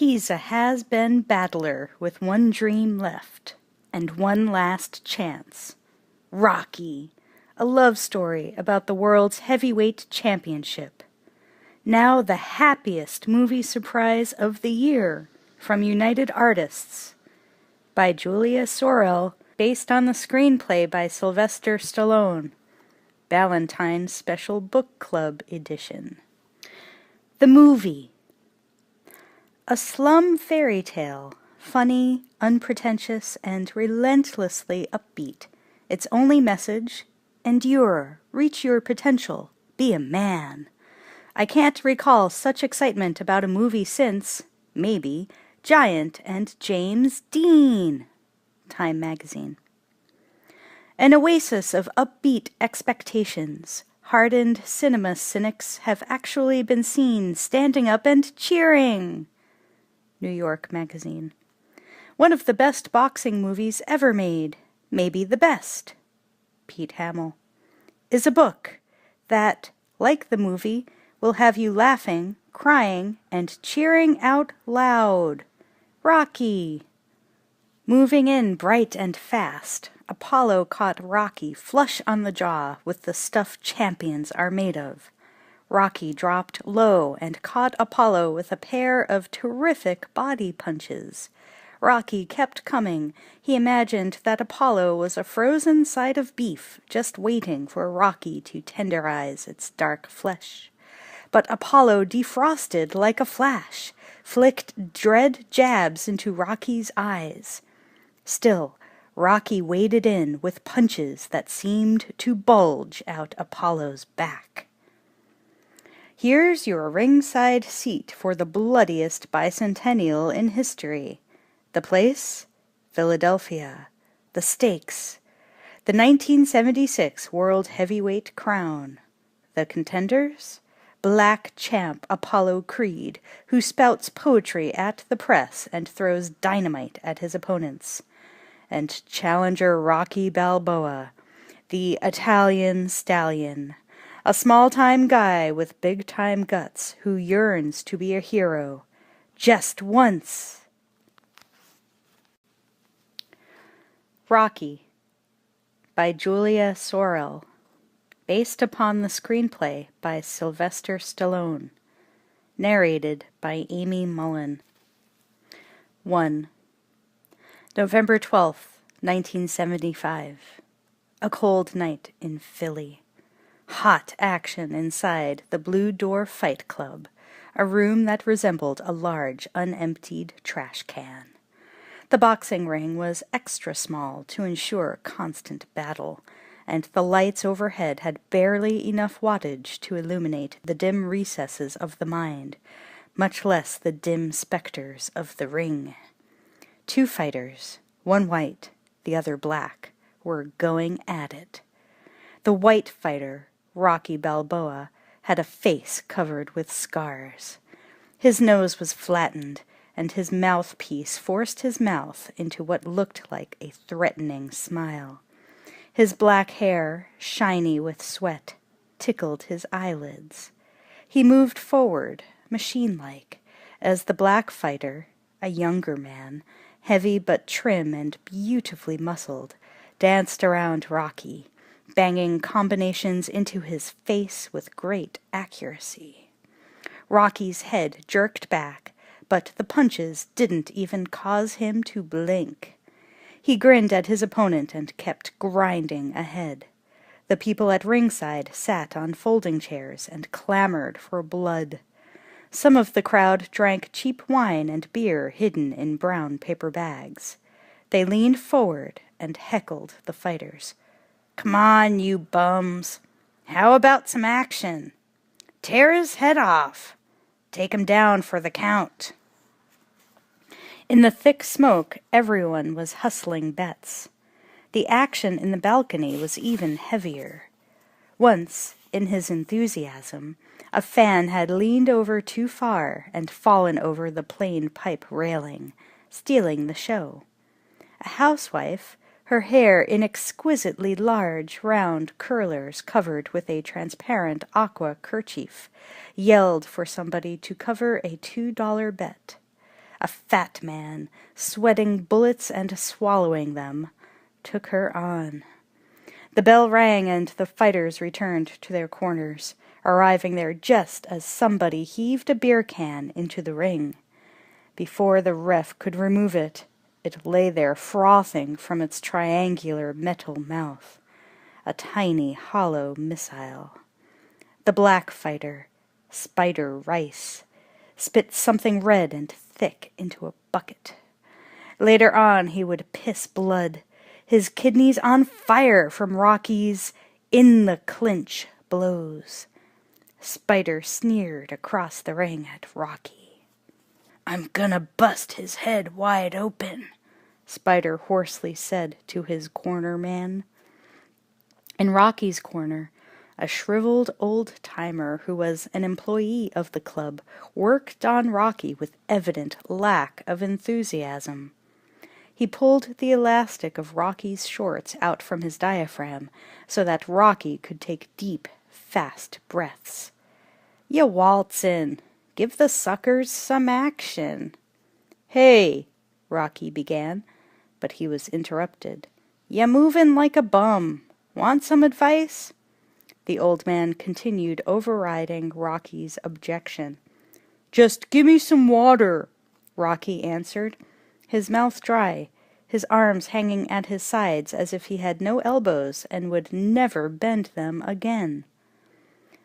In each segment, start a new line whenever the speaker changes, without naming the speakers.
He's a has-been battler with one dream left, and one last chance. Rocky, a love story about the world's heavyweight championship. Now the happiest movie surprise of the year from United Artists, by Julia Sorel, based on the screenplay by Sylvester Stallone. Valentine's Special Book Club Edition. The movie. A slum fairy tale, funny, unpretentious, and relentlessly upbeat. Its only message, endure, reach your potential, be a man. I can't recall such excitement about a movie since, maybe, Giant and James Dean. Time magazine. An oasis of upbeat expectations. Hardened cinema cynics have actually been seen standing up and cheering. New York Magazine. One of the best boxing movies ever made, maybe the best. Pete Hamill. Is a book that, like the movie, will have you laughing, crying, and cheering out loud. Rocky. Moving in bright and fast, Apollo caught Rocky flush on the jaw with the stuff champions are made of. Rocky dropped low and caught Apollo with a pair of terrific body punches. Rocky kept coming. He imagined that Apollo was a frozen side of beef just waiting for Rocky to tenderize its dark flesh. But Apollo defrosted like a flash, flicked dread jabs into Rocky's eyes. Still, Rocky waded in with punches that seemed to bulge out Apollo's back. Here's your ringside seat for the bloodiest bicentennial in history. The place? Philadelphia. The stakes? The 1976 World Heavyweight Crown. The contenders? Black champ Apollo Creed, who spouts poetry at the press and throws dynamite at his opponents. And challenger Rocky Balboa, the Italian stallion, a small-time guy with big-time guts who yearns to be a hero, just once. Rocky, by Julia Sorel, based upon the screenplay by Sylvester Stallone, narrated by Amy Mullen. 1. November 12th, 1975. A cold night in Philly. Hot action inside the Blue Door Fight Club, a room that resembled a large, unemptied trash can. The boxing ring was extra small to ensure constant battle, and the lights overhead had barely enough wattage to illuminate the dim recesses of the mind, much less the dim specters of the ring. 2 fighters, one white, the other black, were going at it. The white fighter, Rocky Balboa, had a face covered with scars. His nose was flattened, and his mouthpiece forced his mouth into what looked like a threatening smile. His black hair, shiny with sweat, tickled his eyelids. He moved forward, machine-like, as the black fighter, a younger man, heavy but trim and beautifully muscled, danced around Rocky, banging combinations into his face with great accuracy. Rocky's head jerked back, but the punches didn't even cause him to blink. He grinned at his opponent and kept grinding ahead. The people at ringside sat on folding chairs and clamored for blood. Some of the crowd drank cheap wine and beer hidden in brown paper bags. They leaned forward and heckled the fighters. "Come on, you bums. How about some action? Tear his head off. Take him down for the count." In the thick smoke, everyone was hustling bets. The action in the balcony was even heavier. Once, in his enthusiasm, a fan had leaned over too far and fallen over the plain pipe railing, stealing the show. A housewife, her hair in exquisitely large, round curlers covered with a transparent aqua kerchief, yelled for somebody to cover a $2 bet. a fat man, sweating bullets and swallowing them, took her on. The bell rang and the fighters returned to their corners, arriving there just as somebody heaved a beer can into the ring. Before the ref could remove it, it lay there frothing from its triangular metal mouth, a tiny hollow missile. The black fighter, Spider Rice, spit something red and thick into a bucket. Later on he would piss blood, his kidneys on fire from Rocky's in-the-clinch blows. Spider sneered across the ring at Rocky. "I'm gonna bust his head wide open," Spider hoarsely said to his corner man. In Rocky's corner, a shriveled old-timer who was an employee of the club worked on Rocky with evident lack of enthusiasm. He pulled the elastic of Rocky's shorts out from his diaphragm so that Rocky could take deep, fast breaths. "Ya waltzin'. Give the suckers some action." "Hey," Rocky began, but he was interrupted. "Ya movin' like a bum. Want some advice?" The old man continued, overriding Rocky's objection. "Just gimme some water," Rocky answered, his mouth dry, his arms hanging at his sides as if he had no elbows and would never bend them again.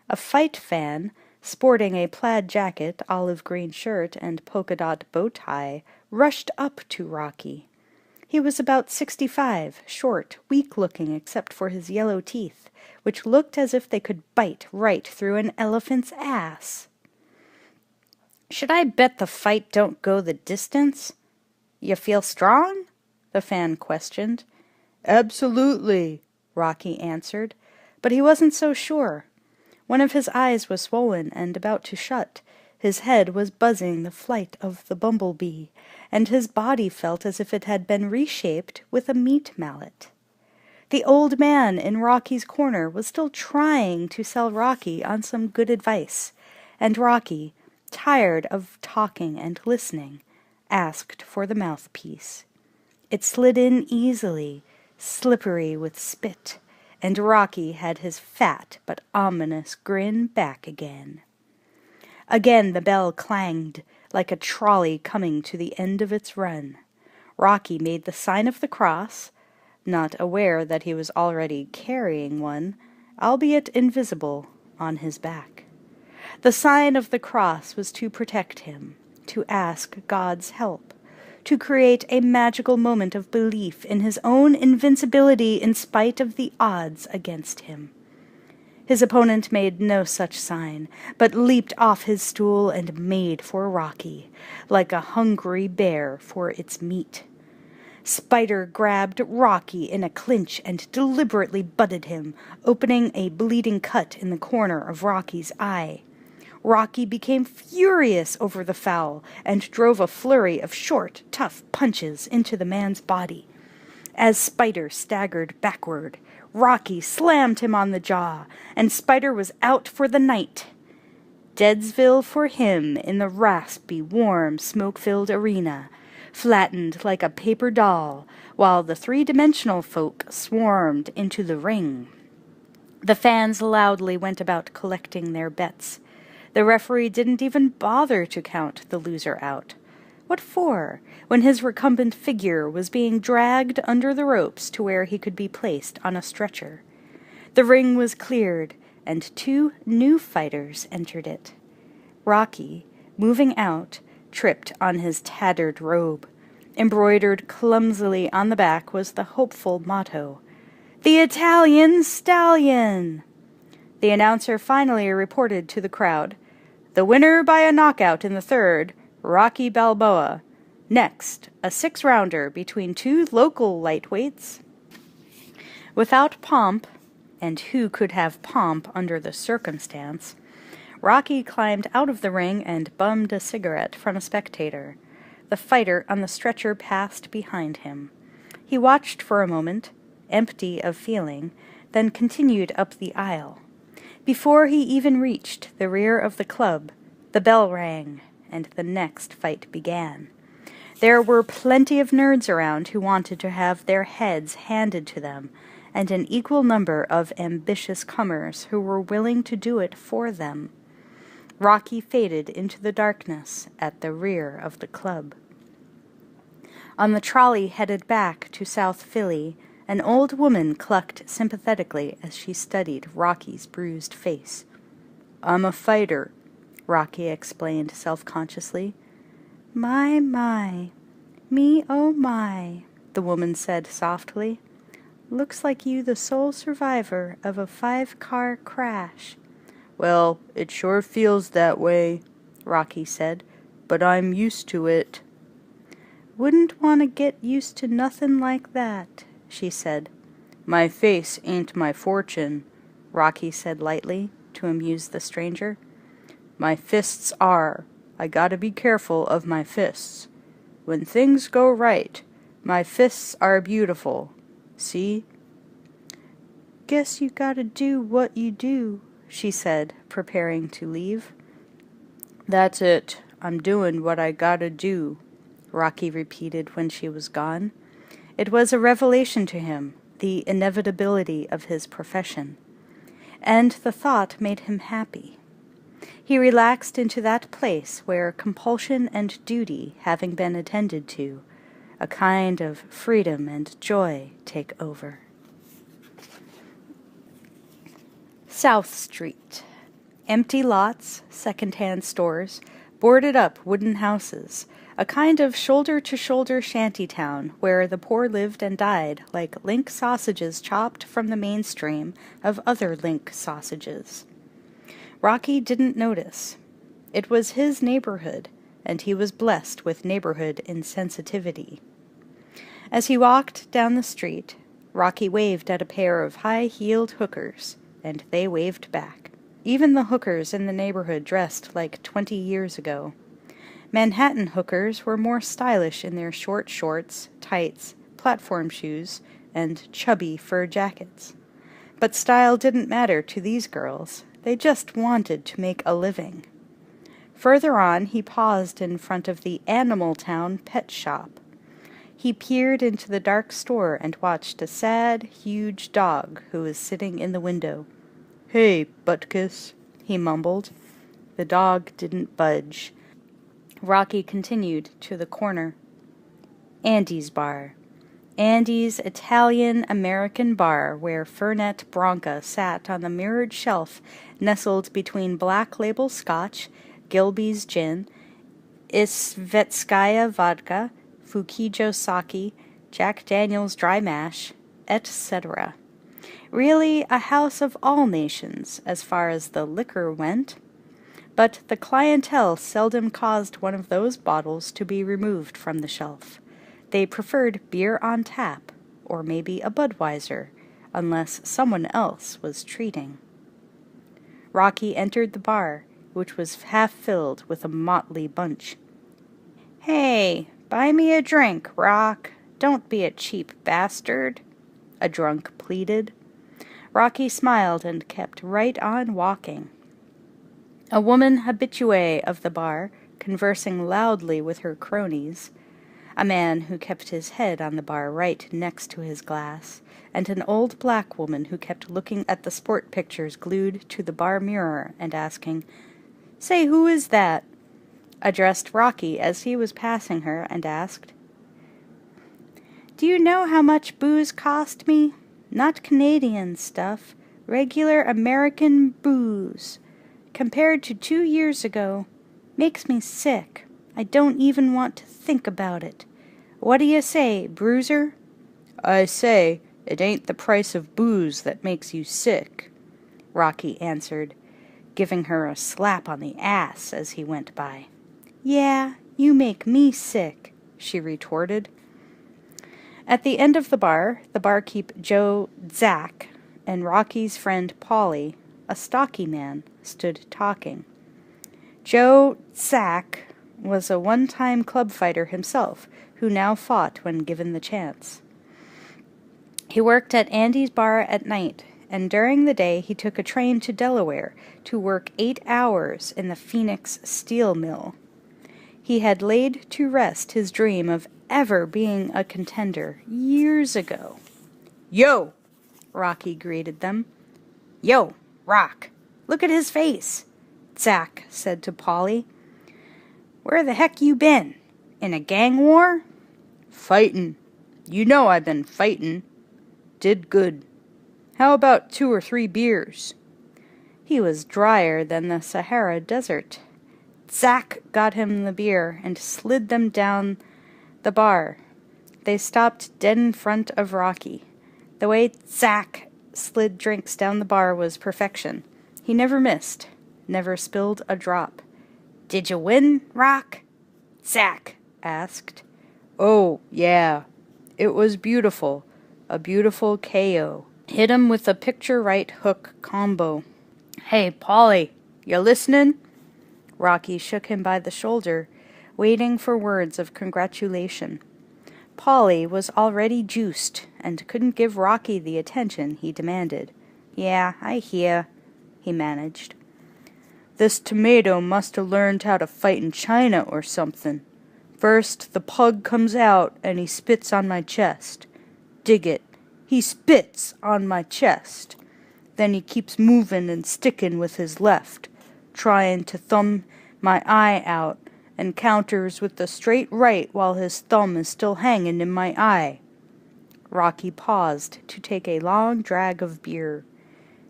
A fight fan, sporting a plaid jacket, olive-green shirt, and polka-dot bow tie, rushed up to Rocky. He was about 65, short, weak-looking except for his yellow teeth, which looked as if they could bite right through an elephant's ass. "Should I bet the fight don't go the distance?" "You feel strong?" the fan questioned. "Absolutely," Rocky answered, but he wasn't so sure. One of his eyes was swollen and about to shut, his head was buzzing the flight of the bumblebee, and his body felt as if it had been reshaped with a meat mallet. The old man in Rocky's corner was still trying to sell Rocky on some good advice, and Rocky, tired of talking and listening, asked for the mouthpiece. It slid in easily, slippery with spit, and Rocky had his fat but ominous grin back again. Again the bell clanged, like a trolley coming to the end of its run. Rocky made the sign of the cross, not aware that he was already carrying one, albeit invisible, on his back. The sign of the cross was to protect him, to ask God's help, to create a magical moment of belief in his own invincibility in spite of the odds against him. His opponent made no such sign, but leaped off his stool and made for Rocky, like a hungry bear for its meat. Spider grabbed Rocky in a clinch and deliberately butted him, opening a bleeding cut in the corner of Rocky's eye. Rocky became furious over the foul and drove a flurry of short, tough punches into the man's body. As Spider staggered backward, Rocky slammed him on the jaw, and Spider was out for the night. Deadsville for him in the raspy, warm, smoke-filled arena, flattened like a paper doll, while the three-dimensional folk swarmed into the ring. The fans loudly went about collecting their bets. The referee didn't even bother to count the loser out. What for, when his recumbent figure was being dragged under the ropes to where he could be placed on a stretcher? The ring was cleared, and 2 new fighters entered it. Rocky, moving out, tripped on his tattered robe. Embroidered clumsily on the back was the hopeful motto, "The Italian Stallion!" The announcer finally reported to the crowd, "The winner by a knockout in the 3rd, Rocky Balboa. Next, a 6-rounder between 2 local lightweights." Without pomp, and who could have pomp under the circumstance, Rocky climbed out of the ring and bummed a cigarette from a spectator. The fighter on the stretcher passed behind him. He watched for a moment, empty of feeling, then continued up the aisle. Before he even reached the rear of the club, the bell rang, and the next fight began. There were plenty of nerds around who wanted to have their heads handed to them, and an equal number of ambitious comers who were willing to do it for them. Rocky faded into the darkness at the rear of the club. On the trolley headed back to South Philly, an old woman clucked sympathetically as she studied Rocky's bruised face. "I'm a fighter," Rocky explained self-consciously. "My, me oh my," the woman said softly. "Looks like you the sole survivor of a 5-car crash." "Well, it sure feels that way," Rocky said, "but I'm used to it." "Wouldn't want to get used to nothing like that," she said. "My face ain't my fortune," Rocky said lightly, to amuse the stranger. "My fists are. I gotta be careful of my fists. When things go right, my fists are beautiful. See?" "Guess you gotta do what you do," she said, preparing to leave. "That's it. I'm doing what I gotta do," Rocky repeated when she was gone. It was a revelation to him, the inevitability of his profession. And the thought made him happy. He relaxed into that place where compulsion and duty having been attended to, a kind of freedom and joy take over. South Street. Empty lots, second-hand stores, boarded-up wooden houses, a kind of shoulder-to-shoulder shanty-town where the poor lived and died like link sausages chopped from the mainstream of other link sausages. Rocky didn't notice. It was his neighborhood, and he was blessed with neighborhood insensitivity. As he walked down the street, Rocky waved at a pair of high-heeled hookers, and they waved back. Even the hookers in the neighborhood dressed like 20 years ago. Manhattan hookers were more stylish in their short shorts, tights, platform shoes, and chubby fur jackets. But style didn't matter to these girls. They just wanted to make a living. Further on, he paused in front of the Animal Town pet shop. He peered into the dark store and watched a sad, huge dog who was sitting in the window. "Hey, Butkus," he mumbled. The dog didn't budge. Rocky continued to the corner. Andy's bar. Andy's Italian-American bar, where Fernet Branca sat on the mirrored shelf nestled between Black Label Scotch, Gilbey's Gin, Isvetskaya Vodka, Fukijo Sake, Jack Daniel's Dry Mash, etc. Really a house of all nations, as far as the liquor went. But the clientele seldom caused one of those bottles to be removed from the shelf. They preferred beer on tap, or maybe a Budweiser, unless someone else was treating. Rocky entered the bar, which was half filled with a motley bunch. "Hey, buy me a drink, Rock. Don't be a cheap bastard," a drunk pleaded. Rocky smiled and kept right on walking. A woman habituée of the bar, conversing loudly with her cronies, a man who kept his head on the bar right next to his glass, and an old black woman who kept looking at the sport pictures glued to the bar mirror and asking, "Say, who is that?" addressed Rocky as he was passing her and asked, "Do you know how much booze cost me? Not Canadian stuff, regular American booze. Compared to 2 years ago, makes me sick. I don't even want to think about it. What do you say, Bruiser?" "I say, it ain't the price of booze that makes you sick," Rocky answered, giving her a slap on the ass as he went by. "Yeah, you make me sick," she retorted. At the end of the barkeep Joe Zack and Rocky's friend Polly, a stocky man, stood talking. Joe Zack was a one-time club fighter himself, who now fought when given the chance. He worked at Andy's bar at night, and during the day he took a train to Delaware to work 8 hours in the Phoenix steel mill. He had laid to rest his dream of ever being a contender years ago. "Yo!" Rocky greeted them. "Yo, Rock, look at his face," Zack said to Polly. "Where the heck you been? In a gang war?" "Fightin'. You know I been fightin'. Did good. How about 2 or 3 beers?" He was drier than the Sahara Desert. Zack got him the beer and slid them down the bar. They stopped dead in front of Rocky. The way Zack slid drinks down the bar was perfection. He never missed, never spilled a drop. "Did you win, Rock?" Zack asked. "Oh, yeah. It was beautiful. A beautiful KO. Hit him with a picture-right hook combo." "Hey, Polly, you listenin'?" Rocky shook him by the shoulder, waiting for words of congratulation. Polly was already juiced and couldn't give Rocky the attention he demanded. "Yeah, I hear," he managed. "This tomato must have learned how to fight in China or something. First, the pug comes out and he spits on my chest. Dig it. He spits on my chest. Then he keeps moving and sticking with his left, trying to thumb my eye out, and counters with the straight right while his thumb is still hanging in my eye." Rocky paused to take a long drag of beer.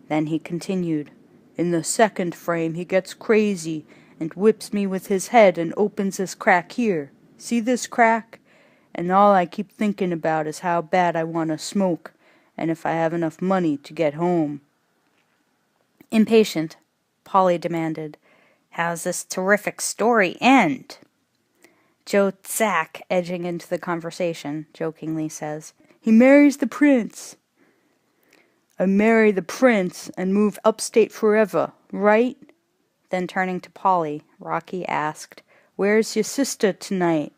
Then he continued, "In the second frame he gets crazy and whips me with his head and opens this crack here. See this crack? And all I keep thinking about is how bad I want to smoke, and if I have enough money to get home." Impatient, Polly demanded, "How's this terrific story end?" Joe Zack, edging into the conversation, jokingly says, "He marries the prince." "I marry the prince and move upstate forever, right?" Then turning to Polly, Rocky asked, "Where's your sister tonight?"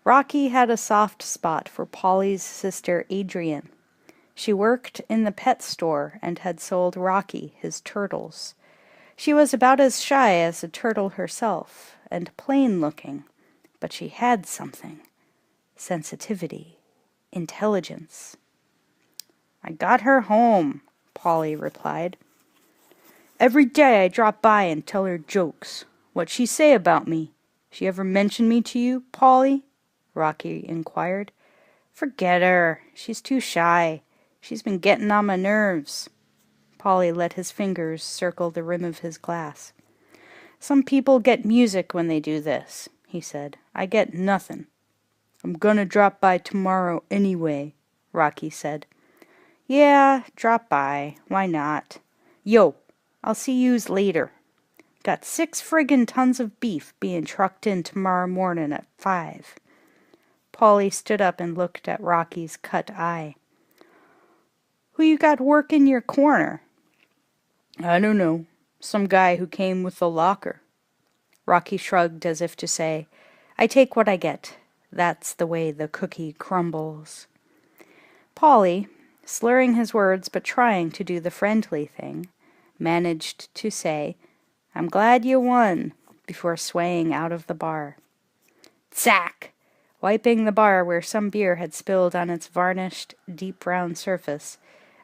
Rocky had a soft spot for Polly's sister Adrian. She worked in the pet store and had sold Rocky his turtles. She was about as shy as a turtle herself, and plain-looking, but she had something. Sensitivity. Intelligence. "I got her home," Polly replied. "Every day I drop by and tell her jokes. What'd she say about me? She ever mention me to you, Polly?" Rocky inquired. "Forget her. She's too shy. She's been getting on my nerves." Polly let his fingers circle the rim of his glass. "Some people get music when they do this," he said. "I get nothing." "I'm gonna drop by tomorrow anyway," Rocky said. "Yeah, drop by. Why not? Yo, I'll see yous later. Got 6 friggin' tons of beef being trucked in tomorrow morning at 5. Polly stood up and looked at Rocky's cut eye. "Who you got working your corner?" "I don't know. Some guy who came with the locker." Rocky shrugged as if to say, "I take what I get. That's the way the cookie crumbles." Polly, slurring his words but trying to do the friendly thing, managed to say, "I'm glad you won," before swaying out of the bar. Zack, wiping the bar where some beer had spilled on its varnished, deep brown surface,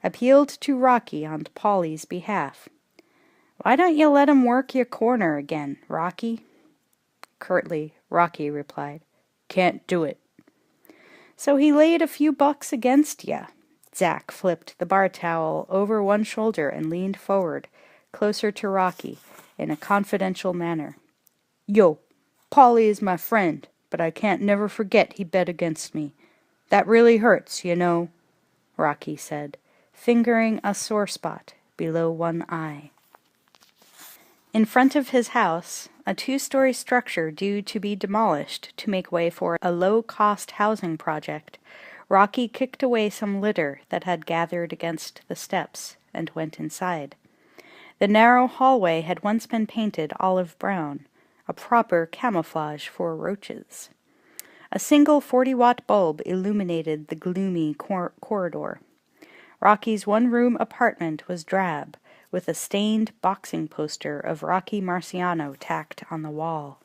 appealed to Rocky on Polly's behalf. "Why don't you let him work your corner again, Rocky?" Curtly, Rocky replied, "Can't do it." "So he laid a few bucks against ya." Zack flipped the bar towel over one shoulder and leaned forward, closer to Rocky, in a confidential manner. "Yo, Polly is my friend, but I can't never forget he bet against me. That really hurts, you know," Rocky said, fingering a sore spot below one eye. In front of his house, a 2-story structure due to be demolished to make way for a low-cost housing project, Rocky kicked away some litter that had gathered against the steps and went inside. The narrow hallway had once been painted olive brown, a proper camouflage for roaches. A single 40-watt bulb illuminated the gloomy corridor. Rocky's one-room apartment was drab, with a stained boxing poster of Rocky Marciano tacked on the wall.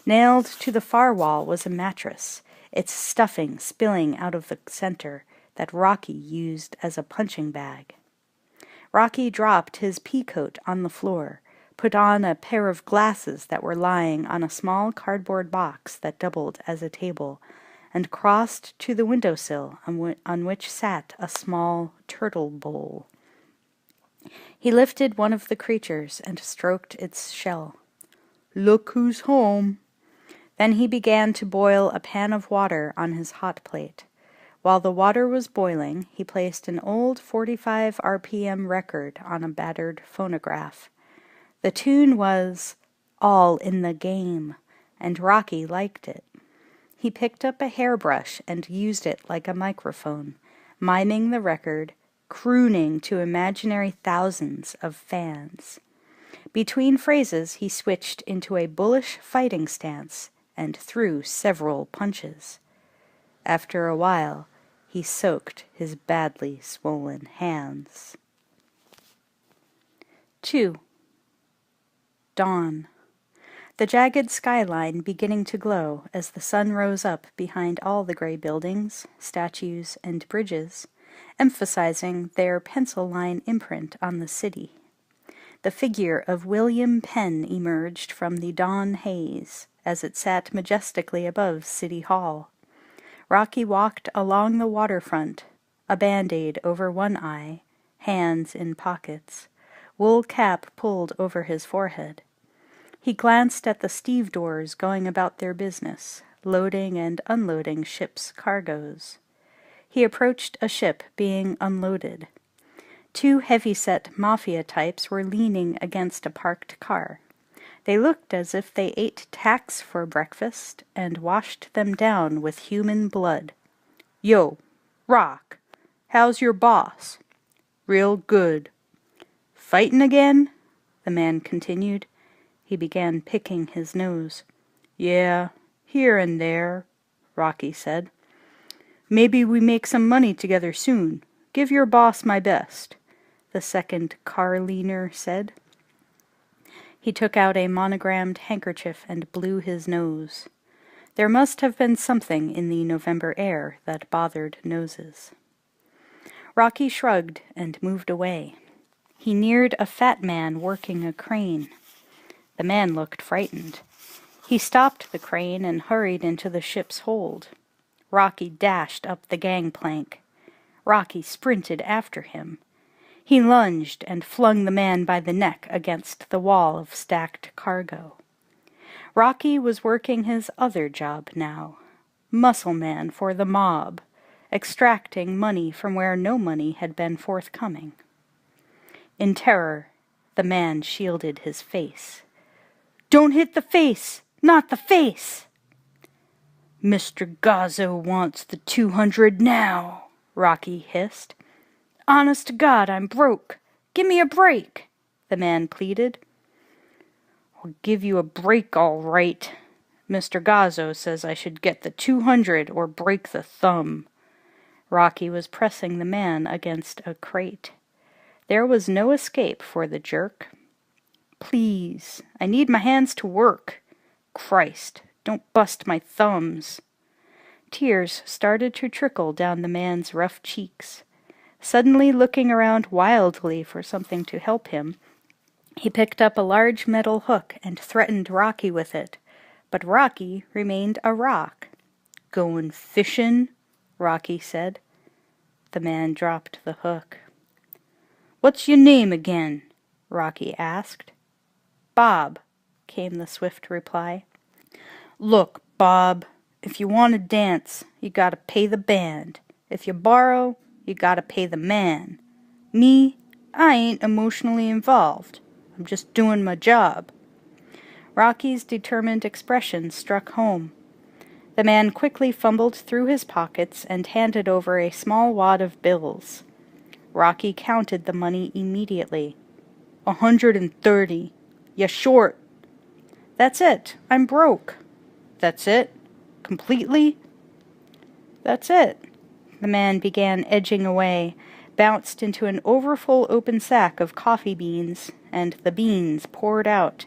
Nailed to the far wall was a mattress, its stuffing spilling out of the center that Rocky used as a punching bag. Rocky dropped his pea coat on the floor, put on a pair of glasses that were lying on a small cardboard box that doubled as a table, and crossed to the windowsill on which sat a small turtle bowl. He lifted one of the creatures and stroked its shell. "Look who's home." Then he began to boil a pan of water on his hot plate. While the water was boiling, he placed an old 45 RPM record on a battered phonograph. The tune was "All in the Game," and Rocky liked it. He picked up a hairbrush and used it like a microphone, miming the record, crooning to imaginary thousands of fans. Between phrases he switched into a bullish fighting stance and threw several punches. After a while, he soaked his badly swollen hands. 2. Dawn. The jagged skyline beginning to glow as the sun rose up behind all the gray buildings, statues, and bridges, emphasizing their pencil line imprint on the city. The figure of William Penn emerged from the dawn haze as it sat majestically above City Hall. Rocky walked along the waterfront, a band-aid over one eye, hands in pockets, wool cap pulled over his forehead. He glanced at the stevedores going about their business, loading and unloading ships' cargoes. He approached a ship being unloaded. 2 heavy-set mafia types were leaning against a parked car. They looked as if they ate tacks for breakfast and washed them down with human blood. "Yo, Rock, how's your boss?" "Real good." "Fightin' again?" the man continued. He began picking his nose. "Yeah, here and there," Rocky said. "Maybe we make some money together soon. Give your boss my best," the second car leaner said. He took out a monogrammed handkerchief and blew his nose. There must have been something in the November air that bothered noses. Rocky shrugged and moved away. He neared a fat man working a crane. The man looked frightened. He stopped the crane and hurried into the ship's hold. Rocky dashed up the gangplank. Rocky sprinted after him. He lunged and flung the man by the neck against the wall of stacked cargo. Rocky was working his other job now, muscle man for the mob, extracting money from where no money had been forthcoming. In terror, the man shielded his face. "Don't hit the face! Not the face!" "Mr. Gazzo wants the 200 now," Rocky hissed. "Honest to God, I'm broke. Give me a break," the man pleaded. "I'll give you a break all right. Mr. Gazzo says I should get the 200 or break the thumb." Rocky was pressing the man against a crate. There was no escape for the jerk. "Please, I need my hands to work. Christ, don't bust my thumbs." Tears started to trickle down the man's rough cheeks. Suddenly looking around wildly for something to help him, he picked up a large metal hook and threatened Rocky with it, but Rocky remained a rock. "Goin' fishin'?" Rocky said. The man dropped the hook. "What's your name again?" Rocky asked. "Bob," came the swift reply. "Look, Bob, if you want to dance, you gotta pay the band. If you borrow, you gotta pay the man. Me, I ain't emotionally involved. I'm just doing my job." Rocky's determined expression struck home. The man quickly fumbled through his pockets and handed over a small wad of bills. Rocky counted the money immediately. $130. "You short." "That's it. I'm broke." "That's it? Completely?" "That's it." The man began edging away, bounced into an overfull open sack of coffee beans, and the beans poured out.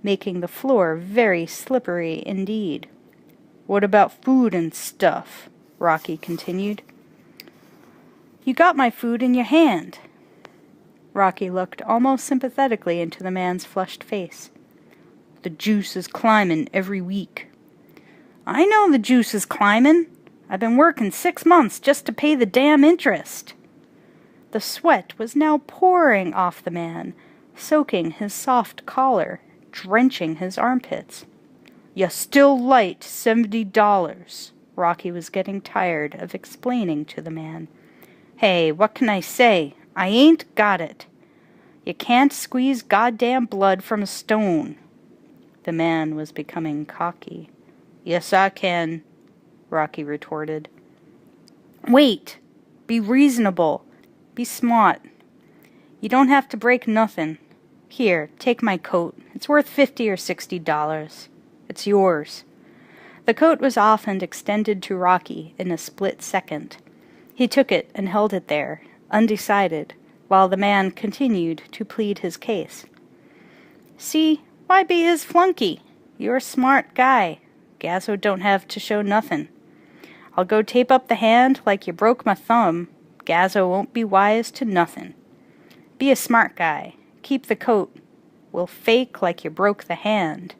making the floor very slippery indeed. "What about food and stuff?" Rocky continued. "You got my food in your hand." Rocky looked almost sympathetically into the man's flushed face. "The juice is climbing every week." "I know the juice is climbing. I've been working 6 months just to pay the damn interest." The sweat was now pouring off the man, soaking his soft collar, drenching his armpits. "You still light $70. Rocky was getting tired of explaining to the man. "Hey, what can I say? I ain't got it. You can't squeeze goddamn blood from a stone." The man was becoming cocky. "Yes, I can," Rocky retorted. "Wait! Be reasonable. Be smart. You don't have to break nothing. Here, take my coat. It's worth $50 or $60. It's yours." The coat was off and extended to Rocky in a split second. He took it and held it there, undecided, while the man continued to plead his case. "See, why be his flunky? You're a smart guy. Gazzo don't have to show nothin'. I'll go tape up the hand like you broke my thumb. Gazzo won't be wise to nothin'. Be a smart guy. Keep the coat. We'll fake like you broke the hand."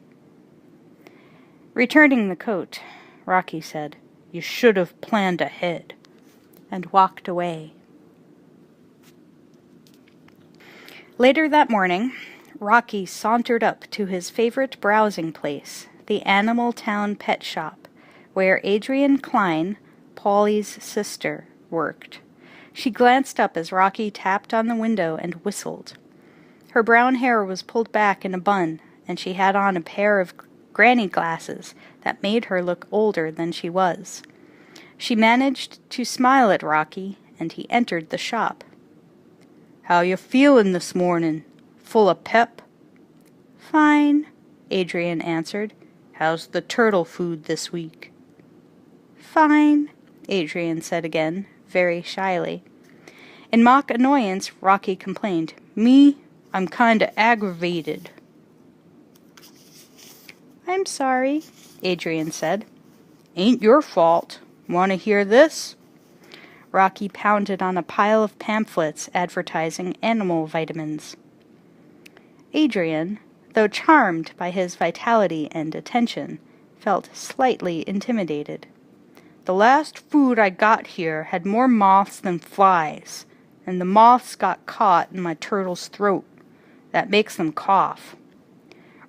Returning the coat, Rocky said, "You should have planned ahead," and walked away. Later that morning, Rocky sauntered up to his favorite browsing place, the Animal Town Pet Shop, where Adrienne Klein, Paulie's sister, worked. She glanced up as Rocky tapped on the window and whistled. Her brown hair was pulled back in a bun, and she had on a pair of granny glasses that made her look older than she was. She managed to smile at Rocky, and he entered the shop. "How you feelin' this morning? Full of pep?" "Fine," Adrienne answered. "How's the turtle food this week?" "Fine," Adrienne said again, very shyly. In mock annoyance, Rocky complained, "Me? I'm kinda aggravated." "I'm sorry," Adrienne said. "Ain't your fault. Want to hear this?" Rocky pounded on a pile of pamphlets advertising animal vitamins. Adrienne, though charmed by his vitality and attention, felt slightly intimidated. "The last food I got here had more moths than flies, and the moths got caught in my turtle's throat. That makes them cough."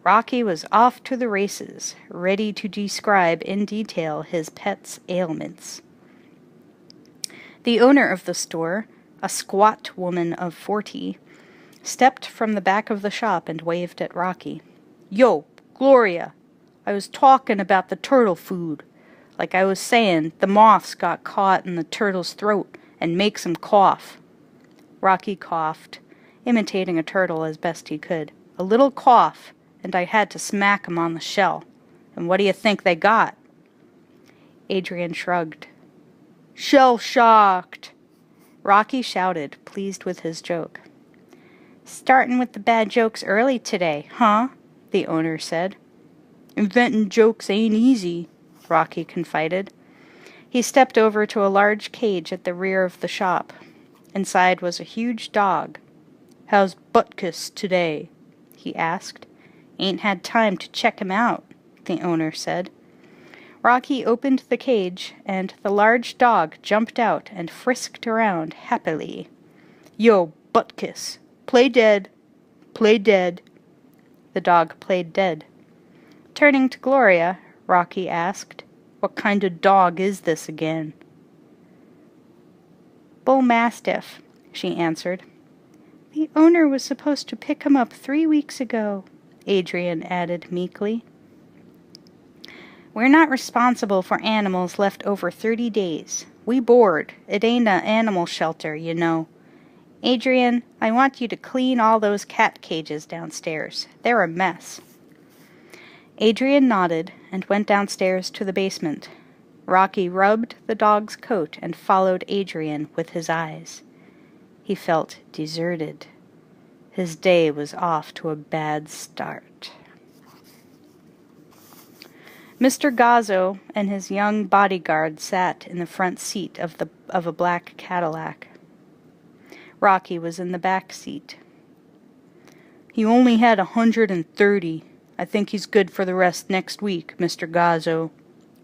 Rocky was off to the races, ready to describe in detail his pet's ailments. The owner of the store, a squat woman of 40, stepped from the back of the shop and waved at Rocky. "Yo, Gloria, I was talking about the turtle food. Like I was saying, the moths got caught in the turtle's throat and makes him cough." Rocky coughed, imitating a turtle as best he could. "A little cough, and I had to smack him on the shell. And what do you think they got?" Adrienne shrugged. "Shell-shocked!" Rocky shouted, pleased with his joke. "Starting with the bad jokes early today, huh?" the owner said. "Inventing jokes ain't easy," Rocky confided. He stepped over to a large cage at the rear of the shop. Inside was a huge dog. "How's Butkus today?" he asked. "Ain't had time to check him out," the owner said. Rocky opened the cage, and the large dog jumped out and frisked around happily. "Yo, Butkus, play dead. Play dead." The dog played dead. Turning to Gloria, Rocky asked, "What kind of dog is this again?" "Bull Mastiff," she answered. "The owner was supposed to pick him up 3 weeks ago," Adrienne added meekly. "We're not responsible for animals left over 30 days. We board. It ain't a animal shelter, you know. Adrienne, I want you to clean all those cat cages downstairs. They're a mess." Adrienne nodded and went downstairs to the basement. Rocky rubbed the dog's coat and followed Adrienne with his eyes. He felt deserted. His day was off to a bad start. Mr. Gazzo and his young bodyguard sat in the front seat of a black Cadillac. Rocky was in the back seat. "He only had 130. I think he's good for the rest next week, Mr. Gazzo,"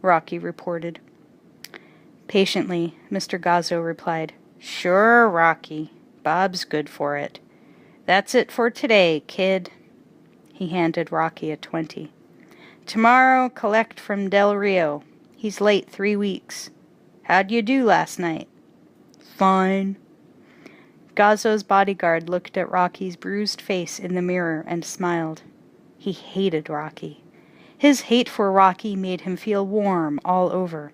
Rocky reported. Patiently, Mr. Gazzo replied, "Sure, Rocky. Bob's good for it. That's it for today, kid." He handed Rocky a 20. "Tomorrow, collect from Del Rio. He's late 3 weeks. How'd you do last night?" "Fine." Gazzo's bodyguard looked at Rocky's bruised face in the mirror and smiled. He hated Rocky. His hate for Rocky made him feel warm all over.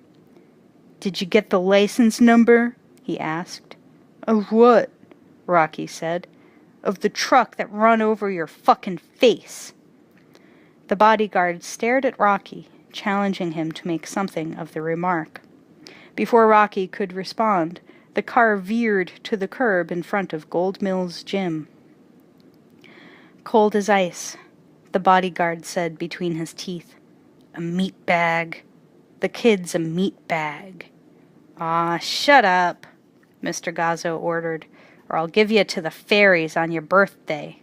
"Did you get the license number?" he asked. "Of what?" Rocky said. "Of the truck that run over your fucking face." The bodyguard stared at Rocky, challenging him to make something of the remark. Before Rocky could respond, the car veered to the curb in front of Gold Mill's gym. "Cold as ice," the bodyguard said between his teeth. "A meat bag. The kid's a meat bag." "Aw, shut up," Mr. Gazzo ordered, "or I'll give you to the fairies on your birthday."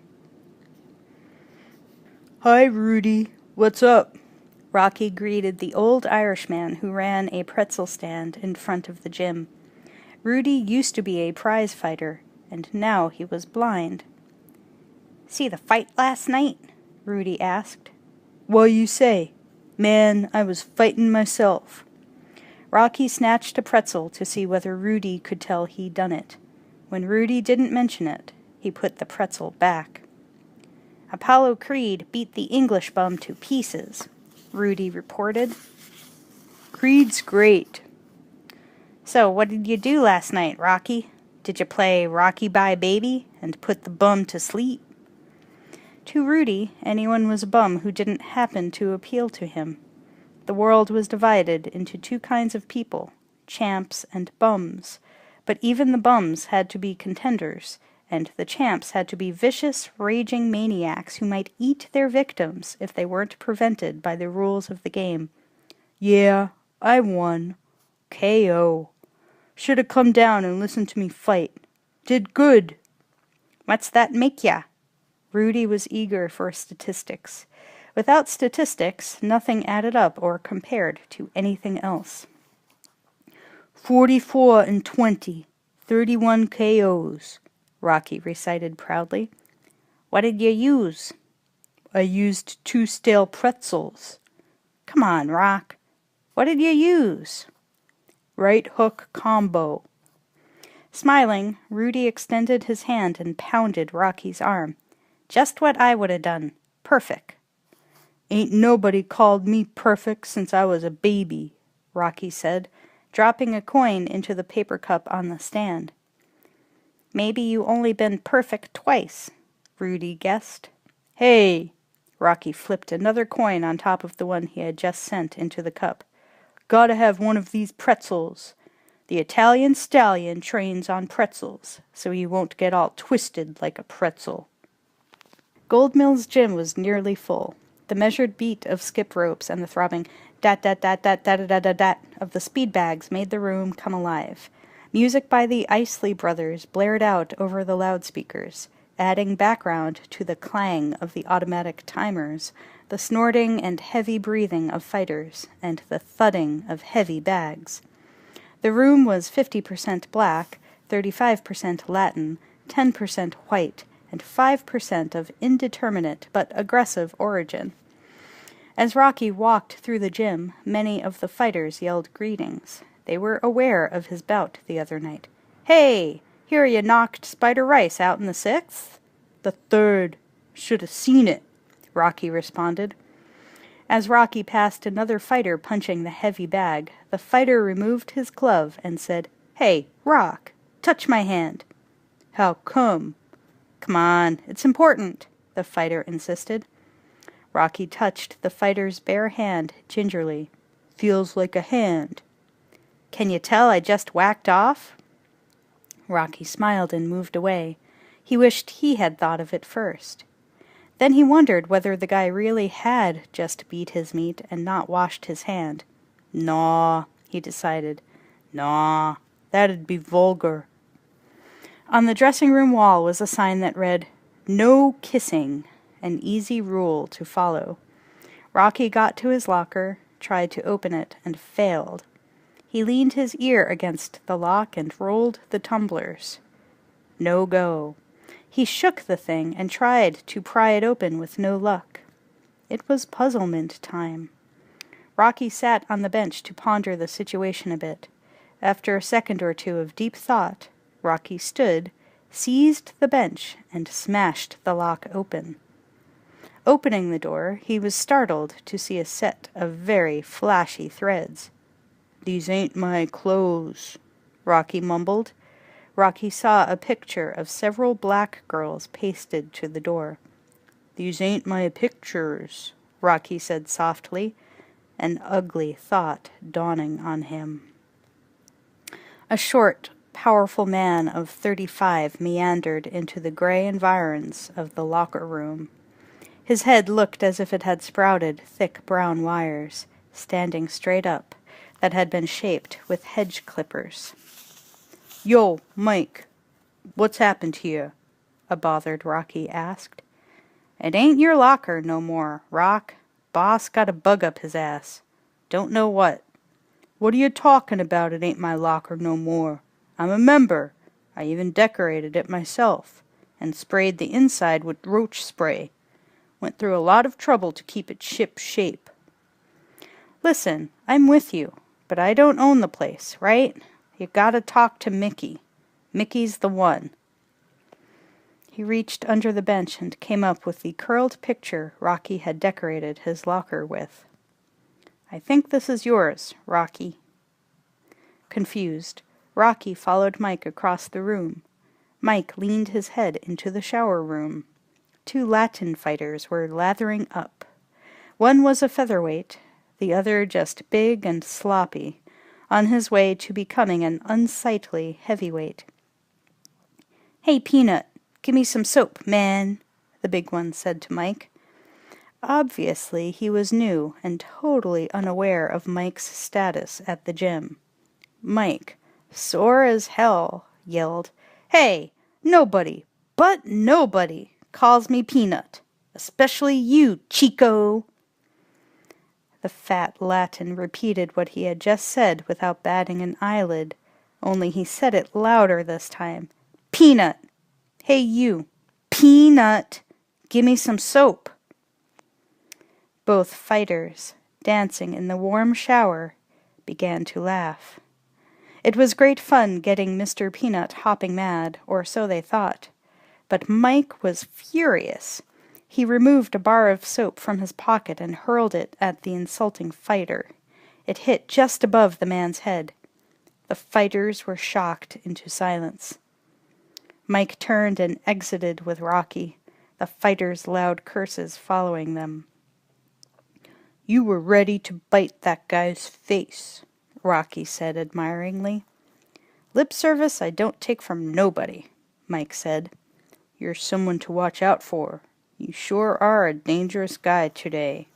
"Hi, Rudy. What's up?" Rocky greeted the old Irishman who ran a pretzel stand in front of the gym. Rudy used to be a prize fighter, and now he was blind. "See the fight last night?" Rudy asked. "What you say? Man, I was fightin' myself." Rocky snatched a pretzel to see whether Rudy could tell he'd done it. When Rudy didn't mention it, he put the pretzel back. "Apollo Creed beat the English bum to pieces," Rudy reported. "Creed's great." "So what did you do last night, Rocky? Did you play Rocky Bye Baby and put the bum to sleep?" To Rudy, anyone was a bum who didn't happen to appeal to him. The world was divided into two kinds of people, champs and bums, but even the bums had to be contenders, and the champs had to be vicious, raging maniacs who might eat their victims if they weren't prevented by the rules of the game. "Yeah, I won. KO. Should have come down and listened to me fight. Did good." "What's that make ya?" Rudy was eager for statistics. Without statistics, nothing added up or compared to anything else. 44-20, 31 KOs, Rocky recited proudly. "What did you use?" "I used 2 stale pretzels." "Come on, Rock. What did you use?" "Right hook combo." Smiling, Rudy extended his hand and pounded Rocky's arm. "Just what I would have done. Perfect." "Ain't nobody called me perfect since I was a baby," Rocky said, dropping a coin into the paper cup on the stand. "Maybe you only been perfect twice," Rudy guessed. "Hey!" Rocky flipped another coin on top of the one he had just sent into the cup. "Gotta have one of these pretzels. The Italian stallion trains on pretzels, so he won't get all twisted like a pretzel." Gold Mill's gym was nearly full. The measured beat of skip ropes and the throbbing dat-dat-dat-dat-dat-dat-dat of the speed bags made the room come alive. Music by the Isley Brothers blared out over the loudspeakers, adding background to the clang of the automatic timers, the snorting and heavy breathing of fighters, and the thudding of heavy bags. The room was 50% black, 35% Latin, 10% white, and 5% of indeterminate but aggressive origin. As Rocky walked through the gym, many of the fighters yelled greetings. They were aware of his bout the other night. "Hey, here you knocked Spider Rice out in the 6th?" "The 3rd. Should have seen it," Rocky responded. As Rocky passed another fighter punching the heavy bag, the fighter removed his glove and said, "Hey, Rock, touch my hand." "How come?" "Come on, it's important," the fighter insisted. Rocky touched the fighter's bare hand gingerly. "Feels like a hand." "Can you tell I just whacked off?" Rocky smiled and moved away. He wished he had thought of it first. Then he wondered whether the guy really had just beat his meat and not washed his hand. Naw, he decided. Naw, that'd be vulgar. On the dressing room wall was a sign that read, "No kissing, an easy rule to follow." Rocky got to his locker, tried to open it, and failed. He leaned his ear against the lock and rolled the tumblers. No go. He shook the thing and tried to pry it open with no luck. It was puzzlement time. Rocky sat on the bench to ponder the situation a bit. After a second or two of deep thought, Rocky stood, seized the bench, and smashed the lock open. Opening the door, he was startled to see a set of very flashy threads. "These ain't my clothes," Rocky mumbled. Rocky saw a picture of several black girls pasted to the door. "These ain't my pictures," Rocky said softly, an ugly thought dawning on him. A short, powerful man of 35 meandered into the gray environs of the locker room. His head looked as if it had sprouted thick brown wires, standing straight up, that had been shaped with hedge clippers. "Yo, Mike, what's happened here?" a bothered Rocky asked. "It ain't your locker no more, Rock. Boss got a bug up his ass. Don't know what." "What are you talking about, it ain't my locker no more? I'm a member. I even decorated it myself, and sprayed the inside with roach spray. Went through a lot of trouble to keep it ship shape." "Listen, I'm with you, but I don't own the place, right? You gotta talk to Mickey. Mickey's the one." He reached under the bench and came up with the curled picture Rocky had decorated his locker with. "I think this is yours, Rocky." Confused, Rocky followed Mike across the room. Mike leaned his head into the shower room. 2 Latin fighters were lathering up. One was a featherweight, the other just big and sloppy, on his way to becoming an unsightly heavyweight. "Hey, Peanut, give me some soap, man," the big one said to Mike. Obviously, he was new and totally unaware of Mike's status at the gym. Mike, sore as hell, yelled, "Hey, nobody, but nobody, calls me Peanut, especially you, Chico." The fat Latin repeated what he had just said without batting an eyelid, only he said it louder this time. "Peanut! Hey you! Peanut! Gimme some soap!" Both fighters, dancing in the warm shower, began to laugh. It was great fun getting Mr. Peanut hopping mad, or so they thought. But Mike was furious. He removed a bar of soap from his pocket and hurled it at the insulting fighter. It hit just above the man's head. The fighters were shocked into silence. Mike turned and exited with Rocky, the fighters' loud curses following them. "You were ready to bite that guy's face," Rocky said admiringly. "Lip service I don't take from nobody," Mike said. "You're someone to watch out for. You sure are a dangerous guy today,"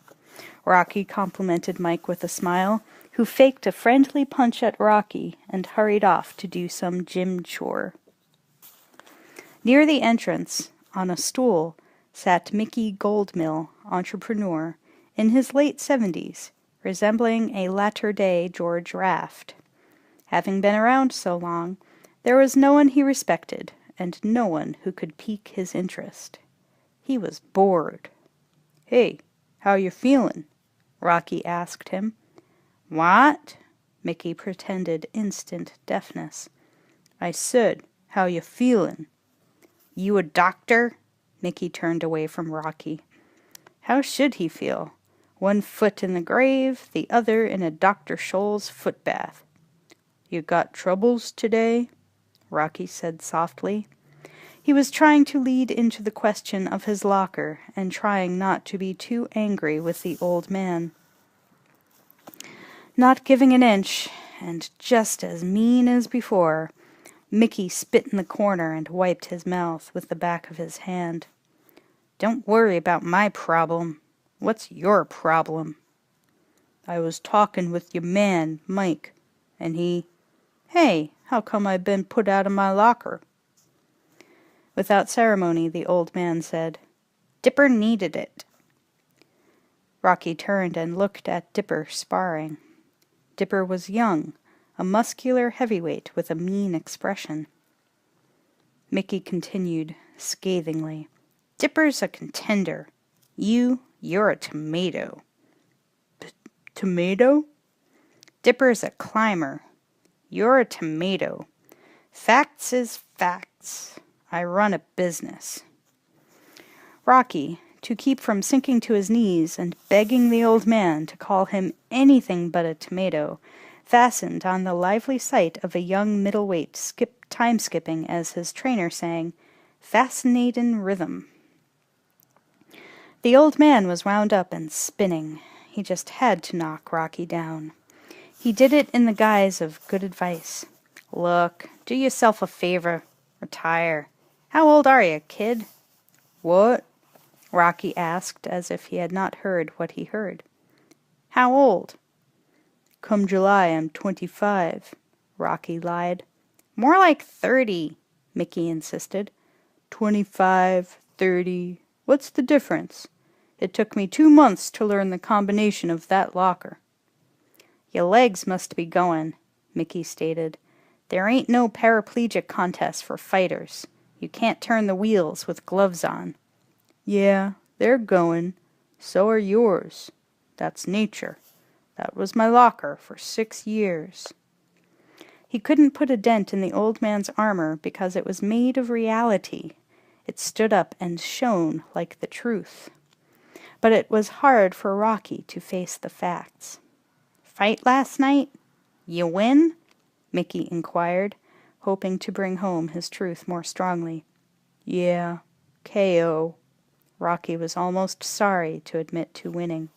Rocky complimented Mike with a smile, who faked a friendly punch at Rocky and hurried off to do some gym chore. Near the entrance, on a stool, sat Mickey Goldmill, entrepreneur, in his late 70s, resembling a latter-day George Raft. Having been around so long, there was no one he respected, and no one who could pique his interest. He was bored. "Hey, how you feelin'?" Rocky asked him. "What?" Mickey pretended instant deafness. "I said, how you feelin'?" "You a doctor?" Mickey turned away from Rocky. How should he feel? One foot in the grave, the other in a Dr. Scholl's foot bath. "You got troubles today?" Rocky said softly. He was trying to lead into the question of his locker and trying not to be too angry with the old man. Not giving an inch, and just as mean as before, Mickey spit in the corner and wiped his mouth with the back of his hand. Don't worry about my problem. What's your problem? I was talking with your man, Mike, and Hey, how come I've been put out of my locker? Without ceremony, the old man said, Dipper needed it. Rocky turned and looked at Dipper sparring. Dipper was young, a muscular heavyweight with a mean expression. Mickey continued, scathingly, Dipper's a contender. You're a tomato. Tomato? Dipper's a climber. You're a tomato. Facts is facts. I run a business. Rocky, to keep from sinking to his knees and begging the old man to call him anything but a tomato, fastened on the lively sight of a young middleweight time-skipping as his trainer sang, Fascinatin' Rhythm. The old man was wound up and spinning. He just had to knock Rocky down. He did it in the guise of good advice. Look, do yourself a favor. Retire. How old are you, kid? What? Rocky asked as if he had not heard what he heard. How old? Come July, I'm 25, Rocky lied. More like 30, Mickey insisted. 25, 30, what's the difference? It took me 2 months to learn the combination of that locker. Your legs must be going, Mickey stated. There ain't no paraplegic contest for fighters. You can't turn the wheels with gloves on. Yeah, they're going. So are yours. That's nature. That was my locker for 6 years. He couldn't put a dent in the old man's armor because it was made of reality. It stood up and shone like the truth. But it was hard for Rocky to face the facts. Fight last night? You win? Mickey inquired, hoping to bring home his truth more strongly. Yeah, KO. Rocky was almost sorry to admit to winning.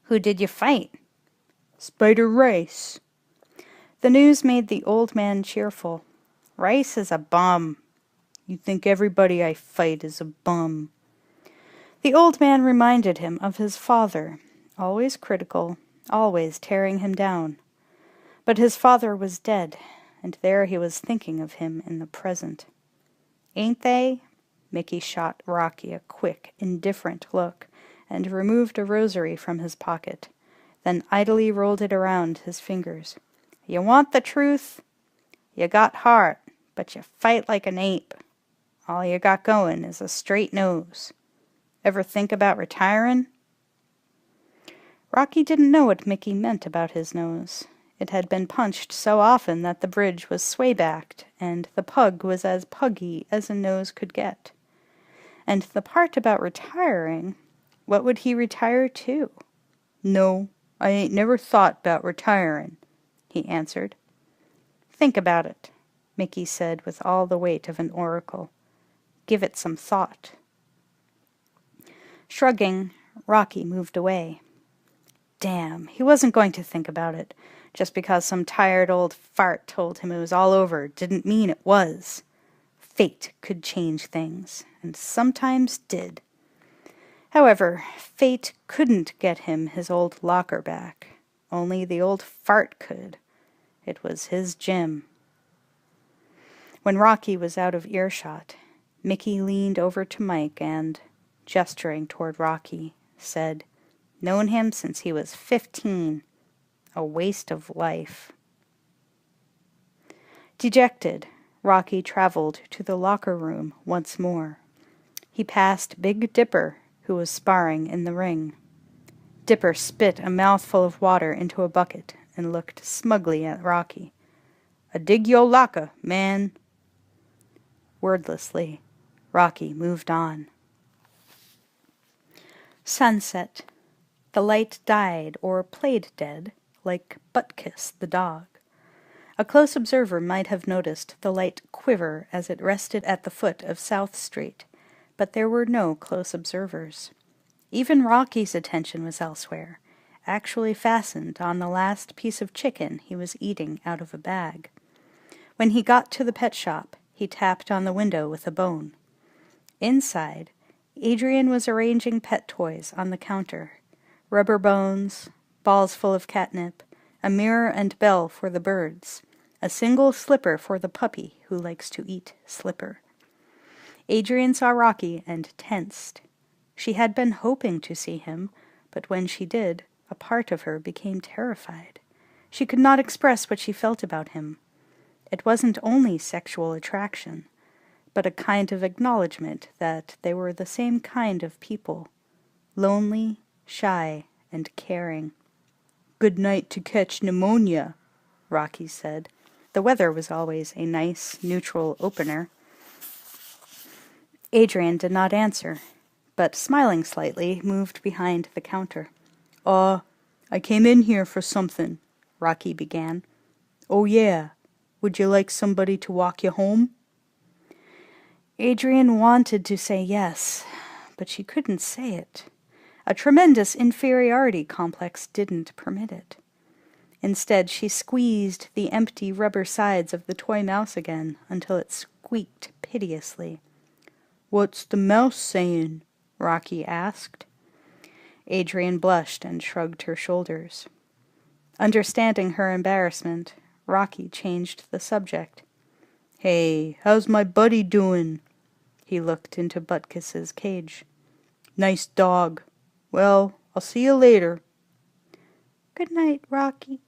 Who did you fight? Spider Rice. The news made the old man cheerful. Rice is a bum. You think everybody I fight is a bum. The old man reminded him of his father, always critical, always tearing him down. But his father was dead, and there he was thinking of him in the present. Ain't they? Mickey shot Rocky a quick, indifferent look, and removed a rosary from his pocket, then idly rolled it around his fingers. You want the truth? You got heart, but you fight like an ape. All you got going is a straight nose. Ever think about retiring? Rocky didn't know what Mickey meant about his nose. It had been punched so often that the bridge was sway-backed, and the pug was as puggy as a nose could get. And the part about retiring, what would he retire to? No, I ain't never thought 'bout retiring, he answered. Think about it, Mickey said with all the weight of an oracle. Give it some thought. Shrugging, Rocky moved away. Damn, he wasn't going to think about it. Just because some tired old fart told him it was all over didn't mean it was. Fate could change things, and sometimes did. However, fate couldn't get him his old locker back. Only the old fart could. It was his gym. When Rocky was out of earshot, Mickey leaned over to Mike and, gesturing toward Rocky, said, Known him since he was 15. A waste of life. Dejected, Rocky traveled to the locker room once more. He passed Big Dipper, who was sparring in the ring. Dipper spit a mouthful of water into a bucket and looked smugly at Rocky. A dig yo locker, man. Wordlessly, Rocky moved on. Sunset. The light died or played dead, like Buttkiss the dog. A close observer might have noticed the light quiver as it rested at the foot of South Street, but there were no close observers. Even Rocky's attention was elsewhere, actually fastened on the last piece of chicken he was eating out of a bag. When he got to the pet shop, he tapped on the window with a bone. Inside, Adrian was arranging pet toys on the counter. Rubber bones, balls full of catnip, a mirror and bell for the birds, a single slipper for the puppy who likes to eat slipper. Adrian saw Rocky and tensed. She had been hoping to see him, but when she did, a part of her became terrified. She could not express what she felt about him. It wasn't only sexual attraction, but a kind of acknowledgement that they were the same kind of people, lonely, shy, and caring. "Good night to catch pneumonia," Rocky said. The weather was always a nice, neutral opener. Adrian did not answer, but smiling slightly, moved behind the counter. I came in here for something," Rocky began. "Oh yeah, would you like somebody to walk you home?" Adrian wanted to say yes, but she couldn't say it. A tremendous inferiority complex didn't permit it. Instead, she squeezed the empty rubber sides of the toy mouse again until it squeaked piteously. "What's the mouse saying?" Rocky asked. Adrian blushed and shrugged her shoulders. Understanding her embarrassment, Rocky changed the subject. "Hey, how's my buddy doing?" He looked into Butkus's cage. "Nice dog. Well, I'll see you later." "Good night, Rocky."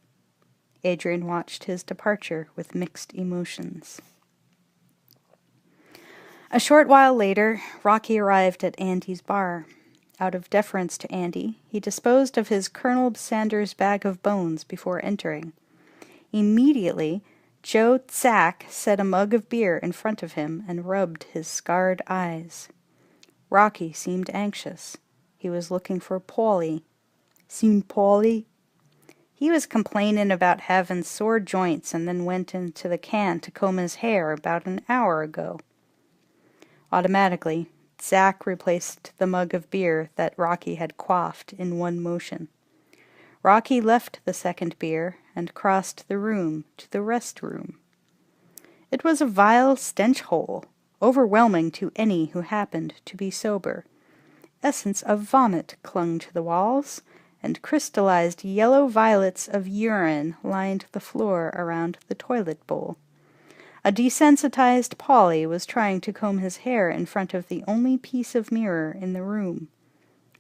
Adrian watched his departure with mixed emotions. A short while later, Rocky arrived at Andy's bar. Out of deference to Andy, he disposed of his Colonel Sanders bag of bones before entering. Immediately, Joe Tsack set a mug of beer in front of him and rubbed his scarred eyes. Rocky seemed anxious. He was looking for Paulie. "Seen Paulie?" He was complaining about having sore joints and then went into the can to comb his hair about an hour ago. Automatically, Zach replaced the mug of beer that Rocky had quaffed in one motion. Rocky left the second beer and crossed the room to the restroom. It was a vile stench hole, overwhelming to any who happened to be sober. Essence of vomit clung to the walls, and crystallized yellow violets of urine lined the floor around the toilet bowl. A desensitized Polly was trying to comb his hair in front of the only piece of mirror in the room.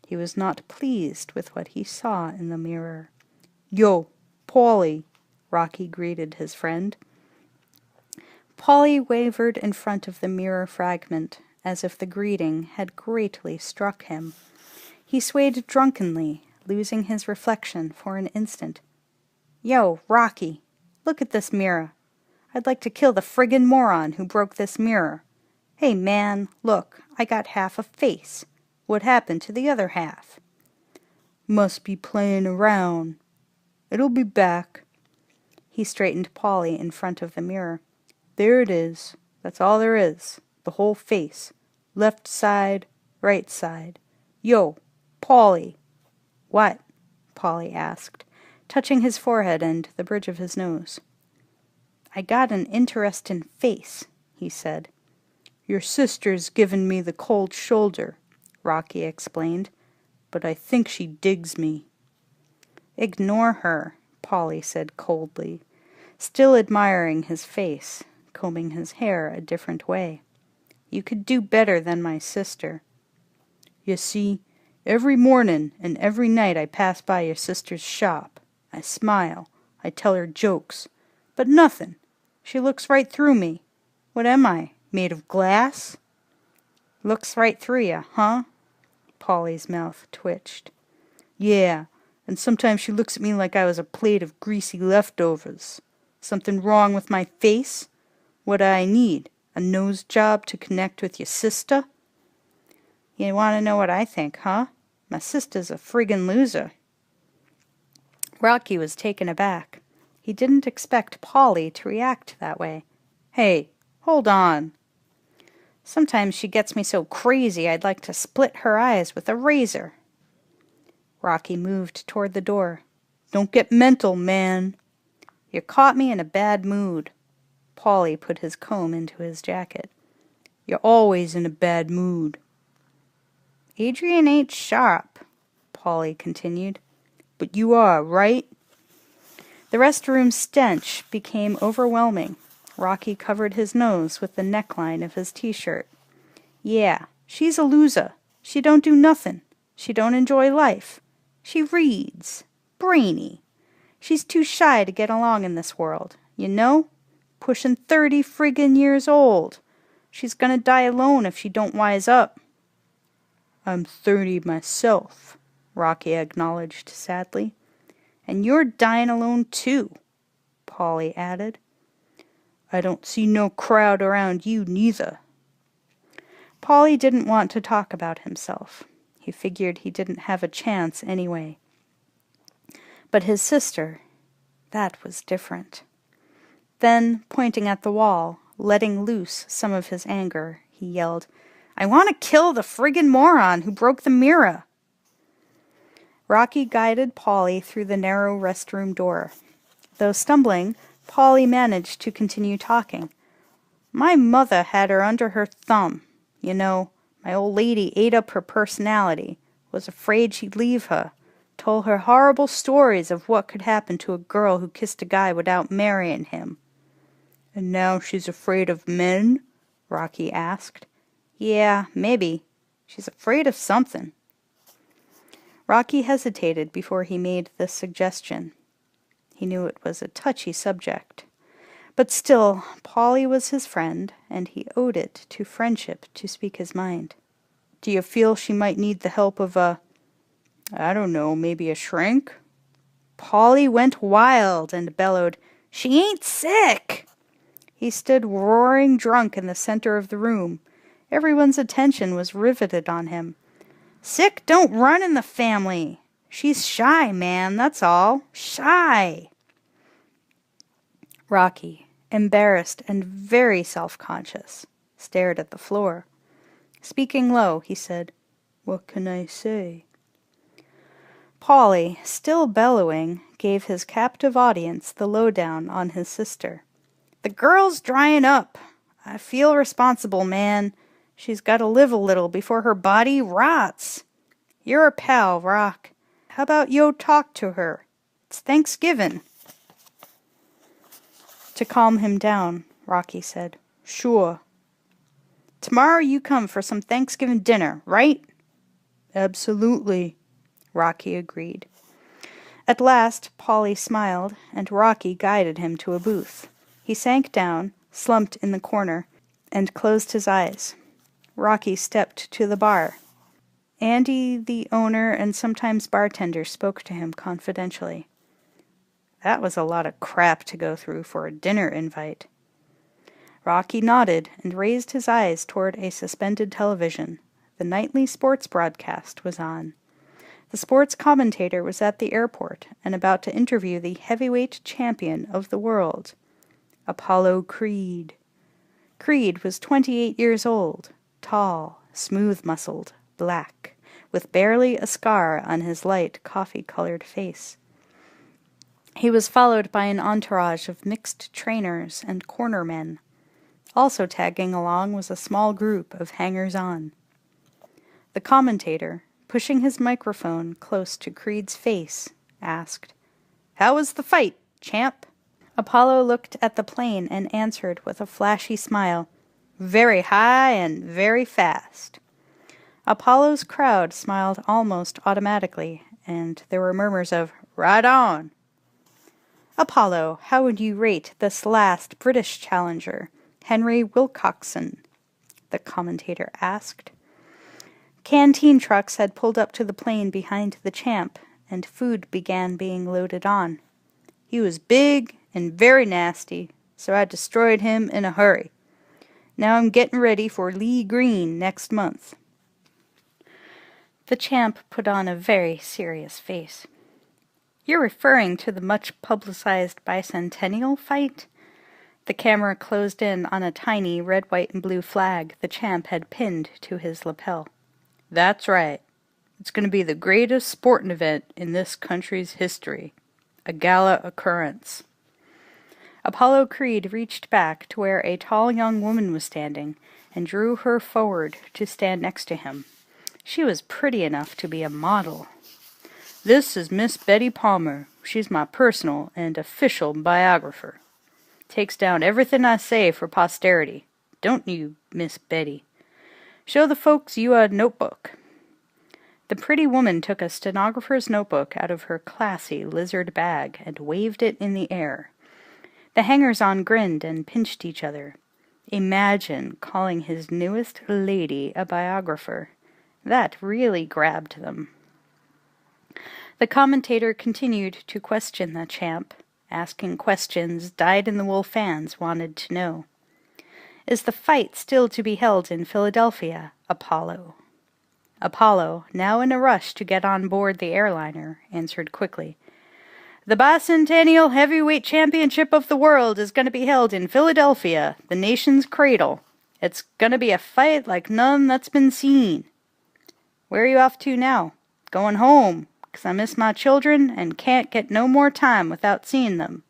He was not pleased with what he saw in the mirror. "Yo, Paulie," Rocky greeted his friend. Polly wavered in front of the mirror fragment, as if the greeting had greatly struck him. He swayed drunkenly, losing his reflection for an instant. "Yo, Rocky, look at this mirror. I'd like to kill the friggin' moron who broke this mirror. Hey, man, look, I got half a face. What happened to the other half?" "Must be playing around. It'll be back." He straightened Polly in front of the mirror. "There it is. That's all there is. The whole face. Left side, right side. Yo, Polly." "What?" Polly asked, touching his forehead and the bridge of his nose. "I got an interestin' face," he said. "Your sister's given me the cold shoulder," Rocky explained, "but I think she digs me." "Ignore her," Polly said coldly, still admiring his face, combing his hair a different way. "You could do better than my sister." "You see, every mornin' and every night I pass by your sister's shop. I smile. I tell her jokes. But nothin'. She looks right through me. What am I, made of glass?" "Looks right through you, huh?" Polly's mouth twitched. "Yeah, and sometimes she looks at me like I was a plate of greasy leftovers. Something wrong with my face? What I need? A nose job to connect with your sister?" "You want to know what I think, huh? My sister's a friggin' loser." Rocky was taken aback. He didn't expect Polly to react that way. "Hey, hold on." "Sometimes she gets me so crazy I'd like to split her eyes with a razor." Rocky moved toward the door. "Don't get mental, man." "You caught me in a bad mood." Polly put his comb into his jacket. "You're always in a bad mood." Adrian ain't sharp, Polly continued. But you are, right? The restroom stench became overwhelming. Rocky covered his nose with the neckline of his t-shirt. Yeah, she's a loser. She don't do nothin'. She don't enjoy life. She reads. Brainy. She's too shy to get along in this world, you know? Pushin' 30 friggin' years old. She's gonna die alone if she don't wise up. I'm 30 myself, Rocky acknowledged sadly. And you're dying alone too, Polly added. I don't see no crowd around you neither. Polly didn't want to talk about himself. He figured he didn't have a chance anyway. But his sister, that was different. Then, pointing at the wall, letting loose some of his anger, he yelled, I want to kill the friggin' moron who broke the mirror. Rocky guided Polly through the narrow restroom door. Though stumbling, Polly managed to continue talking. My mother had her under her thumb. You know, my old lady ate up her personality, was afraid she'd leave her, told her horrible stories of what could happen to a girl who kissed a guy without marrying him. And now she's afraid of men? Rocky asked. Yeah, maybe. She's afraid of something. Rocky hesitated before he made this suggestion. He knew it was a touchy subject. But still, Polly was his friend, and he owed it to friendship to speak his mind. Do you feel she might need the help of I don't know, maybe a shrink? Polly went wild and bellowed, She ain't sick! He stood roaring drunk in the center of the room. Everyone's attention was riveted on him. Sick don't run in the family. She's shy, man, that's all. Shy. Rocky, embarrassed and very self-conscious, stared at the floor. Speaking low, he said, What can I say? Polly, still bellowing, gave his captive audience the lowdown on his sister. The girl's drying up. I feel responsible, man. She's got to live a little before her body rots. You're a pal, Rock. How about yo talk to her? It's Thanksgiving. To calm him down, Rocky said, Sure. Tomorrow you come for some Thanksgiving dinner, right? Absolutely, Rocky agreed. At last, Polly smiled, and Rocky guided him to a booth. He sank down, slumped in the corner, and closed his eyes. Rocky stepped to the bar. Andy, the owner and sometimes bartender, spoke to him confidentially. That was a lot of crap to go through for a dinner invite. Rocky nodded and raised his eyes toward a suspended television. The nightly sports broadcast was on. The sports commentator was at the airport and about to interview the heavyweight champion of the world, Apollo Creed. Creed was 28 years old, tall, smooth-muscled, black, with barely a scar on his light coffee-colored face. He was followed by an entourage of mixed trainers and cornermen. Also tagging along was a small group of hangers-on. The commentator, pushing his microphone close to Creed's face, asked, How was the fight, champ? Apollo looked at the plane and answered with a flashy smile, Very high and very fast. Apollo's crowd smiled almost automatically, and there were murmurs of, Right on! Apollo, how would you rate this last British challenger, Henry Wilcoxon? The commentator asked. Canteen trucks had pulled up to the plane behind the champ, and food began being loaded on. He was big and very nasty, so I destroyed him in a hurry. Now I'm getting ready for Lee Green next month. The champ put on a very serious face. You're referring to the much-publicized bicentennial fight? The camera closed in on a tiny red, white, and blue flag the champ had pinned to his lapel. That's right. It's going to be the greatest sporting event in this country's history. A gala occurrence. Apollo Creed reached back to where a tall young woman was standing and drew her forward to stand next to him. She was pretty enough to be a model. "This is Miss Betty Palmer. She's my personal and official biographer. Takes down everything I say for posterity. Don't you, Miss Betty? Show the folks you a notebook." The pretty woman took a stenographer's notebook out of her classy lizard bag and waved it in the air. The hangers-on grinned and pinched each other. Imagine calling his newest lady a biographer. That really grabbed them. The commentator continued to question the champ, asking questions dyed-in-the-wool fans wanted to know. "Is the fight still to be held in Philadelphia, Apollo?" Apollo, now in a rush to get on board the airliner, answered quickly, "The bicentennial heavyweight championship of the world is going to be held in Philadelphia, the nation's cradle. It's going to be a fight like none that's been seen." "Where are you off to now?" "Going home, 'cause I miss my children and can't get no more time without seeing them."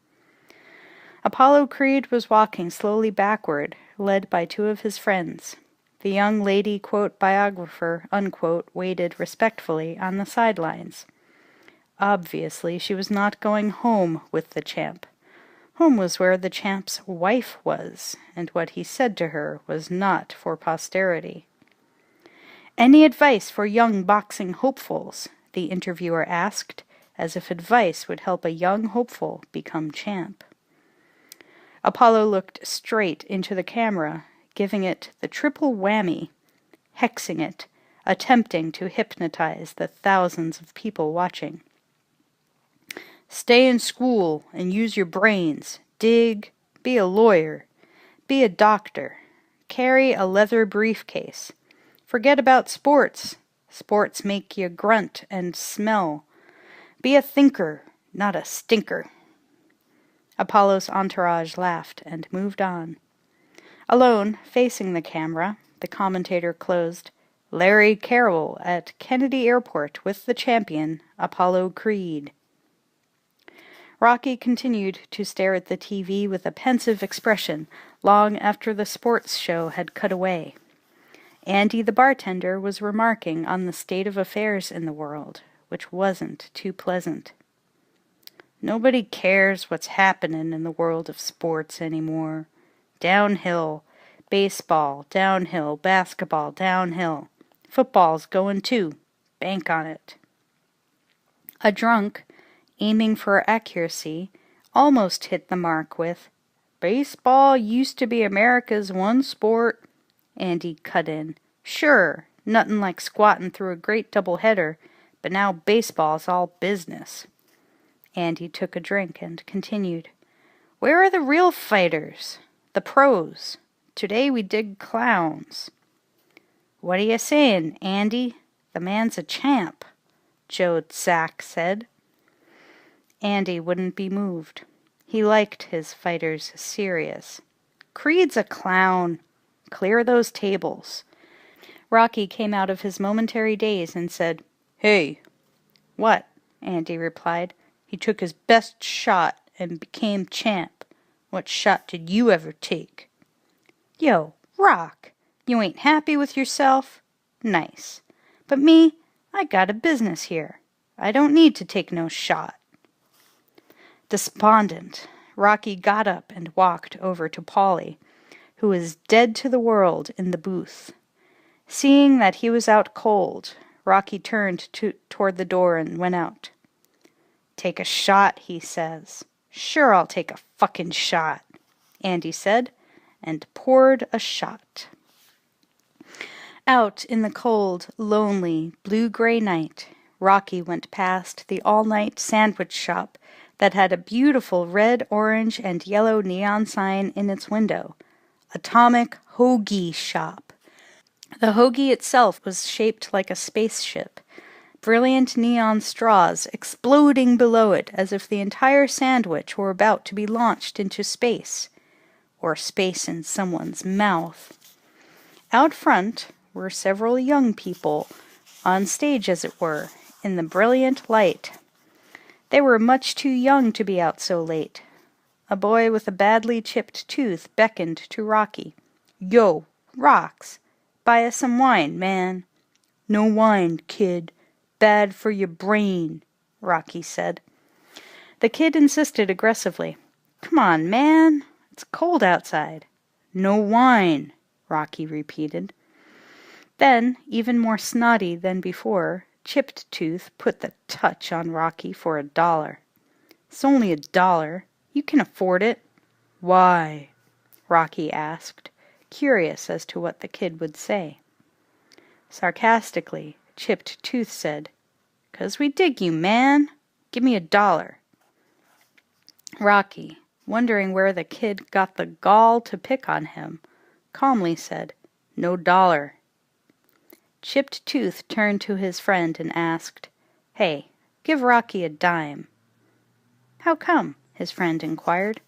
Apollo Creed was walking slowly backward, led by two of his friends. The young lady, quote, biographer, unquote, waited respectfully on the sidelines. Obviously, she was not going home with the champ. Home was where the champ's wife was, and what he said to her was not for posterity. "Any advice for young boxing hopefuls?" the interviewer asked, as if advice would help a young hopeful become champ. Apollo looked straight into the camera, giving it the triple whammy, hexing it, attempting to hypnotize the thousands of people watching. "Stay in school and use your brains. Dig, be a lawyer, be a doctor, carry a leather briefcase. Forget about sports. Sports make you grunt and smell. Be a thinker, not a stinker." Apollo's entourage laughed and moved on. Alone, facing the camera, the commentator closed, "Larry Carroll at Kennedy Airport with the champion, Apollo Creed." Rocky continued to stare at the TV with a pensive expression long after the sports show had cut away. Andy the bartender was remarking on the state of affairs in the world, which wasn't too pleasant. "Nobody cares what's happening in the world of sports anymore. Downhill, baseball, downhill, basketball, downhill. Football's going too. Bank on it." A drunk, aiming for accuracy, almost hit the mark with, "Baseball used to be America's one sport." Andy cut in, "Sure, nothin' like squatting through a great doubleheader, but now baseball's all business." Andy took a drink and continued, "Where are the real fighters? The pros? Today we dig clowns." "What are you saying, Andy? The man's a champ," Joe Zack said. Andy wouldn't be moved. He liked his fighters serious. "Creed's a clown. Clear those tables." Rocky came out of his momentary daze and said, "Hey." "What?" Andy replied. "He took his best shot and became champ. What shot did you ever take?" "Yo, Rock, you ain't happy with yourself? Nice. But me, I got a business here. I don't need to take no shot." Despondent, Rocky got up and walked over to Polly, who was dead to the world in the booth. Seeing that he was out cold, Rocky turned toward the door and went out. "Take a shot," he says. "Sure, I'll take a fucking shot," Andy said, and poured a shot. Out in the cold, lonely, blue-gray night, Rocky went past the all-night sandwich shop that had a beautiful red, orange, and yellow neon sign in its window. Atomic Hoagie Shop. The hoagie itself was shaped like a spaceship, brilliant neon straws exploding below it as if the entire sandwich were about to be launched into space, or space in someone's mouth. Out front were several young people, on stage as it were, in the brilliant light. They were much too young to be out so late. A boy with a badly chipped tooth beckoned to Rocky. "Yo, Rocks, buy us some wine, man." No wine, kid. Bad for your brain, Rocky said. The kid insisted aggressively. Come on, man. It's cold outside. No wine, Rocky repeated. Then, even more snotty than before, Chipped Tooth put the touch on Rocky for $1. It's only $1. You can afford it. Why? Rocky asked, curious as to what the kid would say. Sarcastically, Chipped Tooth said, "'Cause we dig you, man. Give me $1. Rocky, wondering where the kid got the gall to pick on him, calmly said, "No dollar." Chipped Tooth turned to his friend and asked, "Hey, give Rocky a dime." "How come?" his friend inquired.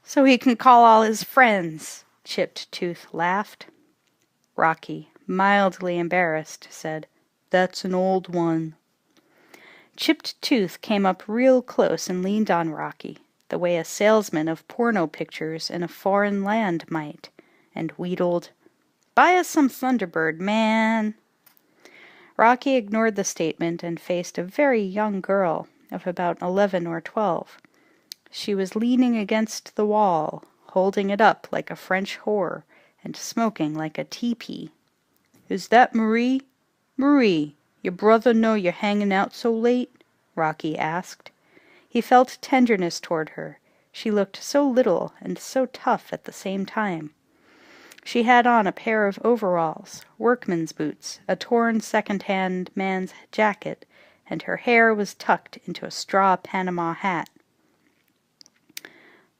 "So he can call all his friends," Chipped Tooth laughed. Rocky, mildly embarrassed, said, "That's an old one." Chipped Tooth came up real close and leaned on Rocky, the way a salesman of porno pictures in a foreign land might, and wheedled, "Buy us some Thunderbird, man." Rocky ignored the statement and faced a very young girl of about 11 or 12. She was leaning against the wall, holding it up like a French whore, and smoking like a teepee. "Is that Marie? Marie, your brother know you're hanging out so late?" Rocky asked. He felt tenderness toward her. She looked so little and so tough at the same time. She had on a pair of overalls, workman's boots, a torn second-hand man's jacket, and her hair was tucked into a straw Panama hat.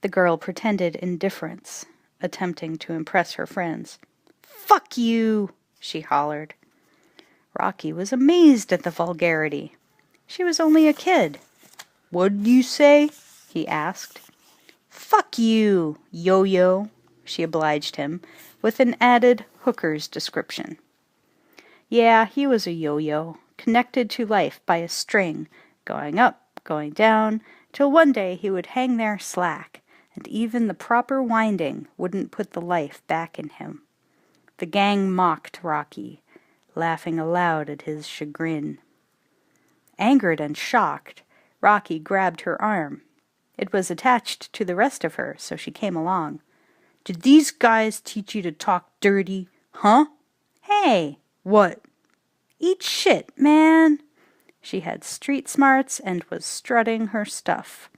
The girl pretended indifference, attempting to impress her friends. "Fuck you!" she hollered. Rocky was amazed at the vulgarity. She was only a kid. "What'd you say?" he asked. "Fuck you, yo-yo," she obliged him, with an added hooker's description. Yeah, he was a yo-yo, connected to life by a string, going up, going down, till one day he would hang there slack, and even the proper winding wouldn't put the life back in him. The gang mocked Rocky, laughing aloud at his chagrin. Angered and shocked, Rocky grabbed her arm. It was attached to the rest of her, so she came along. "Did these guys teach you to talk dirty, huh? Hey, what? Eat shit, man!" She had street smarts and was strutting her stuff.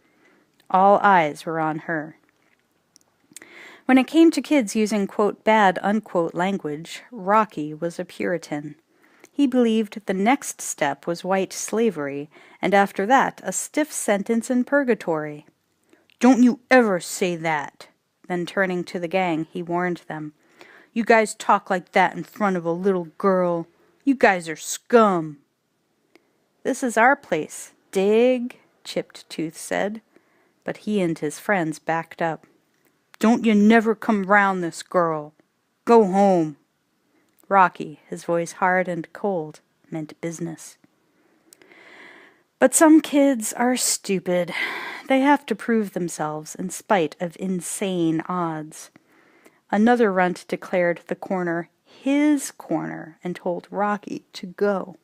All eyes were on her. When it came to kids using, quote, bad, unquote language, Rocky was a Puritan. He believed the next step was white slavery, and after that a stiff sentence in purgatory. "Don't you ever say that!" Then turning to the gang, he warned them. "You guys talk like that in front of a little girl. You guys are scum." "This is our place, dig?" Chipped Tooth said, but he and his friends backed up. "Don't you never come round this girl. Go home." Rocky, his voice hard and cold, meant business. But some kids are stupid. They have to prove themselves in spite of insane odds. Another runt declared the corner his corner and told Rocky to go.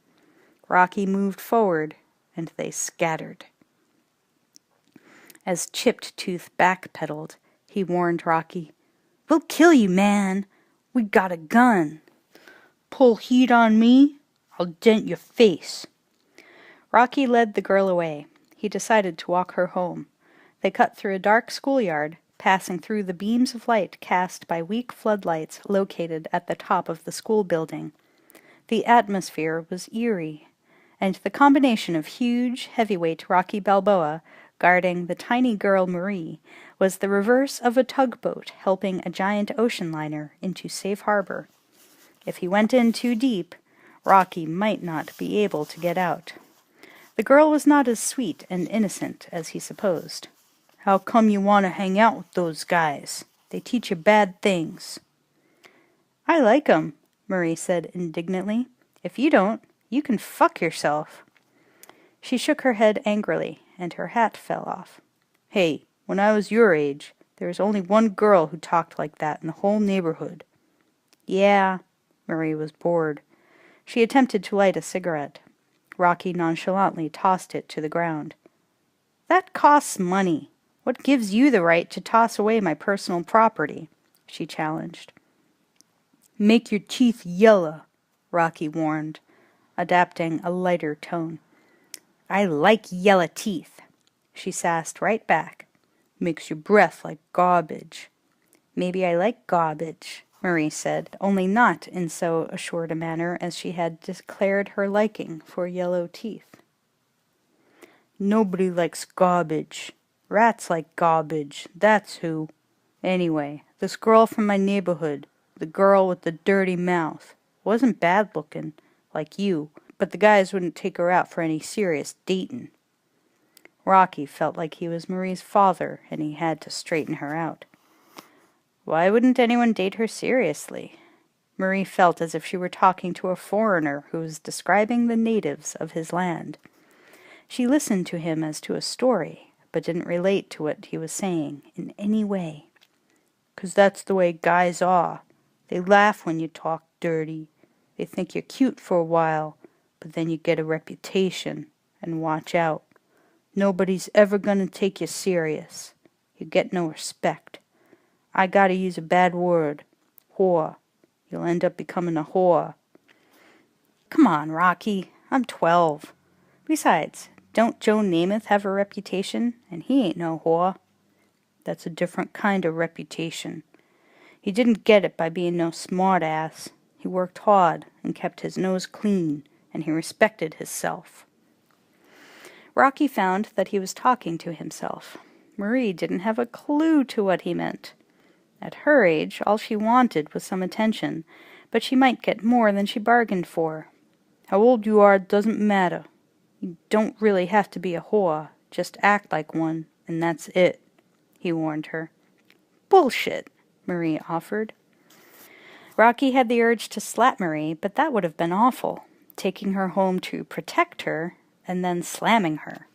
Rocky moved forward, and they scattered. As Chipped Tooth backpedaled, he warned Rocky, "We'll kill you, man. We got a gun. Pull heat on me, I'll dent your face." Rocky led the girl away. He decided to walk her home. They cut through a dark schoolyard, passing through the beams of light cast by weak floodlights located at the top of the school building. The atmosphere was eerie, and the combination of huge, heavyweight Rocky Balboa guarding the tiny girl Marie was the reverse of a tugboat helping a giant ocean liner into safe harbor. If he went in too deep, Rocky might not be able to get out. The girl was not as sweet and innocent as he supposed. "How come you want to hang out with those guys? They teach you bad things." "I like 'em," Marie said indignantly. "If you don't, you can fuck yourself." She shook her head angrily, and her hat fell off. "Hey, when I was your age, there was only one girl who talked like that in the whole neighborhood." "Yeah." Marie was bored. She attempted to light a cigarette. Rocky nonchalantly tossed it to the ground. "That costs money. What gives you the right to toss away my personal property?" she challenged. "Make your teeth yellow," Rocky warned, adapting a lighter tone. "I like yellow teeth," she sassed right back. "Makes your breath like garbage." "Maybe I like garbage," Marie said, only not in so assured a manner as she had declared her liking for yellow teeth. "Nobody likes garbage. Rats like garbage, that's who. Anyway, this girl from my neighborhood, the girl with the dirty mouth, wasn't bad looking, like you, but the guys wouldn't take her out for any serious datin'." Rocky felt like he was Marie's father, and he had to straighten her out. Why wouldn't anyone date her seriously? Marie felt as if she were talking to a foreigner who was describing the natives of his land. She listened to him as to a story, but didn't relate to what he was saying in any way. "'Cause that's the way guys are. They laugh when you talk dirty. They think you're cute for a while, but then you get a reputation, and watch out. Nobody's ever gonna take you serious. You get no respect. I gotta use a bad word. Whore. You'll end up becoming a whore." "Come on, Rocky. I'm 12. Besides, don't Joe Namath have a reputation, and he ain't no whore." "That's a different kind of reputation. He didn't get it by being no smart ass. He worked hard and kept his nose clean, and he respected hisself." Rocky found that he was talking to himself. Marie didn't have a clue to what he meant. At her age, all she wanted was some attention, but she might get more than she bargained for. "How old you are doesn't matter. You don't really have to be a whore. Just act like one, and that's it," he warned her. "Bullshit," Marie offered. Rocky had the urge to slap Marie, but that would have been awful, taking her home to protect her and then slamming her.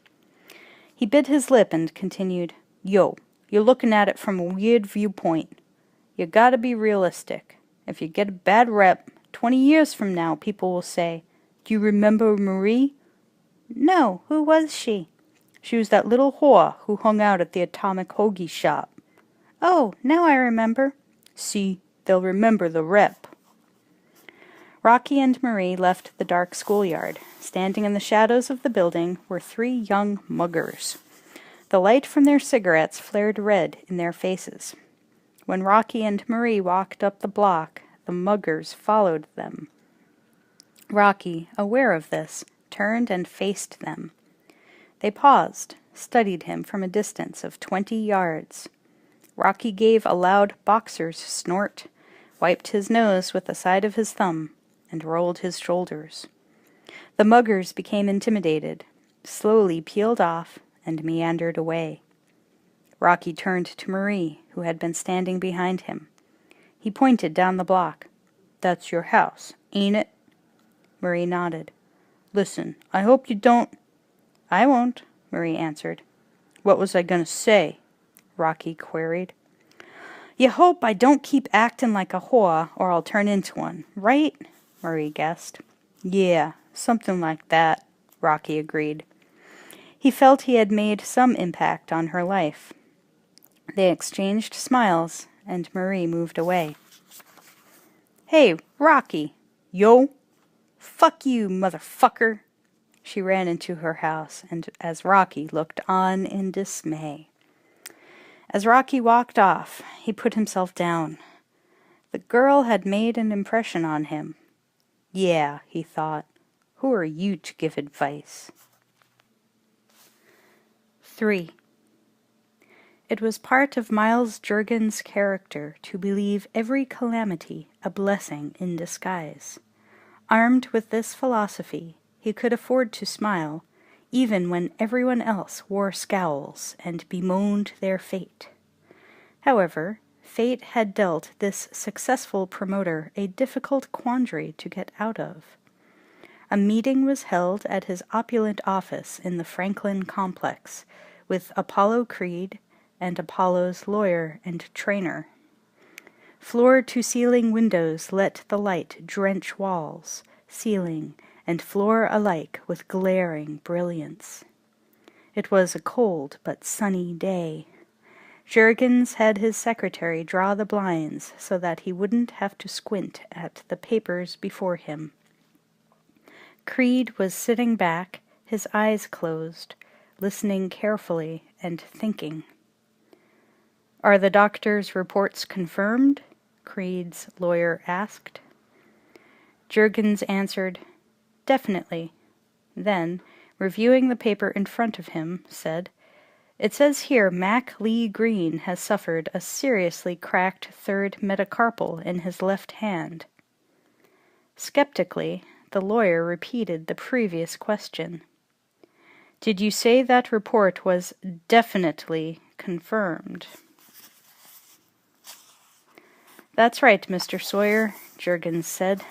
He bit his lip and continued, "Yo, you're looking at it from a weird viewpoint. You gotta be realistic. If you get a bad rep, 20 years from now people will say, 'Do you remember Marie?'" "No, who was she?" "She was that little whore who hung out at the atomic hoagie shop." "Oh, now I remember." "See, they'll remember the rep." Rocky and Marie left the dark schoolyard. Standing in the shadows of the building were 3 young muggers. The light from their cigarettes flared red in their faces. When Rocky and Marie walked up the block, the muggers followed them. Rocky, aware of this, turned and faced them. They paused, studied him from a distance of 20 yards. Rocky gave a loud boxer's snort, wiped his nose with the side of his thumb, and rolled his shoulders. The muggers became intimidated, slowly peeled off, and meandered away. Rocky turned to Marie, who had been standing behind him. He pointed down the block. "That's your house, ain't it?" Marie nodded. "Listen, I hope you don't—" "I won't," Marie answered. "What was I gonna say?" Rocky queried. "You hope I don't keep acting like a whore, or I'll turn into one, right?" Marie guessed. "Yeah, something like that," Rocky agreed. He felt he had made some impact on her life. They exchanged smiles, and Marie moved away. "Hey, Rocky!" "Yo!" "Fuck you, motherfucker!" She ran into her house, and as Rocky looked on in dismay. As Rocky walked off, he put himself down. The girl had made an impression on him. "Yeah," he thought, "who are you to give advice?" 3. It was part of Miles Juergen's character to believe every calamity a blessing in disguise. Armed with this philosophy, he could afford to smile, even when everyone else wore scowls and bemoaned their fate. However, fate had dealt this successful promoter a difficult quandary to get out of. A meeting was held at his opulent office in the Franklin complex, with Apollo Creed and Apollo's lawyer and trainer. Floor-to-ceiling windows let the light drench walls, ceiling, and floor alike with glaring brilliance. It was a cold but sunny day. Juergens had his secretary draw the blinds so that he wouldn't have to squint at the papers before him. Creed was sitting back, his eyes closed, listening carefully and thinking. "Are the doctor's reports confirmed?" Creed's lawyer asked. Juergens answered, "Definitely." Then, reviewing the paper in front of him, said, "It says here Mac Lee Green has suffered a seriously cracked third metacarpal in his left hand." Skeptically, the lawyer repeated the previous question. "Did you say that report was definitely confirmed?" "That's right, Mr. Sawyer," Juergens said.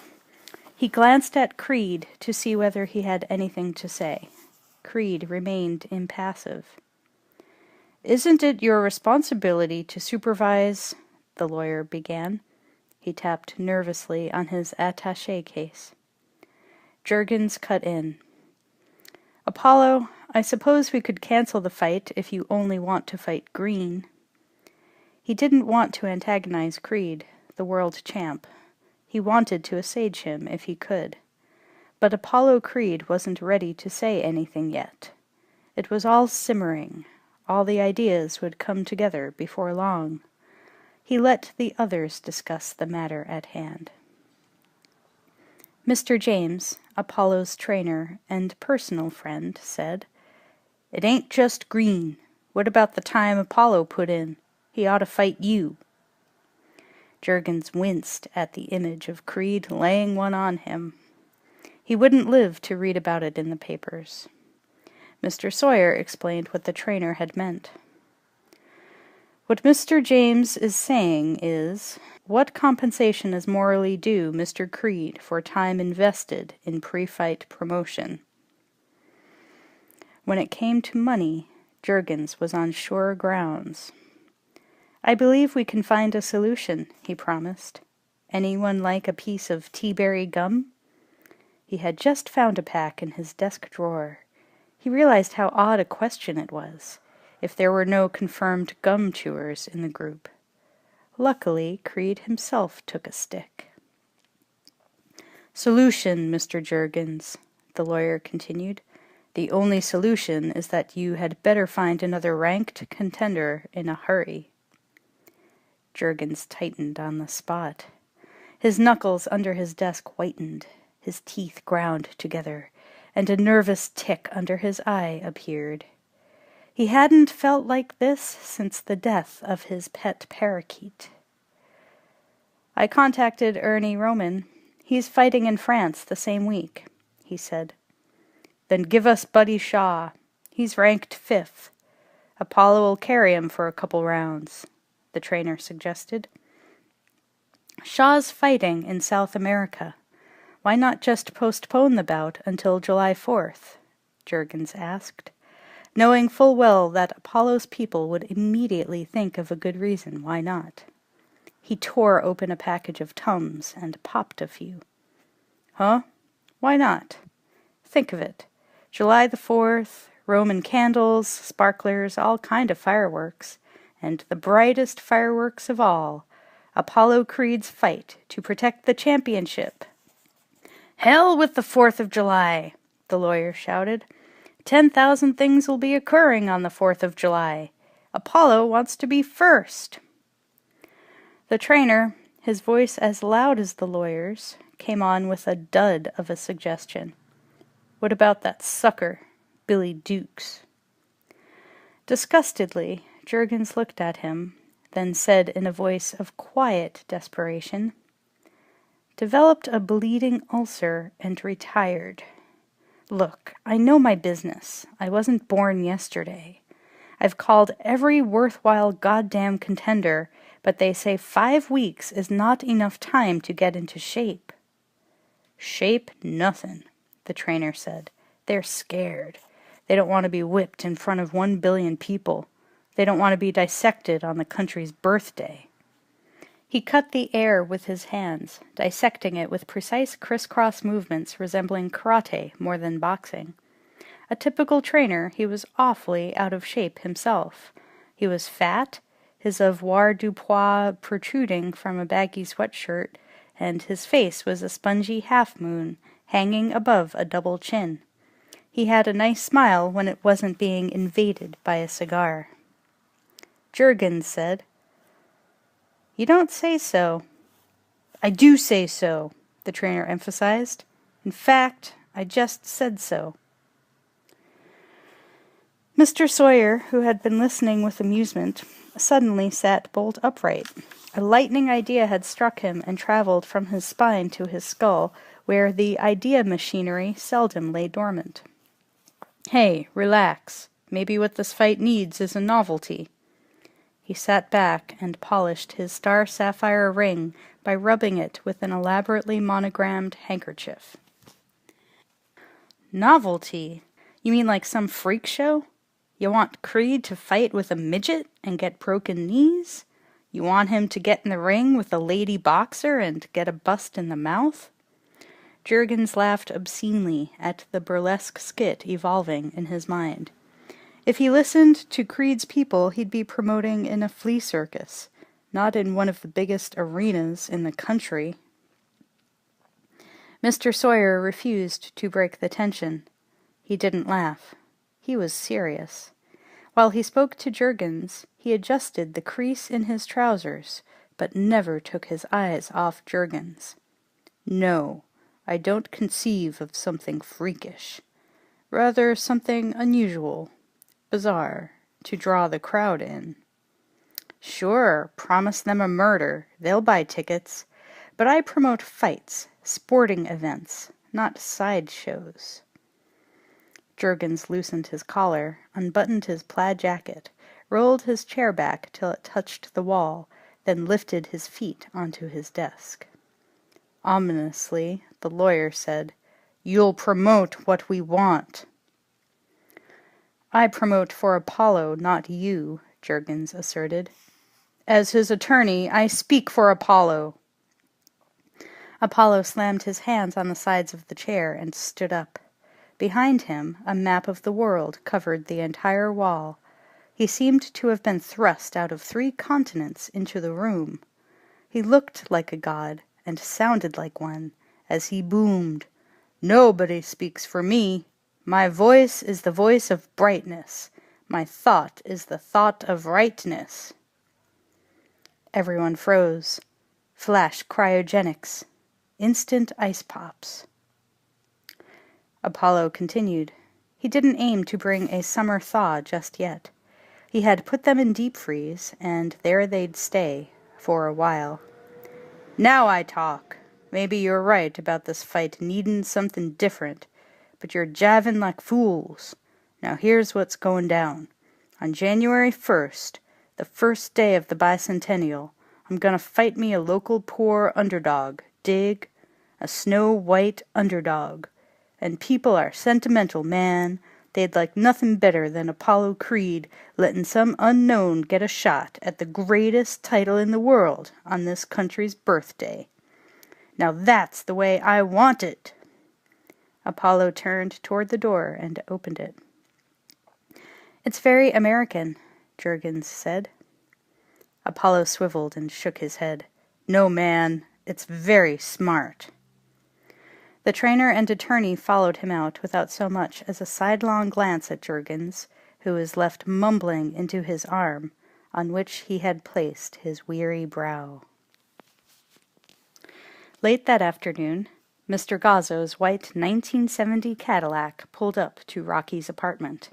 He glanced at Creed to see whether he had anything to say. Creed remained impassive. "Isn't it your responsibility to supervise—" the lawyer began. He tapped nervously on his attaché case. Juergens cut in. "Apollo, I suppose we could cancel the fight if you only want to fight Green." He didn't want to antagonize Creed, the world champ. He wanted to assuage him if he could. But Apollo Creed wasn't ready to say anything yet. It was all simmering. All the ideas would come together before long. He let the others discuss the matter at hand. Mr. James, Apollo's trainer and personal friend, said, "It ain't just Green. What about the time Apollo put in? He ought to fight you." Juergens winced at the image of Creed laying one on him. He wouldn't live to read about it in the papers. Mr. Sawyer explained what the trainer had meant. "What Mr. James is saying is, what compensation is morally due Mr. Creed for time invested in pre-fight promotion?" When it came to money, Juergens was on sure grounds. "I believe we can find a solution," he promised. "Anyone like a piece of tea-berry gum?" He had just found a pack in his desk drawer. He realized how odd a question it was, if there were no confirmed gum chewers in the group. Luckily, Creed himself took a stick. "Solution, Mr. Juergens," the lawyer continued. "The only solution is that you had better find another ranked contender in a hurry." Juergens tightened on the spot. His knuckles under his desk whitened, his teeth ground together, and a nervous tick under his eye appeared. He hadn't felt like this since the death of his pet parakeet. "I contacted Ernie Roman. He's fighting in France the same week," he said. "Then give us Buddy Shaw. He's ranked 5th. Apollo will carry him for a couple rounds," the trainer suggested. "Shaw's fighting in South America. Why not just postpone the bout until July 4th?" Juergens asked, knowing full well that Apollo's people would immediately think of a good reason why not. He tore open a package of Tums and popped a few. "Huh? Why not? Think of it. July the 4th, Roman candles, sparklers, all kind of fireworks. And the brightest fireworks of all, Apollo Creed's fight to protect the championship." "Hell with the 4th of July," the lawyer shouted. 10,000 things will be occurring on the 4th of July. Apollo wants to be first. The trainer, his voice as loud as the lawyer's, came on with a dud of a suggestion. "What about that sucker, Billy Dukes?" Disgustedly, Juergens looked at him, then said in a voice of quiet desperation, "Developed a bleeding ulcer and retired. Look, I know my business. I wasn't born yesterday. I've called every worthwhile goddamn contender, but they say 5 weeks is not enough time to get into shape." "Shape nothin'," the trainer said. "They're scared. They don't want to be whipped in front of 1 billion people. They don't want to be dissected on the country's birthday." He cut the air with his hands, dissecting it with precise crisscross movements resembling karate more than boxing. A typical trainer, he was awfully out of shape himself. He was fat, his avoirdupois protruding from a baggy sweatshirt, and his face was a spongy half-moon, hanging above a double chin. He had a nice smile when it wasn't being invaded by a cigar. Juergens said, "You don't say so." "I do say so," the trainer emphasized. "In fact, I just said so." Mr. Sawyer, who had been listening with amusement, suddenly sat bolt upright. A lightning idea had struck him and traveled from his spine to his skull, where the idea machinery seldom lay dormant. "Hey, relax. Maybe what this fight needs is a novelty." He sat back and polished his star sapphire ring by rubbing it with an elaborately monogrammed handkerchief. "Novelty? You mean like some freak show? You want Creed to fight with a midget and get broken knees? You want him to get in the ring with a lady boxer and get a bust in the mouth?" Juergens laughed obscenely at the burlesque skit evolving in his mind. If he listened to Creed's people, he'd be promoting in a flea circus, not in one of the biggest arenas in the country. Mr. Sawyer refused to break the tension. He didn't laugh. He was serious. While he spoke to Juergens, he adjusted the crease in his trousers, but never took his eyes off Juergens. "No, I don't conceive of something freakish. Rather something unusual, bizarre, to draw the crowd in. Sure, promise them a murder. They'll buy tickets. But I promote fights, sporting events, not sideshows." Juergens loosened his collar, unbuttoned his plaid jacket, rolled his chair back till it touched the wall, then lifted his feet onto his desk. Ominously, the lawyer said, "You'll promote what we want." "I promote for Apollo, not you," Juergens asserted. "As his attorney, I speak for Apollo." Apollo slammed his hands on the sides of the chair and stood up. Behind him, a map of the world covered the entire wall. He seemed to have been thrust out of 3 continents into the room. He looked like a god, and sounded like one, as he boomed, "Nobody speaks for me. My voice is the voice of brightness. My thought is the thought of rightness." Everyone froze. Flash cryogenics. Instant ice pops. Apollo continued. He didn't aim to bring a summer thaw just yet. He had put them in deep freeze, and there they'd stay, for a while. "Now I talk. Maybe you're right about this fight needin' something different, but you're jivin' like fools. Now here's what's goin' down. On January 1st, the first day of the bicentennial, I'm gonna fight me a local poor underdog, dig? A snow-white underdog. And people are sentimental, man. They'd like nothing better than Apollo Creed letting some unknown get a shot at the greatest title in the world on this country's birthday. Now that's the way I want it." Apollo turned toward the door and opened it. "It's very American," Juergens said. Apollo swiveled and shook his head. "No, man, it's very smart." The trainer and attorney followed him out without so much as a sidelong glance at Juergens, who was left mumbling into his arm, on which he had placed his weary brow. Late that afternoon, Mr. Gazzo's white 1970 Cadillac pulled up to Rocky's apartment.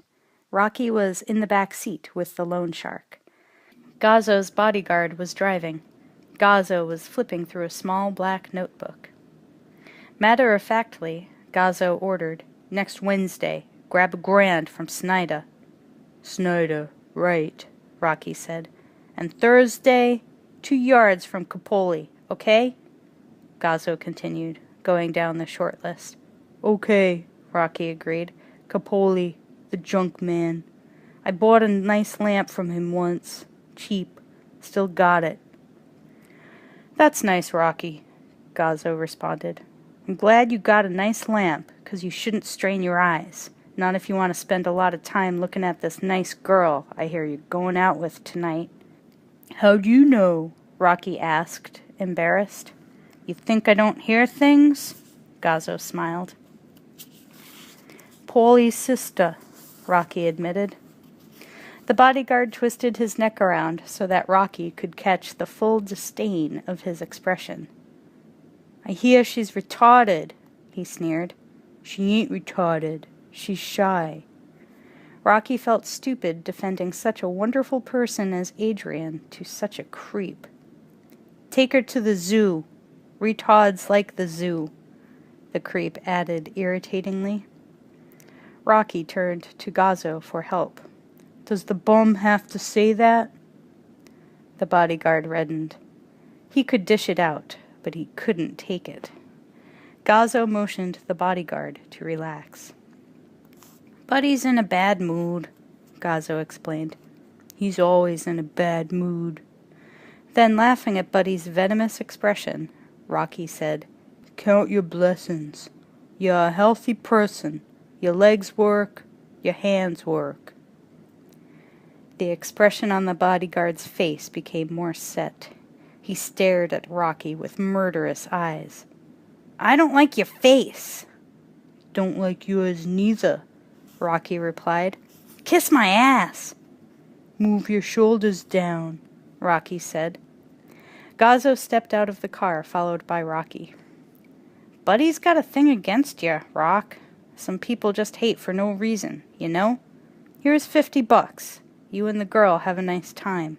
Rocky was in the back seat with the loan shark. Gazzo's bodyguard was driving. Gazzo was flipping through a small black notebook. Matter-of-factly, Gazzo ordered, "Next Wednesday, grab a grand from Snyder." "Snyder, right," Rocky said. "And Thursday, 2 yards from Capoli, okay?" Gazzo continued, going down the short list. "Okay," Rocky agreed. "Capoli, the junk man. I bought a nice lamp from him once. Cheap. Still got it." That's nice, Rocky, Gazzo responded. I'm glad you got a nice lamp, 'cause you shouldn't strain your eyes. Not if you want to spend a lot of time looking at this nice girl I hear you're going out with tonight. How'd you know? Rocky asked, embarrassed. You think I don't hear things? Gazzo smiled. Paulie's sister, Rocky admitted. The bodyguard twisted his neck around so that Rocky could catch the full disdain of his expression. I hear she's retarded, he sneered. She ain't retarded. She's shy. Rocky felt stupid defending such a wonderful person as Adrian to such a creep. Take her to the zoo. Retards like the zoo, the creep added irritatingly. Rocky turned to Gazzo for help. Does the bum have to say that? The bodyguard reddened. He could dish it out, but he couldn't take it. Gazzo motioned the bodyguard to relax. Buddy's in a bad mood, Gazzo explained. He's always in a bad mood. Then, laughing at Buddy's venomous expression, Rocky said, Count your blessings. You're a healthy person. Your legs work, your hands work. The expression on the bodyguard's face became more set. He stared at Rocky with murderous eyes. I don't like your face. Don't like yours neither, Rocky replied. Kiss my ass. Move your shoulders down, Rocky said. Gazzo stepped out of the car, followed by Rocky. Buddy's got a thing against you, Rock. Some people just hate for no reason, you know? Here's $50. You and the girl have a nice time.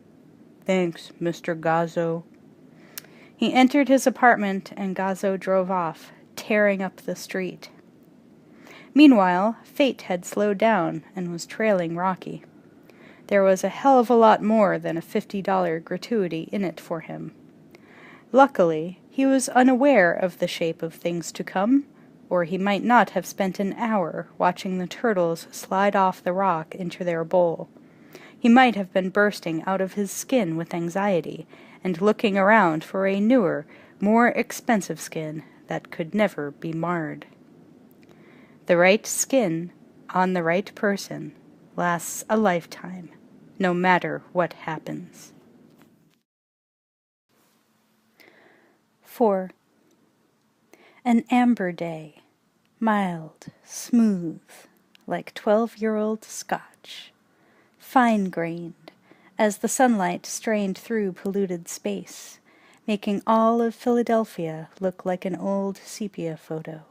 Thanks, Mr. Gazzo. He entered his apartment and Gazzo drove off, tearing up the street. Meanwhile, fate had slowed down and was trailing Rocky. There was a hell of a lot more than a $50 gratuity in it for him. Luckily, he was unaware of the shape of things to come, or he might not have spent an hour watching the turtles slide off the rock into their bowl. He might have been bursting out of his skin with anxiety and looking around for a newer, more expensive skin that could never be marred. The right skin on the right person lasts a lifetime, no matter what happens. 4. An amber day, mild, smooth, like 12-year-old Scotch, fine-grained, as the sunlight strained through polluted space, making all of Philadelphia look like an old sepia photo.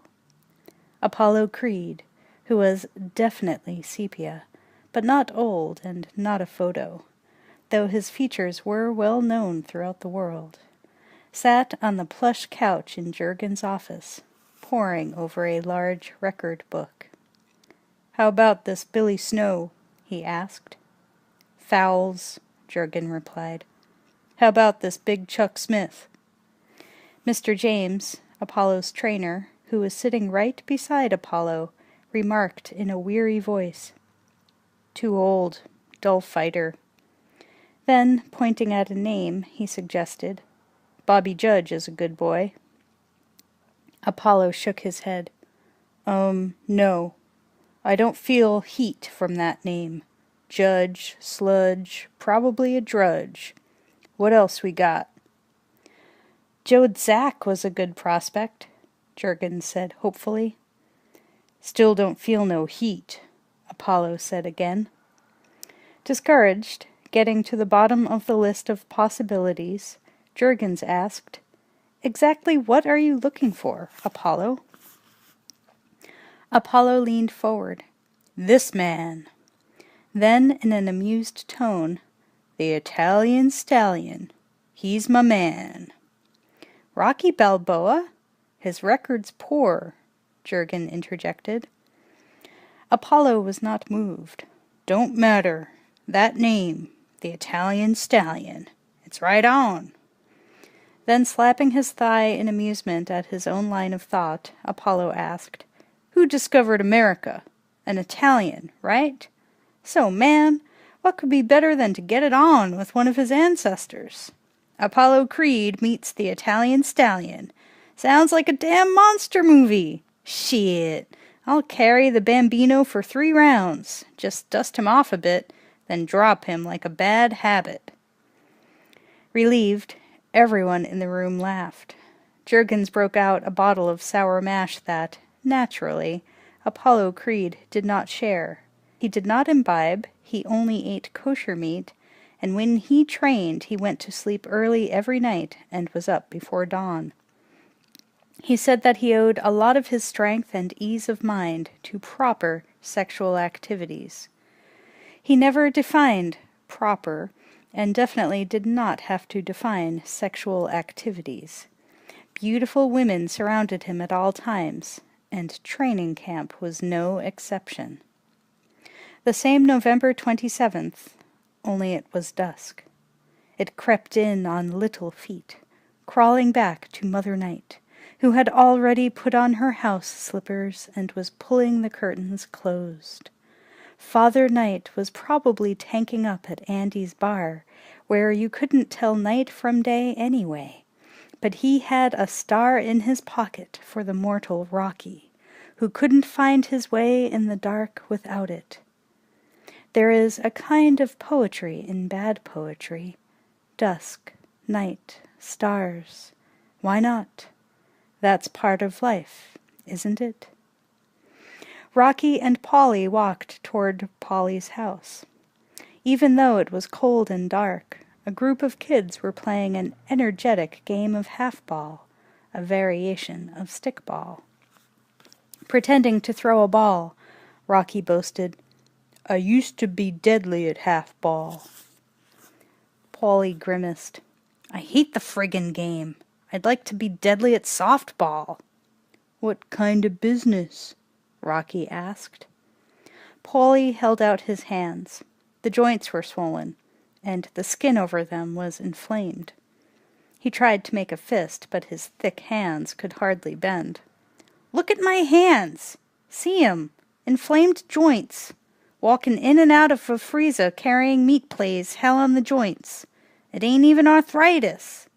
Apollo Creed, who was definitely sepia, but not old and not a photo, though his features were well known throughout the world, sat on the plush couch in Jurgen's office, poring over a large record book. How about this Billy Snow? He asked. Fouls, Jurgen replied. How about this Big Chuck Smith? Mr. James, Apollo's trainer, who was sitting right beside Apollo, remarked in a weary voice, Too old, dull fighter. Then, pointing at a name, he suggested, Bobby Judge is a good boy. Apollo shook his head. No. I don't feel heat from that name. Judge, sludge, probably a drudge. What else we got? Joe Zack was a good prospect, Jurgen said hopefully. Still don't feel no heat, Apollo said again. Discouraged, getting to the bottom of the list of possibilities, Jurgens asked, Exactly what are you looking for, Apollo? Apollo leaned forward. This man. Then, in an amused tone, The Italian Stallion. He's my man. Rocky Balboa? His record's poor, Jurgen interjected. Apollo was not moved. Don't matter. That name, The Italian Stallion. It's right on. Then, slapping his thigh in amusement at his own line of thought, Apollo asked, Who discovered America? An Italian, right? So, man, what could be better than to get it on with one of his ancestors? Apollo Creed meets the Italian Stallion. Sounds like a damn monster movie. Shit. I'll carry the Bambino for 3 rounds. Just dust him off a bit, then drop him like a bad habit. Relieved, everyone in the room laughed. Juergens broke out a bottle of sour mash that, naturally, Apollo Creed did not share. He did not imbibe, he only ate kosher meat, and when he trained he went to sleep early every night and was up before dawn. He said that he owed a lot of his strength and ease of mind to proper sexual activities. He never defined proper, and definitely did not have to define sexual activities. Beautiful women surrounded him at all times, and training camp was no exception. The same November 27th, only it was dusk. It crept in on little feet, crawling back to Mother Night, who had already put on her house slippers and was pulling the curtains closed. Father Night was probably tanking up at Andy's bar, where you couldn't tell night from day anyway. But he had a star in his pocket for the mortal Rocky, who couldn't find his way in the dark without it. There is a kind of poetry in bad poetry. Dusk, night, stars. Why not? That's part of life, isn't it? Rocky and Polly walked toward Polly's house. Even though it was cold and dark, a group of kids were playing an energetic game of half-ball, a variation of stickball. Pretending to throw a ball, Rocky boasted, "I used to be deadly at half-ball." Polly grimaced. "I hate the friggin' game. I'd like to be deadly at softball." "What kind of business?" Rocky asked. Polly held out his hands. The joints were swollen, and the skin over them was inflamed. He tried to make a fist, but his thick hands could hardly bend. "Look at my hands! See 'em! Inflamed joints! Walking in and out of a freezer carrying meat plays hell on the joints. It ain't even arthritis."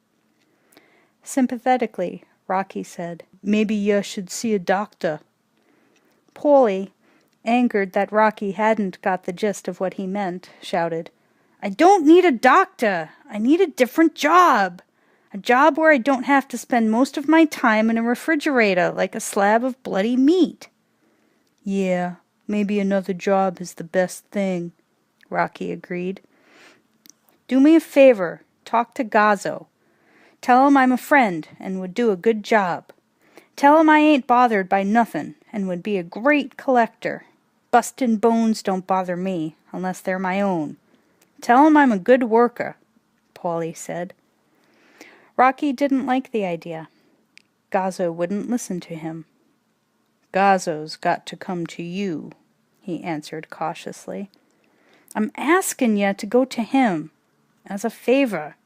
Sympathetically, Rocky said, "Maybe you should see a doctor." Polly, angered that Rocky hadn't got the gist of what he meant, shouted, "I don't need a doctor! I need a different job! A job where I don't have to spend most of my time in a refrigerator like a slab of bloody meat." "Yeah, maybe another job is the best thing," Rocky agreed. "Do me a favor, talk to Gazzo. Tell him I'm a friend and would do a good job. Tell him I ain't bothered by nothin' and would be a great collector. Bustin' bones don't bother me, unless they're my own. Tell him I'm a good worker," Polly said. Rocky didn't like the idea. Gazzo wouldn't listen to him. "Gazzo's got to come to you," he answered cautiously. "I'm askin' you to go to him, as a favor."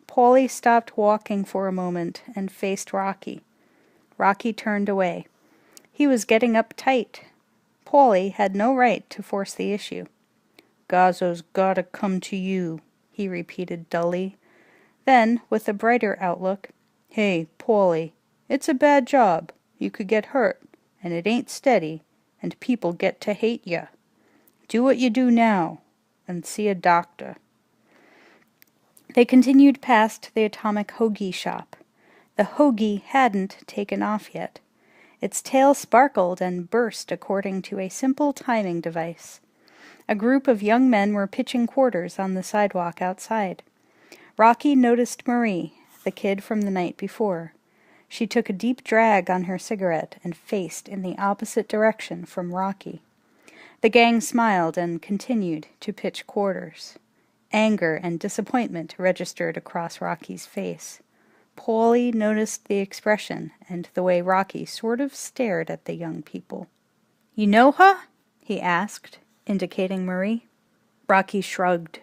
Polly stopped walking for a moment and faced Rocky. Rocky turned away. He was getting uptight. Polly had no right to force the issue. "Gazzo's gotta come to you," he repeated dully. Then, with a brighter outlook, "Hey, Polly, it's a bad job. You could get hurt, and it ain't steady, and people get to hate ya. Do what you do now, and see a doctor." They continued past the atomic hoagie shop. The hoagie hadn't taken off yet. Its tail sparkled and burst according to a simple timing device. A group of young men were pitching quarters on the sidewalk outside. Rocky noticed Marie, the kid from the night before. She took a deep drag on her cigarette and faced in the opposite direction from Rocky. The gang smiled and continued to pitch quarters. Anger and disappointment registered across Rocky's face. Polly noticed the expression and the way Rocky sort of stared at the young people. "You know her?" he asked, indicating Marie. Rocky shrugged,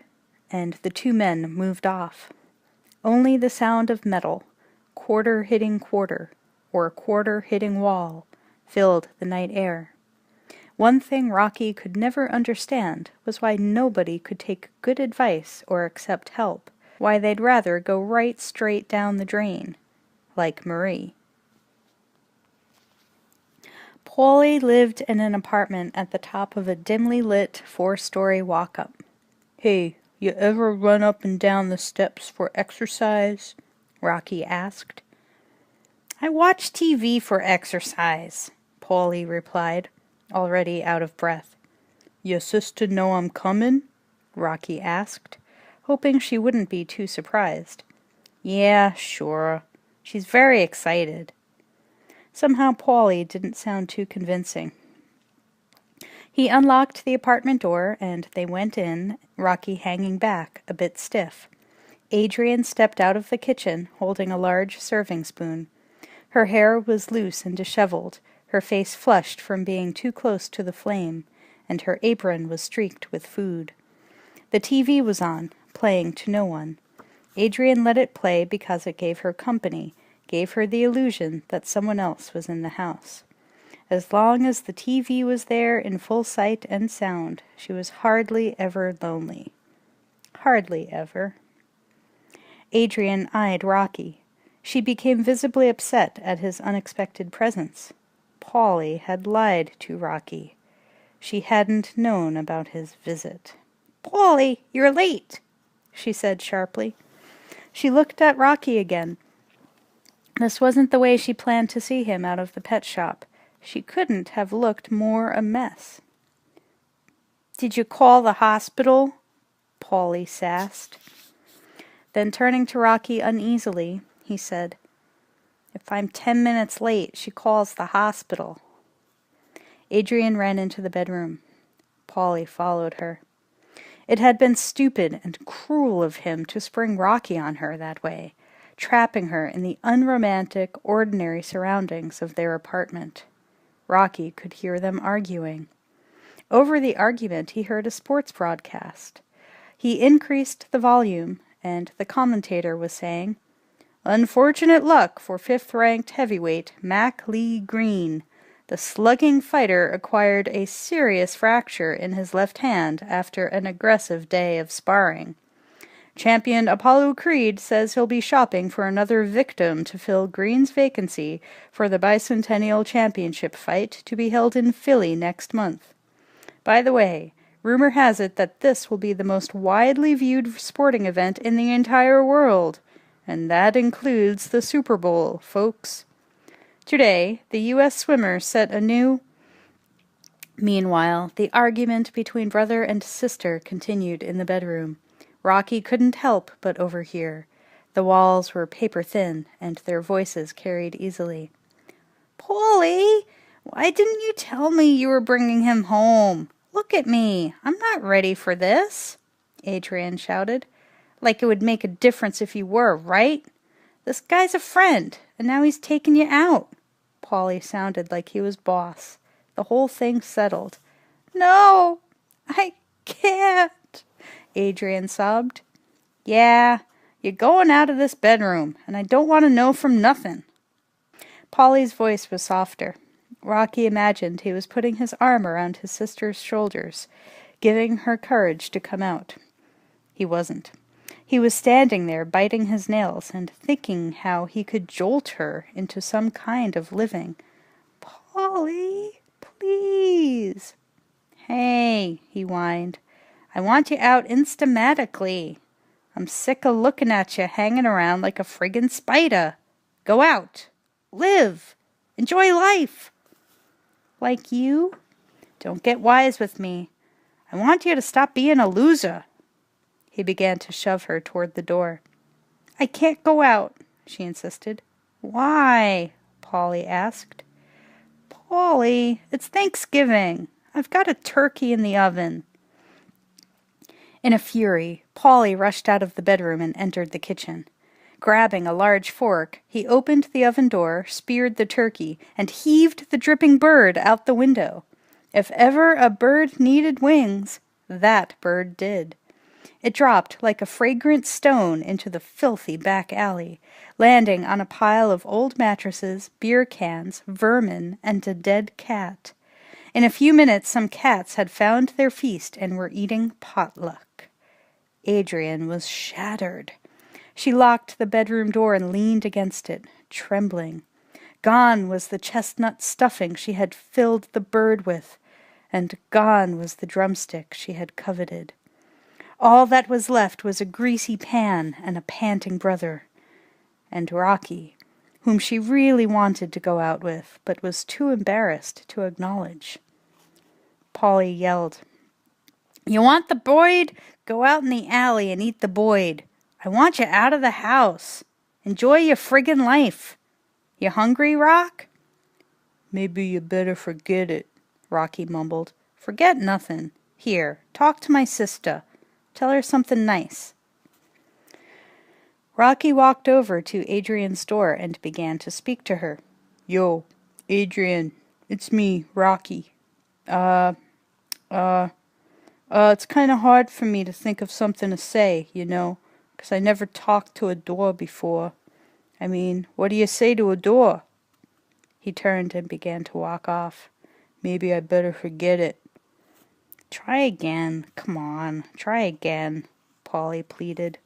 and the two men moved off. Only the sound of metal, quarter hitting quarter, or quarter hitting wall, filled the night air. One thing Rocky could never understand was why nobody could take good advice or accept help why they'd rather go right straight down the drain, like Marie. Polly lived in an apartment at the top of a dimly lit 4-story walk-up. "Hey, you ever run up and down the steps for exercise?" Rocky asked. "I watch TV for exercise," Polly replied, already out of breath. "Your sister know I'm comin'?" Rocky asked, hoping she wouldn't be too surprised. "Yeah, sure. She's very excited." Somehow Polly didn't sound too convincing. He unlocked the apartment door, and they went in, Rocky hanging back, a bit stiff. Adrian stepped out of the kitchen, holding a large serving spoon. Her hair was loose and disheveled, her face flushed from being too close to the flame, and her apron was streaked with food. The TV was on, playing to no one. Adrian let it play because it gave her company, gave her the illusion that someone else was in the house. As long as the TV was there in full sight and sound, she was hardly ever lonely. Hardly ever. Adrian eyed Rocky. She became visibly upset at his unexpected presence. Polly had lied to Rocky. She hadn't known about his visit. "Polly, you're late," she said sharply. She looked at Rocky again. This wasn't the way she planned to see him out of the pet shop. She couldn't have looked more a mess. "Did you call the hospital?" Polly sassed. Then turning to Rocky uneasily, he said, "If I'm 10 minutes late, she calls the hospital." Adrian ran into the bedroom. Polly followed her. It had been stupid and cruel of him to spring Rocky on her that way, trapping her in the unromantic, ordinary surroundings of their apartment. Rocky could hear them arguing. Over the argument he heard a sports broadcast. He increased the volume, and the commentator was saying, "Unfortunate luck for 5th-ranked heavyweight Mac Lee Green. The slugging fighter acquired a serious fracture in his left hand after an aggressive day of sparring. Champion Apollo Creed says he'll be shopping for another victim to fill Green's vacancy for the Bicentennial Championship fight to be held in Philly next month. By the way, rumor has it that this will be the most widely viewed sporting event in the entire world, and that includes the Super Bowl, folks. Today, the U.S. swimmers set a new..." Meanwhile, the argument between brother and sister continued in the bedroom. Rocky couldn't help but overhear. The walls were paper-thin, and their voices carried easily. "Polly, why didn't you tell me you were bringing him home? Look at me. I'm not ready for this," Adrian shouted. "Like it would make a difference if you were, right? This guy's a friend, and now he's taking you out." Polly sounded like he was boss. The whole thing settled. "No, I can't," Adrian sobbed. "Yeah, you're going out of this bedroom, and I don't want to know from nothing." Polly's voice was softer. Rocky imagined he was putting his arm around his sister's shoulders, giving her courage to come out. He wasn't. He was standing there biting his nails and thinking how he could jolt her into some kind of living. "Polly, please." "Hey," he whined, "I want you out instamatically. I'm sick of looking at you hanging around like a friggin' spider. Go out. Live. Enjoy life." "Like you?" "Don't get wise with me. I want you to stop being a loser." He began to shove her toward the door. "I can't go out," she insisted. "Why?" Polly asked. "Polly, it's Thanksgiving. I've got a turkey in the oven." In a fury, Polly rushed out of the bedroom and entered the kitchen. Grabbing a large fork, he opened the oven door, speared the turkey, and heaved the dripping bird out the window. If ever a bird needed wings, that bird did. It dropped like a fragrant stone into the filthy back alley, landing on a pile of old mattresses, beer cans, vermin, and a dead cat. In a few minutes some cats had found their feast and were eating potluck. Adrian was shattered. She locked the bedroom door and leaned against it, trembling. Gone was the chestnut stuffing she had filled the bird with, and gone was the drumstick she had coveted. All that was left was a greasy pan and a panting brother, and Rocky, whom she really wanted to go out with, but was too embarrassed to acknowledge. Polly yelled, "You want the Boyd? Go out in the alley and eat the Boyd. I want you out of the house. Enjoy your friggin' life. You hungry, Rock?" "Maybe you better forget it," Rocky mumbled. "Forget nothin'. Here, talk to my sister. Tell her something nice." Rocky walked over to Adrian's door and began to speak to her. "Yo, Adrian, it's me, Rocky. It's kind of hard for me to think of something to say, 'cause I never talked to a door before. I mean, what do you say to a door?" He turned and began to walk off. "Maybe I better forget it." "Try again. Come on, try again," Polly pleaded.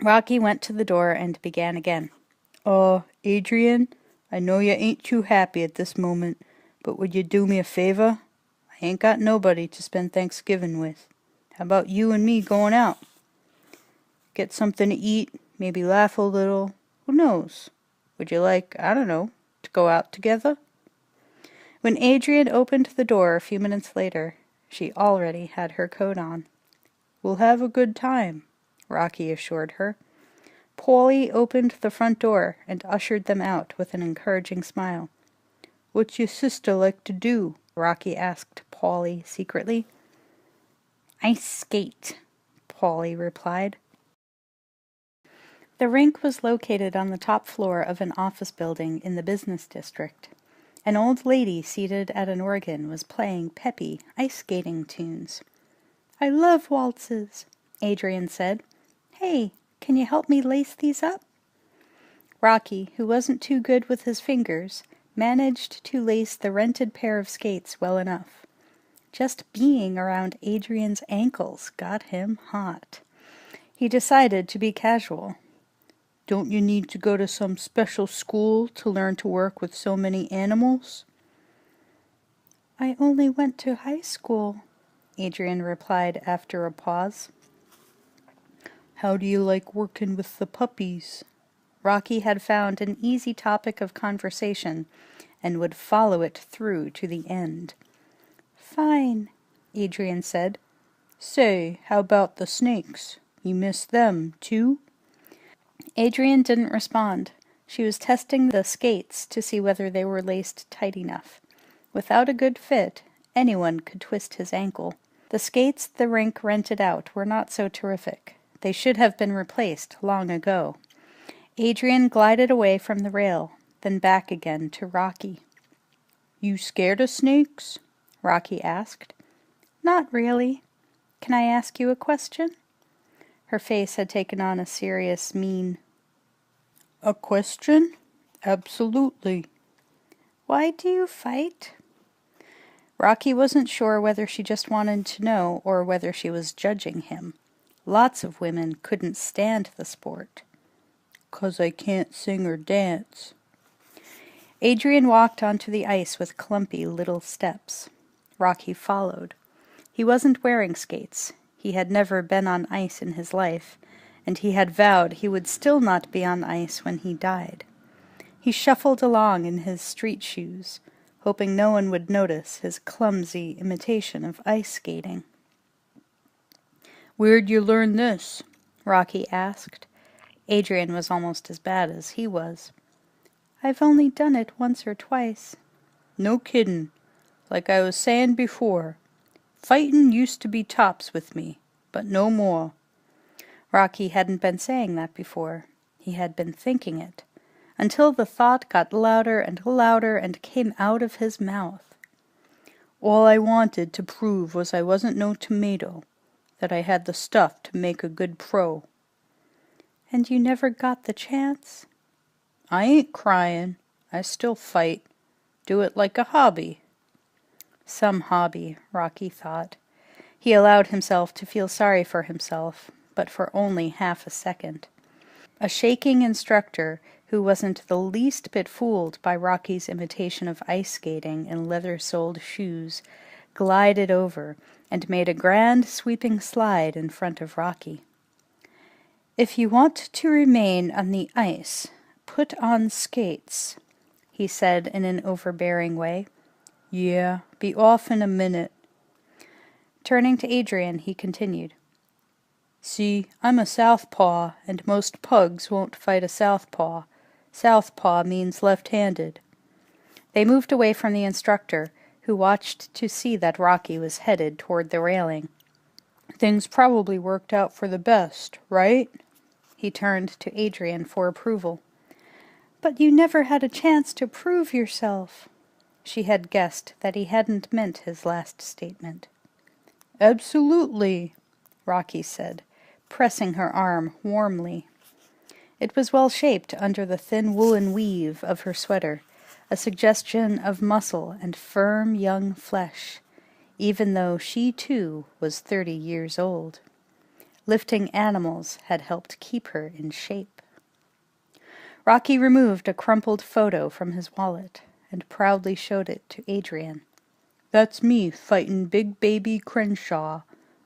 Rocky went to the door and began again. Adrian, I know you ain't too happy at this moment, but would you do me a favor? I ain't got nobody to spend Thanksgiving with. How about you and me going out? Get something to eat, maybe laugh a little. Who knows? Would you like, I don't know, to go out together?" When Adrian opened the door a few minutes later, she already had her coat on. "We'll have a good time," Rocky assured her. Polly opened the front door and ushered them out with an encouraging smile. "What's your sister like to do?" Rocky asked Polly secretly. "Ice skate," Polly replied. The rink was located on the top floor of an office building in the business district. An old lady seated at an organ was playing peppy ice skating tunes. "I love waltzes," Adrian said. "Hey, can you help me lace these up?" Rocky, who wasn't too good with his fingers, managed to lace the rented pair of skates well enough. Just being around Adrian's ankles got him hot. He decided to be casual. "Don't you need to go to some special school to learn to work with so many animals?" "I only went to high school," Adrian replied after a pause. "How do you like working with the puppies?" Rocky had found an easy topic of conversation and would follow it through to the end. "Fine," Adrian said. "Say, how about the snakes? You miss them, too?" Adrian didn't respond. She was testing the skates to see whether they were laced tight enough. Without a good fit, anyone could twist his ankle. The skates the rink rented out were not so terrific. They should have been replaced long ago. Adrian glided away from the rail, then back again to Rocky. "You scared of snakes?" Rocky asked. "Not really. Can I ask you a question?" Her face had taken on a serious mien. "A question? Absolutely." "Why do you fight?" Rocky wasn't sure whether she just wanted to know or whether she was judging him. Lots of women couldn't stand the sport. "'Cause I can't sing or dance." Adrian walked onto the ice with clumpy little steps. Rocky followed. He wasn't wearing skates. He had never been on ice in his life, and he had vowed he would still not be on ice when he died. He shuffled along in his street shoes, hoping no one would notice his clumsy imitation of ice skating. "Where'd you learn this?" Rocky asked. Adrian was almost as bad as he was. "I've only done it once or twice." "No kiddin'. Like I was sayin' before, fightin' used to be tops with me, but no more." Rocky hadn't been saying that before. He had been thinking it, until the thought got louder and came out of his mouth. "All I wanted to prove was I wasn't no tomato, that I had the stuff to make a good pro." "And you never got the chance?" "I ain't cryin'. I still fight. Do it like a hobby." Some hobby, Rocky thought. He allowed himself to feel sorry for himself, but for only half a second. A shaking instructor, who wasn't the least bit fooled by Rocky's imitation of ice skating in leather-soled shoes, glided over and made a grand sweeping slide in front of Rocky. "If you want to remain on the ice, put on skates," he said in an overbearing way. "Yeah, be off in a minute." Turning to Adrian, he continued, "See, I'm a southpaw, and most pugs won't fight a southpaw. Southpaw means left-handed." They moved away from the instructor, who watched to see that Rocky was headed toward the railing. "Things probably worked out for the best, right?" He turned to Adrian for approval. "But you never had a chance to prove yourself." She had guessed that he hadn't meant his last statement. "Absolutely," Rocky said, pressing her arm warmly. It was well-shaped under the thin woolen weave of her sweater, a suggestion of muscle and firm young flesh, even though she too was 30 years old. Lifting animals had helped keep her in shape. Rocky removed a crumpled photo from his wallet and proudly showed it to Adrian. "That's me fightin' Big Baby Crenshaw.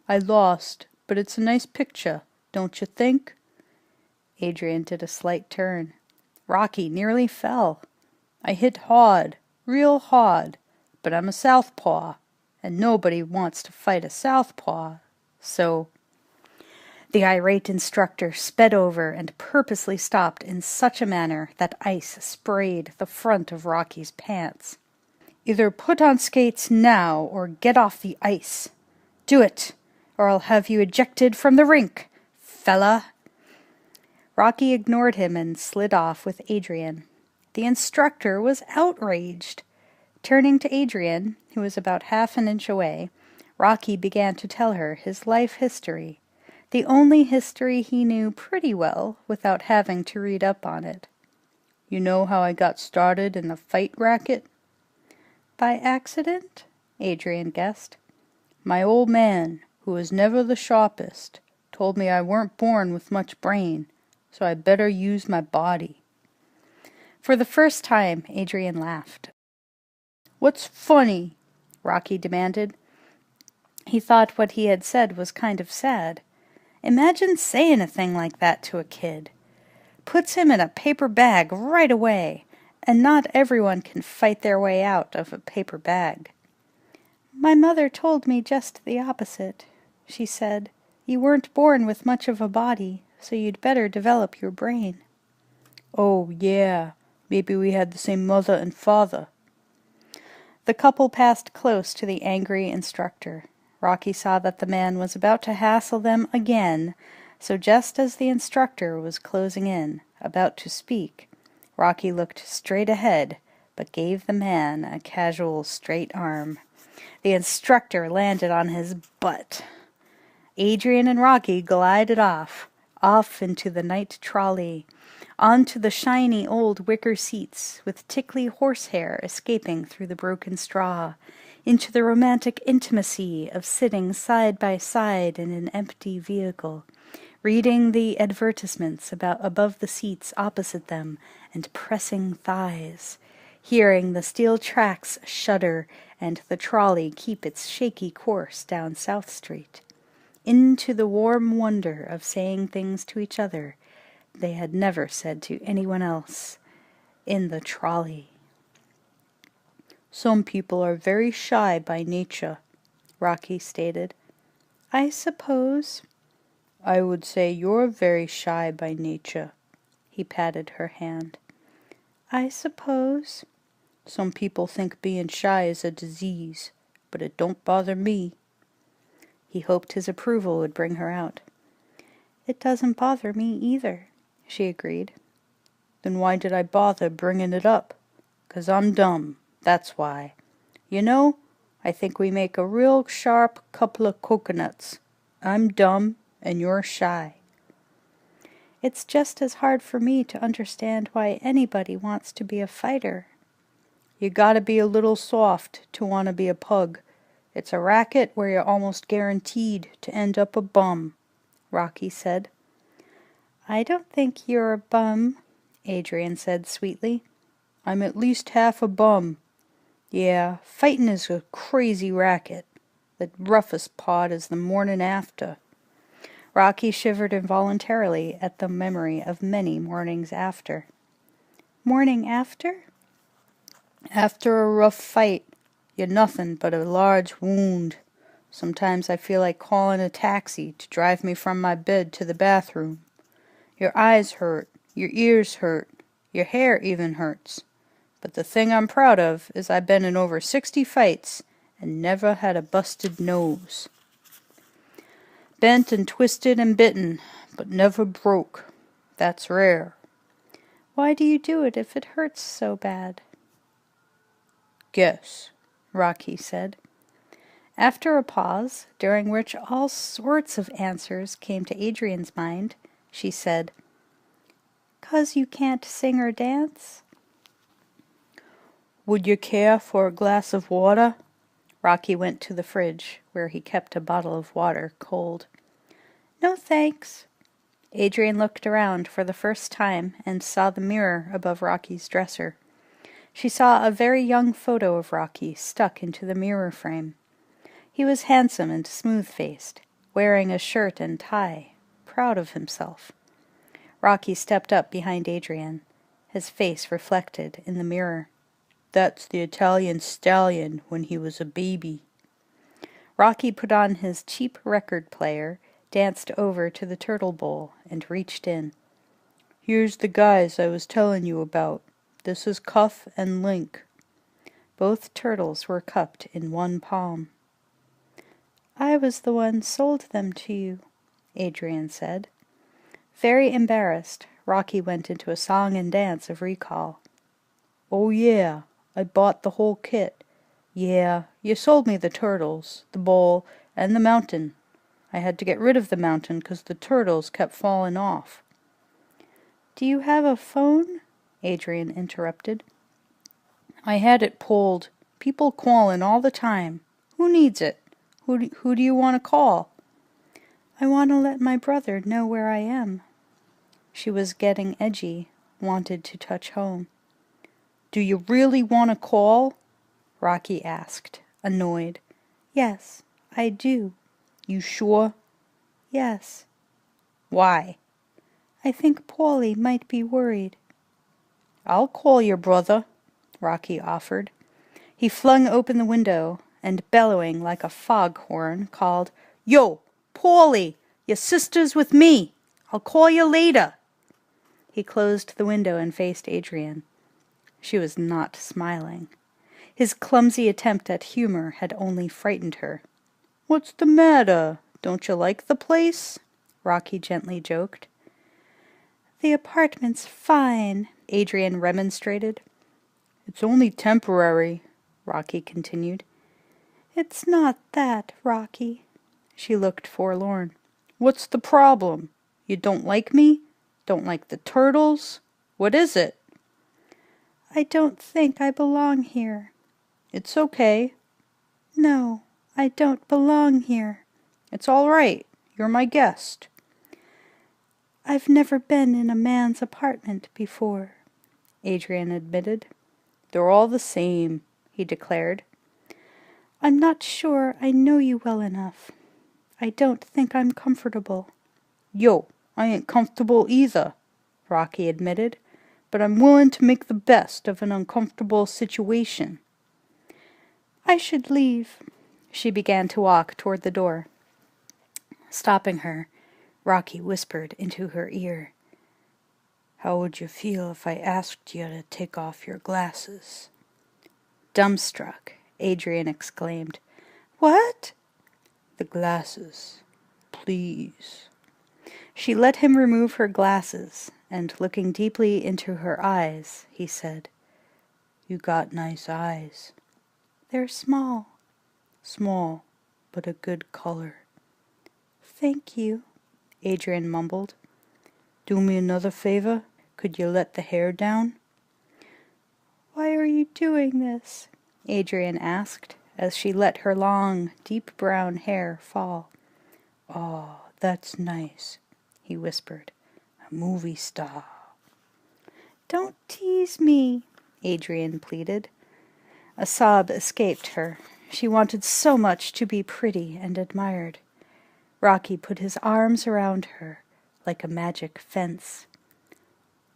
I lost, but it's a nice picture, don't you think?" Adrian did a slight turn. Rocky nearly fell. "I hit hard, real hard, but I'm a southpaw, and nobody wants to fight a southpaw, so—" The irate instructor sped over and purposely stopped in such a manner that ice sprayed the front of Rocky's pants. "Either put on skates now or get off the ice. Do it, or I'll have you ejected from the rink, fella." Rocky ignored him and slid off with Adrian. The instructor was outraged. Turning to Adrian, who was about half an inch away, Rocky began to tell her his life history, the only history he knew pretty well without having to read up on it. "You know how I got started in the fight racket?" "By accident?" Adrian guessed. "My old man, who was never the sharpest, told me I weren't born with much brain, so I better use my body." For the first time, Adrian laughed. "What's funny?" Rocky demanded. He thought what he had said was kind of sad. Imagine saying a thing like that to a kid. Puts him in a paper bag right away, and not everyone can fight their way out of a paper bag. "My mother told me just the opposite. She said, 'You weren't born with much of a body, so you'd better develop your brain.'" "Oh, yeah. Maybe we had the same mother and father." The couple passed close to the angry instructor. Rocky saw that the man was about to hassle them again, so just as the instructor was closing in, about to speak, Rocky looked straight ahead, but gave the man a casual straight arm. The instructor landed on his butt. Adrian and Rocky glided off into the night trolley, onto the shiny old wicker seats with tickly horsehair escaping through the broken straw, into the romantic intimacy of sitting side by side in an empty vehicle, reading the advertisements above the seats opposite them and pressing thighs, hearing the steel tracks shudder and the trolley keep its shaky course down South Street, into the warm wonder of saying things to each other they had never said to anyone else, in the trolley. "Some people are very shy by nature," Rocky stated. "I suppose." "I would say you're very shy by nature." He patted her hand. "I suppose." "Some people think being shy is a disease, but it don't bother me." He hoped his approval would bring her out. "It doesn't bother me either," she agreed. "Then why did I bother bringing it up? 'Cause I'm dumb, that's why. You know, I think we make a real sharp couple of coconuts. I'm dumb, and you're shy." "It's just as hard for me to understand why anybody wants to be a fighter." "You gotta be a little soft to want to be a pug. It's a racket where you're almost guaranteed to end up a bum. Rocky said. I don't think you're a bum, Adrian said sweetly. I'm at least half a bum. Yeah, fightin' is a crazy racket. The roughest part is the mornin' after. Rocky shivered involuntarily at the memory of many mornings after. Morning after? After a rough fight, you're nothing but a large wound. Sometimes I feel like calling a taxi to drive me from my bed to the bathroom. Your eyes hurt, your ears hurt, your hair even hurts. But the thing I'm proud of is I've been in over 60 fights and never had a busted nose. Bent and twisted and bitten, but never broke. That's rare. Why do you do it if it hurts so bad? Guess, Rocky said. After a pause, during which all sorts of answers came to Adrian's mind, she said, "'Cause you can't sing or dance?" Would you care for a glass of water? Rocky went to the fridge, where he kept a bottle of water cold. No thanks. Adrian looked around for the first time and saw the mirror above Rocky's dresser. She saw a very young photo of Rocky stuck into the mirror frame. He was handsome and smooth-faced, wearing a shirt and tie, proud of himself. Rocky stepped up behind Adrian, his face reflected in the mirror. That's the Italian stallion when he was a baby. Rocky put on his cheap record player, danced over to the turtle bowl, and reached in. Here's the guys I was telling you about. This is Cuff and Link. Both turtles were cupped in one palm. I was the one sold them to you, Adrian said. Very embarrassed, Rocky went into a song and dance of recall. Oh yeah, I bought the whole kit. Yeah, you sold me the turtles, the bowl, and the mountain. I had to get rid of the mountain 'cause the turtles kept falling off. Do you have a phone? Adrian interrupted. I had it pulled. People calling all the time. Who needs it? Who do you want to call? I want to let my brother know where I am. She was getting edgy, wanted to touch home. Do you really want to call? Rocky asked, annoyed. Yes, I do. You sure? Yes. Why? I think Paulie might be worried. I'll call your brother, Rocky offered. He flung open the window and, bellowing like a foghorn, called, Yo, Paulie, your sister's with me. I'll call you later. He closed the window and faced Adrian. She was not smiling. His clumsy attempt at humor had only frightened her. What's the matter? Don't you like the place? Rocky gently joked. The apartment's fine, Adrian remonstrated. It's only temporary, Rocky continued. It's not that, Rocky. She looked forlorn. What's the problem? You don't like me? Don't like the turtles? What is it? I don't think I belong here. It's okay. No, I don't belong here. It's all right. You're my guest. I've never been in a man's apartment before, Adrian admitted. They're all the same, he declared. I'm not sure I know you well enough. I don't think I'm comfortable. Yo, I ain't comfortable either, Rocky admitted, but I'm willing to make the best of an uncomfortable situation. I should leave. She began to walk toward the door. Stopping her, Rocky whispered into her ear. How would you feel if I asked you to take off your glasses? Dumbstruck, Adrian exclaimed. What? The glasses. Please. She let him remove her glasses, and looking deeply into her eyes, he said, You got nice eyes. They're small. Small, but a good color. Thank you, Adrian mumbled. Do me another favor? Could you let the hair down? Why are you doing this? Adrian asked, as she let her long, deep brown hair fall. Oh, "That's nice," he whispered. "A movie star." "Don't tease me," Adrian pleaded. A sob escaped her. She wanted so much to be pretty and admired. Rocky put his arms around her like a magic fence.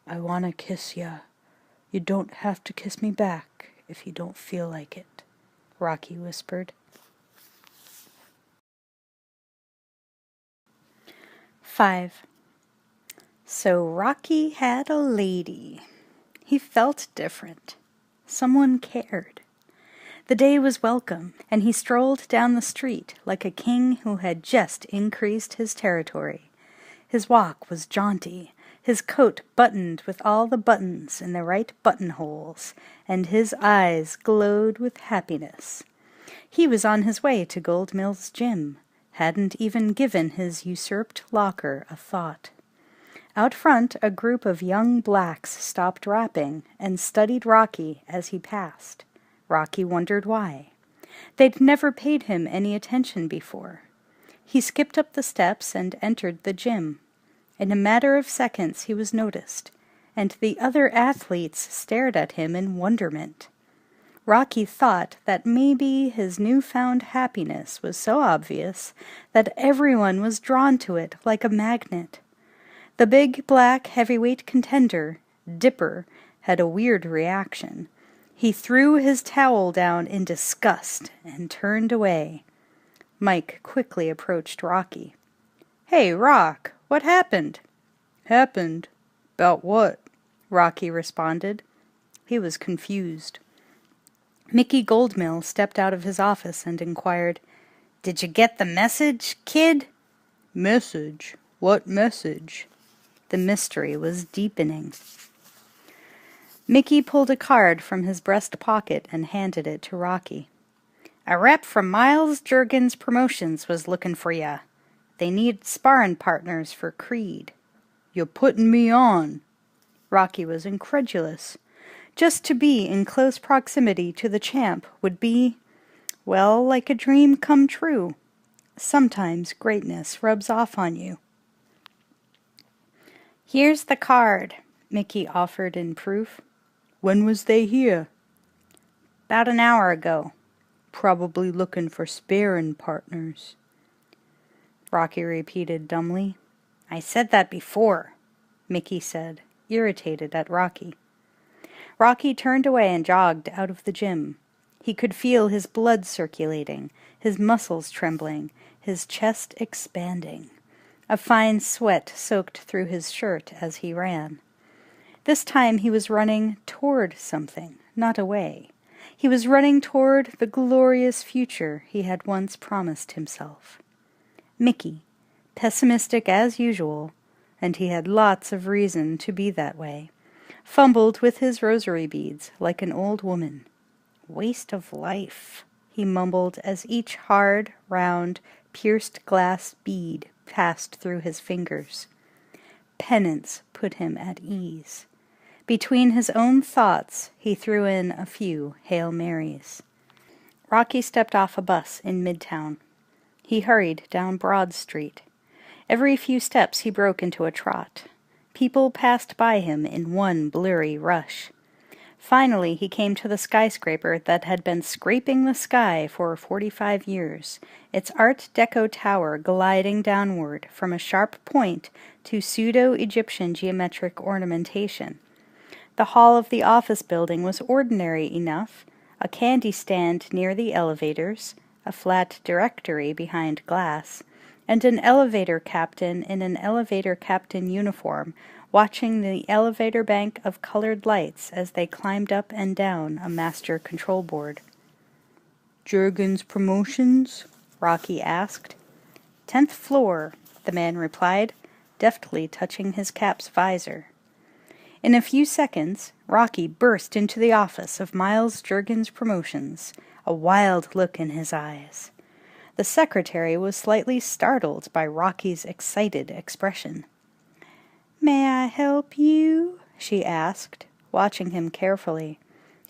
"I want to kiss ya. You don't have to kiss me back if you don't feel like it," Rocky whispered. 5. So Rocky had a lady. He felt different. Someone cared. The day was welcome, and he strolled down the street like a king who had just increased his territory. His walk was jaunty, his coat buttoned with all the buttons in the right buttonholes, and his eyes glowed with happiness. He was on his way to Gold Mill's gym, hadn't even given his usurped locker a thought. Out front, a group of young blacks stopped rapping and studied Rocky as he passed. Rocky wondered why. They'd never paid him any attention before. He skipped up the steps and entered the gym. In a matter of seconds he was noticed, and the other athletes stared at him in wonderment. Rocky thought that maybe his newfound happiness was so obvious that everyone was drawn to it like a magnet. The big black heavyweight contender, Dipper, had a weird reaction. He threw his towel down in disgust and turned away. Mike quickly approached Rocky. "Hey, Rock, what happened?" "Happened? 'Bout what?" Rocky responded. He was confused. Mickey Goldmill stepped out of his office and inquired, "Did you get the message, kid?" "Message? What message?" The mystery was deepening. Mickey pulled a card from his breast pocket and handed it to Rocky. "A rep from Miles Juergens Promotions was looking for ya. They need sparring partners for Creed." "You're putting me on." Rocky was incredulous. Just to be in close proximity to the champ would be, well, like a dream come true. Sometimes greatness rubs off on you. "Here's the card," Mickey offered in proof. "When was they here?" "'Bout an hour ago." "Probably looking for sparring partners." Rocky repeated dumbly. "I said that before," Mickey said, irritated at Rocky. Rocky turned away and jogged out of the gym. He could feel his blood circulating, his muscles trembling, his chest expanding. A fine sweat soaked through his shirt as he ran. This time he was running toward something, not away. He was running toward the glorious future he had once promised himself. Mickey, pessimistic as usual, and he had lots of reason to be that way, fumbled with his rosary beads like an old woman. "Waste of life," he mumbled as each hard, round, pierced glass bead passed through his fingers. Penance put him at ease. Between his own thoughts, he threw in a few Hail Marys. Rocky stepped off a bus in Midtown. He hurried down Broad Street. Every few steps he broke into a trot. People passed by him in one blurry rush. Finally he came to the skyscraper that had been scraping the sky for 45 years, its Art Deco tower gliding downward from a sharp point to pseudo-Egyptian geometric ornamentation. The hall of the office building was ordinary enough, a candy stand near the elevators, a flat directory behind glass, and an elevator captain in an elevator captain uniform watching the elevator bank of colored lights as they climbed up and down a master control board. "Juergens Promotions?" Rocky asked. "10th floor," the man replied, deftly touching his cap's visor. In a few seconds, Rocky burst into the office of Miles Juergens Promotions, a wild look in his eyes. The secretary was slightly startled by Rocky's excited expression. "May I help you?" she asked, watching him carefully.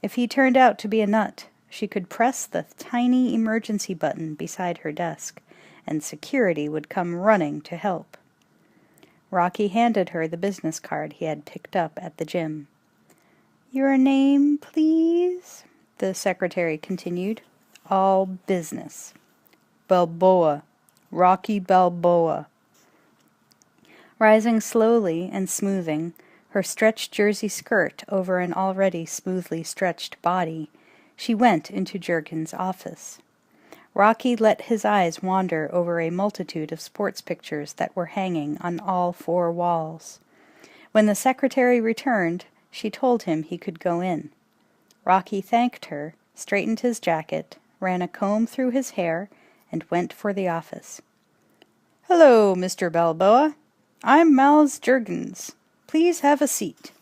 If he turned out to be a nut, she could press the tiny emergency button beside her desk, and security would come running to help. Rocky handed her the business card he had picked up at the gym. "Your name, please?" the secretary continued. "All business." "Balboa. Rocky Balboa." Rising slowly and smoothing her stretched jersey skirt over an already smoothly stretched body, she went into Juergen's office. Rocky let his eyes wander over a multitude of sports pictures that were hanging on all four walls. When the secretary returned, she told him he could go in. Rocky thanked her, straightened his jacket, ran a comb through his hair, and went for the office. "Hello, Mr. Balboa. I'm Miles Juergens. Please have a seat."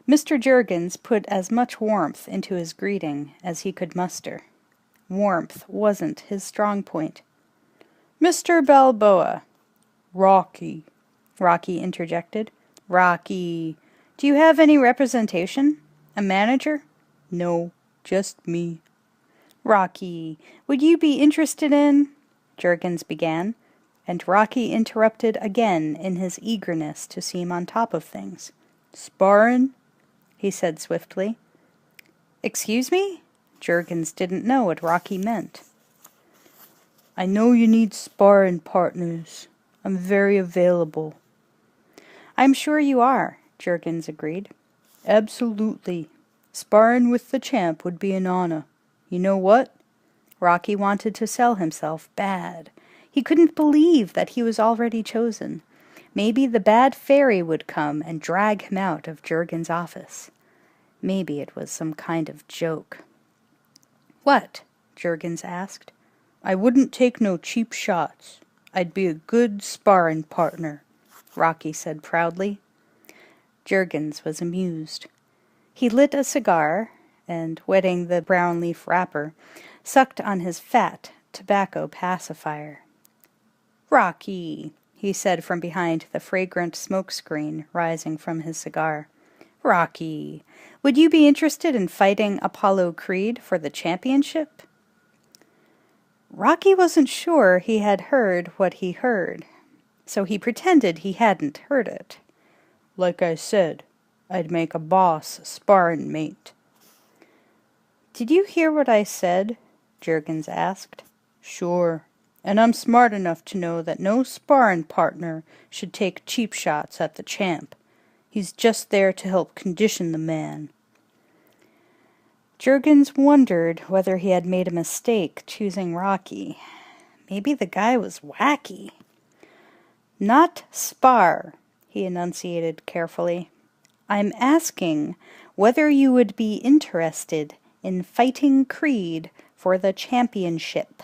Mr. Juergens put as much warmth into his greeting as he could muster. Warmth wasn't his strong point. "Mr. Balboa." "Rocky," Rocky interjected. "Rocky. Do you have any representation? A manager?" "No, just me." "Rocky, would you be interested in—" Juergens began, and Rocky interrupted again in his eagerness to seem on top of things. "Sparrin'?" he said swiftly. "Excuse me?" Juergens didn't know what Rocky meant. "I know you need sparring partners. I'm very available." "I'm sure you are," Juergens agreed. "Absolutely. Sparring with the champ would be an honor. You know what?" Rocky wanted to sell himself bad. He couldn't believe that he was already chosen. Maybe the bad fairy would come and drag him out of Juergens' office. Maybe it was some kind of joke. "What?" Juergens asked. "I wouldn't take no cheap shots. I'd be a good sparring partner," Rocky said proudly. Juergens was amused. He lit a cigar, and, wetting the brown leaf wrapper, sucked on his fat tobacco pacifier. "Rocky," he said from behind the fragrant smoke screen rising from his cigar. "Rocky, would you be interested in fighting Apollo Creed for the championship?" Rocky wasn't sure he had heard what he heard, so he pretended he hadn't heard it. "Like I said, I'd make a boss sparring mate." "Did you hear what I said?" Juergens asked. "Sure, and I'm smart enough to know that no sparring partner should take cheap shots at the champ. He's just there to help condition the man." Juergens wondered whether he had made a mistake choosing Rocky. Maybe the guy was wacky. "Not spar," he enunciated carefully. "I'm asking whether you would be interested in fighting Creed for the championship."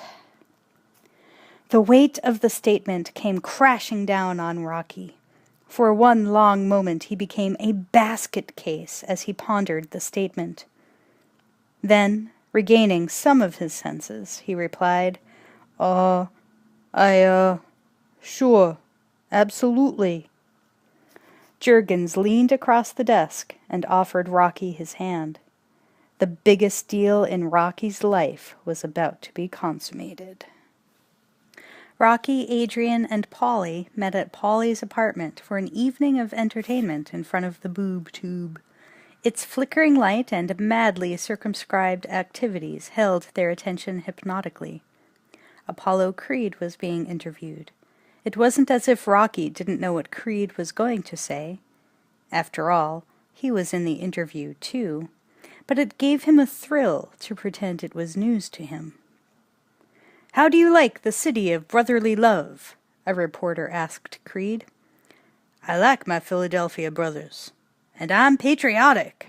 The weight of the statement came crashing down on Rocky. For one long moment he became a basket case as he pondered the statement. Then, regaining some of his senses, he replied, Sure, absolutely." Juergens leaned across the desk and offered Rocky his hand. The biggest deal in Rocky's life was about to be consummated. Rocky, Adrian, and Polly met at Polly's apartment for an evening of entertainment in front of the boob tube. Its flickering light and madly circumscribed activities held their attention hypnotically. Apollo Creed was being interviewed. It wasn't as if Rocky didn't know what Creed was going to say. After all, he was in the interview too, but it gave him a thrill to pretend it was news to him. "How do you like the city of brotherly love?" a reporter asked Creed. "I like my Philadelphia brothers. And I'm patriotic."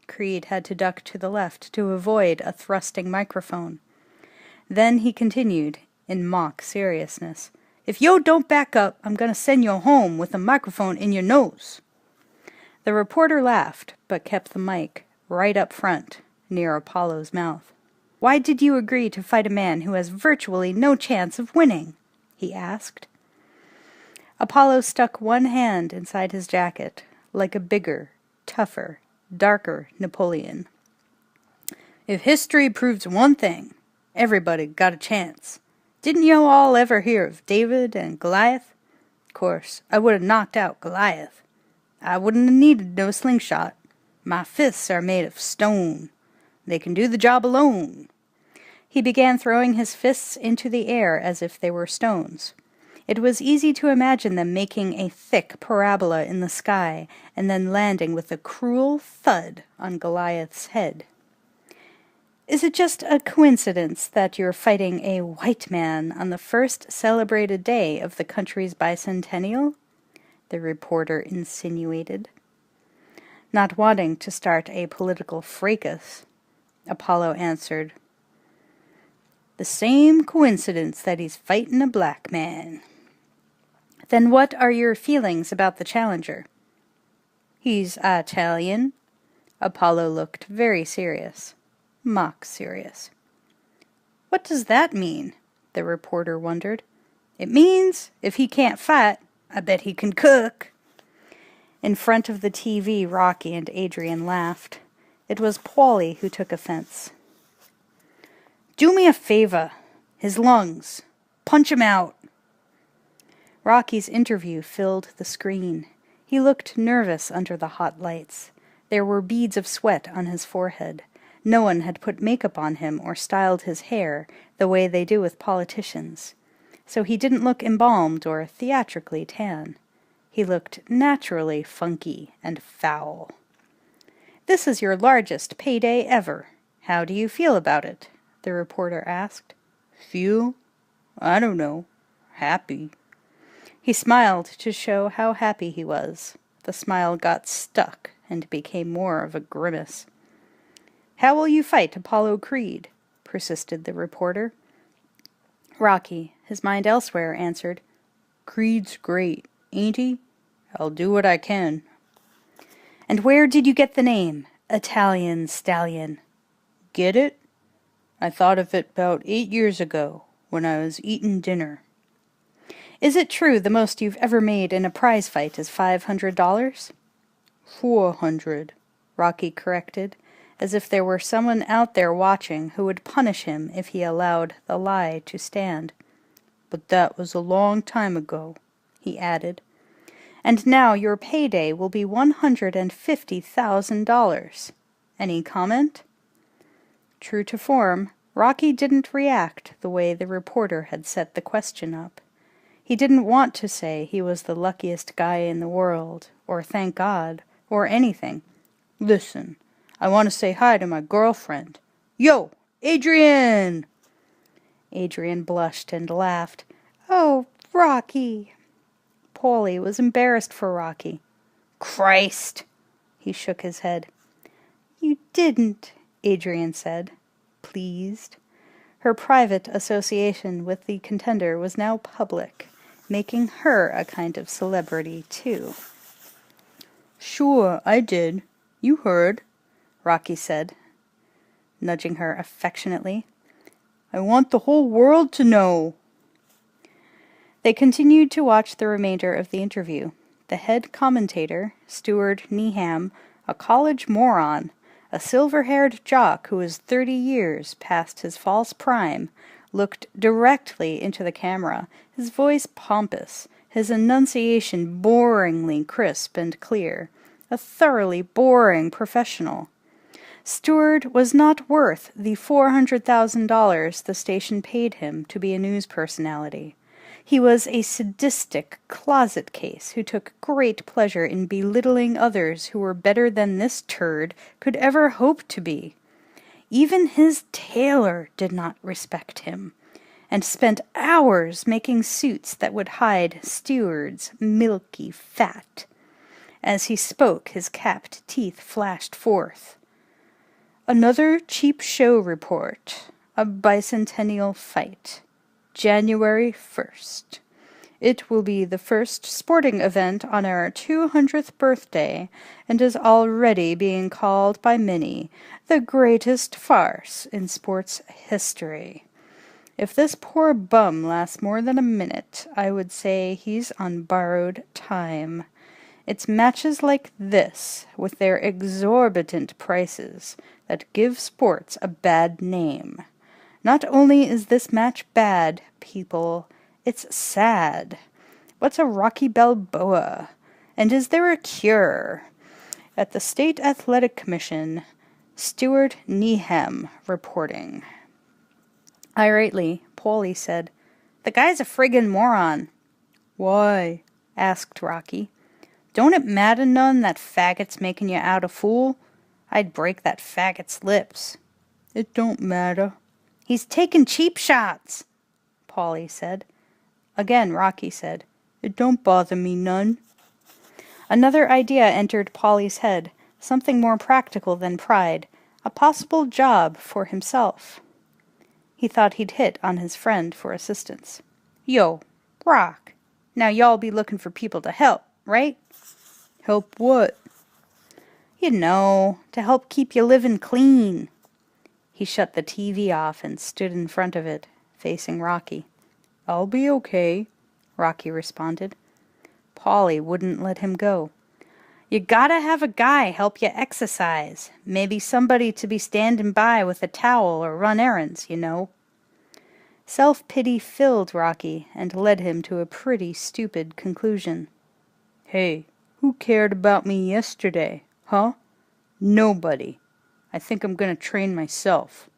Creed had to duck to the left to avoid a thrusting microphone. Then he continued, in mock seriousness, "If yo don't back up, I'm going to send you home with a microphone in your nose." The reporter laughed, but kept the mic right up front, near Apollo's mouth. "Why did you agree to fight a man who has virtually no chance of winning?" he asked. Apollo stuck one hand inside his jacket, like a bigger, tougher, darker Napoleon. "If history proves one thing, everybody got a chance. Didn't you all ever hear of David and Goliath? Of course, I would have knocked out Goliath. I wouldn't have needed no slingshot. My fists are made of stone. They can do the job alone. He began throwing his fists into the air as if they were stones. It was easy to imagine them making a thick parabola in the sky and then landing with a cruel thud on Goliath's head. Is it just a coincidence that you're fighting a white man on the first celebrated day of the country's bicentennial? The reporter insinuated. Not wanting to start a political fracas, Apollo answered, "The same coincidence that he's fighting a black man." Then what are your feelings about the challenger? He's Italian. Apollo looked very serious. Mock serious. What does that mean? The reporter wondered. It means, if he can't fight, I bet he can cook. In front of the TV, Rocky and Adrian laughed. It was Paulie who took offense. Do me a favor. His lungs. Punch him out. Rocky's interview filled the screen. He looked nervous under the hot lights. There were beads of sweat on his forehead. No one had put makeup on him or styled his hair the way they do with politicians. So he didn't look embalmed or theatrically tan. He looked naturally funky and foul. This is your largest payday ever. How do you feel about it? The reporter asked. Feel? I don't know. Happy. He smiled to show how happy he was. The smile got stuck and became more of a grimace. How will you fight Apollo Creed? Persisted the reporter. Rocky, his mind elsewhere, answered, Creed's great, ain't he? I'll do what I can. And where did you get the name, Italian Stallion? Get it? I thought of it about 8 years ago, when I was eating dinner. Is it true the most you've ever made in a prize fight is $500? 400, Rocky corrected, as if there were someone out there watching who would punish him if he allowed the lie to stand. But that was a long time ago, he added. And now your payday will be $150,000. Any comment? True to form, Rocky didn't react the way the reporter had set the question up. He didn't want to say he was the luckiest guy in the world, or thank God, or anything. Listen, I want to say hi to my girlfriend. Yo, Adrian! Adrian blushed and laughed. Oh, Rocky! Paulie was embarrassed for Rocky. Christ! He shook his head. You didn't, Adrian said, pleased. Her private association with the contender was now public, making her a kind of celebrity, too. Sure, I did. You heard, Rocky said, nudging her affectionately. I want the whole world to know. They continued to watch the remainder of the interview. The head commentator, Stuart Neeham, a college moron, a silver-haired jock who was 30 years past his false prime, looked directly into the camera, his voice pompous, his enunciation boringly crisp and clear, a thoroughly boring professional. Stewart was not worth the $400,000 the station paid him to be a news personality. He was a sadistic closet case who took great pleasure in belittling others who were better than this turd could ever hope to be. Even his tailor did not respect him, and spent hours making suits that would hide Stewart's milky fat. As he spoke, his capped teeth flashed forth. Another cheap show report. A bicentennial fight. January 1st. It will be the first sporting event on our 200th birthday, and is already being called by many the greatest farce in sports history. If this poor bum lasts more than a minute, I would say he's on borrowed time. It's matches like this, with their exorbitant prices, that give sports a bad name. Not only is this match bad, people, it's sad. What's a Rocky Balboa? And is there a cure? At the State Athletic Commission, Stuart Needham reporting. Irately, Paulie said, "The guy's a friggin' moron." "Why?" asked Rocky. "Don't it matter none that faggot's making you out a fool? I'd break that faggot's lips." "It don't matter." "He's taking cheap shots," Paulie said. Again Rocky said, "It don't bother me none." Another idea entered Paulie's head, something more practical than pride, a possible job for himself. He thought he'd hit on his friend for assistance. "Yo, Rock, now y'all be looking for people to help, right?" "Help what?" "You know, to help keep you living clean." He shut the TV off and stood in front of it, facing Rocky. "I'll be okay," Rocky responded. Paulie wouldn't let him go. "You gotta have a guy help you exercise. Maybe somebody to be standing by with a towel or run errands, you know." Self-pity filled Rocky and led him to a pretty stupid conclusion. "Hey, who cared about me yesterday, huh? Nobody. I think I'm gonna train myself."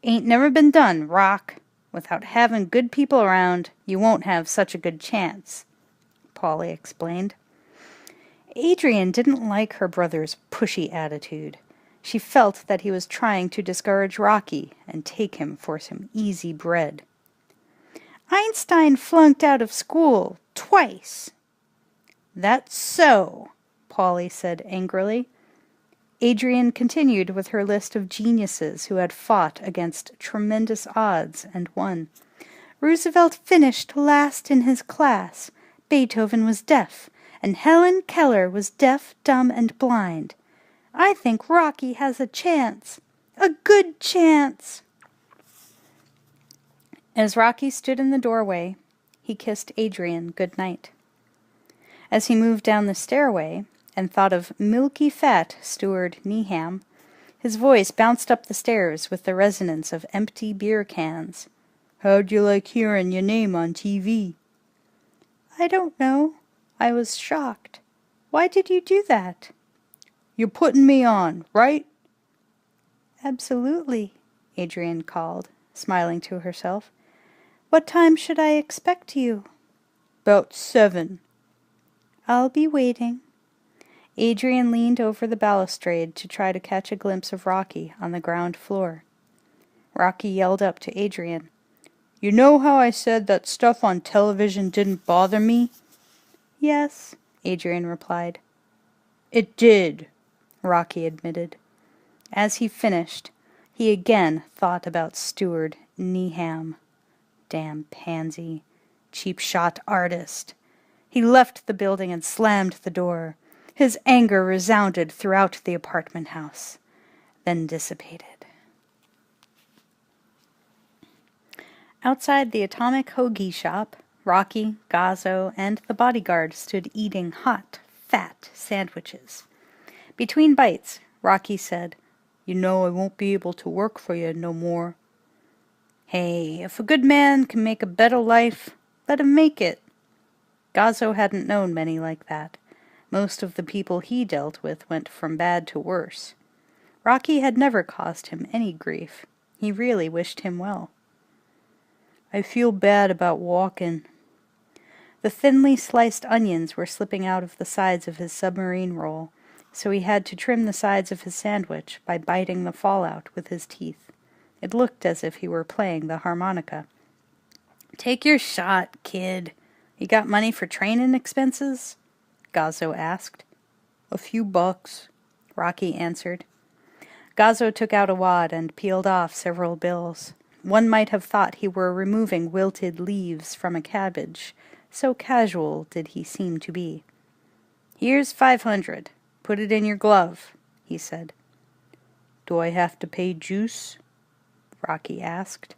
"Ain't never been done, Rock. Without having good people around, you won't have such a good chance," Paulie explained. Adrian didn't like her brother's pushy attitude. She felt that he was trying to discourage Rocky and take him for some easy bread. "Einstein flunked out of school twice." "That's so," Paulie said angrily. Adrian continued with her list of geniuses who had fought against tremendous odds and won. "Roosevelt finished last in his class. Beethoven was deaf, and Helen Keller was deaf, dumb, and blind. I think Rocky has a chance. A good chance." As Rocky stood in the doorway, he kissed Adrian good night. As he moved down the stairway and thought of milky fat Stuart Needham, his voice bounced up the stairs with the resonance of empty beer cans. "How'd you like hearing your name on TV?" "I don't know. I was shocked. Why did you do that?" "You're putting me on, right?" "Absolutely," Adrian called, smiling to herself. "What time should I expect you?" "'Bout 7. "I'll be waiting." Adrian leaned over the balustrade to try to catch a glimpse of Rocky on the ground floor. Rocky yelled up to Adrian, "You know how I said that stuff on television didn't bother me?" "Yes," Adrian replied. "It did," Rocky admitted. As he finished, he again thought about Stuart Needham. Damn pansy. Cheap shot artist. He left the building and slammed the door. His anger resounded throughout the apartment house, then dissipated. Outside the Atomic Hoagie shop, Rocky, Gazzo, and the bodyguard stood eating hot, fat sandwiches. Between bites, Rocky said, "You know I won't be able to work for you no more." "Hey, if a good man can make a better life, let him make it." Gazzo hadn't known many like that. Most of the people he dealt with went from bad to worse. Rocky had never caused him any grief. He really wished him well. "I feel bad about walking." The thinly sliced onions were slipping out of the sides of his submarine roll, so he had to trim the sides of his sandwich by biting the fallout with his teeth. It looked as if he were playing the harmonica. "Take your shot, kid. You got money for training expenses?" Gazzo asked. "A few bucks," Rocky answered. Gazzo took out a wad and peeled off several bills. One might have thought he were removing wilted leaves from a cabbage, so casual did he seem to be. "Here's 500. Put it in your glove," he said. "Do I have to pay juice?" Rocky asked.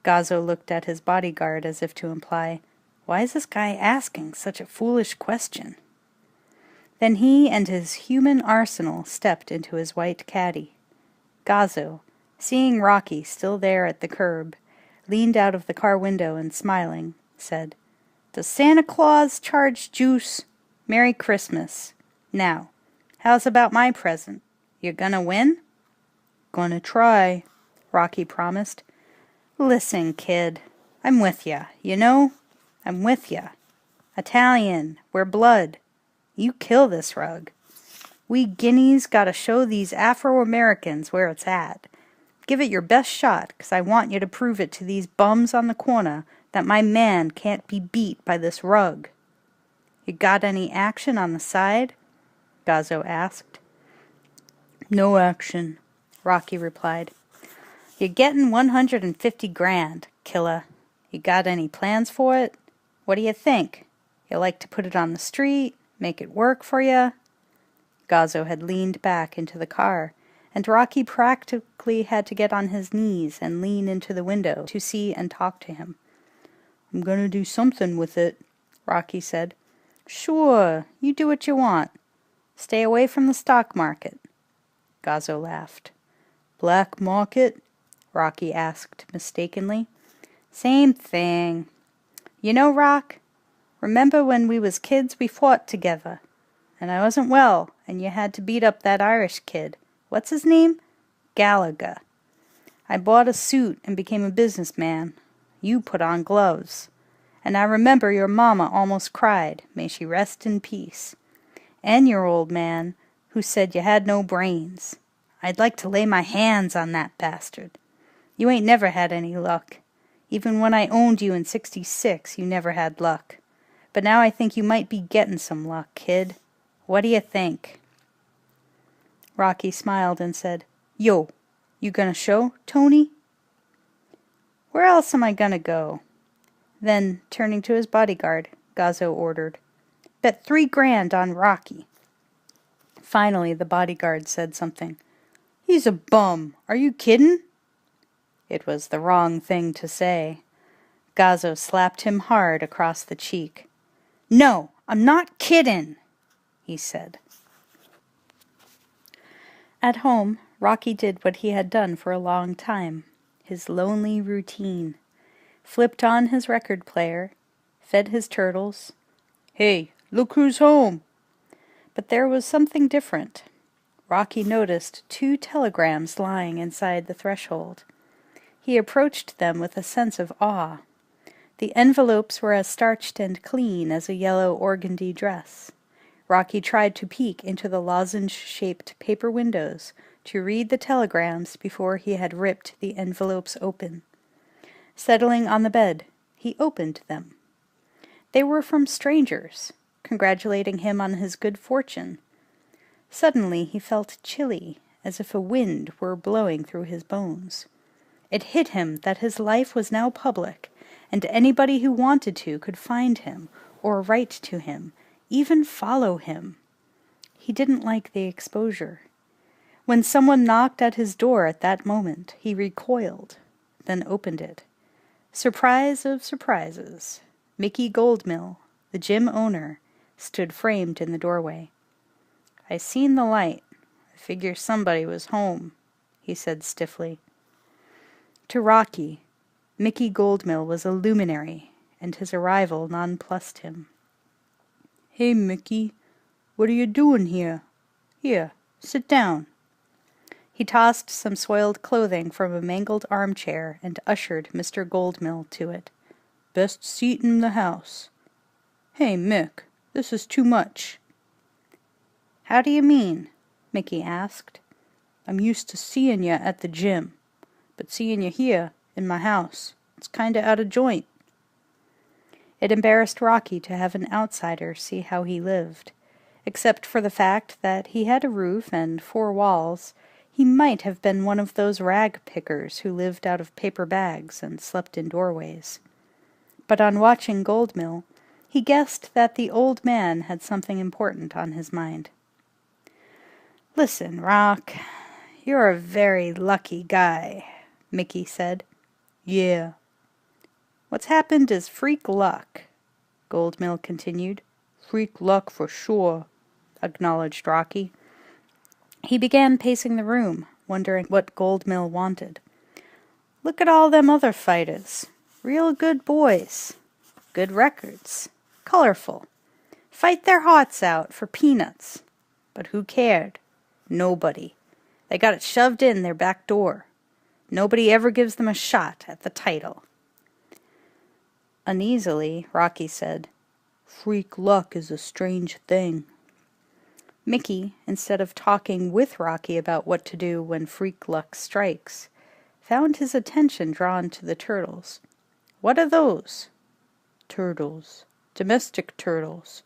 Gazzo looked at his bodyguard as if to imply, "Why is this guy asking such a foolish question?" Then he and his human arsenal stepped into his white caddy. Gazzo, Seeing Rocky still there at the curb, leaned out of the car window and smiling, said, "Does Santa Claus charge juice? Merry Christmas. Now, how's about my present? You gonna win?" "Gonna try," Rocky promised. "Listen, kid, I'm with ya, you know? I'm with ya. Italian, we're blood. You kill this rug. We Guineas gotta show these Afro-Americans where it's at. Give it your best shot, 'cause I want you to prove it to these bums on the corner that my man can't be beat by this rug." "You got any action on the side?" Gazzo asked. "No action," Rocky replied. "You're getting 150 grand, killer. You got any plans for it? What do you think? You like to put it on the street, make it work for you?" Gazzo had leaned back into the car, and Rocky practically had to get on his knees and lean into the window to see and talk to him. "I'm gonna do something with it," Rocky said. "Sure, you do what you want. Stay away from the stock market." Gazzo laughed. "Black market?" Rocky asked mistakenly. "Same thing. You know, Rock, remember when we was kids we fought together, and I wasn't well, and you had to beat up that Irish kid. What's his name? Gallagher. I bought a suit and became a businessman. You put on gloves. And I remember your mama almost cried, may she rest in peace. And your old man, who said you had no brains. I'd like to lay my hands on that bastard. You ain't never had any luck. Even when I owned you in '66, you never had luck. But now I think you might be gettin' some luck, kid. What do you think?" Rocky smiled and said, "Yo, you gonna show, Tony?" "Where else am I gonna go?" Then, turning to his bodyguard, Gazzo ordered, "Bet 3 grand on Rocky." Finally, the bodyguard said something. "He's a bum. Are you kiddin'?" It was the wrong thing to say. Gazzo slapped him hard across the cheek. "No, I'm not kiddin'," he said. At home, Rocky did what he had done for a long time, his lonely routine. Flipped on his record player, fed his turtles. "Hey, look who's home!" But there was something different. Rocky noticed 2 telegrams lying inside the threshold. He approached them with a sense of awe. The envelopes were as starched and clean as a yellow organdy dress. Rocky tried to peek into the lozenge-shaped paper windows to read the telegrams before he had ripped the envelopes open. Settling on the bed, he opened them. They were from strangers, congratulating him on his good fortune. Suddenly he felt chilly, as if a wind were blowing through his bones. It hit him that his life was now public, and anybody who wanted to could find him, or write to him, even follow him. He didn't like the exposure. When someone knocked at his door at that moment, he recoiled, then opened it. Surprise of surprises. Mickey Goldmill, the gym owner, stood framed in the doorway. "I seen the light. I figure somebody was home," he said stiffly. To Rocky, Mickey Goldmill was a luminary, and his arrival nonplussed him. "Hey, Mickey, what are you doing here? Here, sit down." He tossed some soiled clothing from a mangled armchair and ushered Mr. Goldmill to it. "Best seat in the house." "Hey, Mick, this is too much." "How do you mean?" Mickey asked. "I'm used to seeing you at the gym, but seeing you here, in my house, it's kinda out of joint." It embarrassed Rocky to have an outsider see how he lived. Except for the fact that he had a roof and 4 walls, he might have been one of those rag pickers who lived out of paper bags and slept in doorways. But on watching Goldmill, he guessed that the old man had something important on his mind. "Listen, Rock, you're a very lucky guy," Mickey said. "Yeah." "What's happened is freak luck," Goldmill continued. "Freak luck for sure," acknowledged Rocky. He began pacing the room, wondering what Goldmill wanted. "Look at all them other fighters. Real good boys. Good records. Colorful. Fight their hearts out for peanuts. But who cared? Nobody. They got it shoved in their back door. Nobody ever gives them a shot at the title." Uneasily, Rocky said, "Freak luck is a strange thing." Mickey, instead of talking with Rocky about what to do when freak luck strikes, found his attention drawn to the turtles. "What are those?" "Turtles. Domestic turtles."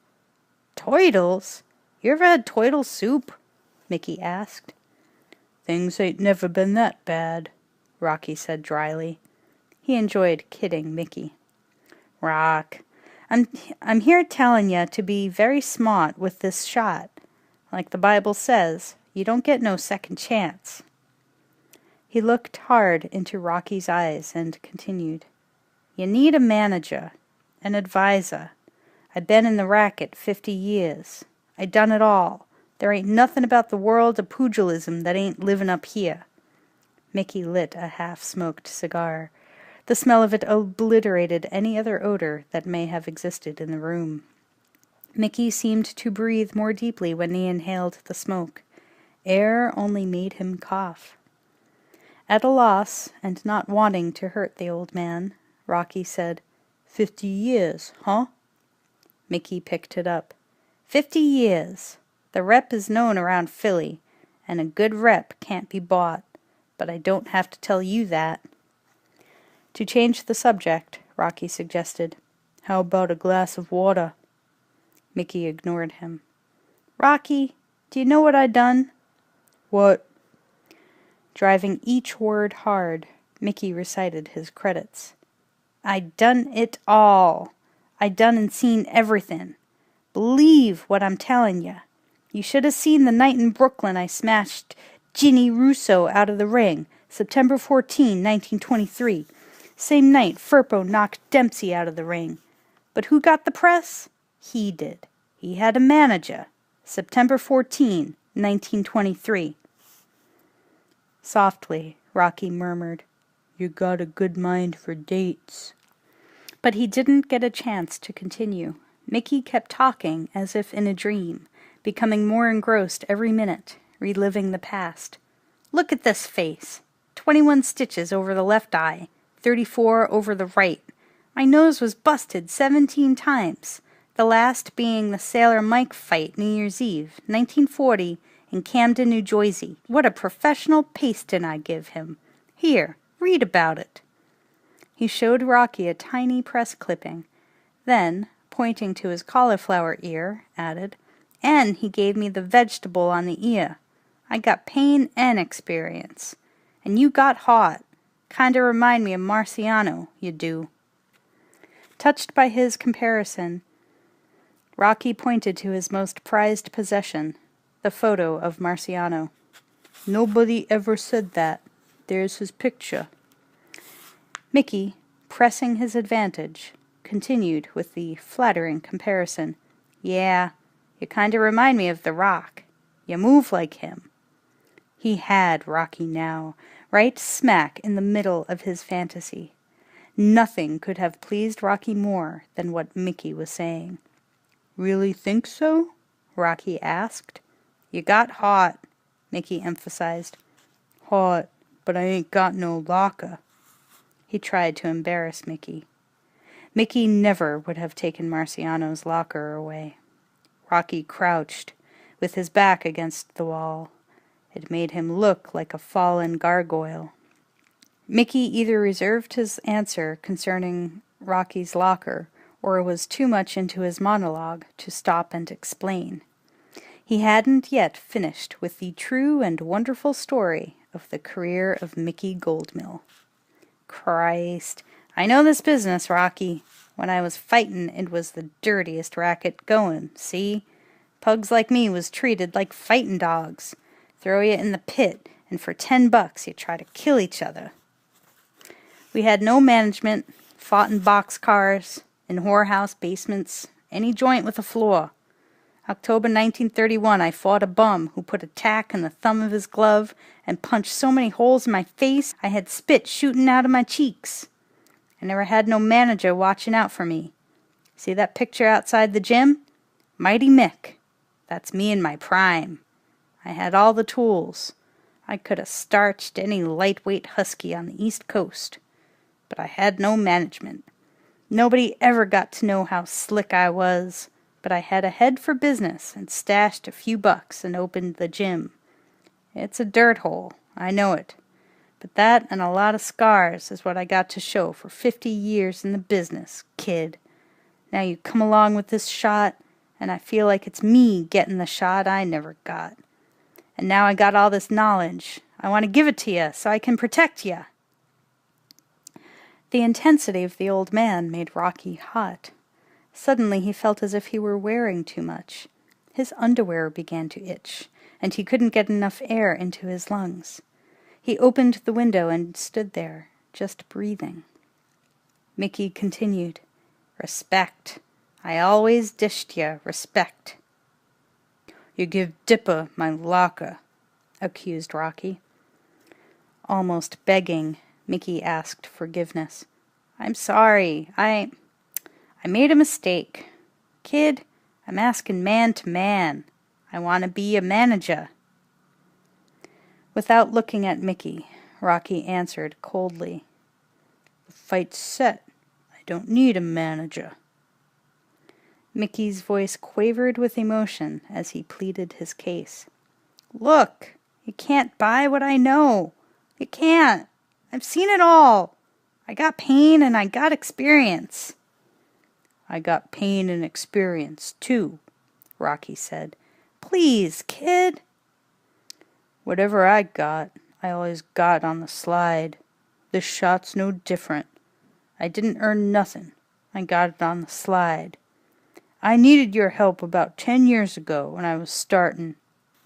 "Turtles? You ever had turtle soup?" Mickey asked. "Things ain't never been that bad," Rocky said dryly. He enjoyed kidding Mickey. "Rock, I'm here telling you to be very smart with this shot. Like the Bible says, you don't get no second chance." He looked hard into Rocky's eyes and continued, "You need a manager, an advisor. I been in the racket 50 years. I done it all. There ain't nothing about the world of pugilism that ain't livin' up here." Mickey lit a half-smoked cigar. The smell of it obliterated any other odor that may have existed in the room. Mickey seemed to breathe more deeply when he inhaled the smoke. Air only made him cough. At a loss, and not wanting to hurt the old man, Rocky said, 50 years, huh?" Mickey picked it up. 50 years. The rep is known around Philly, and a good rep can't be bought, but I don't have to tell you that." To change the subject, Rocky suggested, "How about a glass of water?" Mickey ignored him. "Rocky, do you know what I done?" "What?" Driving each word hard, Mickey recited his credits. "I done it all. I done and seen everything. Believe what I'm telling you. You should have seen the night in Brooklyn I smashed Ginny Russo out of the ring, September 14, 1923. Same night Firpo knocked Dempsey out of the ring. But who got the press? He did. He had a manager. September 14, 1923. Softly, Rocky murmured, "You got a good mind for dates." But he didn't get a chance to continue. Mickey kept talking as if in a dream, becoming more engrossed every minute, reliving the past. "Look at this face. 21 stitches over the left eye, 34 over the right. My nose was busted 17 times, the last being the Sailor Mike fight New Year's Eve, 1940, in Camden, New Jersey. What a professional pasting I give him. Here, read about it." He showed Rocky a tiny press clipping, then, pointing to his cauliflower ear, added, "And he gave me the vegetable on the ear. I got pain and experience. And you got hot. Kinda remind me of Marciano, you do." Touched by his comparison, Rocky pointed to his most prized possession, the photo of Marciano. "Nobody ever said that. There's his picture." Mickey, pressing his advantage, continued with the flattering comparison. "Yeah, you kinda remind me of The Rock. You move like him." He had Rocky now, right smack in the middle of his fantasy. Nothing could have pleased Rocky more than what Mickey was saying. "Really think so?" Rocky asked. "You got hot," Mickey emphasized. "Hot, but I ain't got no locker." He tried to embarrass Mickey. Mickey never would have taken Marciano's locker away. Rocky crouched, with his back against the wall. It made him look like a fallen gargoyle. Mickey either reserved his answer concerning Rocky's locker, or was too much into his monologue to stop and explain. He hadn't yet finished with the true and wonderful story of the career of Mickey Goldmill. "Christ, I know this business, Rocky. When I was fightin', it was the dirtiest racket goin', see? Pugs like me was treated like fightin' dogs. Throw you in the pit, and for $10 you try to kill each other. We had no management, fought in boxcars, in whorehouse basements, any joint with a floor. October 1931, I fought a bum who put a tack in the thumb of his glove and punched so many holes in my face I had spit shooting out of my cheeks. I never had no manager watching out for me. See that picture outside the gym? Mighty Mick. That's me in my prime. I had all the tools. I could have starched any lightweight husky on the East Coast. But I had no management. Nobody ever got to know how slick I was, but I had a head for business and stashed a few bucks and opened the gym. It's a dirt hole, I know it. But that and a lot of scars is what I got to show for 50 years in the business, kid. Now you come along with this shot, and I feel like it's me getting the shot I never got. And now I got all this knowledge. I want to give it to you so I can protect you. The intensity of the old man made Rocky hot. Suddenly he felt as if he were wearing too much. His underwear began to itch, and he couldn't get enough air into his lungs. He opened the window and stood there, just breathing. Mickey continued, "Respect. I always dished you respect." "You give Dipper my locker," accused Rocky. Almost begging, Mickey asked forgiveness. "I'm sorry. I made a mistake. Kid, I'm asking man to man. I want to be a manager." Without looking at Mickey, Rocky answered coldly, "The fight's set. I don't need a manager." Mickey's voice quavered with emotion as he pleaded his case. "Look, you can't buy what I know. You can't. I've seen it all. I got pain and I got experience." "I got pain and experience, too," Rocky said. "Please, kid." "Whatever I always got on the slide. This shot's no different. I didn't earn nothing. I got it on the slide. I needed your help about 10 years ago when I was startin',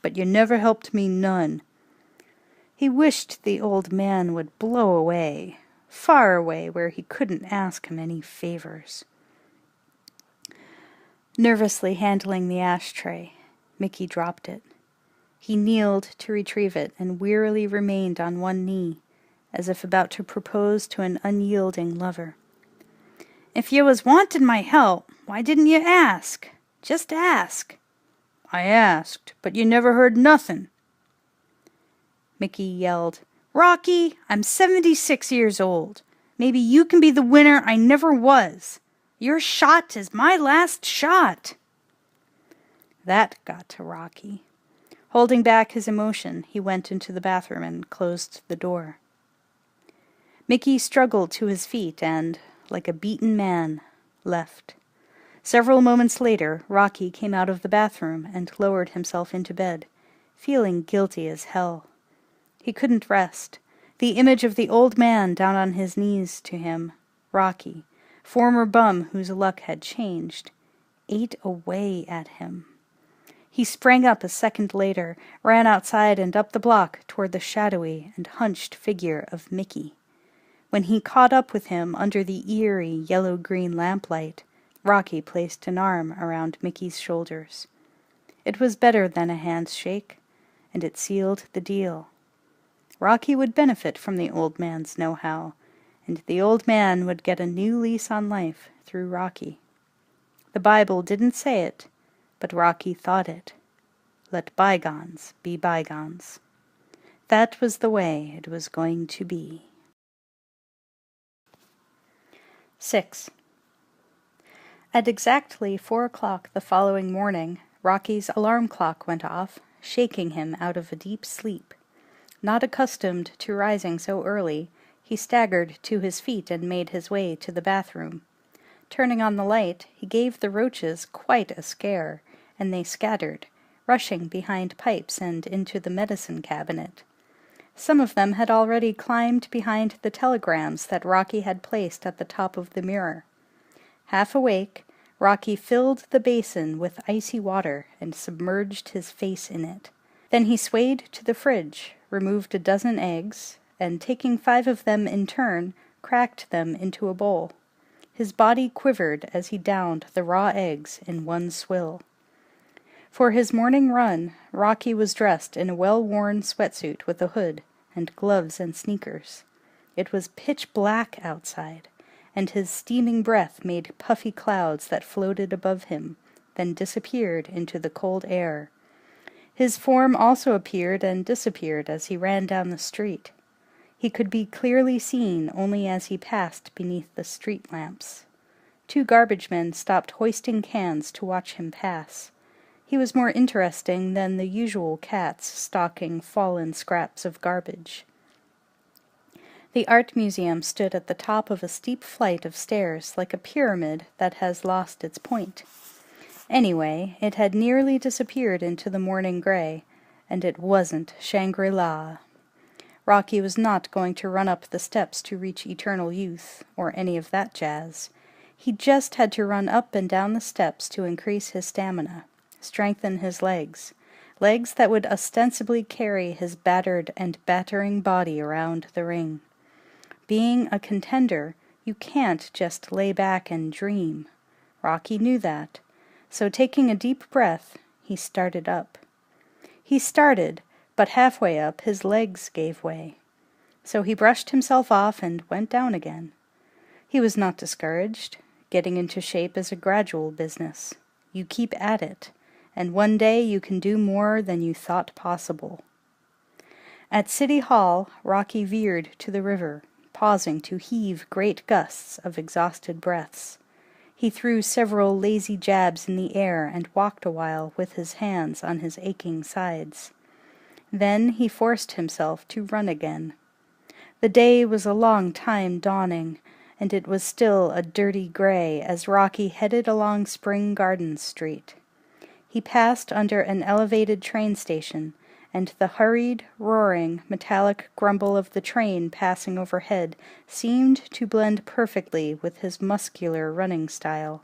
but you never helped me none." He wished the old man would blow away, far away where he couldn't ask him any favors. Nervously handling the ashtray, Mickey dropped it. He kneeled to retrieve it and wearily remained on one knee, as if about to propose to an unyielding lover. "If you was wantin' my help, why didn't you ask? Just ask." "I asked, but you never heard nothin'." Mickey yelled, "Rocky, I'm 76 years old. Maybe you can be the winner I never was. Your shot is my last shot." That got to Rocky. Holding back his emotion, he went into the bathroom and closed the door. Mickey struggled to his feet and, like a beaten man, left. Several moments later, Rocky came out of the bathroom and lowered himself into bed, feeling guilty as hell. He couldn't rest. The image of the old man down on his knees to him, Rocky, former bum whose luck had changed, ate away at him. He sprang up a second later, ran outside and up the block toward the shadowy and hunched figure of Mickey. When he caught up with him under the eerie yellow-green lamplight, Rocky placed an arm around Mickey's shoulders. It was better than a handshake, and it sealed the deal. Rocky would benefit from the old man's know-how, and the old man would get a new lease on life through Rocky. The Bible didn't say it, but Rocky thought it. Let bygones be bygones. That was the way it was going to be. 6. At exactly 4 o'clock the following morning, Rocky's alarm clock went off, shaking him out of a deep sleep. Not accustomed to rising so early, he staggered to his feet and made his way to the bathroom. Turning on the light, he gave the roaches quite a scare, and they scattered, rushing behind pipes and into the medicine cabinet. Some of them had already climbed behind the telegrams that Rocky had placed at the top of the mirror. Half awake, Rocky filled the basin with icy water and submerged his face in it. Then he swayed to the fridge, removed a dozen eggs, and taking 5 of them in turn, cracked them into a bowl. His body quivered as he downed the raw eggs in one swill. For his morning run, Rocky was dressed in a well-worn sweatsuit with a hood, and gloves and sneakers. It was pitch black outside, and his steaming breath made puffy clouds that floated above him, then disappeared into the cold air. His form also appeared and disappeared as he ran down the street. He could be clearly seen only as he passed beneath the street lamps. 2 garbage men stopped hoisting cans to watch him pass. He was more interesting than the usual cats stalking fallen scraps of garbage. The art museum stood at the top of a steep flight of stairs like a pyramid that has lost its point. Anyway, it had nearly disappeared into the morning gray, and it wasn't Shangri-La. Rocky was not going to run up the steps to reach eternal youth, or any of that jazz. He just had to run up and down the steps to increase his stamina, strengthen his legs that would ostensibly carry his battered and battering body around the ring. Being a contender, you can't just lay back and dream. Rocky knew that. So taking a deep breath, he started up. He started, but halfway up his legs gave way. So he brushed himself off and went down again. He was not discouraged. Getting into shape is a gradual business. You keep at it, and one day you can do more than you thought possible. At City Hall, Rocky veered to the river, pausing to heave great gusts of exhausted breaths. He threw several lazy jabs in the air and walked a while with his hands on his aching sides. Then he forced himself to run again. The day was a long time dawning, and it was still a dirty gray as Rocky headed along Spring Gardens Street. He passed under an elevated train station, and the hurried, roaring, metallic grumble of the train passing overhead seemed to blend perfectly with his muscular running style.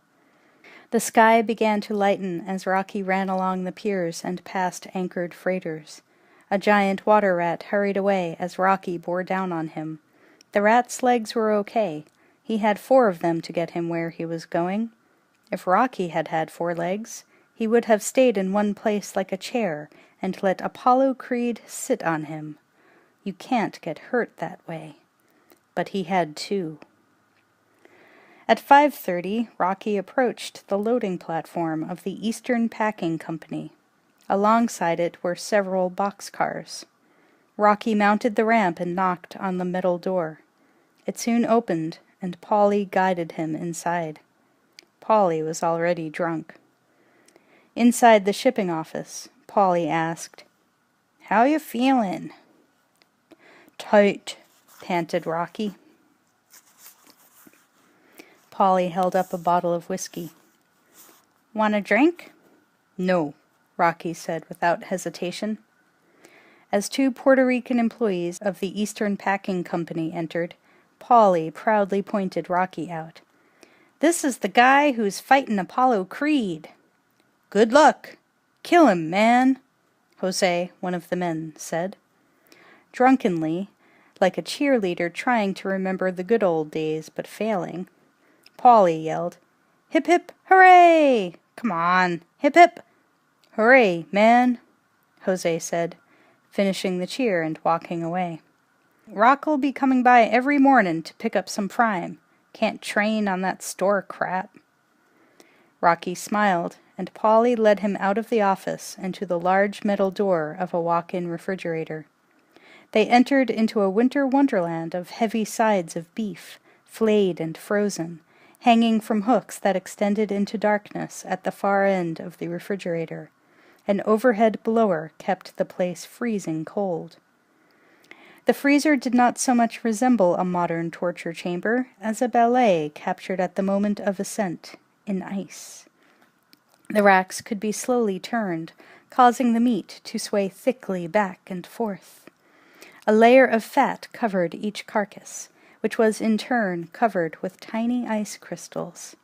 The sky began to lighten as Rocky ran along the piers and past anchored freighters. A giant water rat hurried away as Rocky bore down on him. The rat's legs were okay. He had 4 of them to get him where he was going. If Rocky had had 4 legs, he would have stayed in one place like a chair and let Apollo Creed sit on him. You can't get hurt that way. But he had 2. At 5:30, Rocky approached the loading platform of the Eastern Packing Company. Alongside it were several boxcars. Rocky mounted the ramp and knocked on the metal door. It soon opened, and Paulie guided him inside. Paulie was already drunk. Inside the shipping office, Paulie asked, "How you feelin'?" "Tight," panted Rocky. Paulie held up a bottle of whiskey. "Want a drink?" "No," Rocky said without hesitation. As 2 Puerto Rican employees of the Eastern Packing Company entered, Paulie proudly pointed Rocky out. "This is the guy who's fightin' Apollo Creed." "Good luck! Kill him, man!" Jose, one of the men, said. Drunkenly, like a cheerleader trying to remember the good old days but failing, Paulie yelled, "Hip hip hooray! Come on, hip hip! Hooray, man!" Jose said, finishing the cheer and walking away. "Rock'll be coming by every mornin' to pick up some prime. Can't train on that store crap." Rocky smiled, and Paulie led him out of the office and to the large metal door of a walk-in refrigerator. They entered into a winter wonderland of heavy sides of beef, flayed and frozen, hanging from hooks that extended into darkness at the far end of the refrigerator. An overhead blower kept the place freezing cold. The freezer did not so much resemble a modern torture chamber as a ballet captured at the moment of ascent, in ice. The racks could be slowly turned, causing the meat to sway thickly back and forth. A layer of fat covered each carcass, which was in turn covered with tiny ice crystals.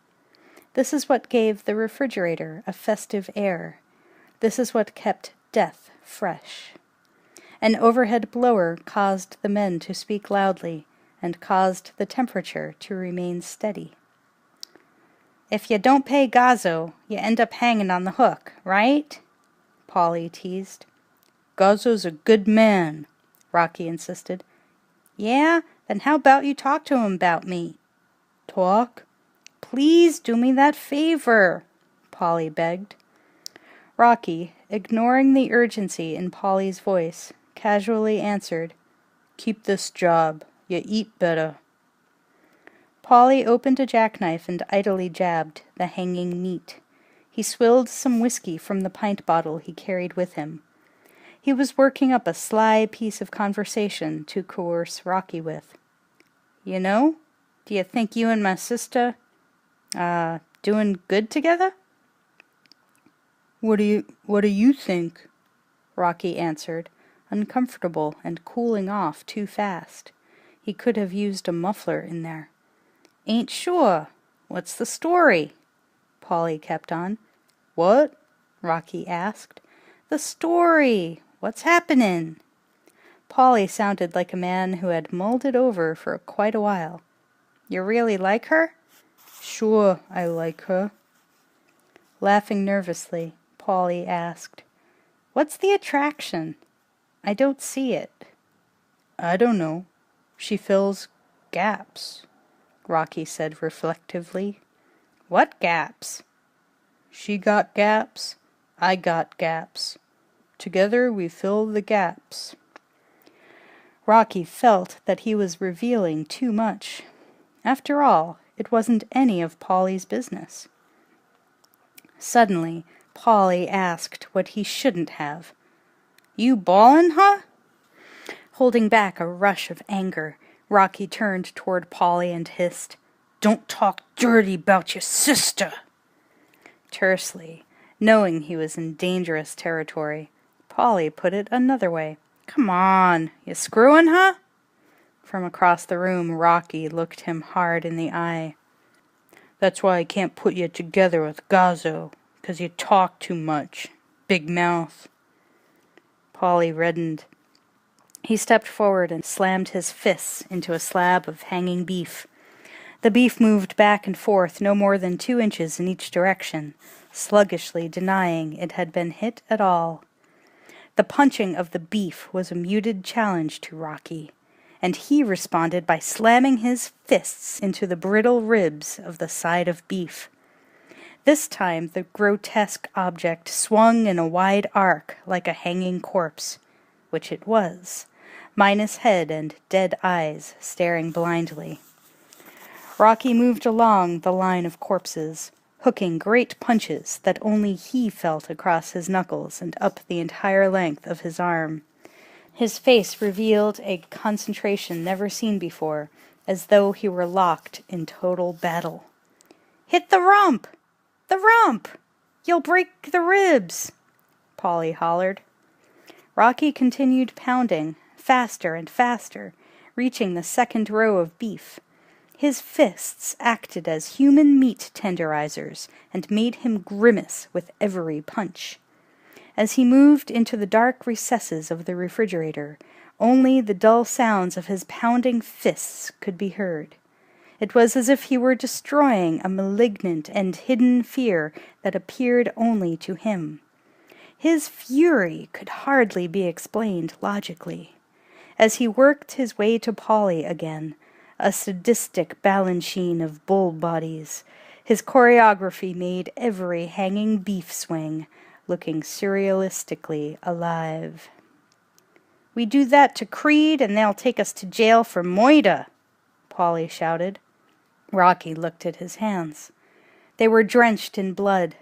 This is what gave the refrigerator a festive air. This is what kept death fresh. An overhead blower caused the men to speak loudly and caused the temperature to remain steady. "If you don't pay Gazzo, you end up hanging on the hook, right?" Polly teased. Gazzo's a good man, Rocky insisted. Yeah, then how about you talk to him about me? Talk? Please do me that favor, Polly begged. Rocky, ignoring the urgency in Polly's voice, casually answered, Keep this job. You eat better. Polly opened a jackknife and idly jabbed the hanging meat. He swilled some whiskey from the pint bottle he carried with him. He was working up a sly piece of conversation to coerce Rocky with. You know, do you think you and my sister, doing good together? What do you think? Rocky answered, uncomfortable and cooling off too fast. He could have used a muffler in there. Ain't sure. What's the story? Polly kept on. What? Rocky asked. The story. What's happening? Polly sounded like a man who had mulled it over for quite a while. You really like her? Sure, I like her. Laughing nervously, Polly asked, What's the attraction? I don't see it. I don't know. She fills gaps, Rocky said reflectively. What gaps? She got gaps. I got gaps. Together we fill the gaps. Rocky felt that he was revealing too much. After all, it wasn't any of Polly's business. Suddenly, Polly asked what he shouldn't have. You bawlin', huh? Holding back a rush of anger, Rocky turned toward Polly and hissed, Don't talk dirty about your sister. Tersely, knowing he was in dangerous territory, Polly put it another way. Come on, you screwin', huh? From across the room, Rocky looked him hard in the eye. That's why I can't put you together with Gazzo, 'cause you talk too much. Big mouth. Polly reddened. He stepped forward and slammed his fists into a slab of hanging beef. The beef moved back and forth no more than 2 inches in each direction, sluggishly denying it had been hit at all. The punching of the beef was a muted challenge to Rocky, and he responded by slamming his fists into the brittle ribs of the side of beef. This time the grotesque object swung in a wide arc like a hanging corpse, which it was, minus head and dead eyes staring blindly. Rocky moved along the line of corpses, hooking great punches that only he felt across his knuckles and up the entire length of his arm. His face revealed a concentration never seen before, as though he were locked in total battle. Hit the rump! The rump! You'll break the ribs! Polly hollered. Rocky continued pounding, faster and faster, reaching the second row of beef. His fists acted as human meat tenderizers and made him grimace with every punch. As he moved into the dark recesses of the refrigerator, only the dull sounds of his pounding fists could be heard. It was as if he were destroying a malignant and hidden fear that appeared only to him. His fury could hardly be explained logically. As he worked his way to Polly again, a sadistic Balanchine of bull bodies, his choreography made every hanging beef swing, looking surrealistically alive. We do that to Creed and they'll take us to jail for moida, Polly shouted. Rocky looked at his hands. They were drenched in blood,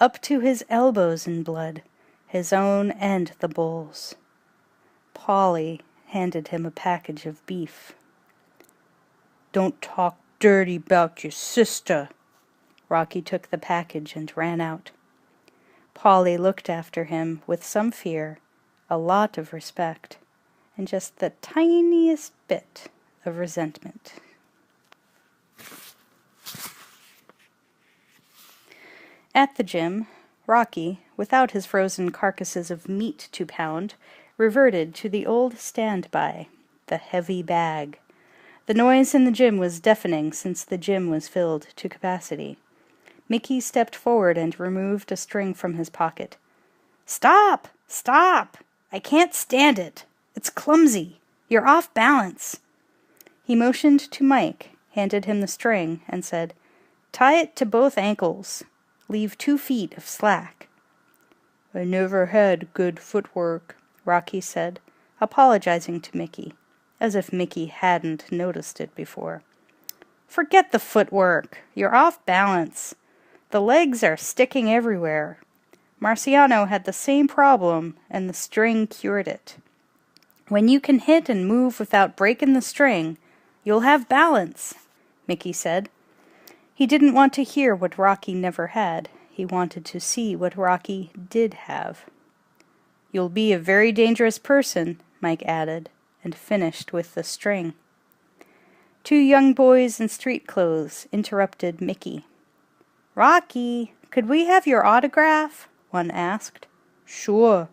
up to his elbows in blood, his own and the bull's. Polly handed him a package of beef. Don't talk dirty about your sister. Rocky took the package and ran out. Polly looked after him with some fear, a lot of respect, and just the tiniest bit of resentment. At the gym, Rocky, without his frozen carcasses of meat to pound, reverted to the old standby, the heavy bag. The noise in the gym was deafening since the gym was filled to capacity. Mickey stepped forward and removed a string from his pocket. Stop! Stop! I can't stand it. It's clumsy. You're off balance. He motioned to Mike, handed him the string, and said, Tie it to both ankles. Leave 2 feet of slack. I never had good footwork, Rocky said, apologizing to Mickey, as if Mickey hadn't noticed it before. Forget the footwork. You're off balance. The legs are sticking everywhere. Marciano had the same problem, and the string cured it. When you can hit and move without breaking the string, you'll have balance, Mickey said. He didn't want to hear what Rocky never had. He wanted to see what Rocky did have. You'll be a very dangerous person, Mike added, and finished with the string. 2 young boys in street clothes interrupted Mickey. Rocky, could we have your autograph? One asked. Sure,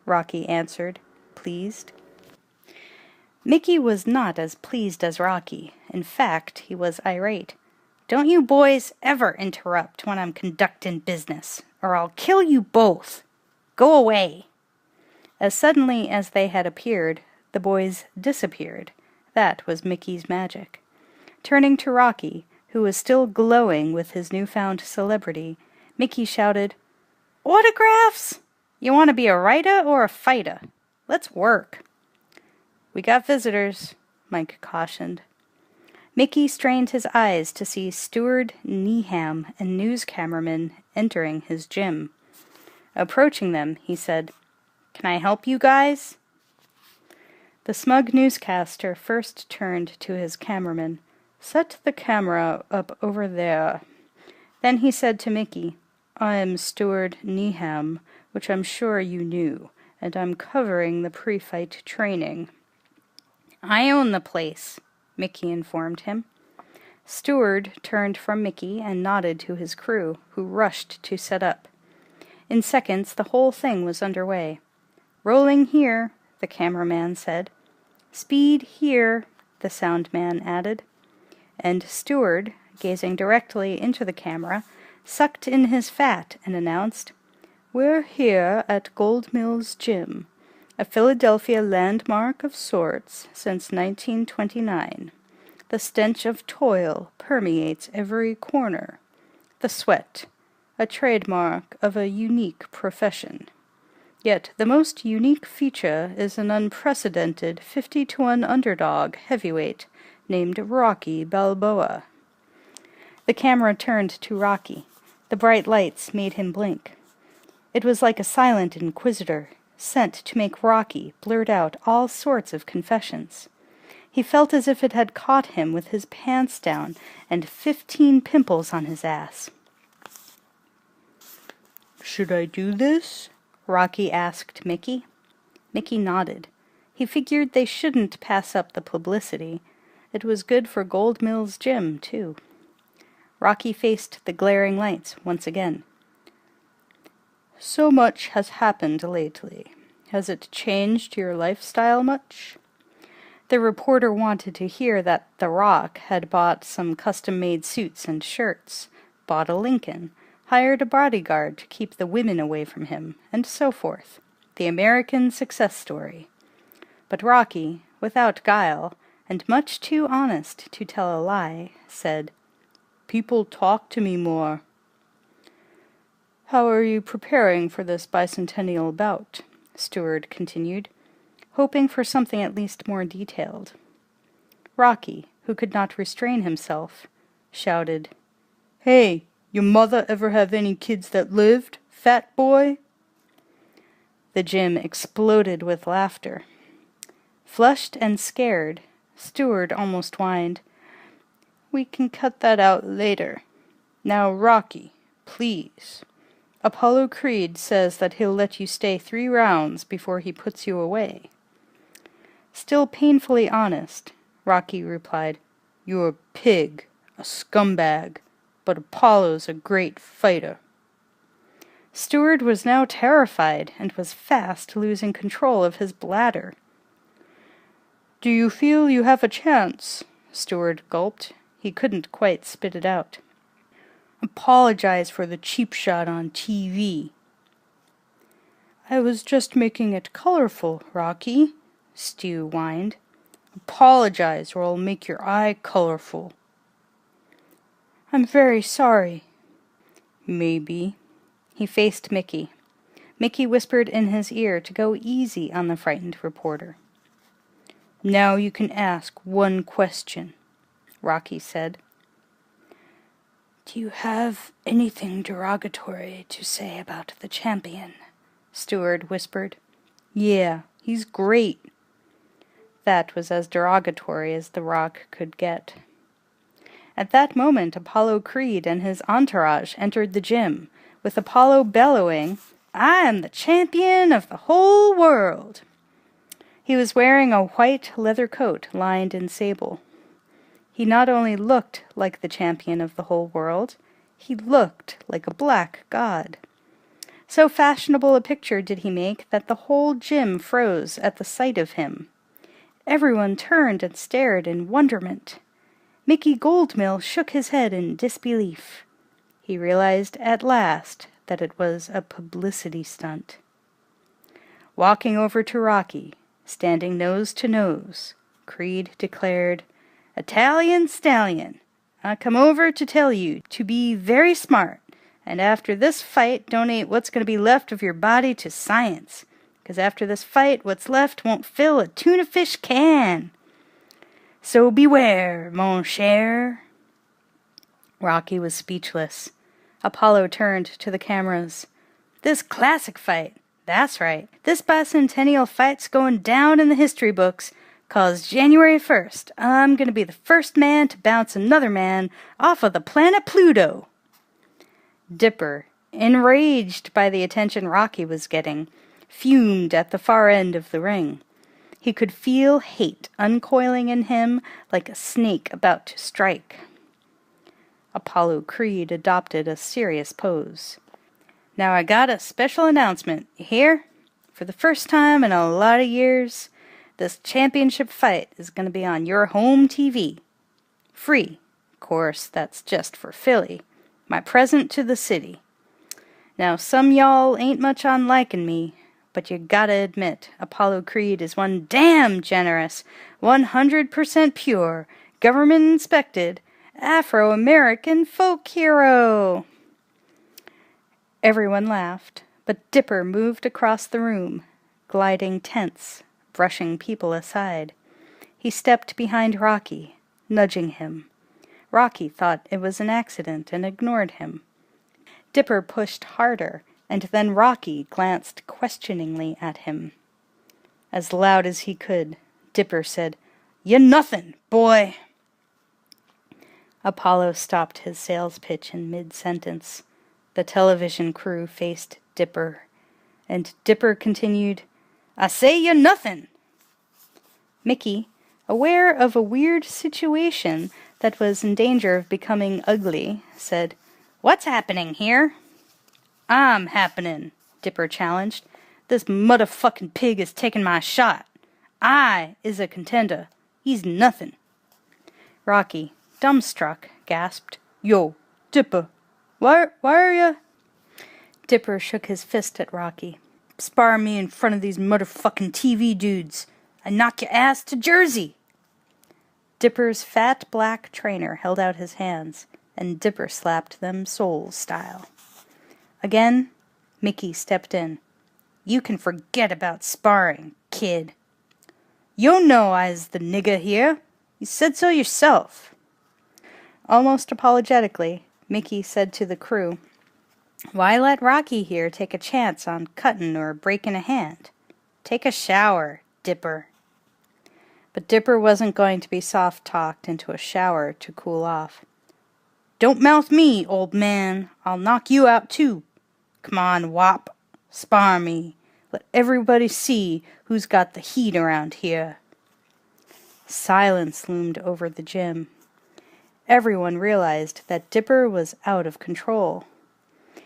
Rocky answered, pleased. Mickey was not as pleased as Rocky. In fact, he was irate. Don't you boys ever interrupt when I'm conducting business, or I'll kill you both. Go away. As suddenly as they had appeared, the boys disappeared. That was Mickey's magic. Turning to Rocky, who was still glowing with his newfound celebrity, Mickey shouted, Autographs? You want to be a writer or a fighter? Let's work. We got visitors, Mike cautioned. Mickey strained his eyes to see Steward Neeham and news cameramen entering his gym. Approaching them, he said, Can I help you guys? The smug newscaster first turned to his cameraman. Set the camera up over there. Then he said to Mickey, I am Steward Neeham, which I'm sure you knew, and I'm covering the pre-fight training. I own the place, Mickey informed him. Steward turned from Mickey and nodded to his crew, who rushed to set up. In seconds, the whole thing was underway. Rolling here, the cameraman said. Speed here, the sound man added. And Steward, gazing directly into the camera, sucked in his fat and announced, We're here at Gold Mills Gym, a Philadelphia landmark of sorts since 1929. The stench of toil permeates every corner. The sweat, a trademark of a unique profession. Yet the most unique feature is an unprecedented 50-to-1 underdog heavyweight named Rocky Balboa. The camera turned to Rocky. The bright lights made him blink. It was like a silent inquisitor, sent to make Rocky blurt out all sorts of confessions. He felt as if it had caught him with his pants down and 15 pimples on his ass. Should I do this? Rocky asked Mickey. Mickey nodded. He figured they shouldn't pass up the publicity. It was good for Gold Mills Gym, too. Rocky faced the glaring lights once again. So much has happened lately. Has it changed your lifestyle much? The reporter wanted to hear that The Rock had bought some custom-made suits and shirts, bought a Lincoln, hired a bodyguard to keep the women away from him, and so forth. The American success story. But Rocky, without guile, and much too honest to tell a lie, said, People talk to me more. How are you preparing for this bicentennial bout? Steward continued, hoping for something at least more detailed. Rocky, who could not restrain himself, shouted, Hey, your mother ever have any kids that lived, fat boy? The gym exploded with laughter. Flushed and scared, Steward almost whined, We can cut that out later. Now, Rocky, please. Apollo Creed says that he'll let you stay 3 rounds before he puts you away. Still painfully honest, Rocky replied, You're a pig, a scumbag, but Apollo's a great fighter. Steward was now terrified and was fast losing control of his bladder. Do you feel you have a chance? Steward gulped. He couldn't quite spit it out. Apologize for the cheap shot on TV. I was just making it colorful, Rocky, Stu whined. Apologize or I'll make your eye colorful. I'm very sorry. Maybe. He faced Mickey. Mickey whispered in his ear to go easy on the frightened reporter. Now you can ask one question, Rocky said. Do you have anything derogatory to say about the champion? Stewart whispered. Yeah, he's great. That was as derogatory as the Rock could get. At that moment, Apollo Creed and his entourage entered the gym, with Apollo bellowing, I am the champion of the whole world. He was wearing a white leather coat lined in sable. He not only looked like the champion of the whole world, he looked like a black god. So fashionable a picture did he make that the whole gym froze at the sight of him. Everyone turned and stared in wonderment. Mickey Goldmill shook his head in disbelief. He realized at last that it was a publicity stunt. Walking over to Rocky, standing nose to nose, Creed declared, Italian Stallion, I come over to tell you to be very smart, and after this fight donate what's going to be left of your body to science, because after this fight what's left won't fill a tuna fish can. So beware, mon cher. Rocky was speechless. Apollo turned to the cameras. This classic fight, that's right. This bicentennial fight's going down in the history books, 'cause January 1st, I'm going to be the first man to bounce another man off of the planet Pluto. Dipper, enraged by the attention Rocky was getting, fumed at the far end of the ring. He could feel hate uncoiling in him like a snake about to strike. Apollo Creed adopted a serious pose. Now I got a special announcement, you hear? For the first time in a lot of years, this championship fight is going to be on your home TV. Free. Of course, that's just for Philly. My present to the city. Now some y'all ain't much on liking me, but you gotta admit, Apollo Creed is one damn generous, 100% pure, government-inspected, Afro-American folk hero. Everyone laughed, but Dipper moved across the room, gliding tense, brushing people aside. He stepped behind Rocky, nudging him. Rocky thought it was an accident and ignored him. Dipper pushed harder, and then Rocky glanced questioningly at him. As loud as he could, Dipper said, "You nothin', boy!" Apollo stopped his sales pitch in mid-sentence. The television crew faced Dipper, and Dipper continued, "I say you nothin'!" Mickey, aware of a weird situation that was in danger of becoming ugly, said, "What's happening here?" "I'm happening," Dipper challenged. "This motherfucking pig is taking my shot. I is a contender. He's nothing." Rocky, dumbstruck, gasped, "Yo, Dipper, why are ya?" Dipper shook his fist at Rocky. "Spar me in front of these motherfucking TV dudes. I knock your ass to Jersey." Dipper's fat black trainer held out his hands, and Dipper slapped them soul style. Again, Mickey stepped in. "You can forget about sparring, kid." "You know I's the nigger here. You said so yourself." Almost apologetically, Mickey said to the crew, "Why let Rocky here take a chance on cutting or breaking a hand? Take a shower, Dipper." But Dipper wasn't going to be soft-talked into a shower to cool off. "Don't mouth me, old man. I'll knock you out too. Come on, wop. Spar me. Let everybody see who's got the heat around here." Silence loomed over the gym. Everyone realized that Dipper was out of control.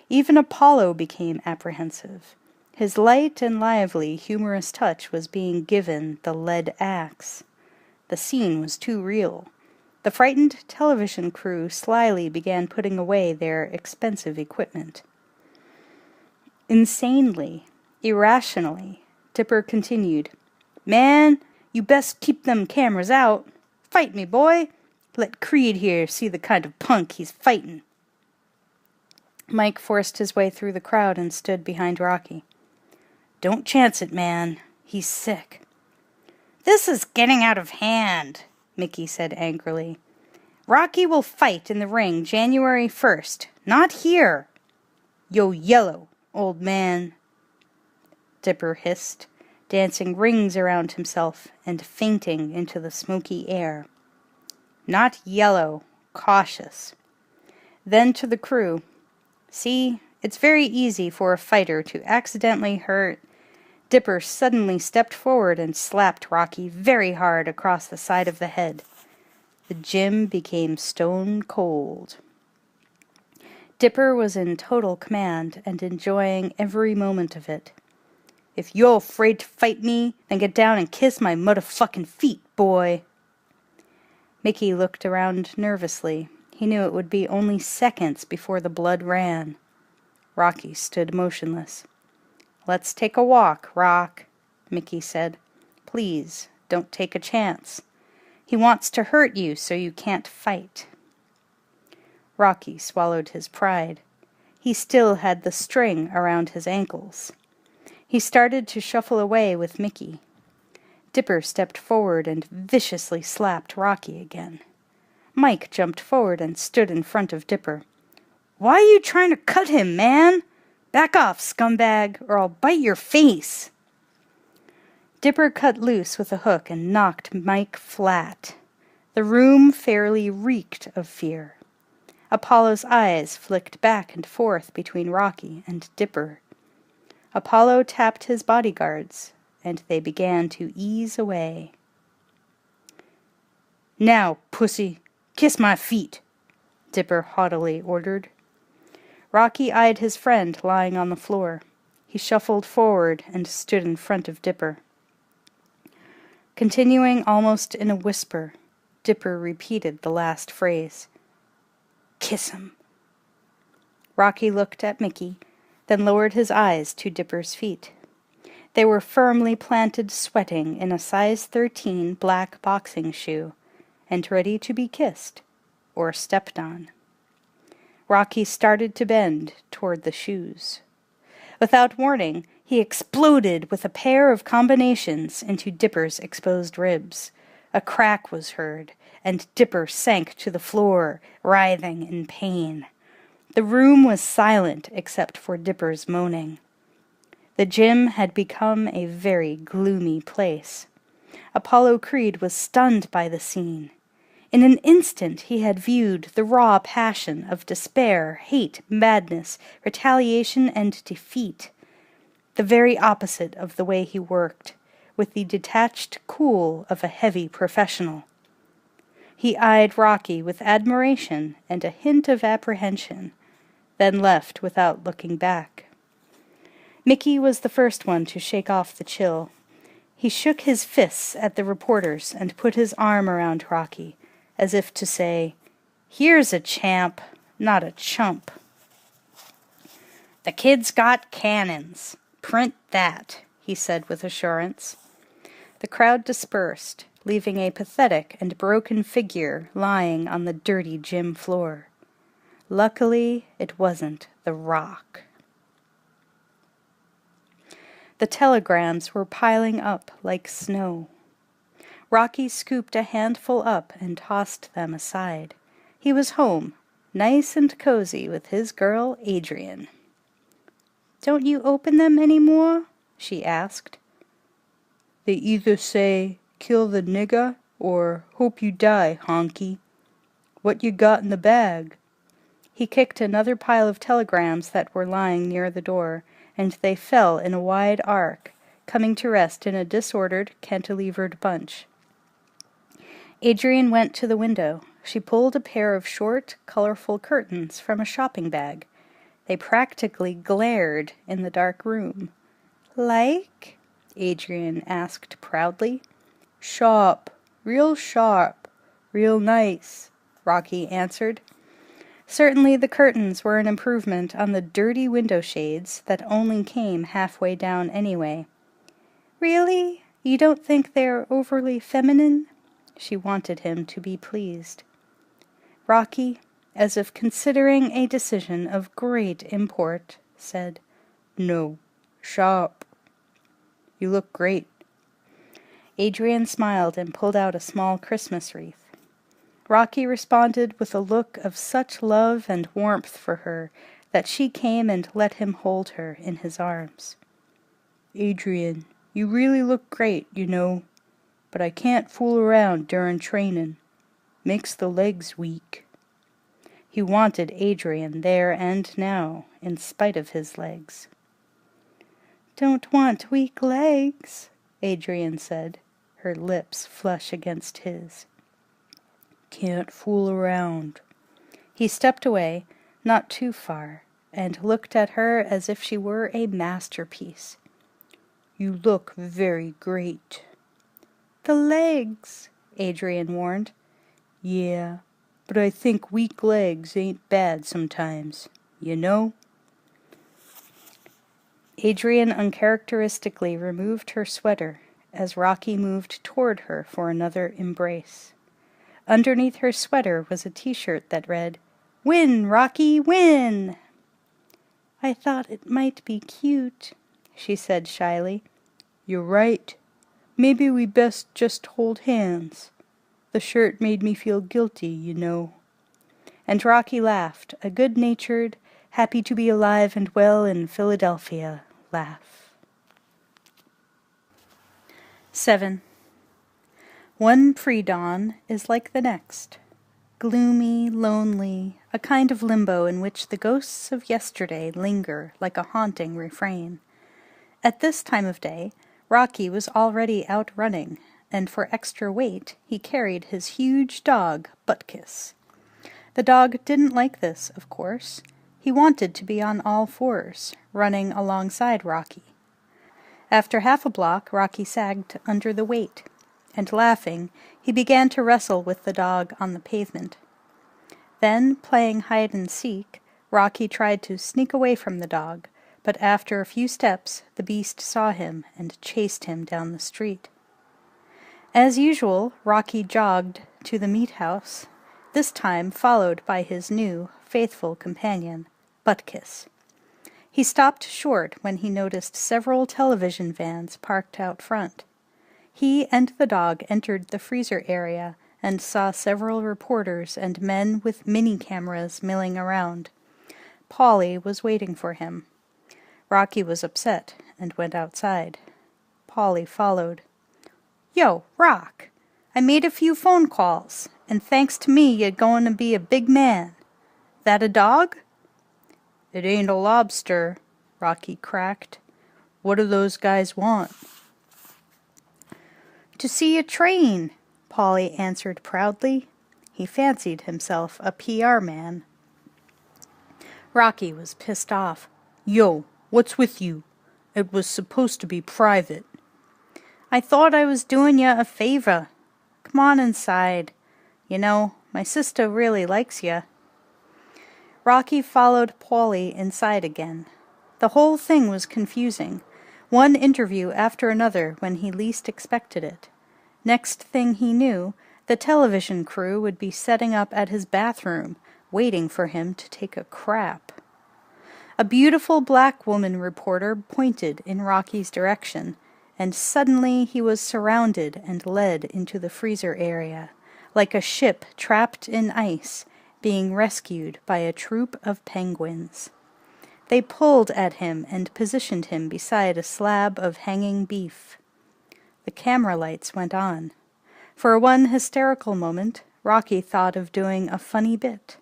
Even Apollo became apprehensive. His light and lively, humorous touch was being given the lead axe. The scene was too real. The frightened television crew slyly began putting away their expensive equipment. Insanely, Irrationally, Dipper continued, "Man, you best keep them cameras out. Fight me, boy. Let Creed here see the kind of punk he's fightin'." Mike forced his way through the crowd and stood behind Rocky. "Don't chance it, man. He's sick." "This is getting out of hand," Mickey said angrily. "Rocky will fight in the ring January 1st, not here." "Yo yellow, old man," Dipper hissed, dancing rings around himself and fainting into the smoky air. "Not yellow, cautious." Then to the crew, "See, it's very easy for a fighter to accidentally hurt—" Dipper suddenly stepped forward and slapped Rocky very hard across the side of the head. The gym became stone cold. Dipper was in total command and enjoying every moment of it. "If you're afraid to fight me, then get down and kiss my motherfucking feet, boy." Mickey looked around nervously. He knew it would be only seconds before the blood ran. Rocky stood motionless. "Let's take a walk, Rock," Mickey said. "Please, don't take a chance. He wants to hurt you so you can't fight." Rocky swallowed his pride. He still had the string around his ankles. He started to shuffle away with Mickey. Dipper stepped forward and viciously slapped Rocky again. Mike jumped forward and stood in front of Dipper. "Why are you trying to cut him, man? Back off, scumbag, or I'll bite your face." Dipper cut loose with a hook and knocked Mike flat. The room fairly reeked of fear. Apollo's eyes flicked back and forth between Rocky and Dipper. Apollo tapped his bodyguards, and they began to ease away. "Now, pussy, kiss my feet," Dipper haughtily ordered. Rocky eyed his friend lying on the floor. He shuffled forward and stood in front of Dipper. Continuing almost in a whisper, Dipper repeated the last phrase. "Kiss him." Rocky looked at Mickey, then lowered his eyes to Dipper's feet. They were firmly planted sweating in a size 13 black boxing shoe, and ready to be kissed, or stepped on. Rocky started to bend toward the shoes. Without warning, he exploded with a pair of combinations into Dipper's exposed ribs. A crack was heard, and Dipper sank to the floor, writhing in pain. The room was silent except for Dipper's moaning. The gym had become a very gloomy place. Apollo Creed was stunned by the scene. In an instant he had viewed the raw passion of despair, hate, madness, retaliation, and defeat. The very opposite of the way he worked, with the detached cool of a heavy professional. He eyed Rocky with admiration and a hint of apprehension, then left without looking back. Mickey was the first one to shake off the chill. He shook his fists at the reporters and put his arm around Rocky, as if to say, "Here's a champ, not a chump." "The kid's got cannons. Print that," he said with assurance. The crowd dispersed, leaving a pathetic and broken figure lying on the dirty gym floor. Luckily, it wasn't the Rock. The telegrams were piling up like snow. Rocky scooped a handful up and tossed them aside. He was home, nice and cozy with his girl Adrian. "Don't you open them any more?" she asked. "They either say, 'Kill the nigga,' or 'Hope you die, honky.' What you got in the bag?" He kicked another pile of telegrams that were lying near the door, and they fell in a wide arc, coming to rest in a disordered, cantilevered bunch. Adrian went to the window. She pulled a pair of short, colorful curtains from a shopping bag. They practically glared in the dark room. "Like?" Adrian asked proudly. "Sharp, real nice," Rocky answered. Certainly the curtains were an improvement on the dirty window shades that only came halfway down anyway. Really? You don't think they're overly feminine? She wanted him to be pleased. Rocky, as if considering a decision of great import, said, "No, sharp. You look great." Adrian smiled and pulled out a small Christmas wreath. Rocky responded with a look of such love and warmth for her that she came and let him hold her in his arms. "Adrian, you really look great, you know, but I can't fool around during trainin'. Makes the legs weak." He wanted Adrian there and now, in spite of his legs. "Don't want weak legs," Adrian said, her lips flush against his. "Can't fool around." He stepped away, not too far, and looked at her as if she were a masterpiece. "You look very great." "The legs," Adrian warned. "Yeah, but I think weak legs ain't bad sometimes, you know?" Adrian uncharacteristically removed her sweater as Rocky moved toward her for another embrace. Underneath her sweater was a t-shirt that read, "Win, Rocky, win!" "I thought it might be cute," she said shyly. "You're right. Maybe we best just hold hands. The shirt made me feel guilty, you know." And Rocky laughed, a good-natured, happy to be alive and well in Philadelphia laugh. 7. One pre-dawn is like the next. Gloomy, lonely, a kind of limbo in which the ghosts of yesterday linger like a haunting refrain. At this time of day, Rocky was already out running, and for extra weight he carried his huge dog, Butkus. The dog didn't like this, of course. He wanted to be on all fours, running alongside Rocky. After half a block, Rocky sagged under the weight, and laughing, he began to wrestle with the dog on the pavement. Then, playing hide-and-seek, Rocky tried to sneak away from the dog, but after a few steps the beast saw him and chased him down the street. As usual, Rocky jogged to the meat house, this time followed by his new, faithful companion, Butkus. He stopped short when he noticed several television vans parked out front. He and the dog entered the freezer area and saw several reporters and men with mini-cameras milling around. Polly was waiting for him. Rocky was upset and went outside. Polly followed. "Yo, Rock, I made a few phone calls, and thanks to me you're going to be a big man. That a dog?" "It ain't a lobster," Rocky cracked. "What do those guys want?" "To see a train," Polly answered proudly. He fancied himself a PR man. Rocky was pissed off. "Yo, what's with you? It was supposed to be private." "I thought I was doing ya a favor. Come on inside. You know, my sister really likes ya." Rocky followed Polly inside again. The whole thing was confusing. One interview after another when he least expected it. Next thing he knew, the television crew would be setting up at his bathroom, waiting for him to take a crap. A beautiful black woman reporter pointed in Rocky's direction, and suddenly he was surrounded and led into the freezer area, like a ship trapped in ice, being rescued by a troop of penguins. They pulled at him and positioned him beside a slab of hanging beef. The camera lights went on. For one hysterical moment, Rocky thought of doing a funny bit,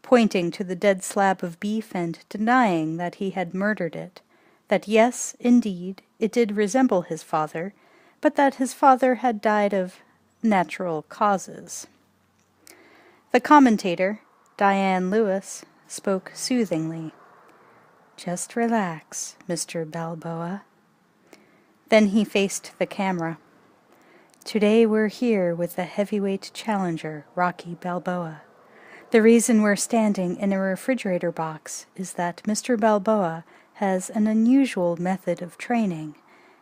pointing to the dead slab of beef and denying that he had murdered it, that yes, indeed, it did resemble his father, but that his father had died of natural causes. The commentator, Diane Lewis, spoke soothingly. "Just relax, Mr. Balboa." Then he faced the camera. "Today we're here with the heavyweight challenger, Rocky Balboa. The reason we're standing in a refrigerator box is that Mr. Balboa has an unusual method of training,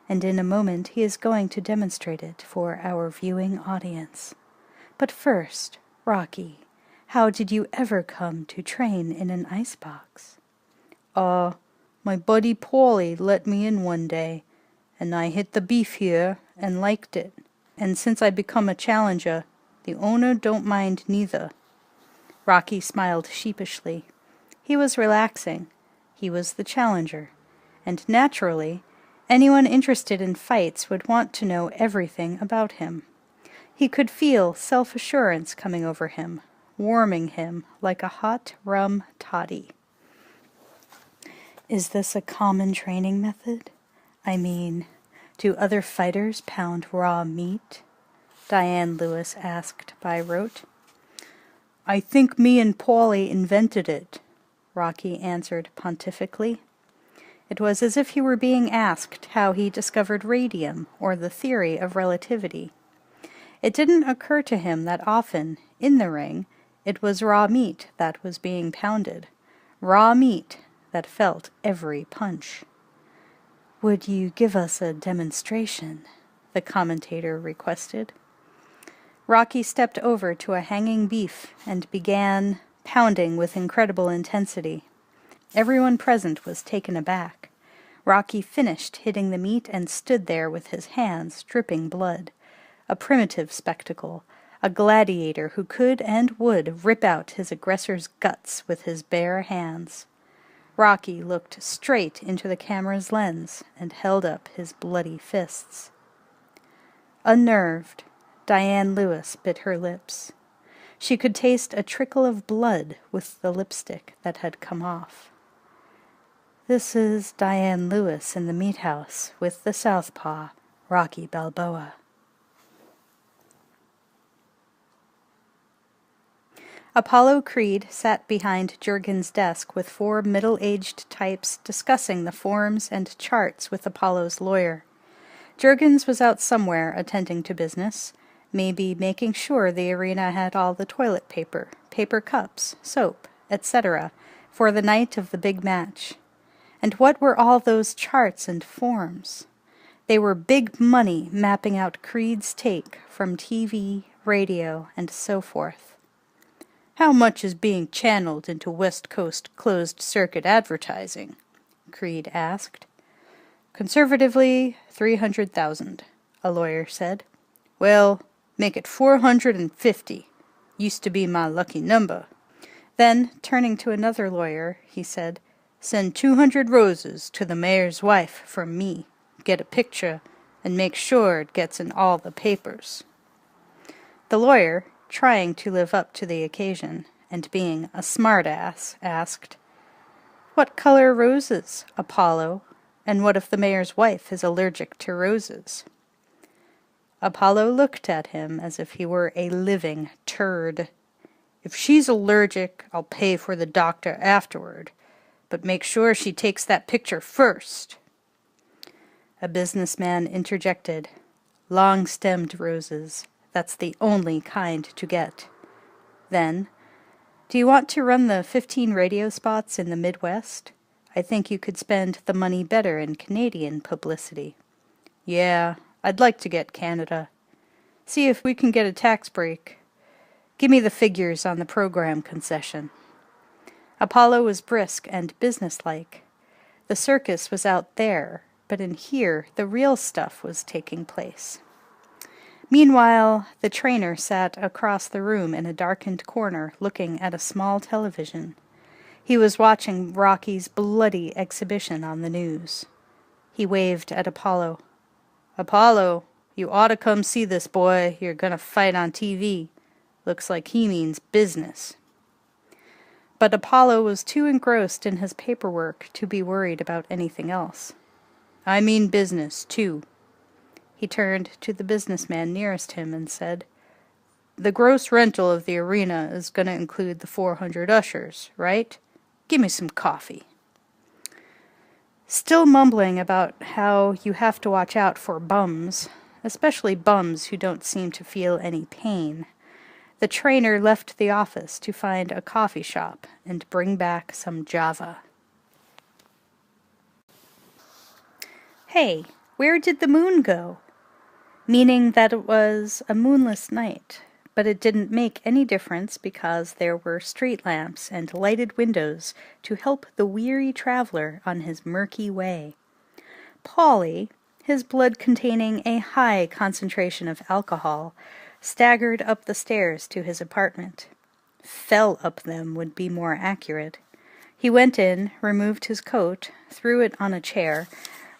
and in a moment he is going to demonstrate it for our viewing audience. But first, Rocky, how did you ever come to train in an icebox?
My buddy Paulie let me in one day, and I hit the beef here and liked it. And since I become a challenger, the owner don't mind neither.
Rocky smiled sheepishly. He was relaxing. He was the challenger. And naturally, anyone interested in fights would want to know everything about him. He could feel self-assurance coming over him, warming him like a hot rum toddy. Is this a common training method? I mean, do other fighters pound raw meat? Diane Lewis asked by rote.
I think me and Paulie invented it, Rocky answered pontifically.
It was as if he were being asked how he discovered radium or the theory of relativity. It didn't occur to him that often, in the ring, it was raw meat that was being pounded. Raw meat that felt every punch. Would you give us a demonstration? The commentator requested. Rocky stepped over to a hanging beef and began pounding with incredible intensity. Everyone present was taken aback. Rocky finished hitting the meat and stood there with his hands dripping blood. A primitive spectacle, a gladiator who could and would rip out his aggressor's guts with his bare hands. Rocky looked straight into the camera's lens and held up his bloody fists. Unnerved, Diane Lewis bit her lips. She could taste a trickle of blood with the lipstick that had come off. This is Diane Lewis in the meat house with the southpaw, Rocky Balboa. Apollo Creed sat behind Juergen's desk with 4 middle-aged types discussing the forms and charts with Apollo's lawyer. Juergens was out somewhere attending to business, maybe making sure the arena had all the toilet paper, paper cups, soap, etc., for the night of the big match. And what were all those charts and forms? They were big money mapping out Creed's take from TV, radio, and so forth.
How much is being channeled into West Coast closed-circuit advertising? Creed asked.
Conservatively, 300,000, a lawyer said.
Well, make it 450. Used to be my lucky number.
Then, turning to another lawyer, he said,
Send 200 roses to the mayor's wife from me. Get a picture, and make sure it gets in all the papers.
The lawyer, trying to live up to the occasion, and being a smart-ass, asked, What color roses, Apollo? And what if the mayor's wife is allergic to roses? Apollo looked at him as if he were a living turd.
If she's allergic, I'll pay for the doctor afterward, but make sure she takes that picture first.
A businessman interjected, Long-stemmed roses. That's the only kind to get. Then, do you want to run the 15 radio spots in the Midwest? I think you could spend the money better in Canadian publicity.
Yeah, I'd like to get Canada.
See if we can get a tax break. Give me the figures on the program concession. Apollo was brisk and businesslike. The circus was out there, but in here the real stuff was taking place. Meanwhile, the trainer sat across the room in a darkened corner looking at a small television. He was watching Rocky's bloody exhibition on the news. He waved at Apollo.
Apollo, you ought to come see this boy. You're gonna fight on TV. Looks like he means business.
But Apollo was too engrossed in his paperwork to be worried about anything else.
I mean business, too.
He turned to the businessman nearest him and said,
The gross rental of the arena is going to include the 400 ushers, right? Give me some coffee.
Still mumbling about how you have to watch out for bums, especially bums who don't seem to feel any pain,
The trainer left the office to find a coffee shop and bring back some Java.
Hey, where did the moon go? Meaning that it was a moonless night, but it didn't make any difference because there were street lamps and lighted windows to help the weary traveler on his murky way. Polly, his blood containing a high concentration of alcohol, staggered up the stairs to his apartment. Fell up them would be more accurate. He went in, removed his coat, threw it on a chair,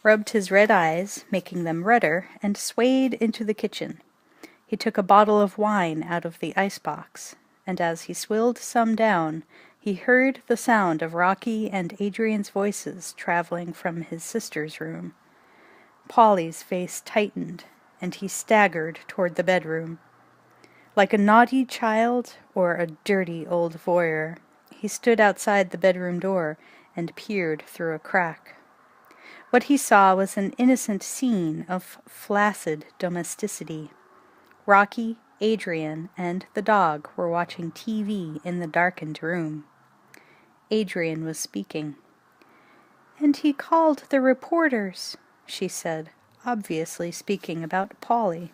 rubbed his red eyes, making them redder, and swayed into the kitchen. He took a bottle of wine out of the icebox, and as he swilled some down, he heard the sound of Rocky and Adrian's voices traveling from his sister's room. Polly's face tightened, and he staggered toward the bedroom. Like a naughty child or a dirty old voyeur, he stood outside the bedroom door and peered through a crack. What he saw was an innocent scene of flaccid domesticity. Rocky, Adrian, and the dog were watching TV in the darkened room. Adrian was speaking. "And he called the reporters," she said, obviously speaking about Polly.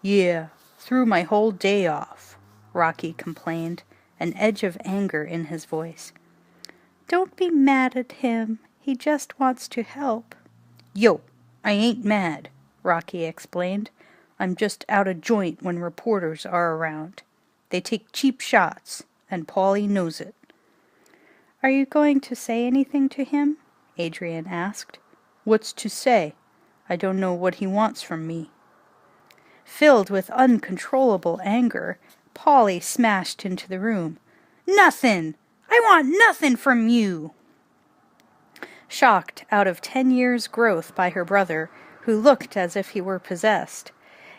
"Yeah, threw my whole day off," Rocky complained, an edge of anger in his voice.
"Don't be mad at him. He just wants to help."
"Yo, I ain't mad," Rocky explained. "I'm just out of joint when reporters are around. They take cheap shots, and Polly knows it."
"Are you going to say anything to him?" Adrian asked.
"What's to say? I don't know what he wants from me."
Filled with uncontrollable anger, Polly smashed into the room. "Nothing! I want nothing from you!" Shocked out of 10 years' growth by her brother, who looked as if he were possessed,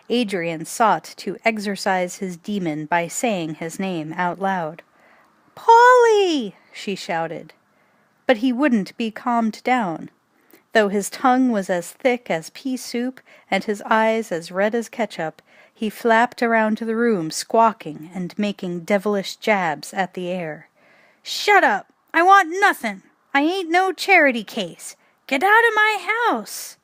Adrian sought to exorcise his demon by saying his name out loud. "Polly!" she shouted. But he wouldn't be calmed down. Though his tongue was as thick as pea soup and his eyes as red as ketchup, he flapped around the room squawking and making devilish jabs at the air. "Shut up! I want nothing! I ain't no charity case! Get out of my house!"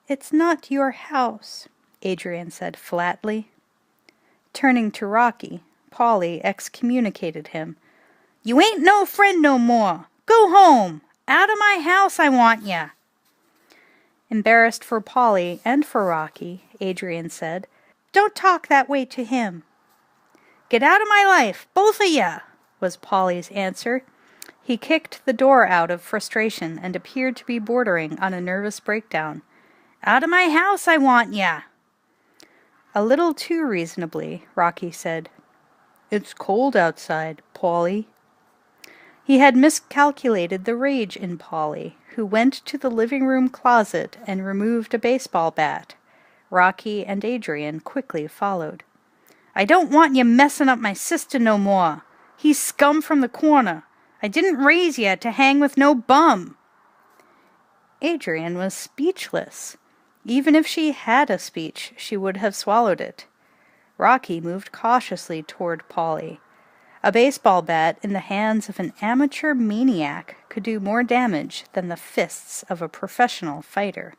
"It's not your house," Adrian said flatly. Turning to Rocky, Polly excommunicated him. "You ain't no friend no more! Go home! Out of my house I want ya!" Embarrassed for Polly and for Rocky, Adrian said, "Don't talk that way to him." "Get out of my life, both of ya!" was Polly's answer. He kicked the door out of frustration and appeared to be bordering on a nervous breakdown. "Out of my house I want ya!" A little too reasonably, Rocky said, "It's cold outside, Polly." He had miscalculated the rage in Polly, who went to the living-room closet and removed a baseball bat. Rocky and Adrian quickly followed. "I don't want you messing up my sister no more. He's scum from the corner. I didn't raise you to hang with no bum." Adrian was speechless. Even if she had a speech, she would have swallowed it. Rocky moved cautiously toward Polly. A baseball bat in the hands of an amateur maniac could do more damage than the fists of a professional fighter.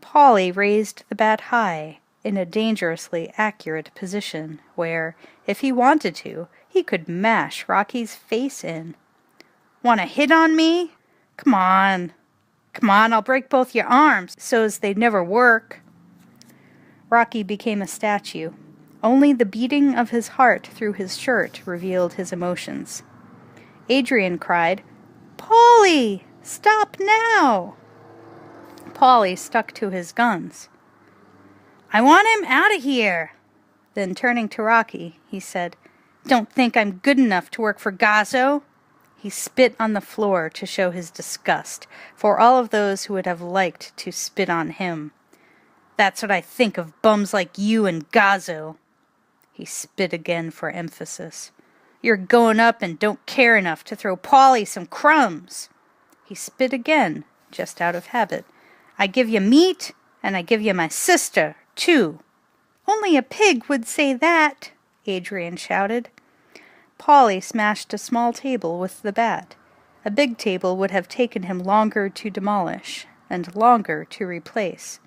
Polly raised the bat high, in a dangerously accurate position, where, if he wanted to, he could mash Rocky's face in. "Want to hit on me? Come on. Come on, I'll break both your arms, so's they'd never work." Rocky became a statue. Only the beating of his heart through his shirt revealed his emotions. Adrian cried, "Polly, stop now!" Polly stuck to his guns. "I want him out of here!" Then turning to Rocky, he said, "Don't think I'm good enough to work for Gazzo." He spit on the floor to show his disgust for all of those who would have liked to spit on him. "That's what I think of bums like you and Gazzo." He spit again for emphasis. "You're going up and don't care enough to throw Polly some crumbs." He spit again, just out of habit. "I give you meat, and I give you my sister, too." "Only a pig would say that," Adrian shouted. Polly smashed a small table with the bat. A big table would have taken him longer to demolish, and longer to replace.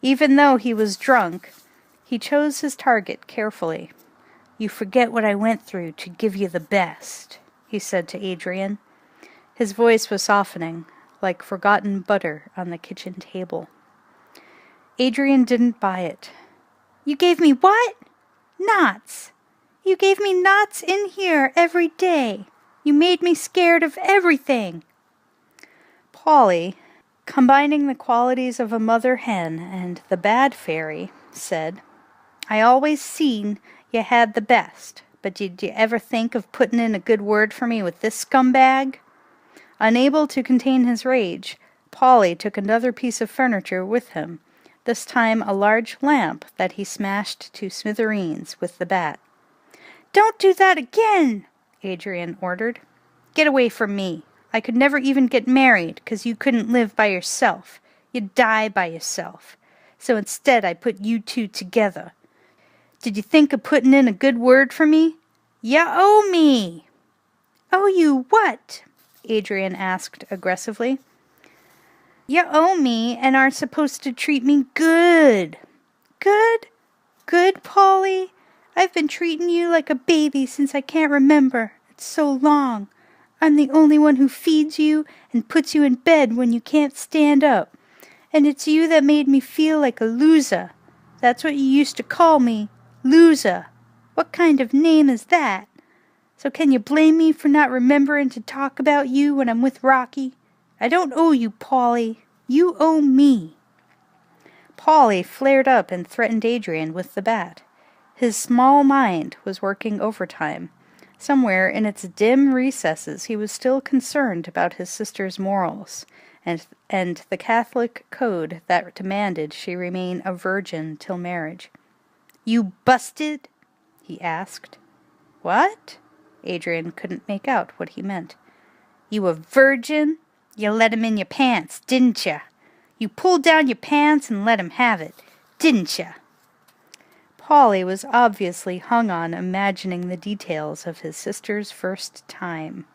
Even though he was drunk, he chose his target carefully. "You forget what I went through to give you the best," he said to Adrian. His voice was softening, like forgotten butter on the kitchen table. Adrian didn't buy it. "You gave me what?" "Knots. You gave me knots in here every day. You made me scared of everything." Polly, combining the qualities of a mother hen and the bad fairy, said, "I always seen you had the best, but did you ever think of putting in a good word for me with this scumbag?" Unable to contain his rage, Polly took another piece of furniture with him, this time a large lamp that he smashed to smithereens with the bat. "Don't do that again," Adrian ordered. "Get away from me. I could never even get married, 'cause you couldn't live by yourself. You'd die by yourself. So instead I put you two together. Did you think of putting in a good word for me? You owe me." "Owe you what?" Adrian asked aggressively. "You owe me and are supposed to treat me good." "Good? Good, Polly? I've been treating you like a baby since I can't remember. It's so long. I'm the only one who feeds you and puts you in bed when you can't stand up. And it's you that made me feel like a loser. That's what you used to call me, loser. What kind of name is that? So can you blame me for not remembering to talk about you when I'm with Rocky? I don't owe you, Polly. You owe me." Polly flared up and threatened Adrian with the bat. His small mind was working overtime. Somewhere in its dim recesses he was still concerned about his sister's morals, and the Catholic code that demanded she remain a virgin till marriage. "You busted?" he asked. "What?" Adrian couldn't make out what he meant. "You a virgin? You let him in your pants, didn't ya? You pulled down your pants and let him have it, didn't ya?" Polly was obviously hung on imagining the details of his sister's first time.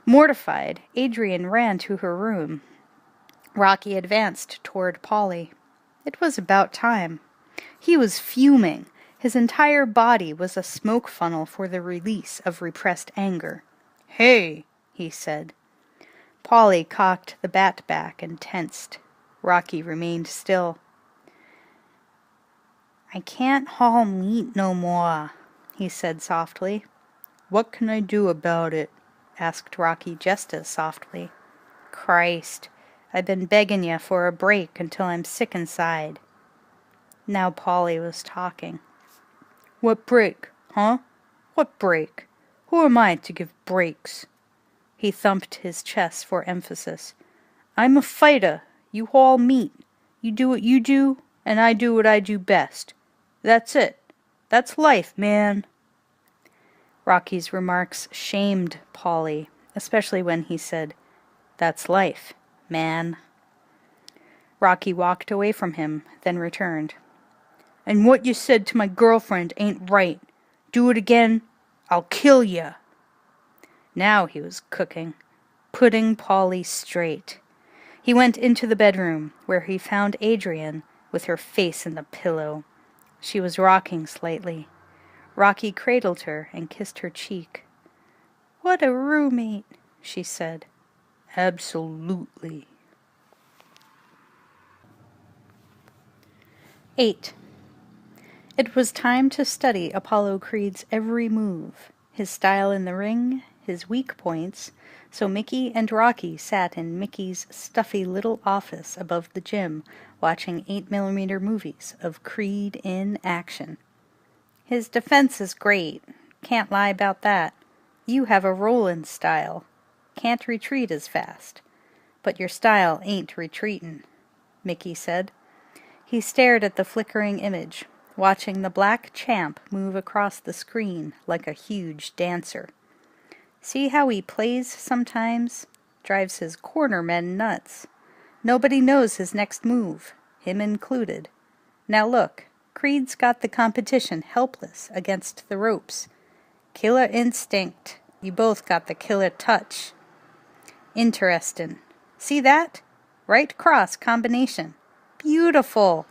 Mortified, Adrian ran to her room. Rocky advanced toward Polly. It was about time. He was fuming. His entire body was a smoke funnel for the release of repressed anger. "Hey," he said. Polly cocked the bat back and tensed. Rocky remained still. "I can't haul meat no more," he said softly. "What can I do about it?" asked Rocky just as softly. "Christ, I've been begging you for a break until I'm sick inside." Now Polly was talking. "What break, huh? What break? Who am I to give breaks?" He thumped his chest for emphasis. "I'm a fighter. You haul meat. You do what you do, and I do what I do best. That's it. That's life, man." Rocky's remarks shamed Polly, especially when he said, "That's life, man." Rocky walked away from him, then returned. "And what you said to my girlfriend ain't right. Do it again, I'll kill ya." Now he was cooking, putting Polly straight. He went into the bedroom, where he found Adrian with her face in the pillow. She was rocking slightly. Rocky cradled her and kissed her cheek. "What a roommate," she said. "Absolutely." 8. It was time to study Apollo Creed's every move, his style in the ring, his weak points, so Mickey and Rocky sat in Mickey's stuffy little office above the gym, watching 8mm movies of Creed in action. "His defense is great. Can't lie about that. You have a rollin' style. Can't retreat as fast. But your style ain't retreatin'," Mickey said. He stared at the flickering image, watching the black champ move across the screen like a huge dancer. "See how he plays sometimes? Drives his cornermen nuts. Nobody knows his next move, him included. Now look,
Creed's got the competition helpless against the ropes. Killer instinct. You both got the killer touch. Interestin'. See that? Right cross combination. Beautiful.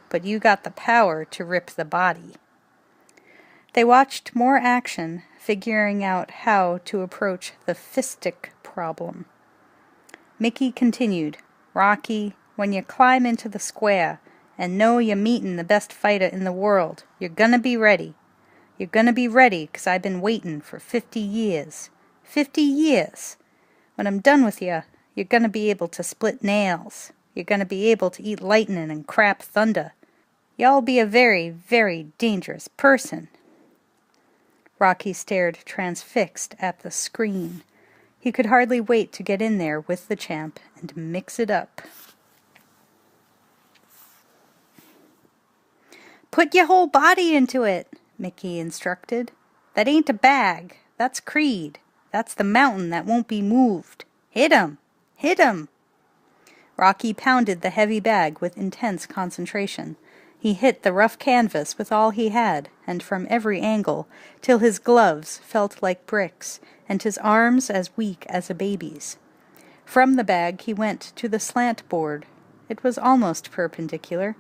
But you got the power to rip the body. They watched more action, figuring out how to approach the fistic problem. Mickey continued, Rocky, when you climb into the square and know you're meetin' the best fighter in the world, you're gonna be ready. You're gonna be ready 'cause I've been waitin' for 50 years. 50 years! When I'm done with you, you're gonna be able to split nails. You're gonna be able to eat lightnin' and crap thunder. Y'all be a very, very dangerous person. Rocky stared transfixed at the screen. He could hardly wait to get in there with the champ and mix it up. Put your whole body into it, Mickey instructed. That ain't a bag. That's Creed. That's the mountain that won't be moved. Hit him! Hit him! Rocky pounded the heavy bag with intense concentration. He hit the rough canvas with all he had, and from every angle, till his gloves felt like bricks, and his arms as weak as a baby's. From the bag he went to the slant board. It was almost perpendicular.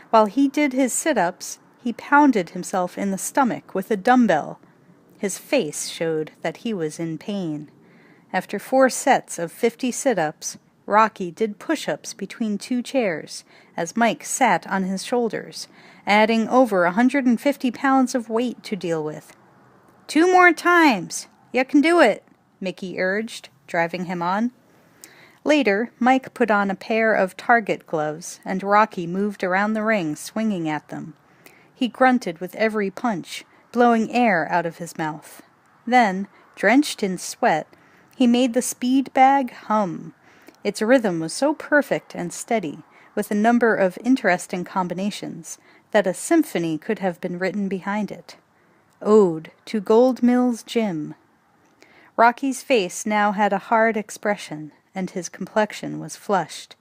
While he did his sit-ups, he pounded himself in the stomach with a dumbbell. His face showed that he was in pain. After 4 sets of 50 sit-ups, Rocky did push-ups between 2 chairs, as Mike sat on his shoulders, adding over 150 pounds of weight to deal with. 2 more times! You can do it, Mickey urged, driving him on. Later, Mike put on a pair of target gloves, and Rocky moved around the ring swinging at them. He grunted with every punch, blowing air out of his mouth. Then, drenched in sweat, he made the speed bag hum. Its rhythm was so perfect and steady, with a number of interesting combinations, that a symphony could have been written behind it. Ode to Gold Mills Jim. Rocky's face now had a hard expression, and his complexion was flushed.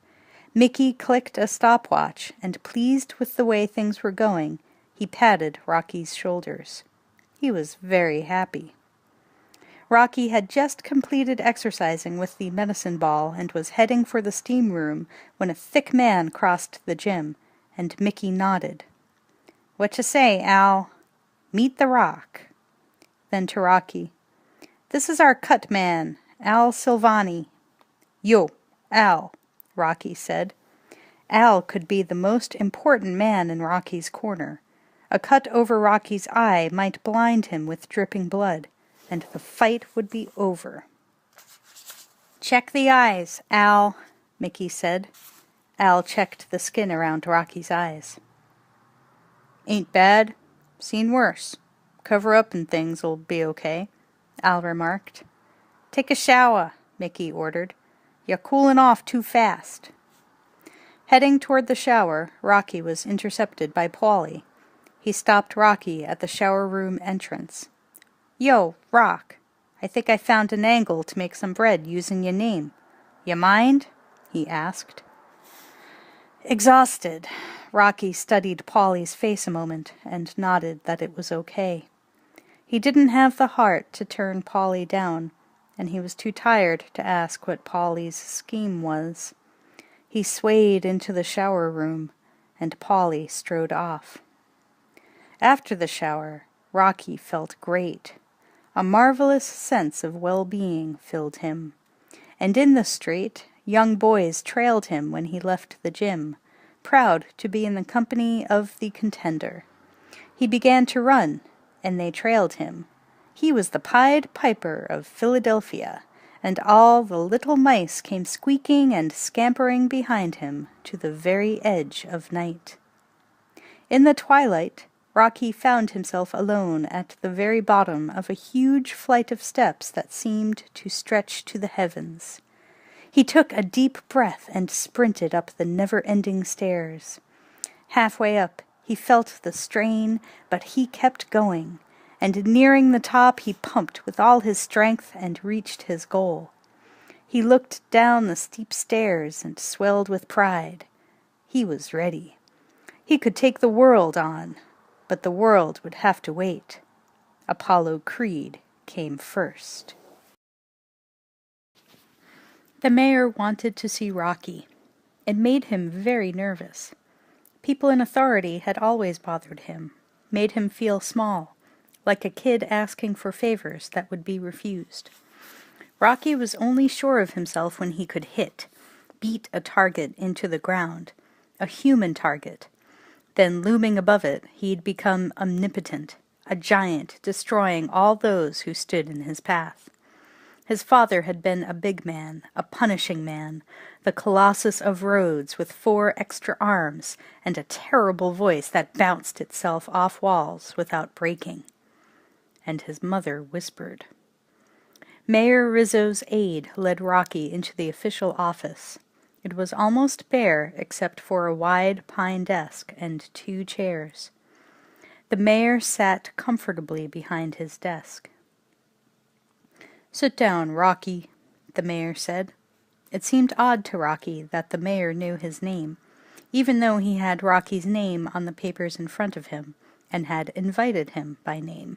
Mickey clicked a stopwatch, and pleased with the way things were going, he patted Rocky's shoulders. He was very happy. Rocky had just completed exercising with the medicine ball and was heading for the steam room when a thick man crossed the gym, and Mickey nodded. "Whatcha say, Al? Meet the Rock." Then to Rocky, "This is our cut man, Al Silvani." "Yo, Al," Rocky said. Al could be the most important man in Rocky's corner. A cut over Rocky's eye might blind him with dripping blood, and the fight would be over. "Check the eyes, Al," Mickey said. Al checked the skin around Rocky's eyes. "Ain't bad. Seen worse. Cover up and things'll be okay," Al remarked. "Take a shower," Mickey ordered. "You're cooling off too fast." Heading toward the shower, Rocky was intercepted by Paulie. He stopped Rocky at the shower room entrance. "Yo, Rock, I think I found an angle to make some bread using your name. You mind?" he asked. Exhausted, Rocky studied Paulie's face a moment and nodded that it was okay. He didn't have the heart to turn Paulie down, and he was too tired to ask what Paulie's scheme was. He swayed into the shower room, and Paulie strode off. After the shower, Rocky felt great. A marvelous sense of well-being filled him. And in the street, young boys trailed him when he left the gym, proud to be in the company of the contender. He began to run, and they trailed him. He was the Pied Piper of Philadelphia, and all the little mice came squeaking and scampering behind him to the very edge of night. In the twilight, Rocky found himself alone at the very bottom of a huge flight of steps that seemed to stretch to the heavens. He took a deep breath and sprinted up the never-ending stairs. Halfway up, he felt the strain, but he kept going, and nearing the top he pumped with all his strength and reached his goal. He looked down the steep stairs and swelled with pride. He was ready.
He could take the world on, but the world would have to wait. Apollo Creed came first. The mayor wanted to see Rocky. It made him very nervous. People in authority had always bothered him, made him feel small, like a kid asking for favors that would be refused. Rocky was only sure of himself when he could beat a target into the ground, a human target. Then, looming above it, he'd become omnipotent, a giant destroying all those who stood in his path. His father had been a big man, a punishing man, the Colossus of Rhodes with 4 extra arms and a terrible voice that bounced itself off walls without breaking. And his mother whispered. Mayor Rizzo's aide led Rocky into the official office. It was almost bare except for a wide pine desk and 2 chairs. The mayor sat comfortably behind his desk. "Sit down, Rocky," the mayor said. It seemed odd to Rocky that the mayor knew his name, even though he had Rocky's name on the papers in front of him and had invited him by name.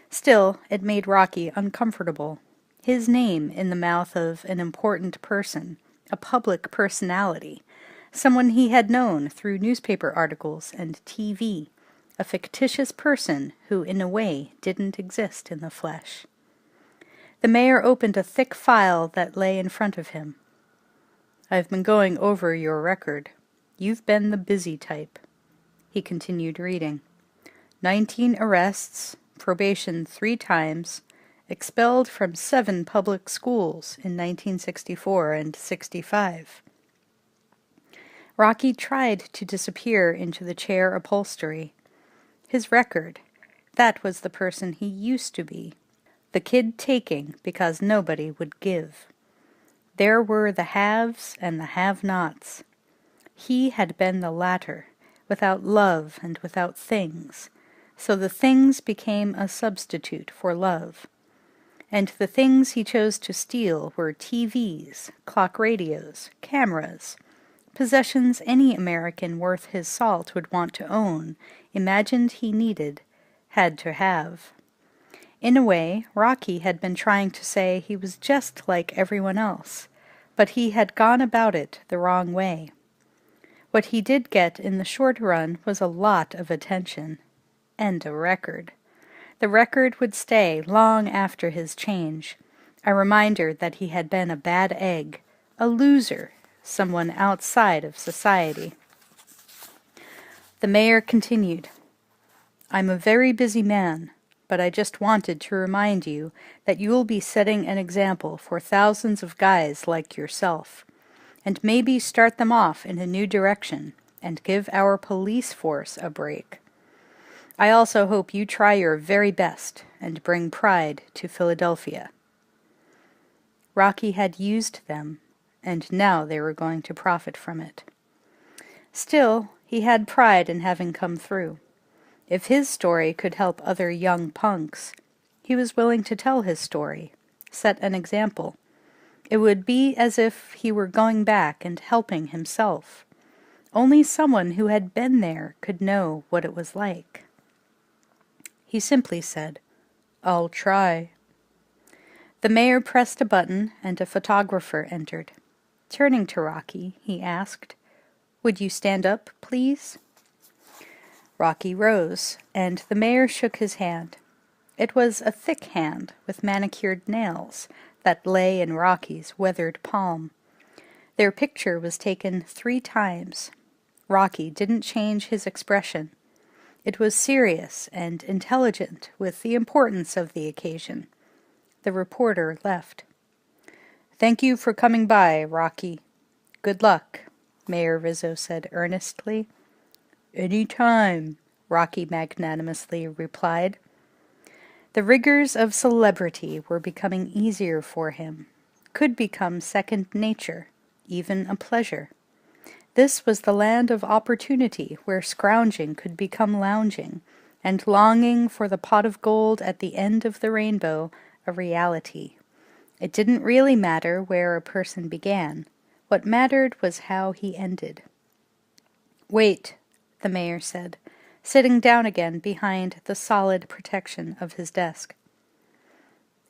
Still, it made Rocky uncomfortable. His name in the mouth of an important person, a public personality, someone he had known through newspaper articles and TV, a fictitious person who in a way didn't exist in the flesh. The mayor opened a thick file that lay in front of him. "I've been going over your record. You've been the busy type." He continued reading. 19 arrests, probation 3 times, expelled from 7 public schools in 1964 and 65. Rocky tried to disappear into the chair upholstery. His record, that was the person he used to be. The kid taking because nobody would give. There were the haves and the have-nots. He had been the latter, without love and without things, so the things became a substitute for love. And the things he chose to steal were TVs, clock radios, cameras, possessions any American worth his salt would want to own, imagined he needed, had to have. In a way, Rocky had been trying to say he was just like everyone else, but he had gone about it the wrong way. What he did get in the short run was a lot of attention. And a record. The record would stay long after his change, a reminder that he had been a bad egg, a loser, someone outside of society. The mayor continued, "I'm a very busy man, but I just wanted to remind you that you'll be setting an example for thousands of guys like yourself, and maybe start them off in a new direction and give our police force a break. I also hope you try your very best and bring pride to Philadelphia." Rocky had used them, and now they were going to profit from it. Still, he had pride in having come through. If his story could help other young punks, he was willing to tell his story, set an example. It would be as if he were going back and helping himself. Only someone who had been there could know what it was like. He simply said, "I'll try." The mayor pressed a button and a photographer entered. Turning to Rocky, he asked, "Would you stand up, please?" Rocky rose, and the mayor shook his hand. It was a thick hand with manicured nails that lay in Rocky's weathered palm. Their picture was taken 3 times. Rocky didn't change his expression. It was serious and intelligent with the importance of the occasion. The reporter left. "Thank you for coming by, Rocky. Good luck," Mayor Rizzo said earnestly. "Any time," Rocky magnanimously replied. The rigors of celebrity were becoming easier for him, could become second nature, even a pleasure. This was the land of opportunity where scrounging could become lounging, and longing for the pot of gold at the end of the rainbow a reality. It didn't really matter where a person began. What mattered was how he ended. "Wait," the mayor said, sitting down again behind the solid protection of his desk.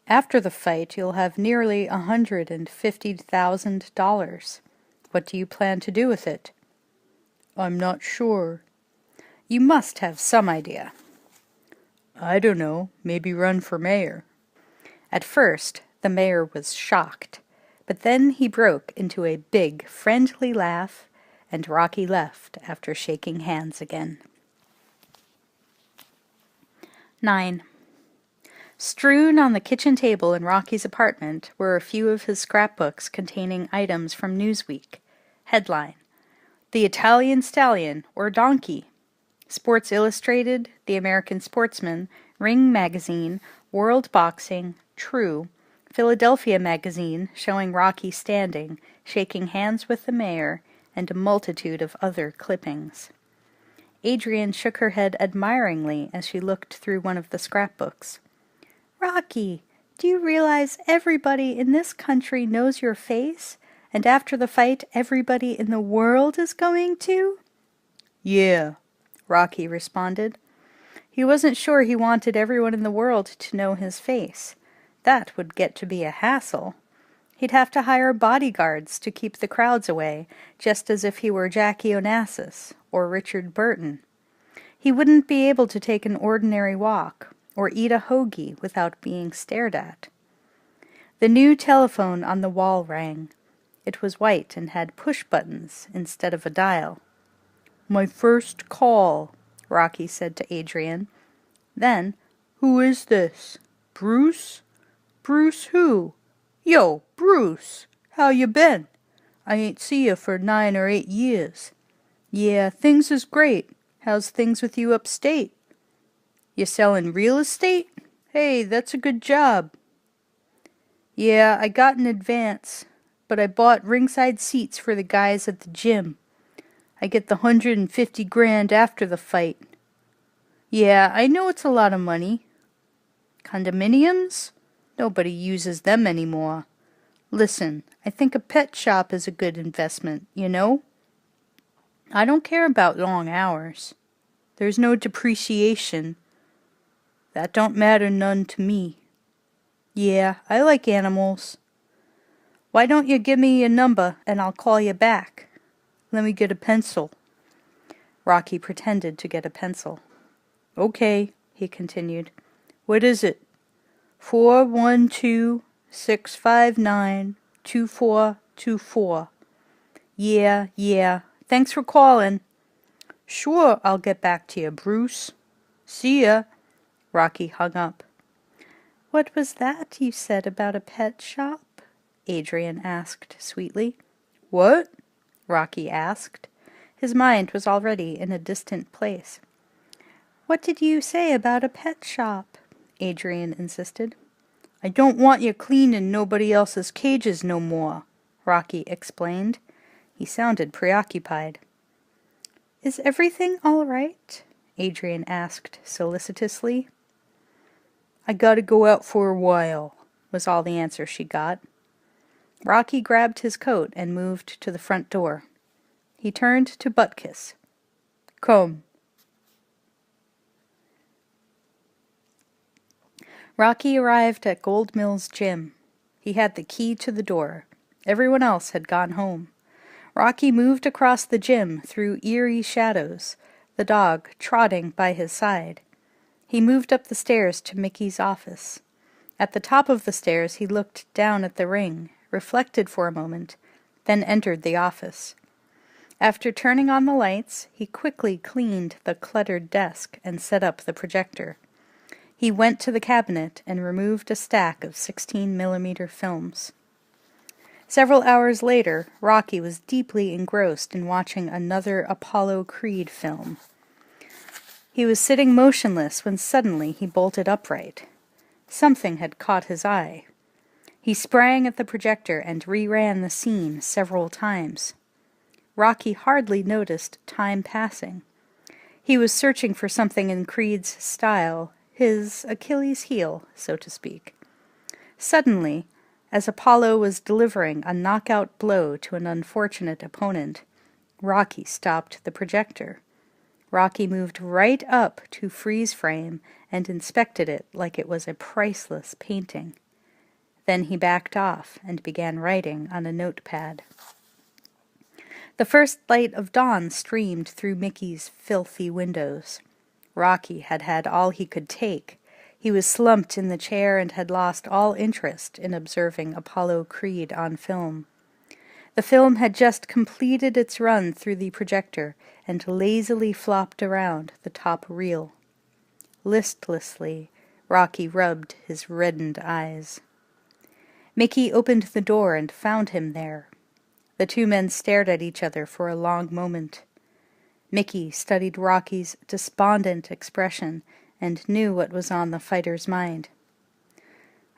After the fight, you'll have nearly $150,000. What do you plan to do with it? I'm not sure. You must have some idea. I don't know. Maybe run for mayor. At first, the mayor was shocked, but then he broke into a big, friendly laugh, and Rocky left after shaking hands again. 9. Strewn on the kitchen table in Rocky's apartment were a few of his scrapbooks containing items from Newsweek. Headline: The Italian Stallion or Donkey. Sports Illustrated, The American Sportsman, Ring Magazine, World Boxing, True, Philadelphia Magazine showing Rocky standing, shaking hands with the mayor, and a multitude of other clippings. Adrian shook her head admiringly as she looked through one of the scrapbooks. Rocky, do you realize everybody in this country knows your face, and after the fight everybody in the world is going to? Yeah, Rocky responded. He wasn't sure he wanted everyone in the world to know his face. That would get to be a hassle. He'd have to hire bodyguards to keep the crowds away, just as if he were Jackie Onassis or Richard Burton. He wouldn't be able to take an ordinary walk or eat a hoagie without being stared at. The new telephone on the wall rang. It was white and had push buttons instead of a dial. My first call, Rocky said to Adrian. Then, who is this? Bruce? Bruce who? Yo, Bruce, how you been? I ain't see you for 9 or 8 years. Yeah, things is great. How's things with you upstate? You sellin' real estate? Hey, that's a good job. Yeah, I got an advance, but I bought ringside seats for the guys at the gym. I get the $150,000 after the fight. Yeah, I know it's a lot of money. Condominiums? Nobody uses them anymore. Listen, I think a pet shop is a good investment, you know? I don't care about long hours. There's no depreciation. That don't matter none to me. Yeah, I like animals. Why don't you give me your number and I'll call you back? Let me get a pencil. Rocky pretended to get a pencil. Okay, he continued. What is it? 412-659-2424. Yeah. Thanks for calling. Sure, I'll get back to you, Bruce. See ya. Rocky hung up. What was that you said about a pet shop? Adrian asked sweetly. What? Rocky asked. His mind was already in a distant place. What did you say about a pet shop? Adrian insisted. I don't want you cleaning nobody else's cages no more, Rocky explained. He sounded preoccupied. Is everything all right? Adrian asked solicitously. I gotta go out for a while, was all the answer she got. Rocky grabbed his coat and moved to the front door. He turned to Butkus. Come. Rocky arrived at Gold Mill's gym. He had the key to the door. Everyone else had gone home. Rocky moved across the gym through eerie shadows, the dog trotting by his side. He moved up the stairs to Mickey's office. At the top of the stairs he looked down at the ring, reflected for a moment, then entered the office. After turning on the lights, he quickly cleaned the cluttered desk and set up the projector. He went to the cabinet and removed a stack of 16mm films. Several hours later, Rocky was deeply engrossed in watching another Apollo Creed film. He was sitting motionless when suddenly he bolted upright. Something had caught his eye. He sprang at the projector and reran the scene several times. Rocky hardly noticed time passing. He was searching for something in Creed's style, his Achilles heel, so to speak. Suddenly, as Apollo was delivering a knockout blow to an unfortunate opponent, Rocky stopped the projector. Rocky moved right up to freeze frame and inspected it like it was a priceless painting. Then he backed off and began writing on a notepad. The first light of dawn streamed through Mickey's filthy windows. Rocky had had all he could take. He was slumped in the chair and had lost all interest in observing Apollo Creed on film. The film had just completed its run through the projector and lazily flopped around the top reel. Listlessly, Rocky rubbed his reddened eyes. Mickey opened the door and found him there. The two men stared at each other for a long moment. Mickey studied Rocky's despondent expression and knew what was on the fighter's mind.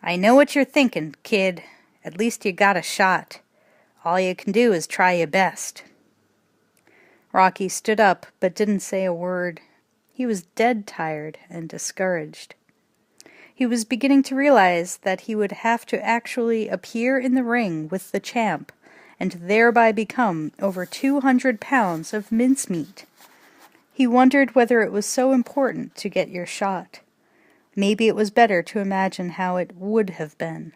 "I know what you're thinking, kid. At least you got a shot. All you can do is try your best." Rocky stood up but didn't say a word. He was dead tired and discouraged. He was beginning to realize that he would have to actually appear in the ring with the champ and thereby become over 200 pounds of mincemeat. He wondered whether it was so important to get your shot. Maybe it was better to imagine how it would have been.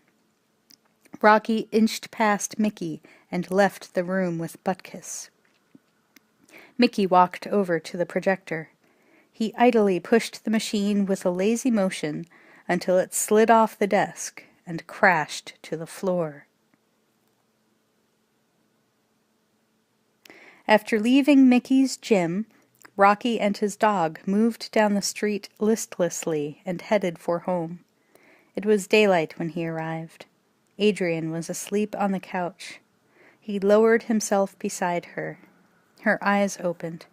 Rocky inched past Mickey and left the room with Butkus. Mickey walked over to the projector. He idly pushed the machine with a lazy motion until it slid off the desk and crashed to the floor. After leaving Mickey's gym, Rocky and his dog moved down the street listlessly and headed for home. It was daylight when he arrived. Adrian was asleep on the couch. He lowered himself beside her. Her eyes opened.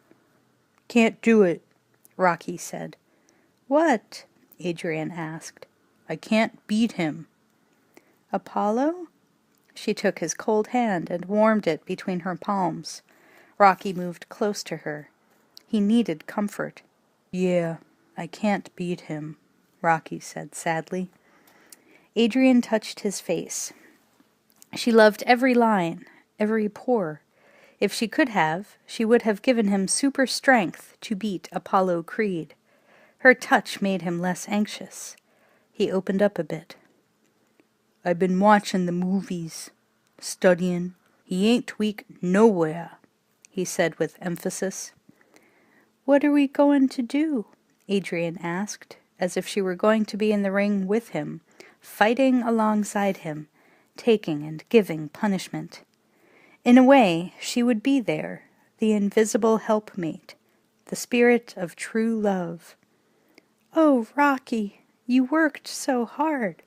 "Can't do it," Rocky said. "What?" Adrian asked. "I can't beat him." "Apollo?" She took his cold hand and warmed it between her palms. Rocky moved close to her. He needed comfort. "Yeah, I can't beat him," Rocky said sadly. Adrian touched his face. She loved every line, every pore. If she could have, she would have given him super strength to beat Apollo Creed. Her touch made him less anxious. He opened up a bit. "I've been watching the movies, studying. He ain't weak nowhere," he said with emphasis. "What are we going to do?" Adrian asked, as if she were going to be in the ring with him, fighting alongside him, taking and giving punishment. In a way, she would be there, the invisible helpmate, the spirit of true love. "Oh, Rocky, you worked so hard."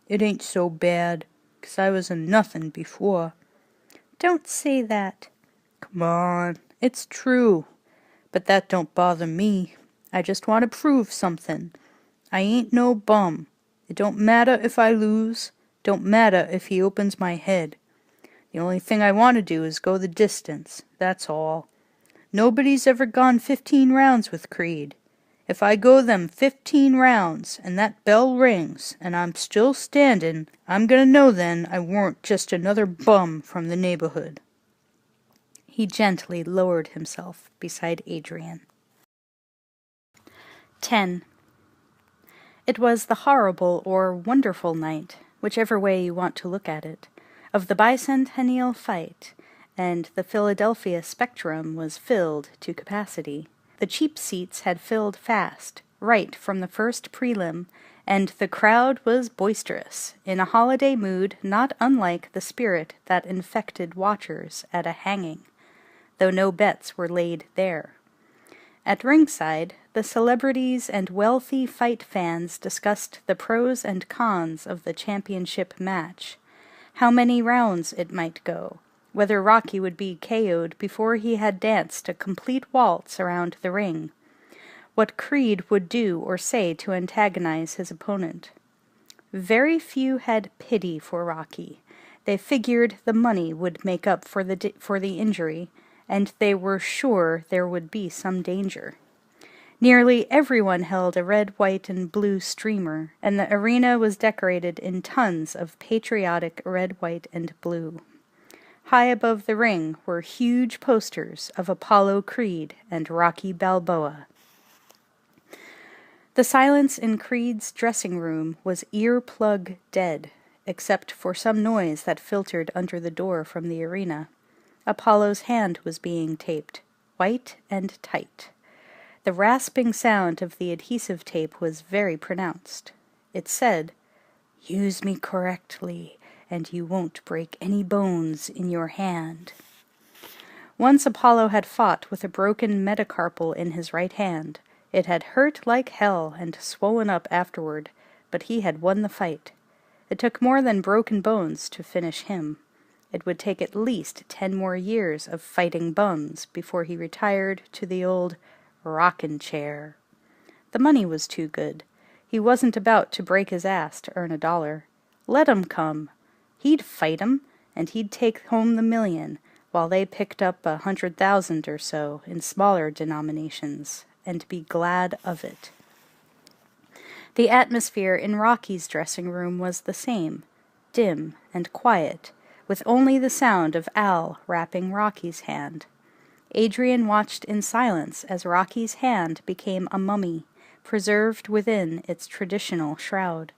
"It ain't so bad, 'cause I was a nothin' before." "Don't say that." "Come on, it's true. But that don't bother me. I just want to prove something. I ain't no bum. It don't matter if I lose. Don't matter if he opens my head. The only thing I want to do is go the distance, that's all. Nobody's ever gone 15 rounds with Creed. If I go them 15 rounds, and that bell rings, and I'm still standing, I'm gonna know then I weren't just another bum from the neighborhood." He gently lowered himself beside Adrian. 10. It was the horrible or wonderful night, whichever way you want to look at it, of the bicentennial fight, and the Philadelphia Spectrum was filled to capacity. The cheap seats had filled fast, right from the first prelim, and the crowd was boisterous, in a holiday mood not unlike the spirit that infected watchers at a hanging, though no bets were laid there. At ringside, the celebrities and wealthy fight fans discussed the pros and cons of the championship match, how many rounds it might go, whether Rocky would be KO'd before he had danced a complete waltz around the ring, what Creed would do or say to antagonize his opponent. Very few had pity for Rocky. They figured the money would make up for the injury, and they were sure there would be some danger. Nearly everyone held a red, white, and blue streamer, and the arena was decorated in tons of patriotic red, white, and blue. High above the ring were huge posters of Apollo Creed and Rocky Balboa. The silence in Creed's dressing room was earplug dead, except for some noise that filtered under the door from the arena. Apollo's hand was being taped, white and tight. The rasping sound of the adhesive tape was very pronounced. It said, "Use me correctly, and you won't break any bones in your hand." Once Apollo had fought with a broken metacarpal in his right hand. It had hurt like hell and swollen up afterward, but he had won the fight. It took more than broken bones to finish him. It would take at least 10 more years of fighting bums before he retired to the old rockin' chair. The money was too good. He wasn't about to break his ass to earn $1. Let 'em come. He'd fight 'em, and he'd take home the $1 million, while they picked up 100,000 or so in smaller denominations, and be glad of it. The atmosphere in Rocky's dressing room was the same, dim and quiet, with only the sound of Al wrapping Rocky's hand. Adrian watched in silence as Rocky's hand became a mummy, preserved within its traditional shroud.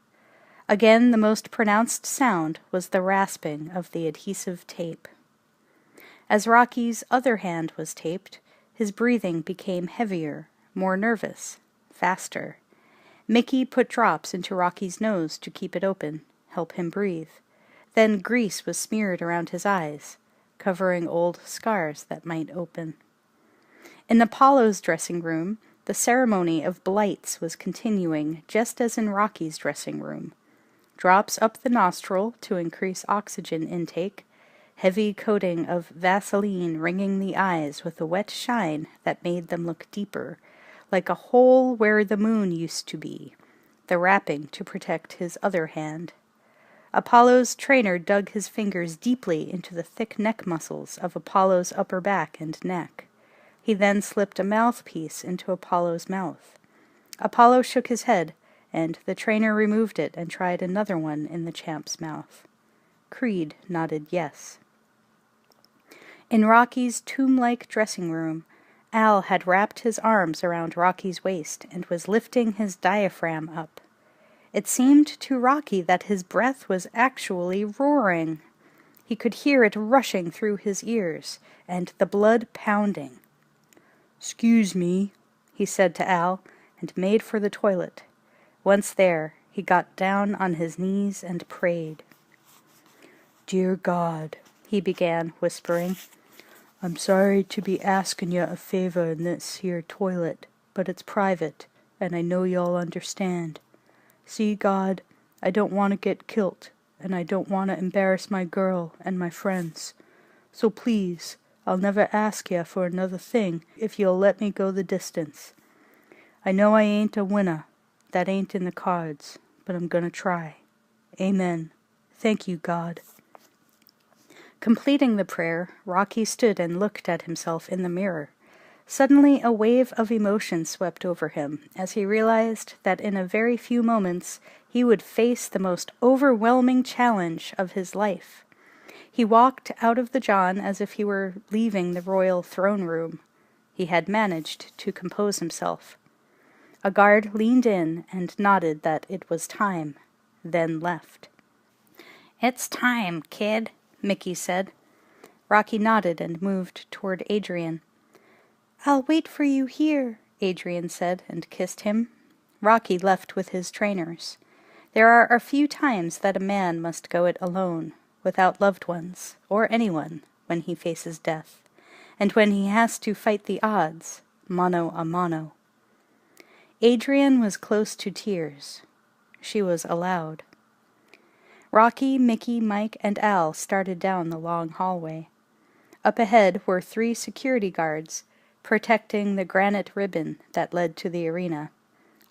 Again the most pronounced sound was the rasping of the adhesive tape. As Rocky's other hand was taped, his breathing became heavier, more nervous, faster. Mickey put drops into Rocky's nose to keep it open, help him breathe. Then grease was smeared around his eyes, covering old scars that might open. In Apollo's dressing room, the ceremony of blights was continuing just as in Rocky's dressing room. Drops up the nostril to increase oxygen intake, heavy coating of Vaseline ringing the eyes with a wet shine that made them look deeper, like a hole where the moon used to be, the wrapping to protect his other hand. Apollo's trainer dug his fingers deeply into the thick neck muscles of Apollo's upper back and neck. He then slipped a mouthpiece into Apollo's mouth. Apollo shook his head, and the trainer removed it and tried another one in the champ's mouth. Creed nodded yes. In Rocky's tomb-like dressing room, Al had wrapped his arms around Rocky's waist and was lifting his diaphragm up. It seemed to Rocky that his breath was actually roaring. He could hear it rushing through his ears, and the blood pounding. "'Scuse me," he said to Al, and made for the toilet. Once there, he got down on his knees and prayed. "Dear God," he began, whispering, "I'm sorry to be asking you a favor in this here toilet, but it's private, and I know y'all understand. See, God, I don't want to get kilt, and I don't want to embarrass my girl and my friends. So please, I'll never ask you for another thing if you'll let me go the distance. I know I ain't a winner, that ain't in the cards, but I'm gonna try. Amen. Thank you, God." Completing the prayer, Rocky stood and looked at himself in the mirror. Suddenly a wave of emotion swept over him as he realized that in a very few moments he would face the most overwhelming challenge of his life. He walked out of the John as if he were leaving the royal throne room. He had managed to compose himself. A guard leaned in and nodded that it was time, then left. "It's time, kid," Mickey said. Rocky nodded and moved toward Adrian. "I'll wait for you here," Adrian said, and kissed him. Rocky left with his trainers. There are a few times that a man must go it alone, without loved ones, or anyone, when he faces death, and when he has to fight the odds, mano a mano. Adrian was close to tears. She was allowed. Rocky, Mickey, Mike, and Al started down the long hallway. Up ahead were 3 security guards, protecting the granite ribbon that led to the arena.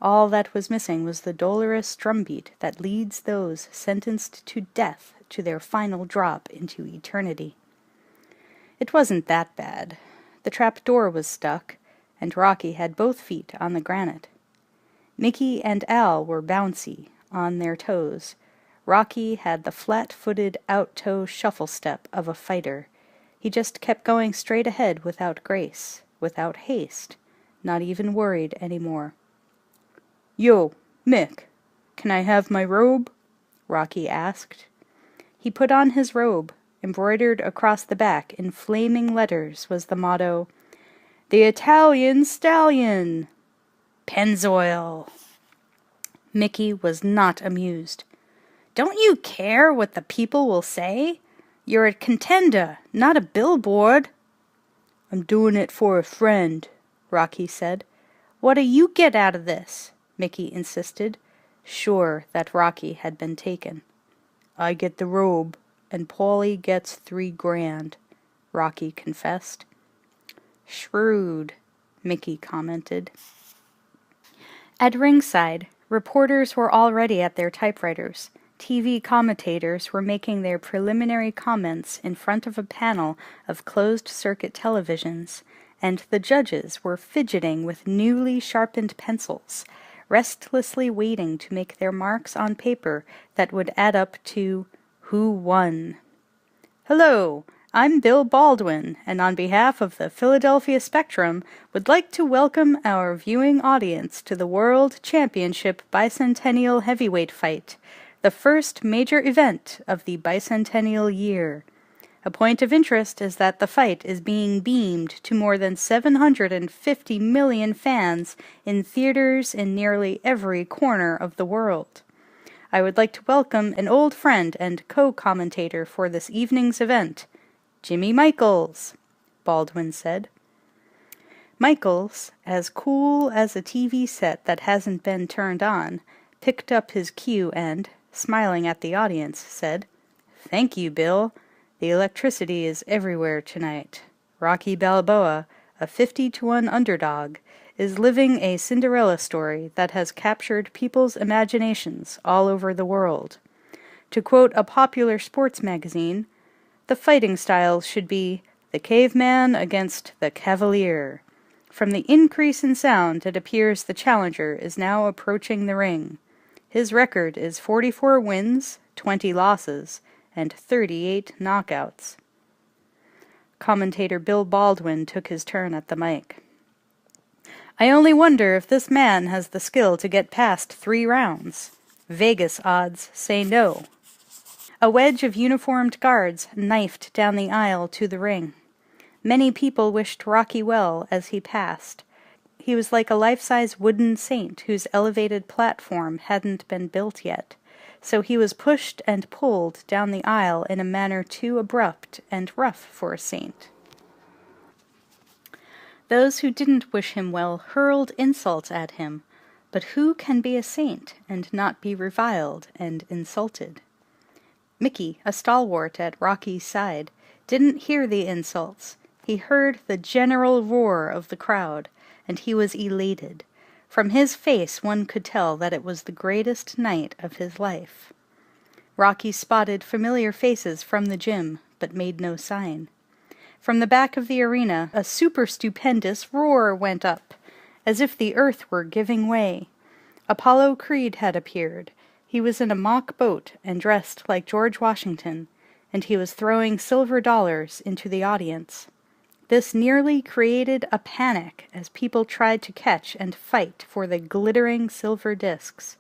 All that was missing was the dolorous drumbeat that leads those sentenced to death to their final drop into eternity. It wasn't that bad. The trap door was stuck, and Rocky had both feet on the granite. Mickey and Al were bouncy, on their toes. Rocky had the flat-footed out-toe shuffle step of a fighter. He just kept going straight ahead without grace, without haste, not even worried anymore. "Yo, Mick, can I have my robe?" Rocky asked. He put on his robe. Embroidered across the back in flaming letters was the motto, "The Italian Stallion!" Pennzoil. Mickey was not amused. "Don't you care what the people will say? You're a contender, not a billboard." "I'm doing it for a friend," Rocky said. "What do you get out of this?" Mickey insisted, sure that Rocky had been taken. "I get the robe, and Paulie gets $3,000, Rocky confessed. "Shrewd," Mickey commented. At ringside, reporters were already at their typewriters. TV commentators were making their preliminary comments in front of a panel of closed-circuit televisions, and the judges were fidgeting with newly sharpened pencils, restlessly waiting to make their marks on paper that would add up to who won. "Hello, I'm Bill Baldwin, and on behalf of the Philadelphia Spectrum, would like to welcome our viewing audience to the World Championship Bicentennial Heavyweight Fight, the first major event of the bicentennial year. A point of interest is that the fight is being beamed to more than 750 million fans in theaters in nearly every corner of the world. I would like to welcome an old friend and co-commentator for this evening's event, Jimmy Michaels," Baldwin said. Michaels, as cool as a TV set that hasn't been turned on, picked up his cue and, smiling at the audience, said, "Thank you, Bill. The electricity is everywhere tonight. Rocky Balboa, a 50-1 underdog, is living a Cinderella story that has captured people's imaginations all over the world. To quote a popular sports magazine, the fighting style should be the caveman against the cavalier. From the increase in sound, it appears the challenger is now approaching the ring. His record is 44 wins, 20 losses, and 38 knockouts." Commentator Bill Baldwin took his turn at the mic. "I only wonder if this man has the skill to get past 3 rounds. Vegas odds say no." A wedge of uniformed guards knifed down the aisle to the ring. Many people wished Rocky well as he passed. He was like a life-size wooden saint whose elevated platform hadn't been built yet, so he was pushed and pulled down the aisle in a manner too abrupt and rough for a saint. Those who didn't wish him well hurled insults at him, but who can be a saint and not be reviled and insulted? Mickey, a stalwart at Rocky's side, didn't hear the insults. He heard the general roar of the crowd, and he was elated. From his face one could tell that it was the greatest night of his life. Rocky spotted familiar faces from the gym, but made no sign. From the back of the arena, a super-stupendous roar went up, as if the earth were giving way. Apollo Creed had appeared. He was in a mock boat and dressed like George Washington, and he was throwing silver dollars into the audience. This nearly created a panic as people tried to catch and fight for the glittering silver discs.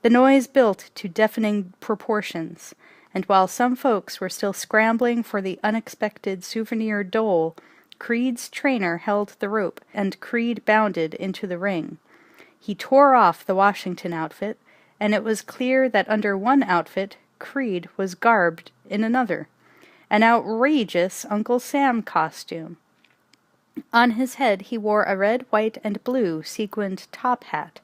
The noise built to deafening proportions, and while some folks were still scrambling for the unexpected souvenir dole, Creed's trainer held the rope, and Creed bounded into the ring. He tore off the Washington outfit, and it was clear that under one outfit, Creed was garbed in another. An outrageous Uncle Sam costume. On his head he wore a red, white, and blue sequined top hat.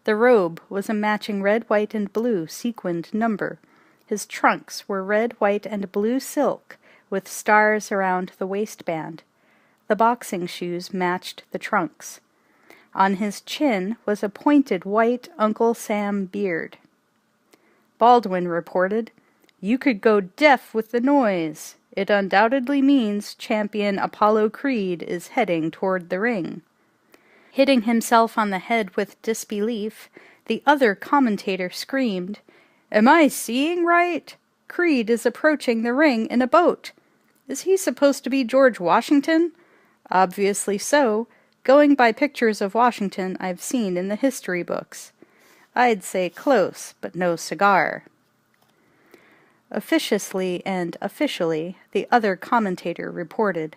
The robe was a matching red, white, and blue sequined number. His trunks were red, white, and blue silk, with stars around the waistband. The boxing shoes matched the trunks. On his chin was a pointed white Uncle Sam beard. Baldwin reported, "You could go deaf with the noise. It undoubtedly means champion Apollo Creed is heading toward the ring." Hitting himself on the head with disbelief, the other commentator screamed,
Am I seeing right? Creed is approaching the ring in a boat. Is he supposed to be George Washington? Obviously so, going by pictures of Washington I've seen in the history books. I'd say close, but no cigar. Officiously and officially, the other commentator reported.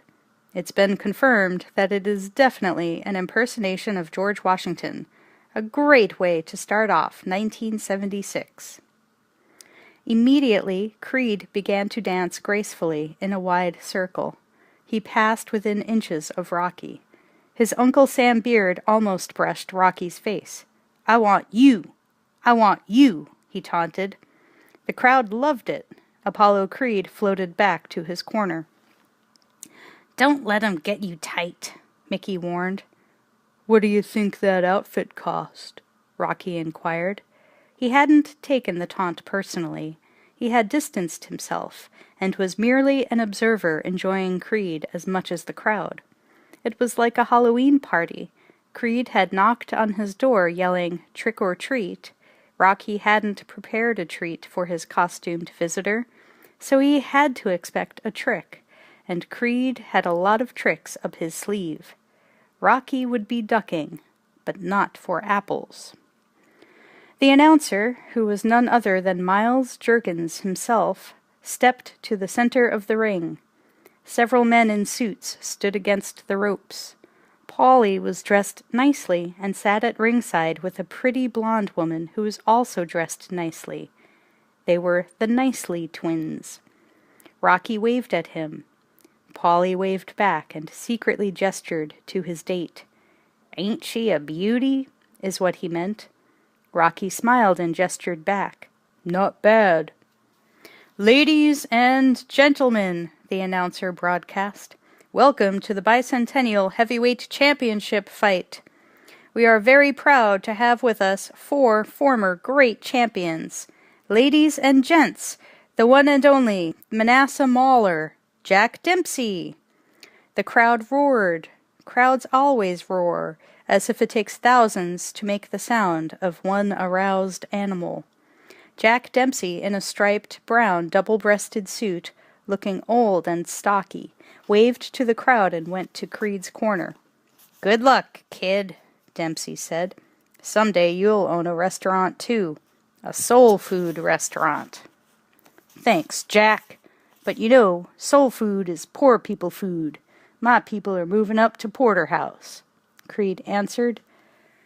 It's been confirmed that it is definitely an impersonation of George Washington. A great way to start off 1976. Immediately, Creed began to dance gracefully in a wide circle. He passed within inches of Rocky. His Uncle Sam beard almost brushed Rocky's face. "I want you! I want you!" he taunted. The crowd loved it. Apollo Creed floated back to his corner. "Don't let 'em get you tight," Mickey warned. "What do you think that outfit cost?" Rocky inquired. He hadn't taken the taunt personally. He had distanced himself, and was merely an observer enjoying Creed as much as the crowd. It was like a Halloween party. Creed had knocked on his door yelling, "Trick or treat." Rocky hadn't prepared a treat for his costumed visitor, so he had to expect a trick, and Creed had a lot of tricks up his sleeve. Rocky would be ducking, but not for apples. The announcer, who was none other than Miles Juergens himself, stepped to the center of the ring. Several men in suits stood against the ropes. Paulie was dressed nicely and sat at ringside with a pretty blonde woman who was also dressed nicely. They were the Nicely twins. Rocky waved at him. Paulie waved back and secretly gestured to his date. "Ain't she a beauty?" is what he meant. Rocky smiled and gestured back. "Not bad." "Ladies and gentlemen," the announcer broadcast, "welcome to the Bicentennial Heavyweight Championship fight. We are very proud to have with us 4 former great champions. Ladies and gents, the one and only Manasseh Mauler, Jack Dempsey." The crowd roared. Crowds always roar, as if it takes thousands to make the sound of one aroused animal. Jack Dempsey, in a striped brown double-breasted suit, looking old and stocky, waved to the crowd and went to Creed's corner. "Good luck, kid," Dempsey said. "Someday you'll own a restaurant, too. A soul food restaurant." "Thanks, Jack. But you know, soul food is poor people food. My people are moving up to Porterhouse," Creed answered.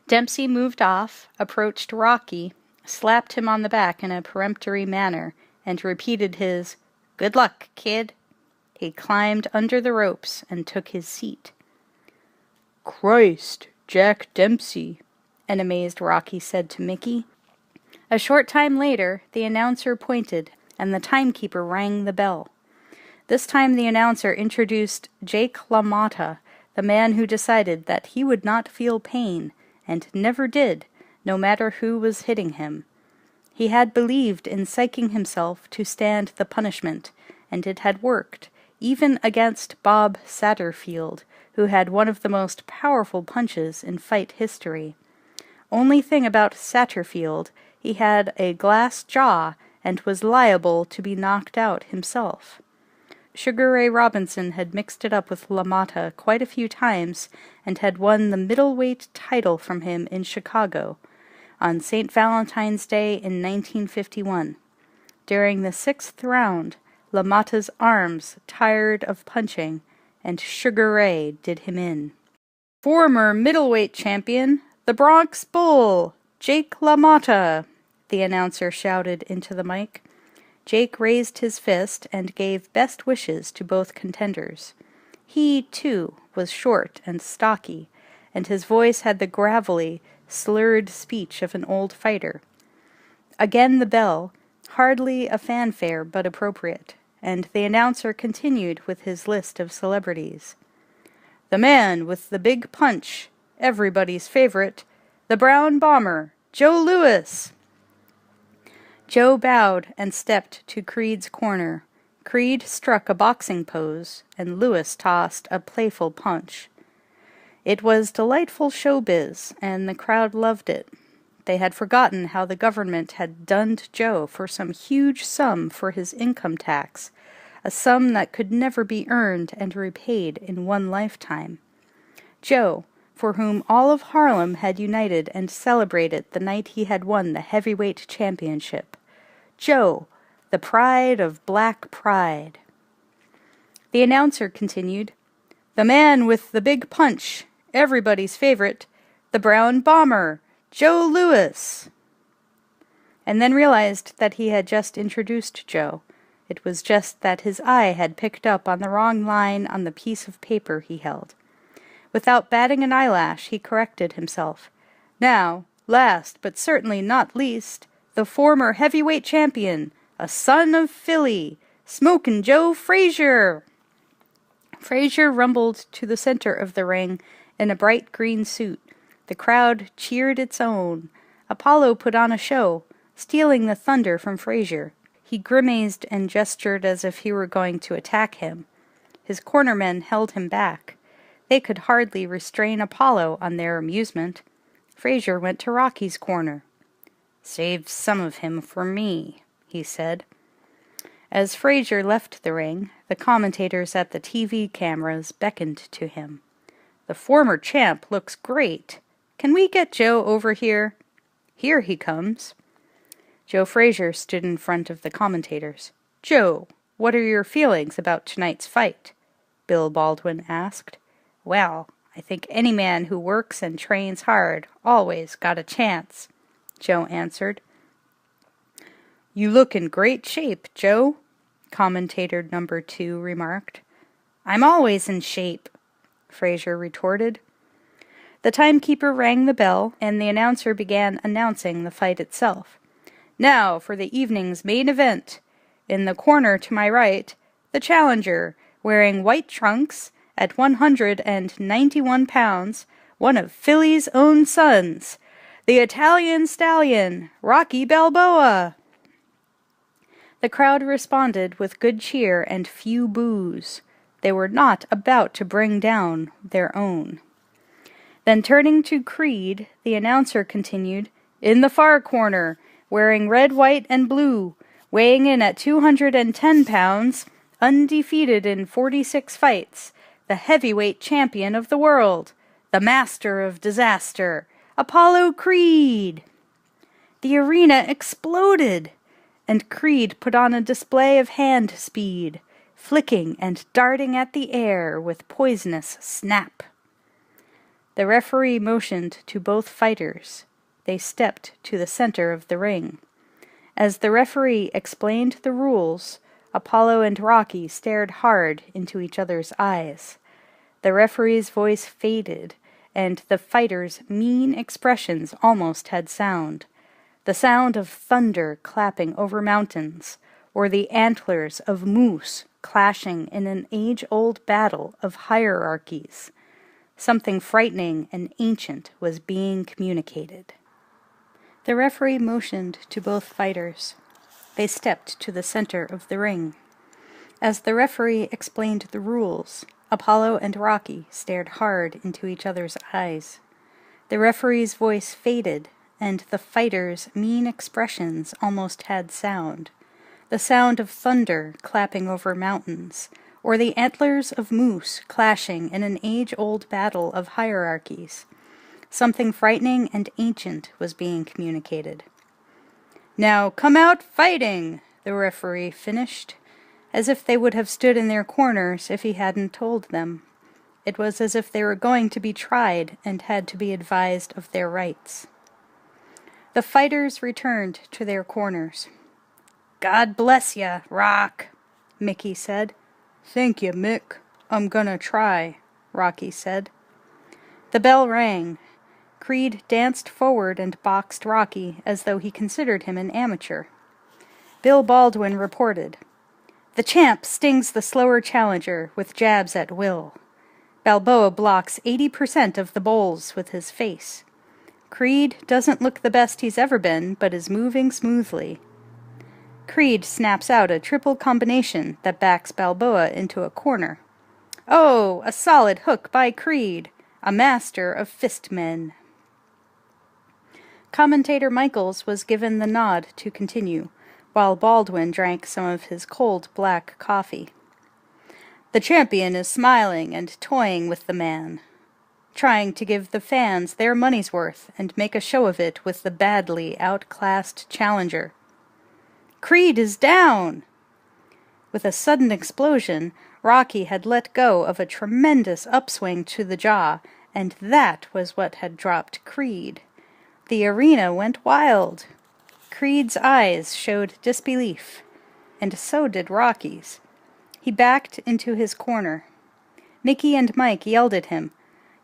Dempsey moved off, approached Rocky, slapped him on the back in a peremptory manner, and repeated his "Good luck, kid." He climbed under the ropes and took his seat. "Christ, Jack Dempsey," an amazed Rocky said to Mickey. A short time later, the announcer pointed, and the timekeeper rang the bell. This time the announcer introduced Jake LaMotta, the man who decided that he would not feel pain, and never did, no matter who was hitting him. He had believed in psyching himself to stand the punishment, and it had worked, even against Bob Satterfield, who had one of the most powerful punches in fight history. Only thing about Satterfield, he had a glass jaw and was liable to be knocked out himself. Sugar Ray Robinson had mixed it up with LaMotta quite a few times and had won the middleweight title from him in Chicago on St. Valentine's Day in 1951. During the 6th round, LaMotta's arms tired of punching, and Sugar Ray did him in. "Former middleweight champion, the Bronx Bull, Jake LaMotta," the announcer shouted into the mic. Jake raised his fist and gave best wishes to both contenders. He, too, was short and stocky, and his voice had the gravelly, slurred speech of an old fighter. Again the bell, hardly a fanfare but appropriate, and the announcer continued with his list of celebrities. "The man with the big punch, everybody's favorite, the Brown Bomber, Joe Louis." Joe bowed and stepped to Creed's corner. Creed struck a boxing pose, and Louis tossed a playful punch. It was delightful showbiz, and the crowd loved it.
They had forgotten how the government had dunned Joe for some huge sum for his income tax, a sum that could never be earned and repaid in one lifetime. Joe, for whom all of Harlem had united and celebrated the night he had won the heavyweight championship. Joe, the pride of black pride. The announcer continued, "The man with the big punch, everybody's favorite, the brown bomber, Joe Louis," and then realized that he had just introduced Joe. It was just that his eye had picked up on the wrong line on the piece of paper he held. Without batting an eyelash, he corrected himself. "Now, last but certainly not least, the former heavyweight champion, a son of Philly, Smokin' Joe Frazier." Frazier rumbled to the center of the ring in a bright green suit. The crowd cheered its own. Apollo put on a show, stealing the thunder from Frazier. He grimaced and gestured as if he were going to attack him. His cornermen held him back. They could hardly restrain Apollo on their amusement. Frazier went to Rocky's corner. "Save some of him for me," he said. As Frazier left the ring, the commentators at the TV cameras beckoned to him. "The former champ looks great. Can we get Joe over here? Here he comes." Joe Frazier stood in front of the commentators. "Joe, what are your feelings about tonight's fight?" Bill Baldwin asked. "Well, I think any man who works and trains hard always got a chance," Joe answered. "You look in great shape, Joe," commentator number 2 remarked. "I'm always in shape," Frazier retorted. The timekeeper rang the bell, and the announcer began announcing the fight itself. "Now for the evening's main event. In the corner to my right, the challenger, wearing white trunks, at 191 pounds, one of Philly's own sons, the Italian stallion, Rocky Balboa." The crowd responded with good cheer and few boos. They were not about to bring down their own. Then turning to Creed, the announcer continued, "In the far corner, wearing red, white, and blue, weighing in at 210 pounds, undefeated in 46 fights, the heavyweight champion of the world, the master of disaster, Apollo Creed." The arena exploded, and Creed put on a display of hand speed, flicking and darting at the air with poisonous snap. The referee motioned to both fighters. They stepped to the center of the ring. As the referee explained the rules, Apollo and Rocky stared hard into each other's eyes. The referee's voice faded, and the fighters' mean expressions almost had sound. The sound of thunder clapping over mountains, or the antlers of moose clashing in an age-old battle of hierarchies. Something frightening and ancient was being communicated. The referee motioned to both fighters. They stepped to the center of the ring. As the referee explained the rules, Apollo and Rocky stared hard into each other's eyes. The referee's voice faded, and the fighters' mean expressions almost had sound. The sound of thunder clapping over mountains, or the antlers of moose clashing in an age-old battle of hierarchies. Something frightening and ancient was being communicated. "Now come out fighting," the referee finished, as if they would have stood in their corners if he hadn't told them. It was as if they were going to be tried and had to be advised of their rights. The fighters returned to their corners. "God bless ya, Rock," Mickey said. "Thank you, Mick. I'm gonna try," Rocky said. The bell rang. Creed danced forward and boxed Rocky as though he considered him an amateur. Bill Baldwin reported, "The champ stings the slower challenger with jabs at will. Balboa blocks 80% of the bowls with his face. Creed doesn't look the best he's ever been, but is moving smoothly. Creed snaps out a triple combination that backs Balboa into a corner. Oh, a solid hook by Creed, a master of fist men."
Commentator Michaels was given the nod to continue, while Baldwin drank some of his cold black coffee. The champion is smiling and toying with the man, trying to give the fans their money's worth and make a show of it with the badly outclassed challenger. Creed is down! With a sudden explosion, Rocky had let go of a tremendous upswing to the jaw, and that was what had dropped Creed. The arena went wild. Creed's eyes showed disbelief, and so did Rocky's. He backed into his corner. Mickey and Mike yelled at him,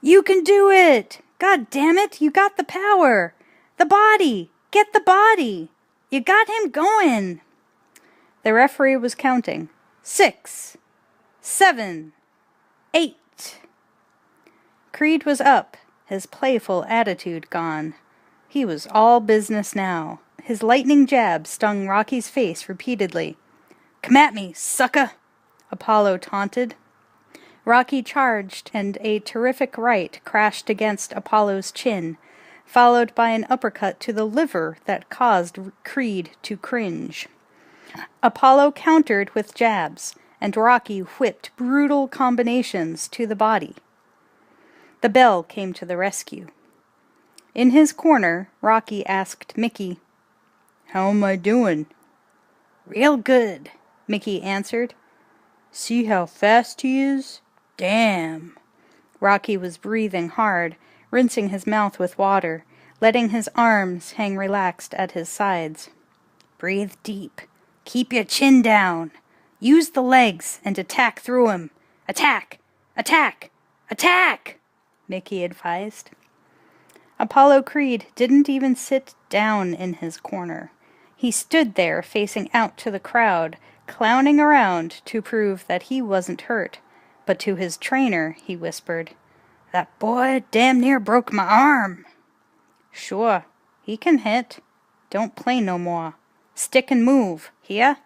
"You can do it! God damn it, you got the power! The body! Get the body! You got him going!" The referee was counting. 6, 7, 8. Creed was up, his playful attitude gone. He was all business now. His lightning jab stung Rocky's face repeatedly. "Come at me, sucker!" Apollo taunted. Rocky charged, and a terrific right crashed against Apollo's chin, followed by an uppercut to the liver that caused Creed to cringe. Apollo countered with jabs, and Rocky whipped brutal combinations to the body. The bell came to the rescue. In his corner, Rocky asked Mickey, "How am I doing?" "Real good," Mickey answered. "See how fast he is? Damn." Rocky was breathing hard, rinsing his mouth with water, letting his arms hang relaxed at his sides. "Breathe deep. Keep your chin down. Use the legs and attack through him. Attack! Attack! Attack!" Mickey advised. Apollo Creed didn't even sit down in his corner. He stood there facing out to the crowd, clowning around to prove that he wasn't hurt. But to his trainer, he whispered, "That boy damn near broke my arm." "Sure, he can hit. Don't play no more. Stick and move, hear?"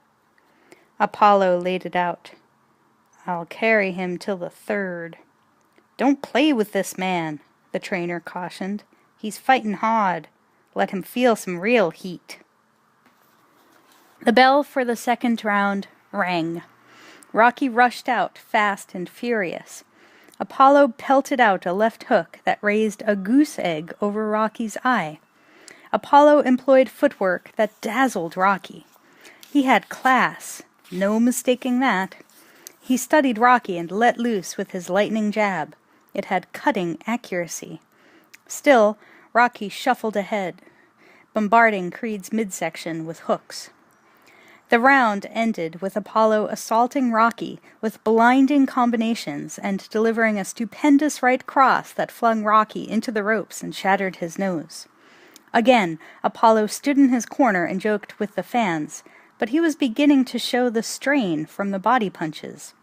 Apollo laid it out. "I'll carry him till the 3rd. "Don't play with this man," the trainer cautioned. "He's fighting hard. Let him feel some real heat." The bell for the 2nd round rang. Rocky rushed out, fast and furious. Apollo pelted out a left hook that raised a goose egg over Rocky's eye. Apollo employed footwork that dazzled Rocky. He had class, no mistaking that. He studied Rocky and let loose with his lightning jab. It had cutting accuracy. Still, Rocky shuffled ahead, bombarding Creed's midsection with hooks. The round ended with Apollo assaulting Rocky with blinding combinations and delivering a stupendous right cross that flung Rocky into the ropes and shattered his nose. Again, Apollo stood in his corner and joked with the fans, but he was beginning to show the strain from the body punches.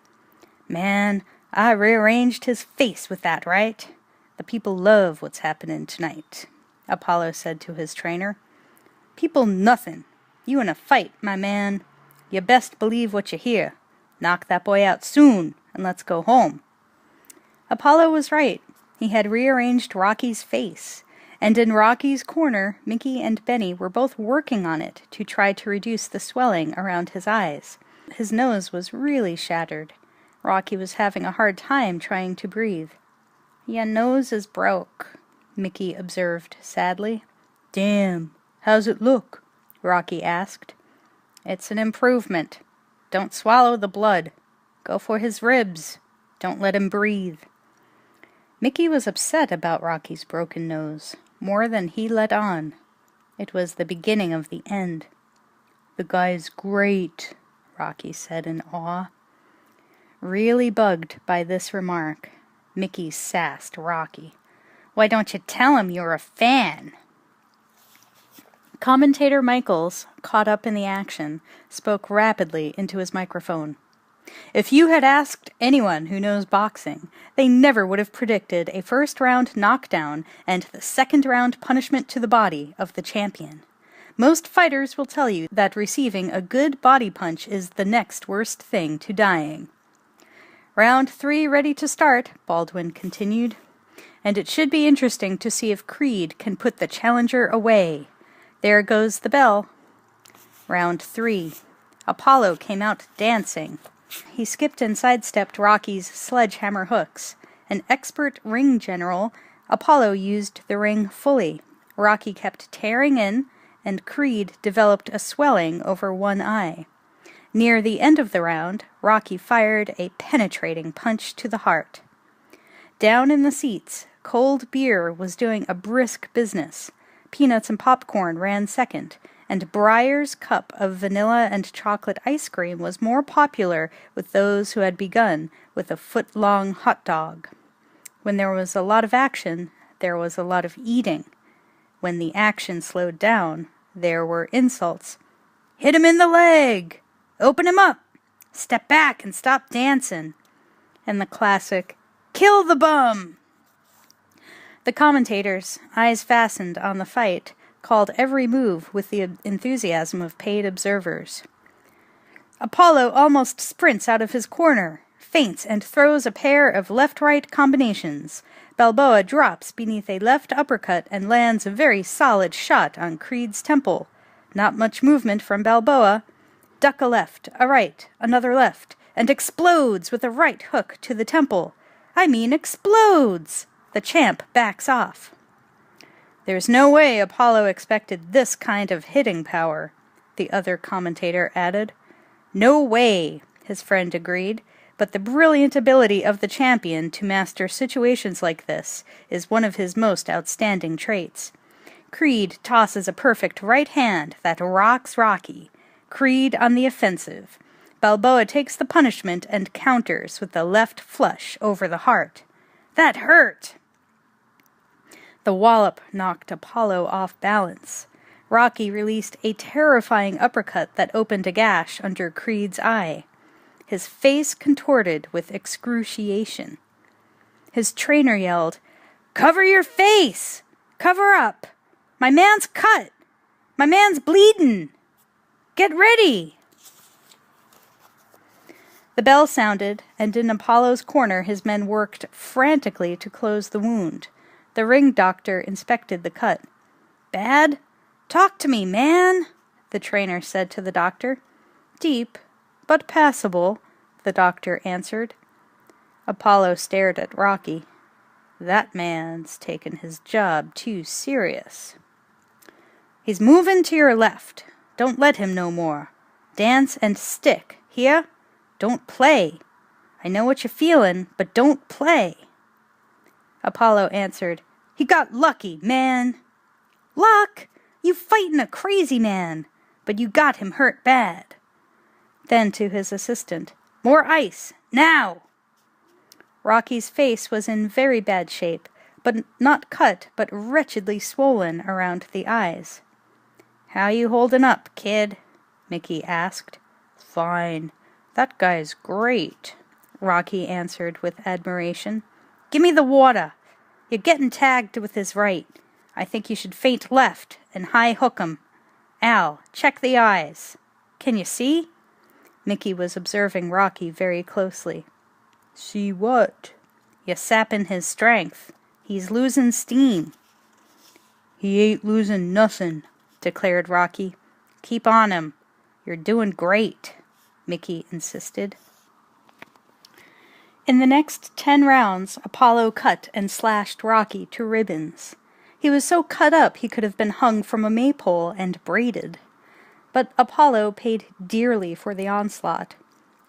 "Man, I rearranged his face with that, right? The people love what's happening tonight," Apollo said to his trainer. "People nothin'. You in a fight, my man. You best believe what you hear. Knock that boy out soon, and let's go home." Apollo was right. He had rearranged Rocky's face, and in Rocky's corner, Mickey and Benny were both working on it to try to reduce the swelling around his eyes. His nose was really shattered. Rocky was having a hard time trying to breathe. "Your nose is broke," Mickey observed sadly. "Damn, how's it look?" Rocky asked. "It's an improvement. Don't swallow the blood. Go for his ribs. Don't let him breathe." Mickey was upset about Rocky's broken nose, more than he let on. It was the beginning of the end. "The guy's great," Rocky said in awe. Really bugged by this remark, Mickey sassed Rocky. "Why don't you tell him you're a fan?" Commentator Michaels, caught up in the action, spoke rapidly into his microphone. "If you had asked anyone who knows boxing, they never would have predicted a first-round knockdown and the second-round punishment to the body of the champion. Most fighters will tell you that receiving a good body punch is the next worst thing to dying." "Round 3 ready to start," Baldwin continued.
and it should be interesting to see if Creed can put the challenger away. There goes the bell. Round 3. Apollo came out dancing. He skipped and sidestepped Rocky's sledgehammer hooks. An expert ring general, Apollo used the ring fully. Rocky kept tearing in, and Creed developed a swelling over one eye. Near the end of the round, Rocky fired a penetrating punch to the heart. Down in the seats, cold beer was doing a brisk business. Peanuts and popcorn ran second, and Breyer's cup of vanilla and chocolate ice cream was more popular with those who had begun with a foot-long hot dog. When there was a lot of action, there was a lot of eating. When the action slowed down, there were insults. "Hit him in the leg! Open him up! Step back and stop dancing!" And the classic, "Kill the bum!" The commentators, eyes fastened on the fight, called every move with the enthusiasm of paid observers. Apollo almost sprints out of his corner, feints and throws a pair of left-right combinations. Balboa drops beneath a left uppercut and lands a very solid shot on Creed's temple. Not much movement from Balboa. Duck a left, a right, another left, and explodes with a right hook to the temple. I mean explodes! The champ backs off. "There's no way Apollo expected this kind of hitting power," the other commentator added. "No way," his friend agreed, "but the brilliant ability of the champion to master situations like this is one of his most outstanding traits. Creed tosses a perfect right hand that rocks Rocky. Creed on the offensive. Balboa takes the punishment and counters with the left flush over the heart. That hurt!" The wallop knocked Apollo off balance. Rocky released a terrifying uppercut that opened a gash under Creed's eye. His face contorted with excruciation. His trainer yelled, "Cover your face! Cover up! My man's cut! My man's bleedin'! Get ready!" The bell sounded, and in Apollo's corner his men worked frantically to close the wound. The ring doctor inspected the cut. "Bad? Talk to me, man," the trainer said to the doctor. "Deep, but passable," the doctor answered. Apollo stared at Rocky. "That man's taken his job too serious." "He's moving to your left. Don't let him no more. Dance and stick, hear? Don't play. I know what you're feelin', but don't play." Apollo answered, "He got lucky, man." "Luck? You fightin' a crazy man, but you got him hurt bad." Then to his assistant, "More ice, now!" Rocky's face was in very bad shape, but not cut, but wretchedly swollen around the eyes. "How you holdin' up, kid?" Mickey asked. "Fine. That guy's great," Rocky answered with admiration. "Gimme the water. You're gettin' tagged with his right. I think you should feint left and high hook 'em. Al, check the eyes. Can you see?" Mickey was observing Rocky very closely. "See what?" "You're sappin' his strength. He's losin' steam." "He ain't losin' nothin'," declared Rocky. "Keep on him. You're doin' great," Mickey insisted. In the next 10 rounds, Apollo cut and slashed Rocky to ribbons. He was so cut up he could have been hung from a maypole and braided. But Apollo paid dearly for the onslaught.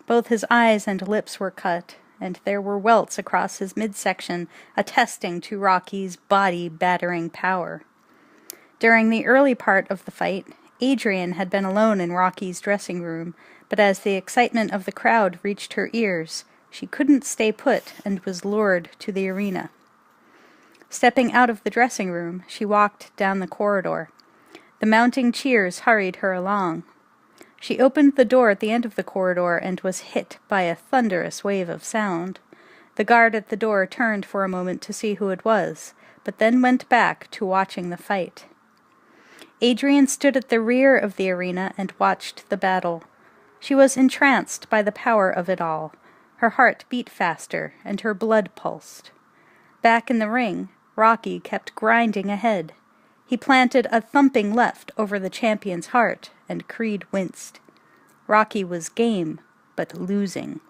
Both his eyes and lips were cut, and there were welts across his midsection, attesting to Rocky's body-battering power. During the early part of the fight, Adrian had been alone in Rocky's dressing room, but as the excitement of the crowd reached her ears, she couldn't stay put and was lured to the arena. Stepping out of the dressing room, she walked down the corridor. The mounting cheers hurried her along. She opened the door at the end of the corridor and was hit by a thunderous wave of sound. The guard at the door turned for a moment to see who it was, but then went back to watching the fight. Adrian stood at the rear of the arena and watched the battle. She was entranced by the power of it all. Her heart beat faster, and her blood pulsed. Back in the ring, Rocky kept grinding ahead. He planted a thumping left over the champion's heart, and Creed winced. Rocky was game, but losing.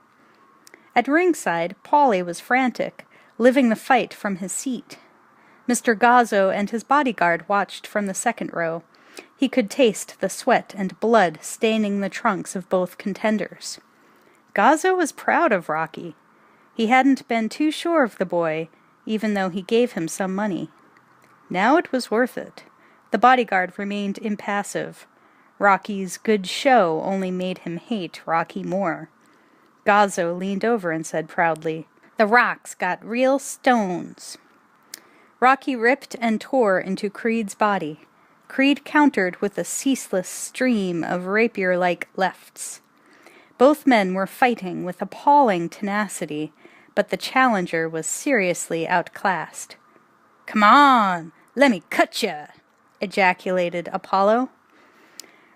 At ringside, Paulie was frantic, living the fight from his seat. Mr. Gazzo and his bodyguard watched from the second row. He could taste the sweat and blood staining the trunks of both contenders. Gazzo was proud of Rocky. He hadn't been too sure of the boy, even though he gave him some money. Now it was worth it. The bodyguard remained impassive. Rocky's good show only made him hate Rocky more. Gazzo leaned over and said proudly, "The Rock's got real stones." Rocky ripped and tore into Creed's body. Creed countered with a ceaseless stream of rapier-like lefts. Both men were fighting with appalling tenacity, but the challenger was seriously outclassed. "Come on, let me cut ya!" ejaculated Apollo.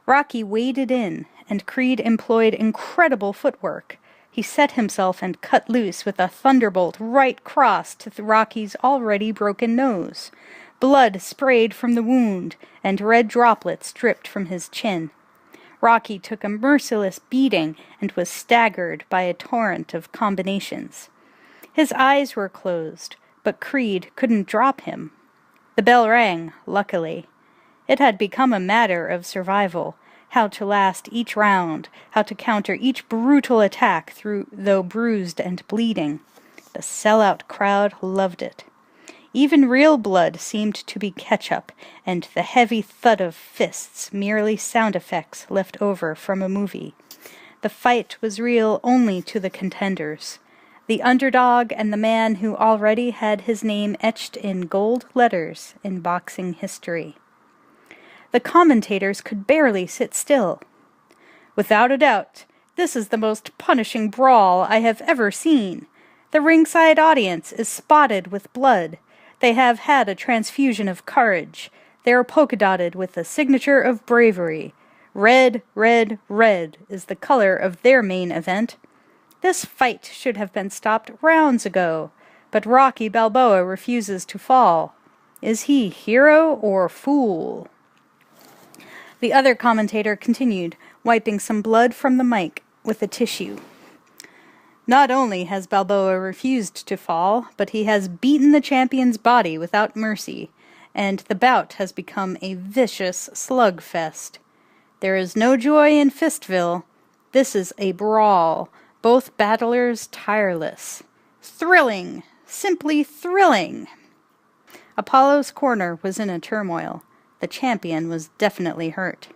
Rocky waded in, and Creed employed incredible footwork. He set himself and cut loose with a thunderbolt right cross to Rocky's already broken nose. Blood sprayed from the wound, and red droplets dripped from his chin. Rocky took a merciless beating and was staggered by a torrent of combinations. His eyes were closed, but Creed couldn't drop him. The bell rang, luckily. It had become a matter of survival, how to last each round, how to counter each brutal attack though bruised and bleeding. The sellout crowd loved it. Even real blood seemed to be ketchup, and the heavy thud of fists merely sound effects left over from a movie. The fight was real only to the contenders. The underdog and the man who already had his name etched in gold letters in boxing history. The commentators could barely sit still. "Without a doubt, this is the most punishing brawl I have ever seen. The ringside audience is spotted with blood. They have had a transfusion of courage. They are polka-dotted with the signature of bravery. Red, red, red is the color of their main event. This fight should have been stopped rounds ago, but Rocky Balboa refuses to fall. Is he hero or fool?" The other commentator continued, wiping some blood from the mic with a tissue. "Not only has Balboa refused to fall, but he has beaten the champion's body without mercy, and the bout has become a vicious slugfest. There is no joy in Fistville. This is a brawl, both battlers tireless. Thrilling! Simply thrilling!" Apollo's corner was in a turmoil. The champion was definitely hurt.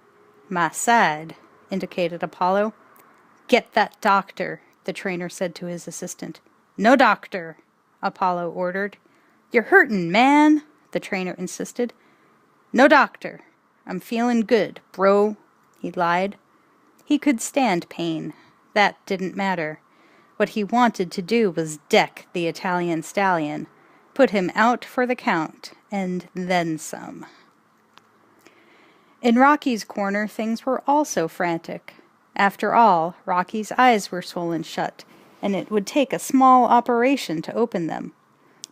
"My side," indicated Apollo. "Get that doctor," the trainer said to his assistant. "No doctor," Apollo ordered. "You're hurtin', man," the trainer insisted. "No doctor. I'm feeling good, bro," he lied. He could stand pain. That didn't matter. What he wanted to do was deck the Italian stallion, put him out for the count, and then some. In Rocky's corner, things were also frantic. After all, Rocky's eyes were swollen shut, and it would take a small operation to open them.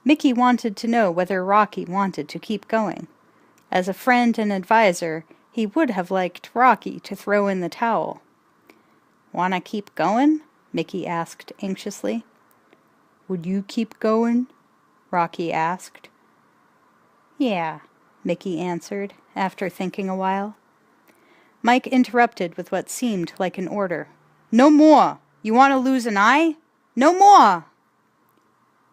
Mickey wanted to know whether Rocky wanted to keep going. As a friend and advisor, he would have liked Rocky to throw in the towel. "Wanna keep going?" Mickey asked anxiously. "Would you keep going?" Rocky asked. "Yeah," Mickey answered, after thinking a while. Mike interrupted with what seemed like an order. "No more! You want to lose an eye? No more!"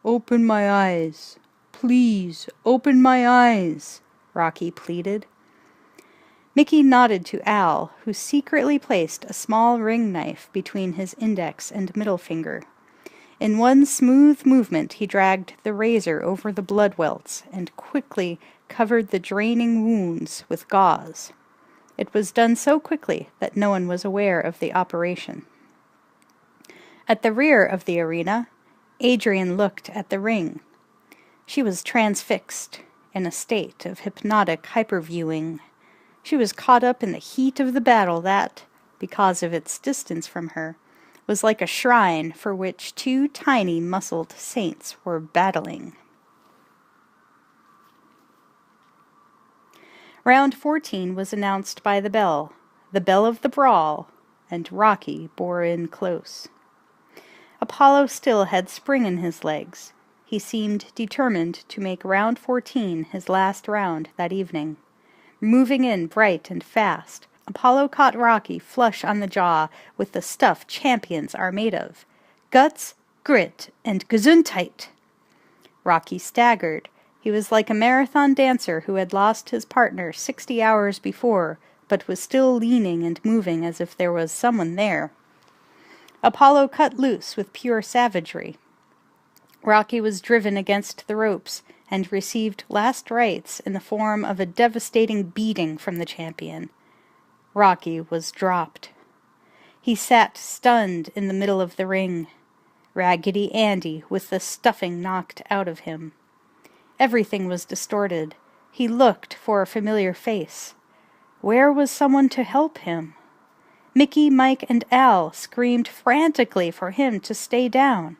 "Open my eyes. Please, open my eyes," Rocky pleaded. Mickey nodded to Al, who secretly placed a small ring knife between his index and middle finger. In one smooth movement he dragged the razor over the blood welts and quickly covered the draining wounds with gauze. It was done so quickly that no one was aware of the operation. At the rear of the arena, Adrian looked at the ring. She was transfixed, in a state of hypnotic hyperviewing. She was caught up in the heat of the battle that, because of its distance from her, was like a shrine for which two tiny muscled saints were battling. Round 14 was announced by the bell of the brawl, and Rocky bore in close. Apollo still had spring in his legs. He seemed determined to make round 14 his last round that evening. Moving in bright and fast, Apollo caught Rocky flush on the jaw with the stuff champions are made of: guts, grit, and Gesundheit. Rocky staggered. He was like a marathon dancer who had lost his partner 60 hours before, but was still leaning and moving as if there was someone there. Apollo cut loose with pure savagery. Rocky was driven against the ropes and received last rites in the form of a devastating beating from the champion. Rocky was dropped. He sat stunned in the middle of the ring, Raggedy Andy with the stuffing knocked out of him. Everything was distorted. He looked for a familiar face. Where was someone to help him? Mickey, Mike, and Al screamed frantically for him to stay down.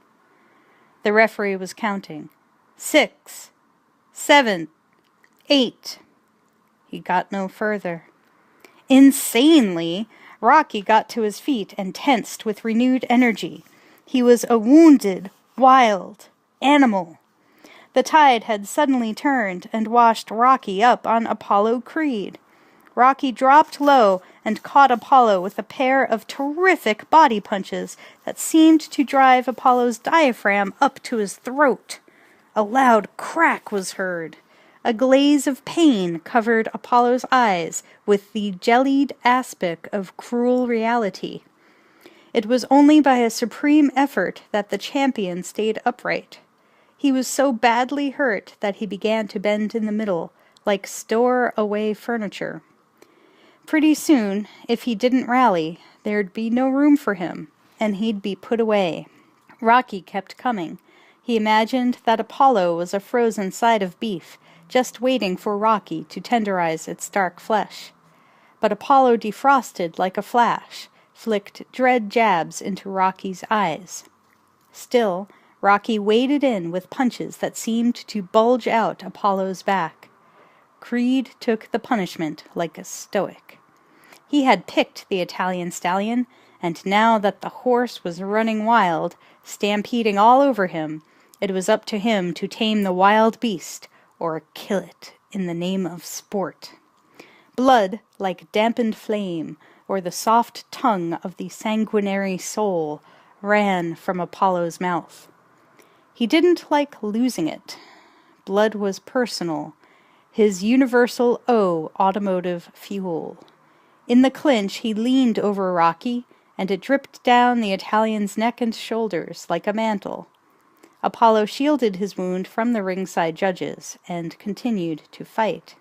The referee was counting. 6, 7, 8. He got no further. Insanely, Rocky got to his feet and tensed with renewed energy. He was a wounded, wild animal. The tide had suddenly turned and washed Rocky up on Apollo Creed. Rocky dropped low and caught Apollo with a pair of terrific body punches that seemed to drive Apollo's diaphragm up to his throat. A loud crack was heard. A glaze of pain covered Apollo's eyes with the jellied aspect of cruel reality. It was only by a supreme effort that the champion stayed upright. He was so badly hurt that he began to bend in the middle, like store-away furniture. Pretty soon, if he didn't rally, there'd be no room for him, and he'd be put away. Rocky kept coming. He imagined that Apollo was a frozen side of beef, just waiting for Rocky to tenderize its dark flesh. But Apollo defrosted like a flash, flicked dread jabs into Rocky's eyes. Still, Rocky waded in with punches that seemed to bulge out Apollo's back. Creed took the punishment like a stoic. He had picked the Italian stallion, and now that the horse was running wild, stampeding all over him, it was up to him to tame the wild beast, or kill it in the name of sport. Blood, like dampened flame, or the soft tongue of the sanguinary soul, ran from Apollo's mouth. He didn't like losing it. Blood was personal, his universal automotive fuel. In the clinch he leaned over Rocky, and it dripped down the Italian's neck and shoulders like a mantle. Apollo shielded his wound from the ringside judges, and continued to fight.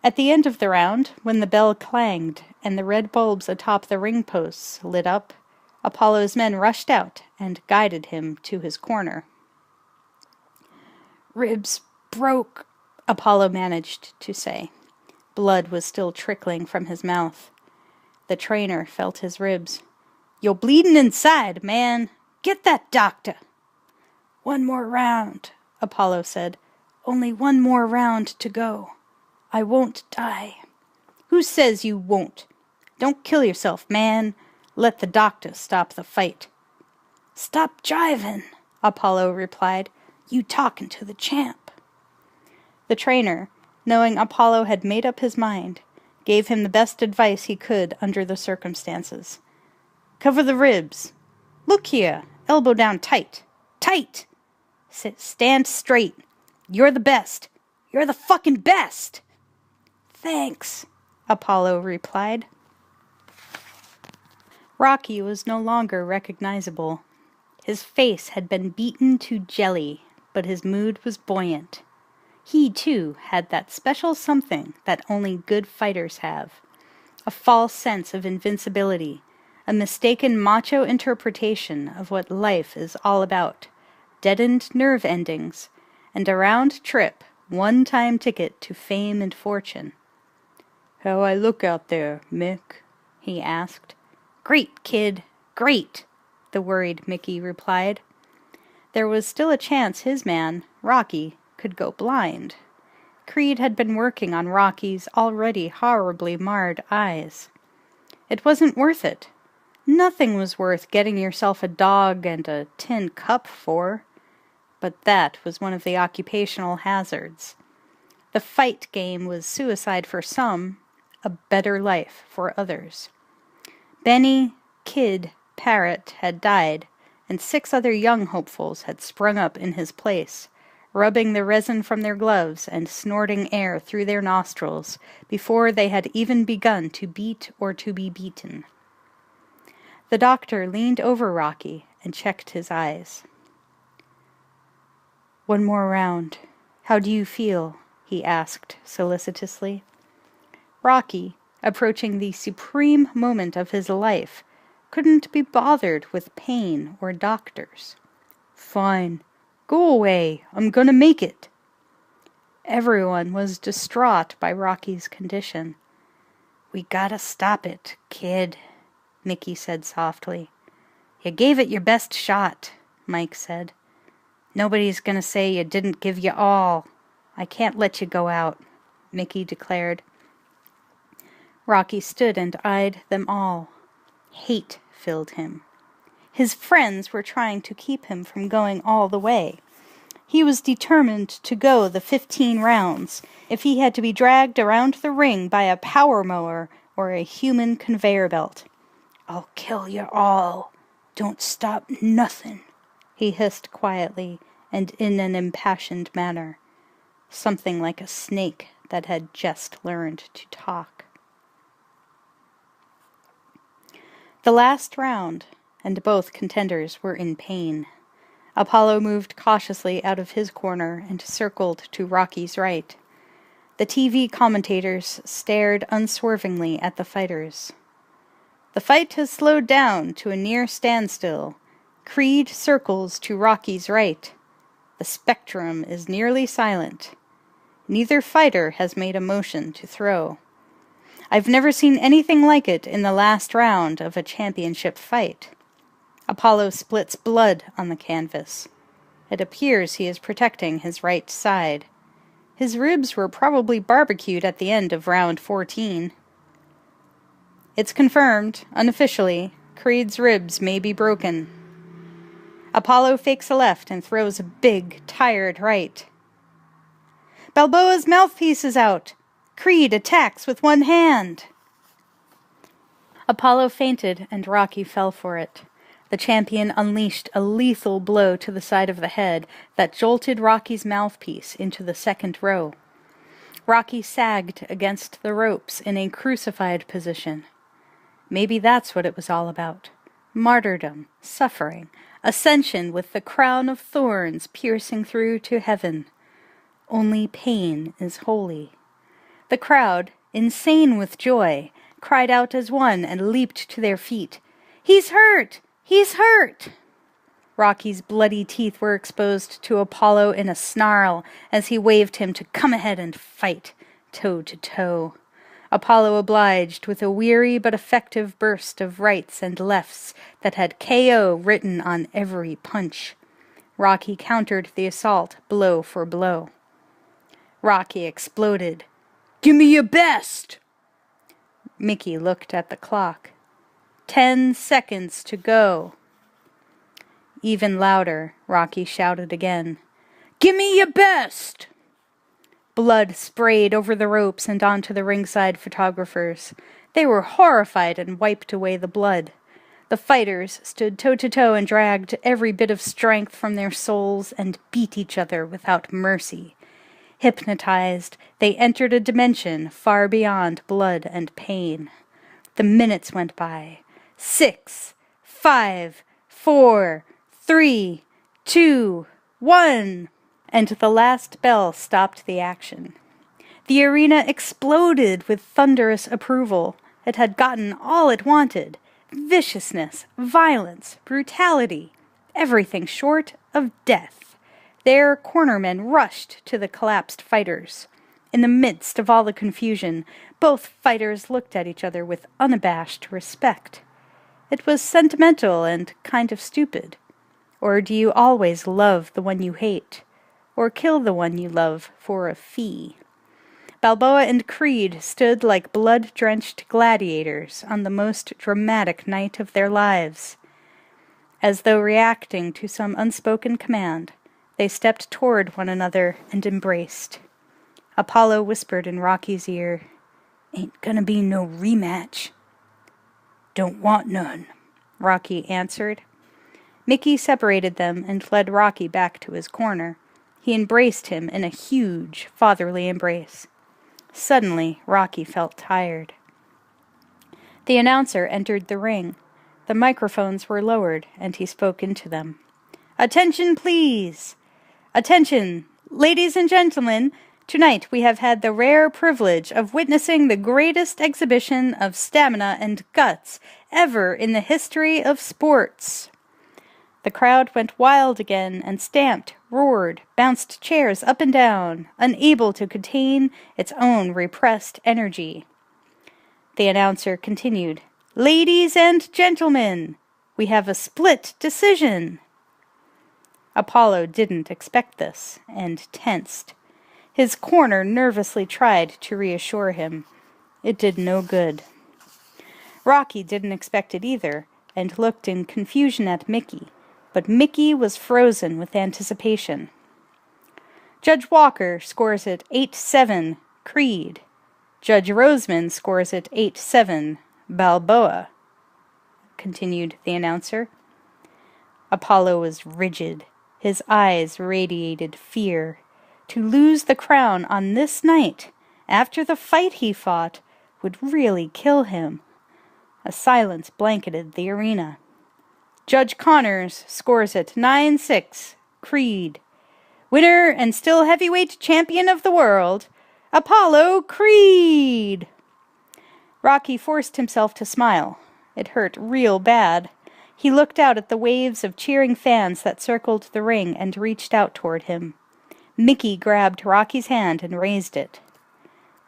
At the end of the round, when the bell clanged, and the red bulbs atop the ring posts lit up, Apollo's men rushed out and guided him to his corner. "Ribs broke," Apollo managed to say. Blood was still trickling from his mouth. The trainer felt his ribs. "You're bleeding inside, man. Get that doctor." "One more round," Apollo said. "Only one more round to go. I won't die." "Who says you won't? Don't kill yourself, man. Let the doctor stop the fight." "Stop jiving," Apollo replied. "You talking to the champ." The trainer, knowing Apollo had made up his mind, gave him the best advice he could under the circumstances. "Cover the ribs. Look here, elbow down tight. Tight! Stand straight. You're the best. You're the fucking best!" "Thanks," Apollo replied. Rocky was no longer recognizable. His face had been beaten to jelly, but his mood was buoyant. He, too, had that special something that only good fighters have. A false sense of invincibility, a mistaken macho interpretation of what life is all about, deadened nerve endings, and a round trip, one-time ticket to fame and fortune. "How I look out there, Mick?" he asked. "Great, kid, great," the worried Mickey replied. There was still a chance his man, Rocky, could go blind. Creed had been working on Rocky's already horribly marred eyes. It wasn't worth it. Nothing was worth getting yourself a dog and a tin cup for. But that was one of the occupational hazards. The fight game was suicide for some, a better life for others. Benny, Kid, Parrot had died, and 6 other young hopefuls had sprung up in his place, rubbing the resin from their gloves and snorting air through their nostrils before they had even begun to beat or to be beaten. The doctor leaned over Rocky and checked his eyes. "One more round. How do you feel?" he asked solicitously. Rocky, approaching the supreme moment of his life, couldn't be bothered with pain or doctors. "Fine. Go away. I'm gonna make it." Everyone was distraught by Rocky's condition. "We gotta stop it, kid," Mickey said softly. "You gave it your best shot," Mike said. "Nobody's gonna say you didn't give you all. I can't let you go out," Mickey declared. Rocky stood and eyed them all. Hate filled him. His friends were trying to keep him from going all the way. He was determined to go the 15 rounds, if he had to be dragged around the ring by a power mower or a human conveyor belt. "I'll kill you all. Don't stop nothin'," he hissed quietly and in an impassioned manner, something like a snake that had just learned to talk. The last round, and both contenders were in pain. Apollo moved cautiously out of his corner and circled to Rocky's right. The TV commentators stared unswervingly at the fighters. "The fight has slowed down to a near standstill. Creed circles to Rocky's right. The spectrum is nearly silent. Neither fighter has made a motion to throw. I've never seen anything like it in the last round of a championship fight." Apollo splits blood on the canvas. It appears he is protecting his right side. His ribs were probably barbecued at the end of round 14. "It's confirmed, unofficially, Creed's ribs may be broken." Apollo fakes a left and throws a big, tired right. "Balboa's mouthpiece is out. Creed attacks with one hand." Apollo fainted and Rocky fell for it. The champion unleashed a lethal blow to the side of the head that jolted Rocky's mouthpiece into the second row. Rocky sagged against the ropes in a crucified position. Maybe that's what it was all about. Martyrdom, suffering, ascension with the crown of thorns piercing through to heaven. Only pain is holy. The crowd, insane with joy, cried out as one and leaped to their feet. "He's hurt! He's hurt!" Rocky's bloody teeth were exposed to Apollo in a snarl as he waved him to come ahead and fight, toe to toe. Apollo obliged with a weary but effective burst of rights and lefts that had KO written on every punch. Rocky countered the assault blow for blow. Rocky exploded. "Give me your best!" Mickey looked at the clock. 10 seconds to go. Even louder, Rocky shouted again. "Give me your best!" Blood sprayed over the ropes and onto the ringside photographers. They were horrified and wiped away the blood. The fighters stood toe-to-toe and dragged every bit of strength from their souls and beat each other without mercy. Hypnotized, they entered a dimension far beyond blood and pain. The minutes went by. 6, 5, 4, 3, 2, 1, and the last bell stopped the action. The arena exploded with thunderous approval. It had gotten all it wanted. Viciousness, violence, brutality, everything short of death. Their cornermen rushed to the collapsed fighters. In the midst of all the confusion, both fighters looked at each other with unabashed respect. It was sentimental and kind of stupid. Or do you always love the one you hate? Or kill the one you love for a fee? Balboa and Creed stood like blood-drenched gladiators on the most dramatic night of their lives. As though reacting to some unspoken command, they stepped toward one another and embraced. Apollo whispered in Rocky's ear, "Ain't gonna be no rematch." "Don't want none," Rocky answered. Mickey separated them and led Rocky back to his corner. He embraced him in a huge, fatherly embrace. Suddenly, Rocky felt tired. The announcer entered the ring. The microphones were lowered, and he spoke into them. "Attention, please! Attention! Ladies and gentlemen, tonight we have had the rare privilege of witnessing the greatest exhibition of stamina and guts ever in the history of sports." The crowd went wild again and stamped, roared, bounced chairs up and down, unable to contain its own repressed energy. The announcer continued, "Ladies and gentlemen, we have a split decision." Apollo didn't expect this, and tensed. His corner nervously tried to reassure him. It did no good. Rocky didn't expect it either, and looked in confusion at Mickey, but Mickey was frozen with anticipation. "Judge Walker scores it 8-7, Creed. Judge Roseman scores it 8-7, Balboa," continued the announcer. Apollo was rigid. His eyes radiated fear. To lose the crown on this night, after the fight he fought, would really kill him. A silence blanketed the arena. "Judge Connors scores it 9-6, Creed. Winner and still heavyweight champion of the world, Apollo Creed." Rocky forced himself to smile. It hurt real bad. He looked out at the waves of cheering fans that circled the ring and reached out toward him. Mickey grabbed Rocky's hand and raised it.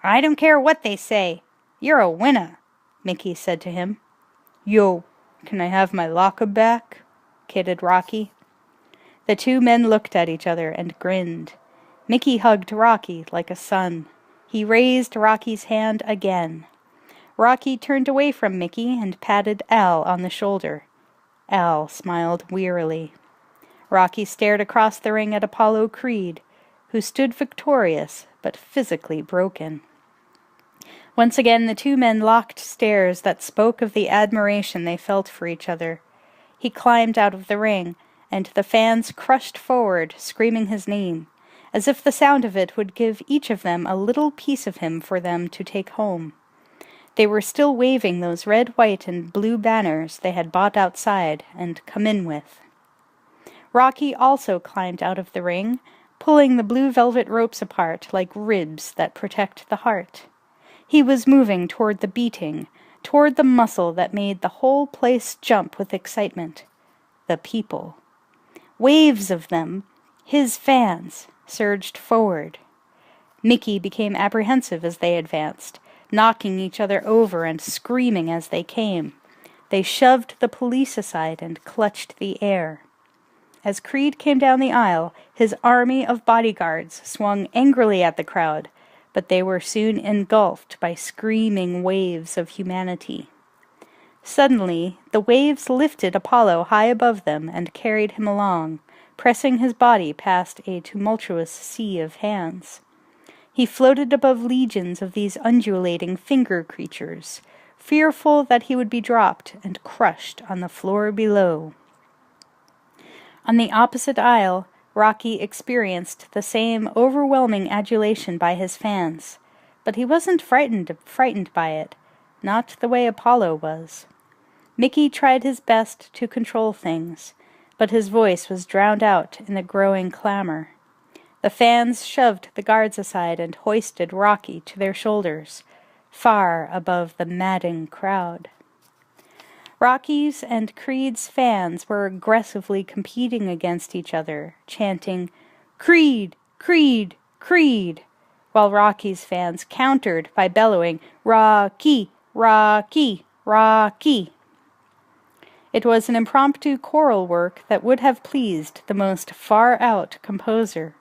"I don't care what they say. You're a winner," Mickey said to him. "Yo, can I have my locker back?" kidded Rocky. The two men looked at each other and grinned. Mickey hugged Rocky like a son. He raised Rocky's hand again. Rocky turned away from Mickey and patted Al on the shoulder. Al smiled wearily. Rocky stared across the ring at Apollo Creed, who stood victorious but physically broken. Once again the two men locked stares that spoke of the admiration they felt for each other. He climbed out of the ring, and the fans crushed forward, screaming his name, as if the sound of it would give each of them a little piece of him for them to take home. They were still waving those red, white, and blue banners they had bought outside and come in with. Rocky also climbed out of the ring, pulling the blue velvet ropes apart like ribs that protect the heart. He was moving toward the beating, toward the muscle that made the whole place jump with excitement. The people. Waves of them, his fans, surged forward. Mickey became apprehensive as they advanced, knocking each other over and screaming as they came. They shoved the police aside and clutched the air. As Creed came down the aisle, his army of bodyguards swung angrily at the crowd, but they were soon engulfed by screaming waves of humanity. Suddenly, the waves lifted Apollo high above them and carried him along, pressing his body past a tumultuous sea of hands. He floated above legions of these undulating finger creatures, fearful that he would be dropped and crushed on the floor below. On the opposite aisle, Rocky experienced the same overwhelming adulation by his fans, but he wasn't frightened by it, not the way Apollo was. Mickey tried his best to control things, but his voice was drowned out in the growing clamor. The fans shoved the guards aside and hoisted Rocky to their shoulders, far above the madding crowd. Rocky's and Creed's fans were aggressively competing against each other, chanting, "Creed! Creed! Creed!" while Rocky's fans countered by bellowing, "Rocky! Rocky! Rocky!" It was an impromptu choral work that would have pleased the most far-out composer.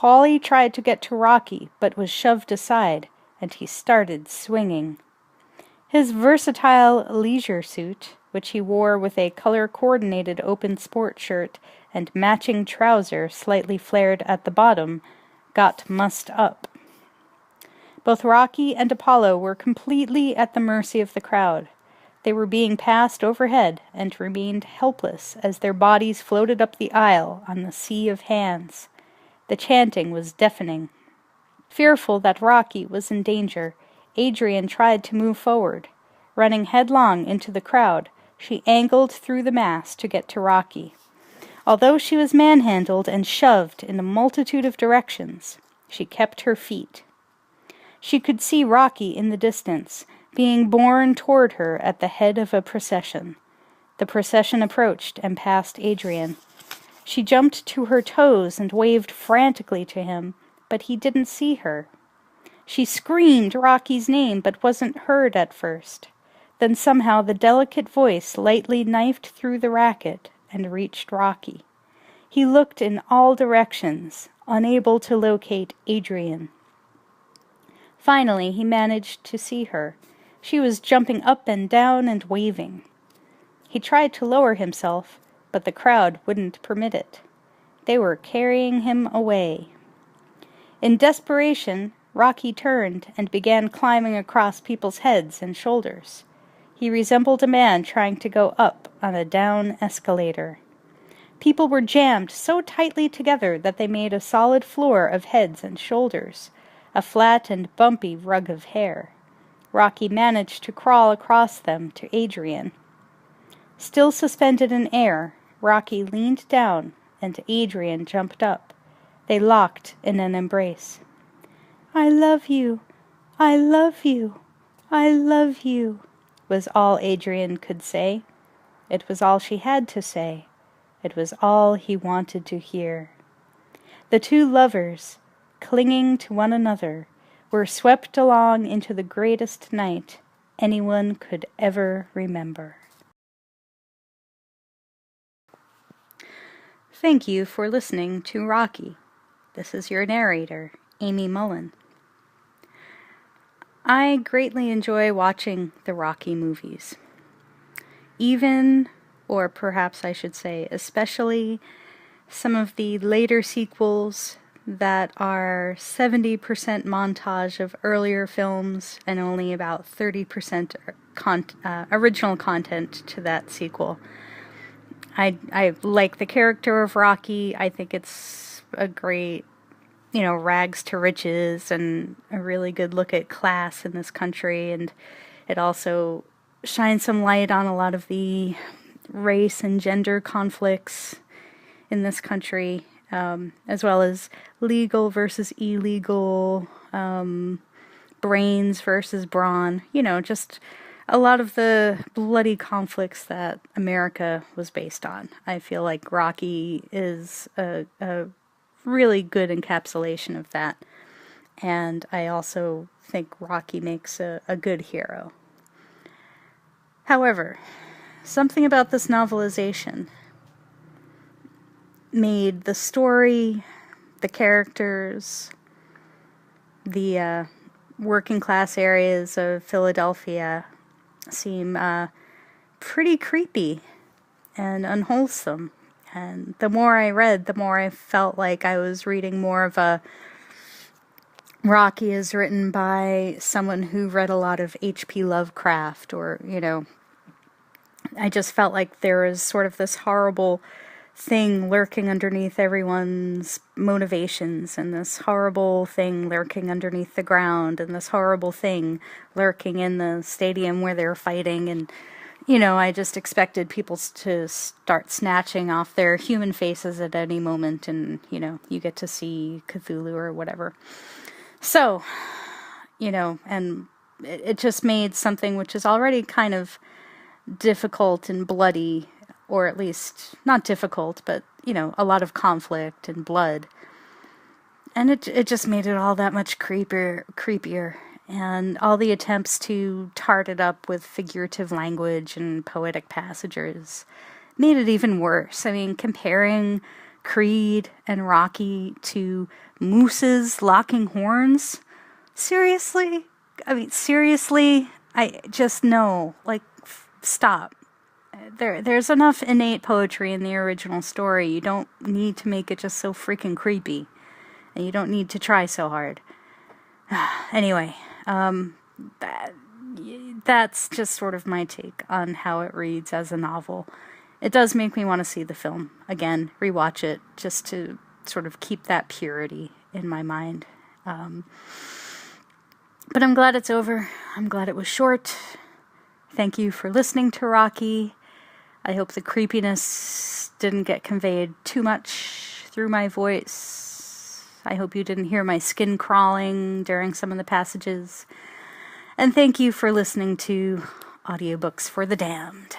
Paulie tried to get to Rocky, but was shoved aside, and he started swinging. His versatile leisure suit, which he wore with a color-coordinated open sport shirt and matching trouser slightly flared at the bottom, got mussed up. Both Rocky and Apollo were completely at the mercy of the crowd. They were being passed overhead and remained helpless as their bodies floated up the aisle on the sea of hands. The chanting was deafening. Fearful that Rocky was in danger, Adrian tried to move forward. Running headlong into the crowd, she angled through the mass to get to Rocky. Although she was manhandled and shoved in a multitude of directions, she kept her feet. She could see Rocky in the distance, being borne toward her at the head of a procession. The procession approached and passed Adrian. She jumped to her toes and waved frantically to him, but he didn't see her. She screamed Rocky's name, but wasn't heard at first. Then somehow the delicate voice lightly knifed through the racket and reached Rocky. He looked in all directions, unable to locate Adrian. Finally, he managed to see her. She was jumping up and down and waving. He tried to lower himself, but the crowd wouldn't permit it. They were carrying him away. In desperation, Rocky turned and began climbing across people's heads and shoulders. He resembled a man trying to go up on a down escalator. People were jammed so tightly together that they made a solid floor of heads and shoulders, a flat and bumpy rug of hair. Rocky managed to crawl across them to Adrian. Still suspended in air, Rocky leaned down, and Adrian jumped up. They locked in an embrace. "I love you, I love you, I love you," was all Adrian could say. It was all she had to say. It was all he wanted to hear. The two lovers, clinging to one another, were swept along into the greatest night anyone could ever remember. Thank you for listening to Rocky. This is your narrator, Amy Mullen. I greatly enjoy watching the Rocky movies. Even, or perhaps I should say especially, some of the later sequels that are 70% montage of earlier films and only about 30% original content to that sequel. I like the character of Rocky. I think it's a great, rags to riches and a really good look at class in this country, and it also shines some light on a lot of the race and gender conflicts in this country, as well as legal versus illegal, brains versus brawn, just a lot of the bloody conflicts that America was based on. I feel like Rocky is a really good encapsulation of that, and I also think Rocky makes a good hero. However, something about this novelization made the story, the characters, the working class areas of Philadelphia seem pretty creepy and unwholesome. And the more I read, the more I felt like I was reading more of a Rocky is written by someone who read a lot of H.P. Lovecraft, or, I just felt like there was sort of this horrible thing lurking underneath everyone's motivations, and this horrible thing lurking underneath the ground, and this horrible thing lurking in the stadium where they're fighting, and I just expected people to start snatching off their human faces at any moment, and you get to see Cthulhu or whatever. So, and it just made something which is already kind of difficult and bloody, or at least not difficult, but a lot of conflict and blood, and it just made it all that much creepier, and all the attempts to tart it up with figurative language and poetic passages made it even worse. I mean, comparing Creed and Rocky to mooses locking horns. Seriously? I mean, seriously? I just know. Like, stop. There's enough innate poetry in the original story. You don't need to make it just so freaking creepy. And you don't need to try so hard. Anyway, that's just sort of my take on how it reads as a novel. It does make me want to see the film again, rewatch it, just to sort of keep that purity in my mind. But I'm glad it's over. I'm glad it was short. Thank you for listening to Rocky. I hope the creepiness didn't get conveyed too much through my voice. I hope you didn't hear my skin crawling during some of the passages. And thank you for listening to Audiobooks for the Damned.